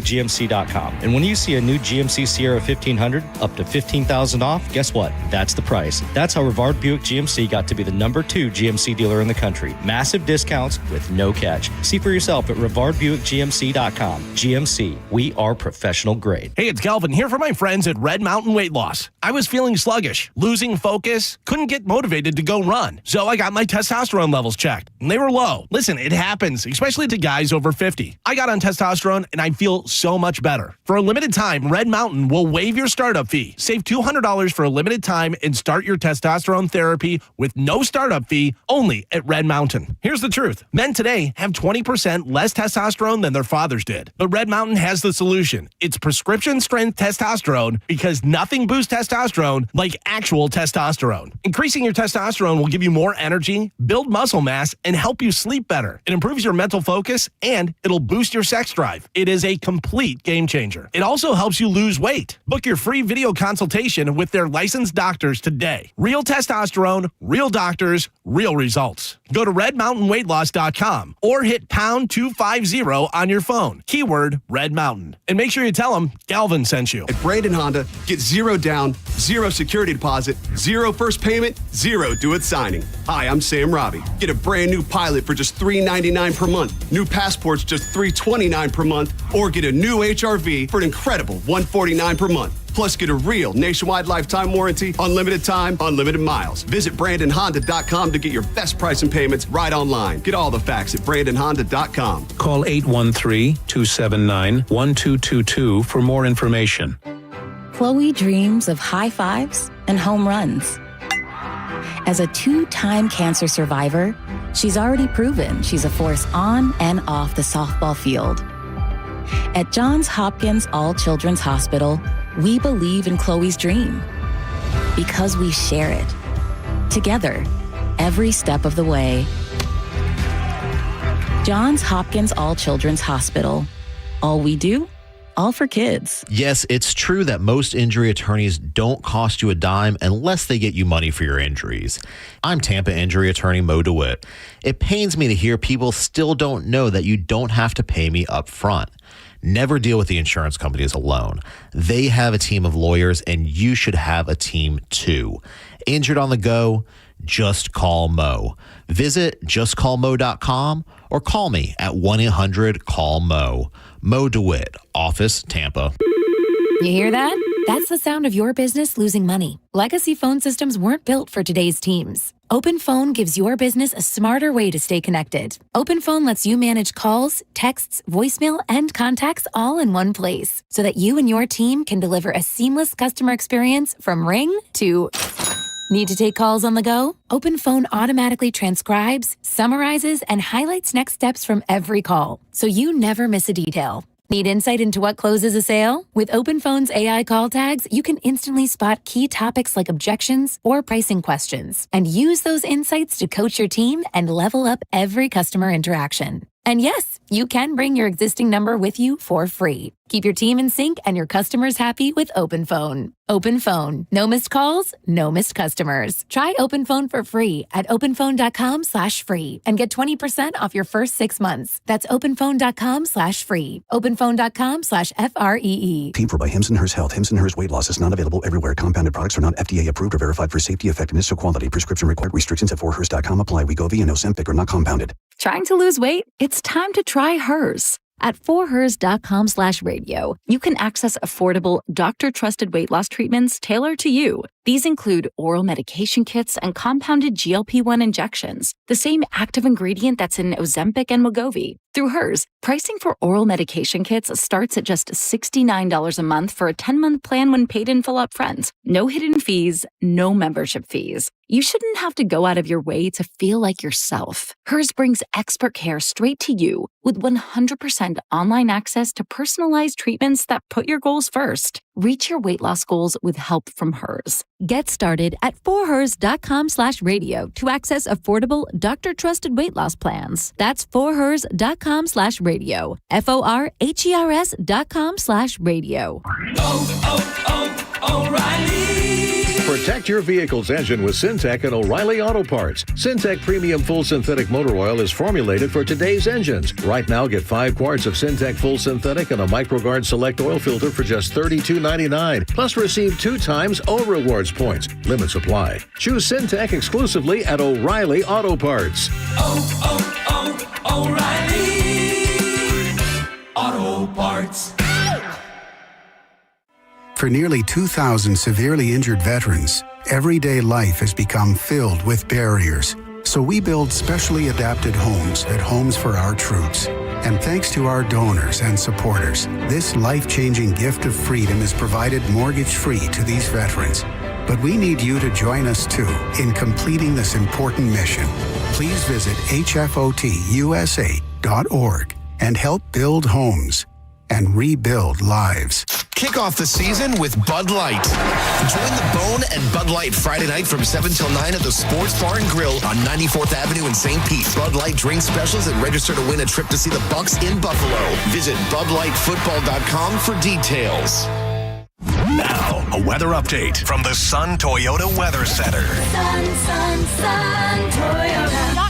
RivardBuickGMC.com. And when you see a new GMC Sierra 1500 up to $15,000 off, guess what? That's the price. That's how Rivard Buick GMC got to be the #2 GMC dealer in the country. Massive discounts with no catch. See for yourself. yourself at RivardBuickGMC.com. GMC, we are professional grade. Hey, it's Calvin here for my friends at Red Mountain Weight Loss. I was feeling sluggish, losing focus, couldn't get motivated to go run. So I got my testosterone levels checked, and they were low. Listen, it happens, especially to guys over 50. I got on testosterone, and I feel so much better. For a limited time, Red Mountain will waive your startup fee. Save $200 for a limited time and start your testosterone therapy with no startup fee only at Red Mountain. Here's the truth. Men today have 20% less testosterone than their fathers did. But Red Mountain has the solution. It's prescription strength testosterone because nothing boosts testosterone like actual testosterone. Increasing your testosterone will give you more energy, build muscle mass, and help you sleep better. It improves your mental focus and it'll boost your sex drive. It is a complete game changer. It also helps you lose weight. Book your free video consultation with their licensed doctors today. Real testosterone, real doctors, real results. Go to redmountainweightloss.com or hit pound 250 on your phone. Keyword Red Mountain. And make sure you tell them Galvin sent you. At Brandon Honda, get 0 down, 0 security deposit, 0 first payment, 0 do it signing. Hi, I'm Sam Robbie. Get a brand new Pilot for just $399 per month. New Passports just $329 per month. Or get a new HRV for an incredible $149 per month. Plus, get a real nationwide lifetime warranty, unlimited time, unlimited miles. Visit BrandonHonda.com to get your best price and payments right online. Get all the facts at BrandonHonda.com. Call 813-279-1222 for more information. Chloe dreams of high fives and home runs. As a 2-time cancer survivor, she's already proven she's a force on and off the softball field. At Johns Hopkins All Children's Hospital, we believe in Chloe's dream because we share it together every step of the way. Johns Hopkins All Children's Hospital. All we do, all for kids. Yes, it's true that most injury attorneys don't cost you a dime unless they get you money for your injuries. I'm Tampa injury attorney Mo DeWitt. It pains me to hear people still don't know that you don't have to pay me up front. Never deal with the insurance companies alone. They have a team of lawyers, and you should have a team too. Injured on the go? Just call Mo. Visit justcallmo.com or call me at 1-800-CALL-MO. Mo DeWitt, Office, Tampa. You hear that? That's the sound of your business losing money. Legacy phone systems weren't built for today's teams. OpenPhone gives your business a smarter way to stay connected. OpenPhone lets you manage calls, texts, voicemail, and contacts all in one place so that you and your team can deliver a seamless customer experience from ring to... Need to take calls on the go? OpenPhone automatically transcribes, summarizes, and highlights next steps from every call, so you never miss a detail. Need insight into what closes a sale? With OpenPhone's AI call tags, you can instantly spot key topics like objections or pricing questions, and use those insights to coach your team and level up every customer interaction. And yes, you can bring your existing number with you for free. Keep your team in sync and your customers happy with OpenPhone. OpenPhone. No missed calls, no missed customers. Try OpenPhone for free at openphone.com/free and get 20% off your first 6 months. That's openphone.com/free. openphone.com/FREE. Paid for by Hims & Hers Health. Hims & Hers Weight Loss is not available everywhere. Compounded products are not FDA approved or verified for safety, effectiveness, or quality. Prescription required. Restrictions at 4hers.com apply. Wegovy and Ozempic are not compounded. Trying to lose weight? It's time to try Hers. At 4hers.com/radio, you can access affordable, doctor-trusted weight loss treatments tailored to you. These include oral medication kits and compounded GLP-1 injections, the same active ingredient that's in Ozempic and Wegovy. Through Hers, pricing for oral medication kits starts at just $69 a month for a 10-month plan when paid in full upfront. No hidden fees, no membership fees. You shouldn't have to go out of your way to feel like yourself. Hers brings expert care straight to you with 100% online access to personalized treatments that put your goals first. Reach your weight loss goals with help from Hers. Get started at 4hers.com/radio to access affordable, doctor-trusted weight loss plans. That's 4hers.com/radio. FORHERS.com/radio. O'Reilly. Protect your vehicle's engine with Syntec and O'Reilly Auto Parts. Syntec Premium Full Synthetic Motor Oil is formulated for today's engines. Right now, get 5 quarts of Syntec Full Synthetic and a MicroGuard Select Oil Filter for just $32.99. Plus, receive 2 times O Rewards points. Limit supply. Choose Syntec exclusively at O'Reilly Auto Parts. O'Reilly. O'Reilly Auto Parts. For nearly 2,000 severely injured veterans, everyday life has become filled with barriers. So we build specially adapted homes at Homes for Our Troops. And thanks to our donors and supporters, this life-changing gift of freedom is provided mortgage-free to these veterans. But we need you to join us too in completing this important mission. Please visit hfotusa.org and help build homes and rebuild lives. Kick off the season with Bud Light. Join the Bone and Bud Light Friday night from 7 till 9 at the Sports Bar and Grill on 94th Avenue in St. Pete. Bud Light drink specials and register to win a trip to see the Bucks in Buffalo. Visit BudLightFootball.com for details. Now, a weather update from the Sun Toyota Weather Center. Sun, Toyota.com.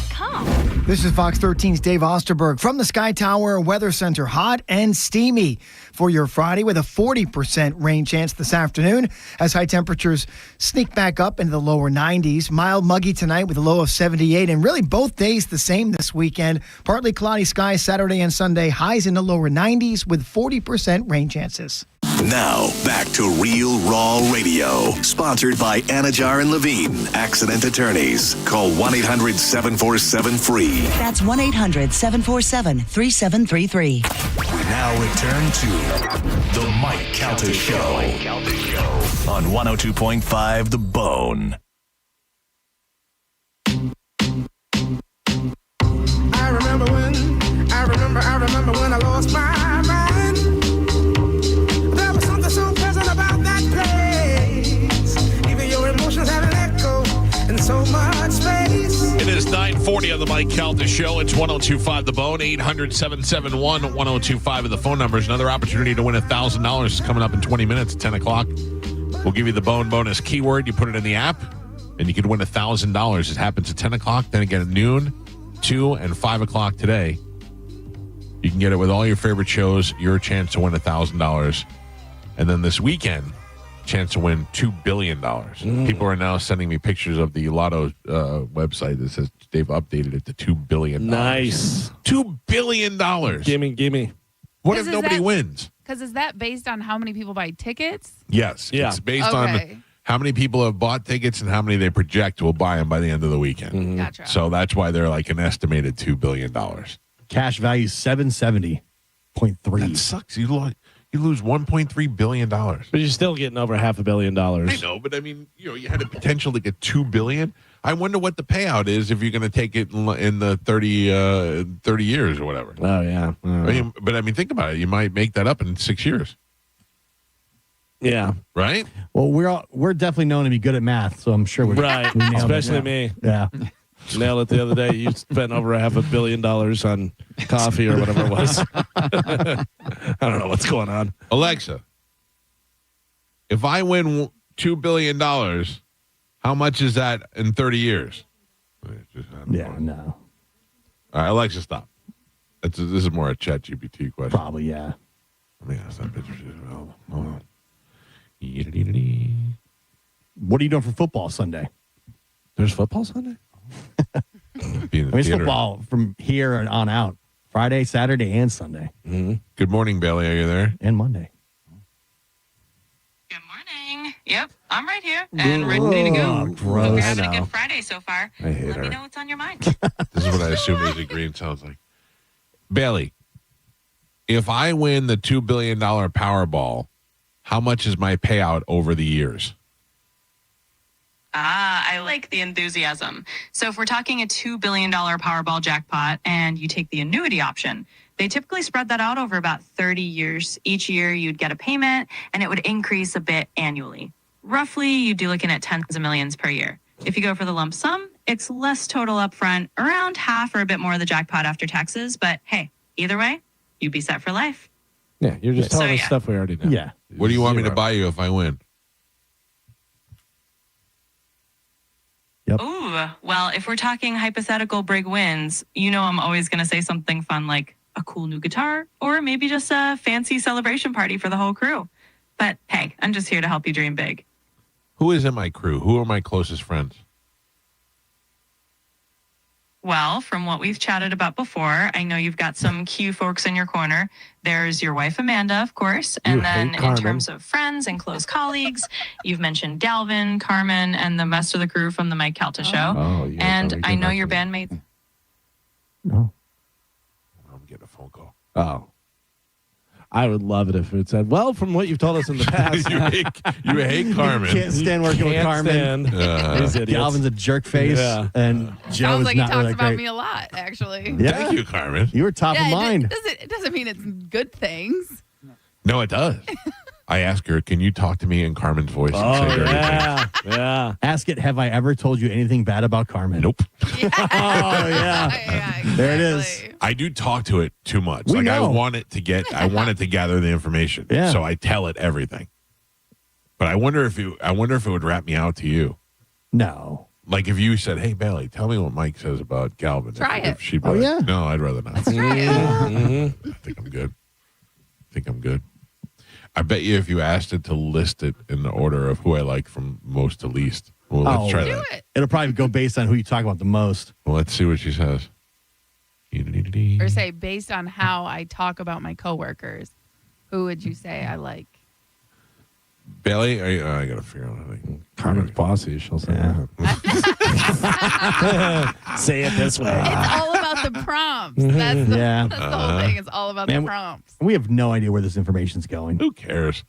This is Fox 13's Dave Osterberg from the Sky Tower Weather Center. Hot and steamy for your Friday with a 40% rain chance this afternoon as high temperatures sneak back up into the lower 90s. Mild muggy tonight with a low of 78, and really both days the same this weekend. Partly cloudy skies Saturday and Sunday, highs in the lower 90s with 40% rain chances. Now, back to Real Raw Radio. Sponsored by Anajar and Levine, accident attorneys. Call 1-800-747-FREE. That's 1-800-747-3733. We now return to The Mike Calta Show on 102.5 The Bone. I remember when I lost my mind. There was something so pleasant about that place. Even your emotions have an echo in so much space. It is 9:40 on the Mike Calta Show. It's 102.5 The Bone, 800-771-1025 of the phone numbers. Another opportunity to win $1,000 is coming up in 20 minutes, 10 o'clock. We'll give you the Bone bonus keyword. You put it in the app, and you can win $1,000. It happens at 10 o'clock, then again at noon, 2, and 5 o'clock today. You can get it with all your favorite shows, your chance to win $1,000. And then this weekend, chance to win $2 billion. People are now sending me pictures of the Lotto website that says they've updated it to $2 billion. Nice. $2 billion. Gimme. What if nobody wins? Because is that based on how many people buy tickets? Yes. Yeah. It's based on how many people have bought tickets and how many they project will buy them by the end of the weekend. Gotcha. So that's why they're like an estimated $2 billion. Cash value $770.3. That sucks. You lose $1.3 billion. But you're still getting over $500 million. I know, but I mean, you had the potential to get $2 billion. I wonder what the payout is if you're going to take it in the 30 years or whatever. Oh, yeah. But I mean, think about it. You might make that up in 6 years. Yeah. Right? Well, we're definitely known to be good at math, so I'm sure we're right. Especially me. Yeah. Nailed it the other day. You spent over $500 million on coffee or whatever it was. I don't know what's going on. Alexa, if I win $2 billion, how much is that in 30 years? No. All right, Alexa, stop. This is more a ChatGPT question. Probably, yeah. Let me ask that picture. Hold on. What are you doing for football Sunday? There's football Sunday? It's football from here and on out. Friday, Saturday, and Sunday. Mm-hmm. Good morning, Bailey. Are you there? And Monday. Yep, I'm right here and ready to go. Gross. Hope you're having a good Friday so far. I hate Let her. me know what's on your mind. This is what I assume Izzy Green sounds like. Bailey, if I win the $2 billion Powerball, how much is my payout over the years? I like the enthusiasm. So if we're talking a $2 billion Powerball jackpot and you take the annuity option, they typically spread that out over about 30 years. Each year you'd get a payment and it would increase a bit annually. Roughly, you'd be looking at tens of millions per year. If you go for the lump sum, it's less total upfront, around half or a bit more of the jackpot after taxes. But hey, either way, you'd be set for life. Yeah, you're just telling us stuff we already know. Yeah. What do you want me to buy you if I win? Yep. Ooh, well, if we're talking hypothetical big wins, you know I'm always going to say something fun like a cool new guitar or maybe just a fancy celebration party for the whole crew. But hey, I'm just here to help you dream big. Who is in my crew? Who are my closest friends? Well, from what we've chatted about before, I know you've got some key folks in your corner. There's your wife, Amanda, of course. And then in terms of friends and close colleagues, you've mentioned Galvin, Carmen, and the rest of the crew from the Mike Calta show. Oh, yeah, and I know your bandmates. I'm getting a phone call. Oh. I would love it if it said, well, from what you've told us in the past. you hate Carmen. Can't stand working with Carmen. Galvin's a jerk face. Yeah. And Joe Sounds is like he not talks really about great. me a lot, actually. Yeah. Thank you, Carmen. You were top of mind. It doesn't mean it's good things. No, it does. I asked her, can you talk to me in Carmen's voice and say dirty things? Yeah. Ask it, have I ever told you anything bad about Carmen? Nope. Oh, yeah. There it is. I do talk to it too much. We know. I want it to gather the information. Yeah. So I tell it everything. But I wonder if it would rat me out to you. No. Like if you said, "Hey Bailey, tell me what Mike says about Galvin." Try if it. She'd be Oh, like, yeah. No, I'd rather not. Try it. I think I'm good. I bet you if you asked it to list it in the order of who I like from most to least. Well, let's try that. it. It'll probably go based on who you talk about the most. Well, let's see what she says. Or say, based on how I talk about my coworkers, who would you say I like? Bailey, I gotta figure out. Carmen's bossy. She'll say say it this way. It's all about the prompts. That's the, Yeah. that's the whole thing. It's all about the prompts. We have no idea where this information's going. Who cares?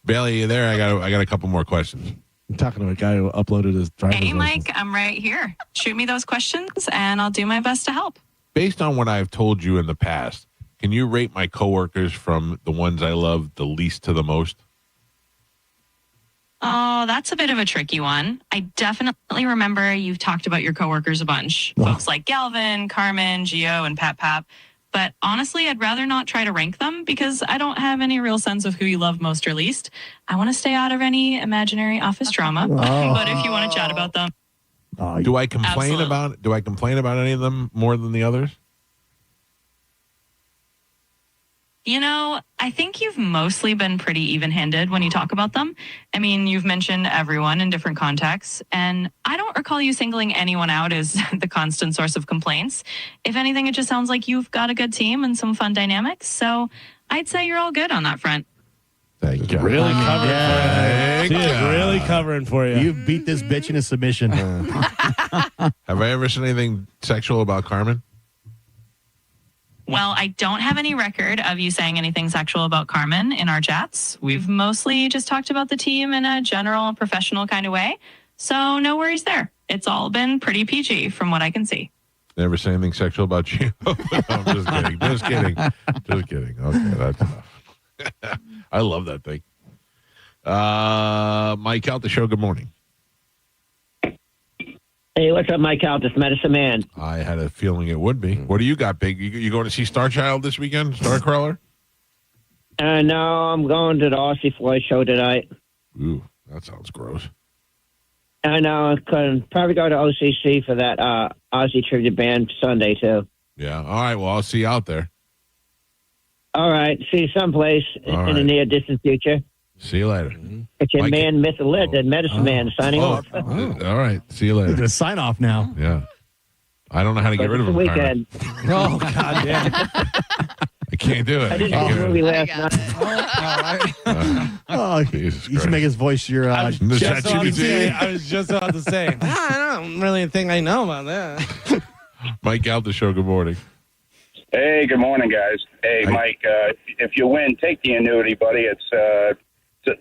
Bailey, you there? I got a couple more questions. I'm talking to a guy who uploaded his driver's Hey, license. Mike, I'm right here. Shoot me those questions, and I'll do my best to help. Based on what I've told you in the past, can you rate my coworkers from the ones I love the least to the most? Oh, that's a bit of a tricky one. I definitely remember you've talked about your coworkers a bunch. Folks like Galvin, Carmen, Gio, and Pat Pap. But honestly, I'd rather not try to rank them because I don't have any real sense of who you love most or least. I want to stay out of any imaginary office drama. But if you want to chat about them, Do I complain about any of them more than the others? you know, I think you've mostly been pretty even-handed when you talk about them. I mean, you've mentioned everyone in different contexts, and I don't recall you singling anyone out as the constant source of complaints. If anything, it just sounds like you've got a good team and some fun dynamics, so I'd say you're all good on that front. Thank you. Really covering for you. She is really covering for you. You beat this bitch in a submission. Have I ever said anything sexual about Carmen? Well, I don't have any record of you saying anything sexual about Carmen in our chats. We've mostly just talked about the team in a general professional kind of way. So no worries there. It's all been pretty PG from what I can see. Never say anything sexual about you? No, I'm just kidding. Just kidding. Okay, that's enough. I love that thing. Mike out the show. Good morning. Hey, what's up, Mike Calta, Medicine Man? I had a feeling it would be. What do you got, Big? You going to see Star Child this weekend? Starcrawler? No, I'm going to the Aussie Floyd show tonight. Ooh, that sounds gross. I know. Could probably go to OCC for that Aussie tribute band Sunday, too. Yeah. All right. Well, I'll see you out there. All right. See you someplace in the near distant future. See you later. It's your man, myth, and legend, Medicine Man, signing off. All right. See you later. Just sign off now. Yeah. I don't know how to get rid of him. Weekend. Oh, God damn. I can't do it. I did can't the get movie rid of last night. Oh, Jesus you should make his voice your. I was just about to say, I don't really think I know about that. Mike out the show. Good morning. Hey, good morning, guys. Hey, Mike, if you win, take the annuity, buddy. It's a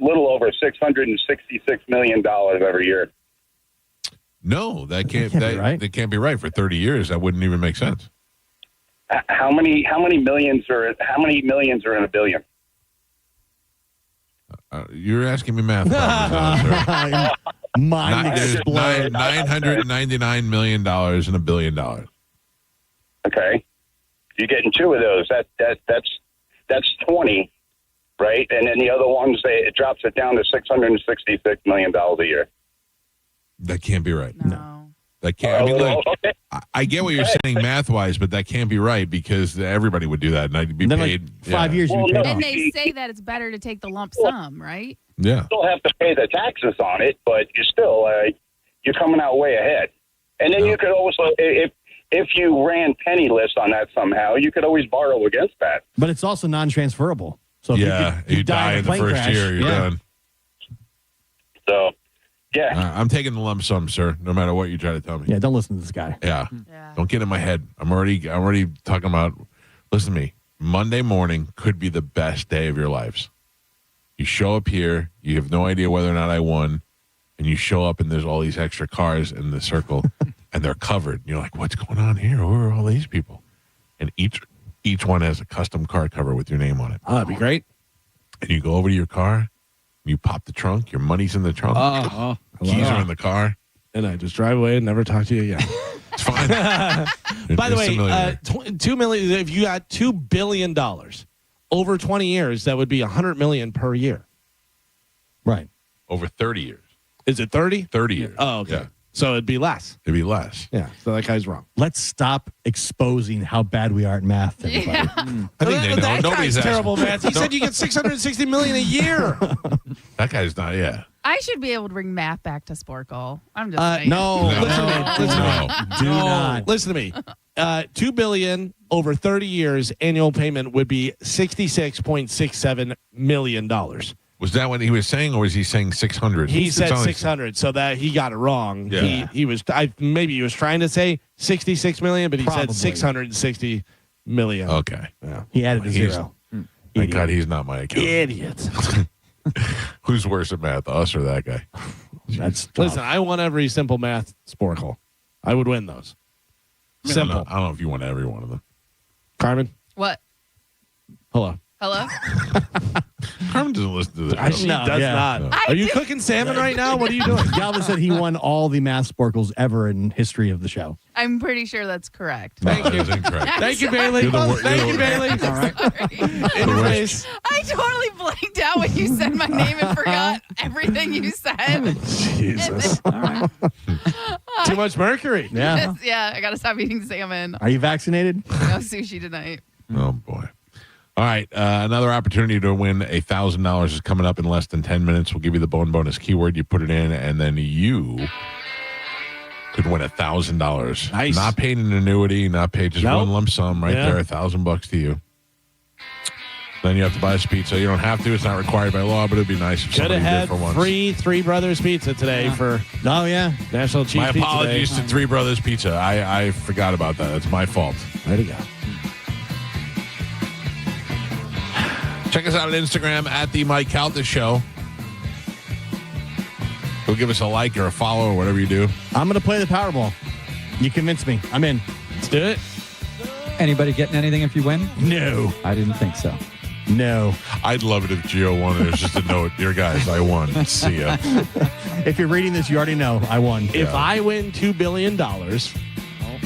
little over $666 million every year. No, that can't be right. That can't be right. For 30 years, that wouldn't even make sense. How many millions are in a billion? You're asking me math problems, Mind there's explode. $999 million in $1 billion. Okay, you're getting two of those. That's 20, right? And then the other ones, it drops it down to $666 million a year. That can't be right. No. That can't. I mean, look, I get what you're saying math-wise, but that can't be right because everybody would do that, and I'd be paid. Like 5 years, you'd be paid off. And they say that it's better to take the lump sum, right? Yeah. You still have to pay the taxes on it, but you're still you're coming out way ahead. And then you could also, if if you ran penniless on that somehow, you could always borrow against that. But it's also non-transferable. So if you die in the first crash, year, you're done. So, yeah. I'm taking the lump sum, sir, no matter what you try to tell me. Yeah, don't listen to this guy. Yeah. Don't get in my head. I'm already talking about, listen to me, Monday morning could be the best day of your lives. You show up here, you have no idea whether or not I won, and you show up and there's all these extra cars in the circle, and they're covered. And you're like, what's going on here? Who are all these people? And each one has a custom car cover with your name on it. Oh, that'd be great. And you go over to your car, you pop the trunk, your money's in the trunk, keys are in the car. And I just drive away and never talk to you again. It's fine. By the way, $2 million. If you got $2 billion over 20 years, that would be $100 million per year. Right. Over 30 years. Is it 30? 30 years. Oh, okay. Yeah. So it'd be less. It'd be less. Yeah. So that guy's wrong. Let's stop exposing how bad we are at math. To everybody. I think they know. That Nobody's guy's terrible, asking. man. He said you get $660 million a year. That guy's not. Yeah. I should be able to bring math back to Sporkle. I'm just saying. No. Listen to me. Do not. Listen to me. $2 billion over 30 years. Annual payment would be $66.67 million. Was that what he was saying, or was he saying 600? He said 600, so that he got it wrong. Yeah. He was. Maybe he was trying to say 66 million, but he Probably. said 660 million. Okay. Yeah. He added a zero. Thank God he's not my accountant. Idiot. Who's worse at math, us or that guy? That's tough. Listen, I won every simple math Sporkle. I would win those. Simple. I don't know if you want every one of them. Carmen, What? hello. Hello? Carmen doesn't listen to this. She does not. I Are you do. cooking salmon right now? What are you doing? Galvin said he won all the math sporkles ever in history of the show. I'm pretty sure that's correct. Thank you. That is incorrect. Thank you, Bailey. You're the wor- Thank you're you, the- Bailey. All right. In your face. I totally blanked out when you said my name and forgot everything you said. Jesus. Too much mercury. Yeah. Yeah, I got to stop eating salmon. Are you vaccinated? No sushi tonight. Oh, boy. All right. Another opportunity to win $1,000 is coming up in less than 10 minutes. We'll give you the bone bonus keyword. You put it in, and then you could win $1,000. Nice. Not paid an annuity, not paid just one lump sum right there, $1,000 to you. Then you have to buy us pizza. You don't have to. It's not required by law, but it'd be nice if Should have somebody did had for once. free Three Brothers Pizza today for National Cheese My Pizza apologies Day. to Three Brothers Pizza. I forgot about that. It's my fault. Way to go. Check us out on Instagram at the Mike Calta Show. Go give us a like or a follow or whatever you do. I'm going to play the Powerball. You convinced me. I'm in. Let's do it. Anybody getting anything if you win? No. I didn't think so. No. I'd love it if Gio won. There's just a note. Dear guys, I won. See ya. If you're reading this, you already know I won. If I win $2 billion,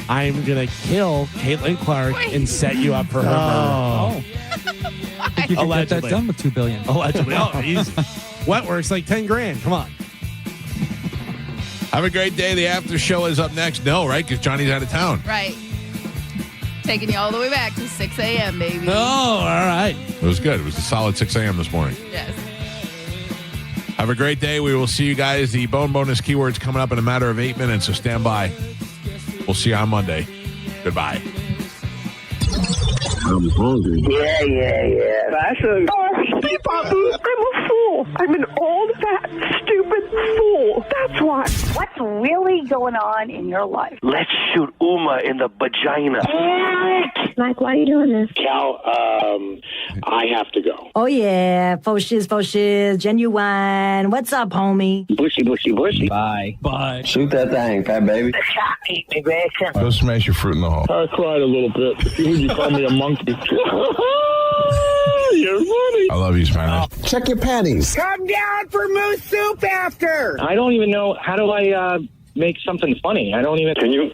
I'm going to kill Caitlin Clark and set you up for her murder. I think you can get that done with $2 billion. Allegedly. Oh, easy. Wetworks like $10,000. Come on. Have a great day. The after show is up next. No, right? Because Johnny's out of town. Right. Taking you all the way back to 6 a.m., baby. Oh, all right. It was good. It was a solid 6 a.m. this morning. Yes. Have a great day. We will see you guys. The bone bonus keyword's coming up in a matter of 8 minutes, so stand by. We'll see you on Monday. Goodbye. I'm hungry. Yeah. That's a... I'm a fool. I'm an old, fat, stupid fool. That's why. What's really going on in your life? Let's shoot Uma in the vagina. Mike, why are you doing this? Cal, I have to go. Oh, yeah. Faux shiz, genuine. What's up, homie? Bushy. Bye. Shoot that thing, fat baby. Eat me, bacon. Go smash your fruit in the hole. I cried a little bit. You call me a monkey. You're funny. I love you, Spanish. Check your panties. Come down for moose soup after. I don't even know. How do I make something funny? I don't even. Can you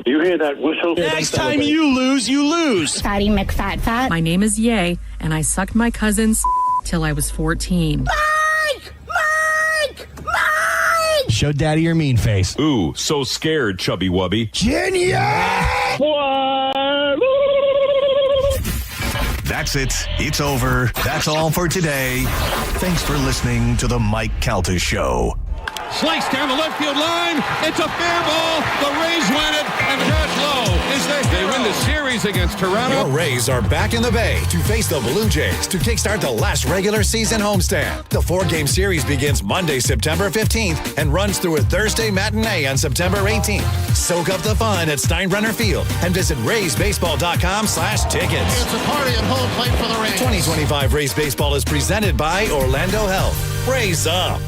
hear that whistle? Next time you lose, you lose. Fatty McFat. My name is Ye, and I sucked my cousin's till I was 14. Mike! Show daddy your mean face. Ooh, so scared, chubby wubby. That's it. It's over. That's all for today. Thanks for listening to the Mike Calta Show. Sliced down the left field line. It's a fair ball. The Rays win it, and Kurt Lowe is It's Toronto. Your Rays are back in the Bay to face the Blue Jays to kickstart the last regular season homestand. The 4-game series begins Monday, September 15th and runs through a Thursday matinee on September 18th. Soak up the fun at Steinbrenner Field and visit RaysBaseball.com/tickets. It's a party at home plate for the Rays. 2025 Rays Baseball is presented by Orlando Health. Rays up.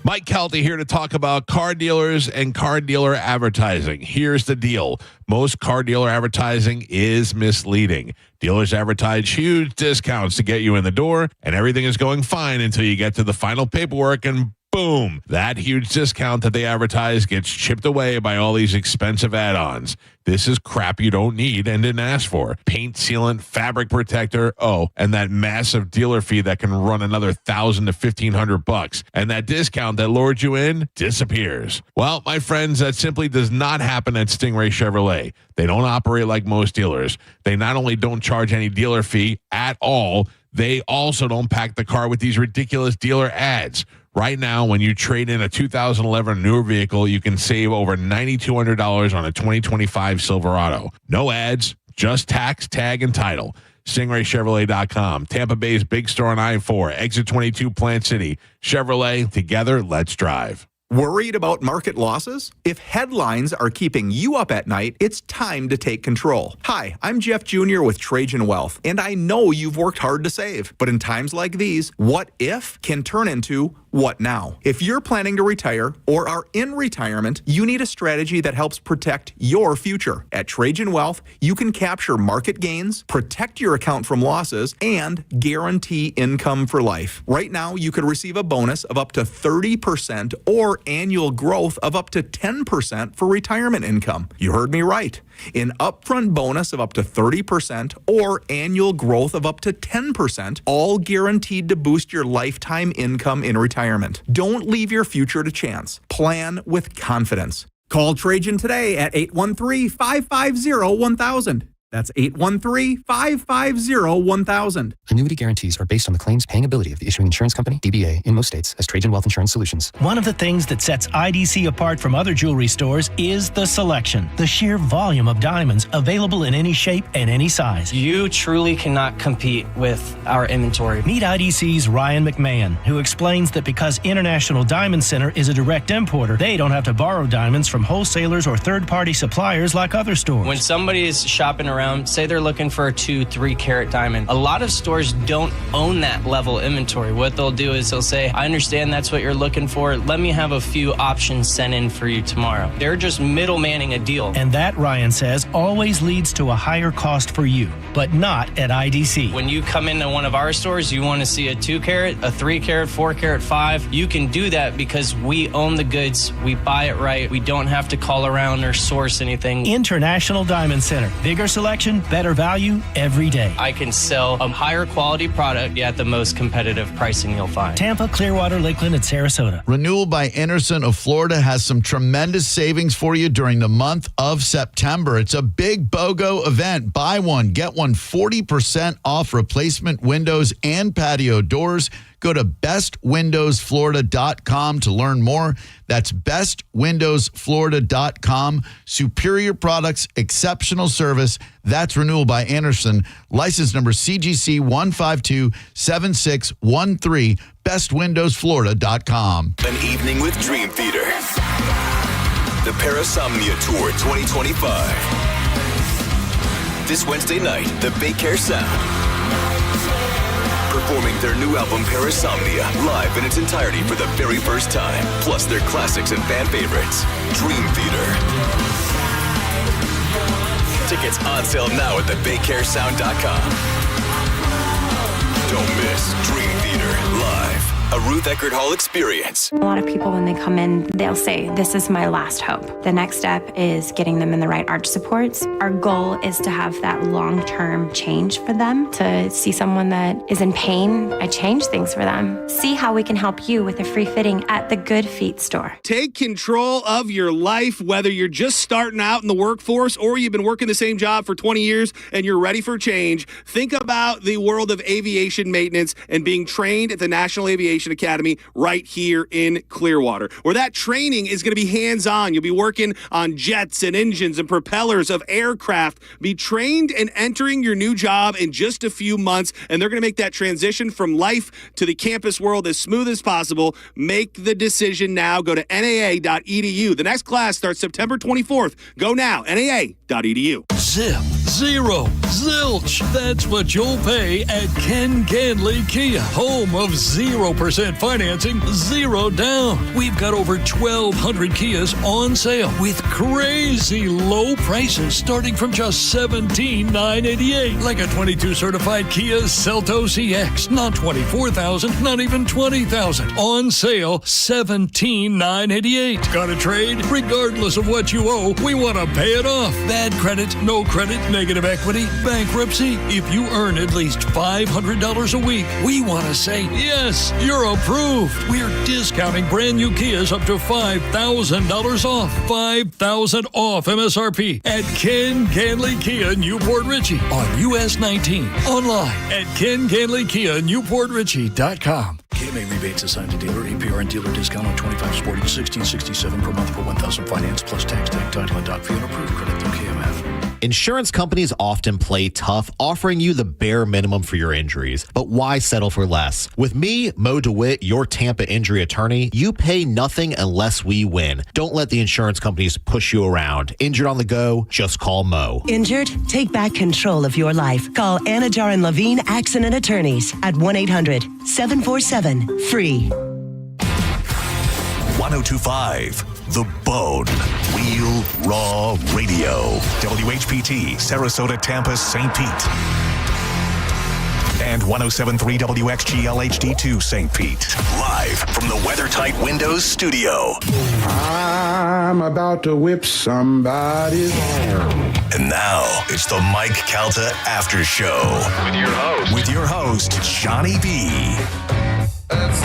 Mike Calta here to talk about car dealers and car dealer advertising. Here's the deal. Most car dealer advertising is misleading. Dealers advertise huge discounts to get you in the door, and everything is going fine until you get to the final paperwork and boom, that huge discount that they advertise gets chipped away by all these expensive add-ons. This is crap you don't need and didn't ask for. Paint sealant, fabric protector, and that massive dealer fee that can run another $1,000 to $1,500. And that discount that lured you in disappears. Well, my friends, that simply does not happen at Stingray Chevrolet. They don't operate like most dealers. They not only don't charge any dealer fee at all, they also don't pack the car with these ridiculous dealer ads. Right now, when you trade in a 2011 newer vehicle, you can save over $9,200 on a 2025 Silverado. No ads, just tax, tag, and title. StingrayChevrolet.com. Tampa Bay's big store on I-4, exit 22, Plant City. Chevrolet, together, let's drive. Worried about market losses? If headlines are keeping you up at night, it's time to take control. Hi, I'm Jeff Jr. with Trajan Wealth, and I know you've worked hard to save. But in times like these, what if can turn into what now? If you're planning to retire or are in retirement, you need a strategy that helps protect your future. At Trajan Wealth, you can capture market gains, protect your account from losses, and guarantee income for life. Right now, you could receive a bonus of up to 30% or annual growth of up to 10% for retirement income. You heard me right. An upfront bonus of up to 30% or annual growth of up to 10%, all guaranteed to boost your lifetime income in retirement. Don't leave your future to chance. Plan with confidence. Call Trajan today at 813-550-1000. That's 813-550-1000. Annuity guarantees are based on the claims paying ability of the issuing insurance company, DBA, in most states as Trajan Wealth Insurance Solutions. One of the things that sets IDC apart from other jewelry stores is the selection, the sheer volume of diamonds available in any shape and any size. You truly cannot compete with our inventory. Meet IDC's Ryan McMahon, who explains that because International Diamond Center is a direct importer, they don't have to borrow diamonds from wholesalers or third-party suppliers like other stores. When somebody is shopping around, say they're looking for a 2-3 carat diamond, a lot of stores don't own that level inventory. What they'll do is they'll say, I understand that's what you're looking for. Let me have a few options sent in for you tomorrow. They're just middlemaning a deal. And that, Ryan says, always leads to a higher cost for you, but not at IDC. When you come into one of our stores, you want to see a 2 carat, a 3 carat, 4 carat, 5. You can do that because we own the goods. We buy it right. We don't have to call around or source anything. International Diamond Center. Bigger selection, better value every day. I can sell a higher quality product at the most competitive pricing you'll find. Tampa, Clearwater, Lakeland, and Sarasota. Renewal by Anderson of Florida has some tremendous savings for you during the month of September. It's a big BOGO event. Buy one, get one 40% off replacement windows and patio doors. Go to bestwindowsflorida.com to learn more. That's bestwindowsflorida.com. Superior products, exceptional service. That's Renewal by Anderson. License number CGC 1527613. bestwindowsflorida.com. An evening with Dream Theater. The Parasomnia Tour 2025. This Wednesday night, the Baycare Sound. Performing their new album Parasomnia live in its entirety for the very first time, plus their classics and fan favorites. Dream Theater. Tickets on sale now at thebaycaresound.com. Don't miss Dream Theater live. A Ruth Eckerd Hall experience. A lot of people, when they come in, they'll say, this is my last hope. The next step is getting them in the right arch supports. Our goal is to have that long-term change for them, to see someone that is in pain. I change things for them. See how we can help you with a free fitting at the Good Feet store. Take control of your life, whether you're just starting out in the workforce or you've been working the same job for 20 years and you're ready for change. Think about the world of aviation maintenance and being trained at the National Aviation Aviation Academy right here in Clearwater, where that training is going to be hands-on. You'll be working on jets and engines and propellers of aircraft. Be trained and entering your new job in just a few months, and they're going to make that transition from life to the campus world as smooth as possible. Make the decision now. Go to NAA.edu. The next class starts September 24th. Go now, NAA.edu. Zip, zero, zilch. That's what you'll pay at Ken Canley Kia, home of 0% financing, zero down. We've got over 1,200 Kias on sale with crazy low prices starting from just $17,988. Like a 22 certified Kia Seltos EX, not $24,000, not even $20,000. On sale, $17,988. Got a trade? Regardless of what you owe, we want to pay it off. Bad credit, no credit, negative equity, bankruptcy. If you earn at least $500 a week, we want to say, yes, you're approved. We're discounting brand new Kias up to $5,000 off. $5,000 off MSRP at Ken Canley Kia, Newport Richey on US 19. Online at KenCanleyKia, NewportRichey.com. KMA rebates assigned to dealer, APR and dealer discount on 25 Sportage, 1667 per month per 1,000 finance plus tax, tag, title, and doc fee on approved credit through KMF. Insurance companies often play tough, offering you the bare minimum for your injuries. But why settle for less? With me, Mo DeWitt, your Tampa injury attorney, you pay nothing unless we win. Don't let the insurance companies push you around. Injured on the go? Just call Mo. Injured? Take back control of your life. Call Anajar and Levine Accident Attorneys at 1-800-747-FREE. 1025 The Bone. Real Raw Radio. WHPT, Sarasota, Tampa, St. Pete. And 1073 WXGL HD2 St. Pete. Live from the WeatherTight Windows studio. I'm about to whip somebody's ass. And now it's the Mike Calta After Show. With your host, Johnny B. That's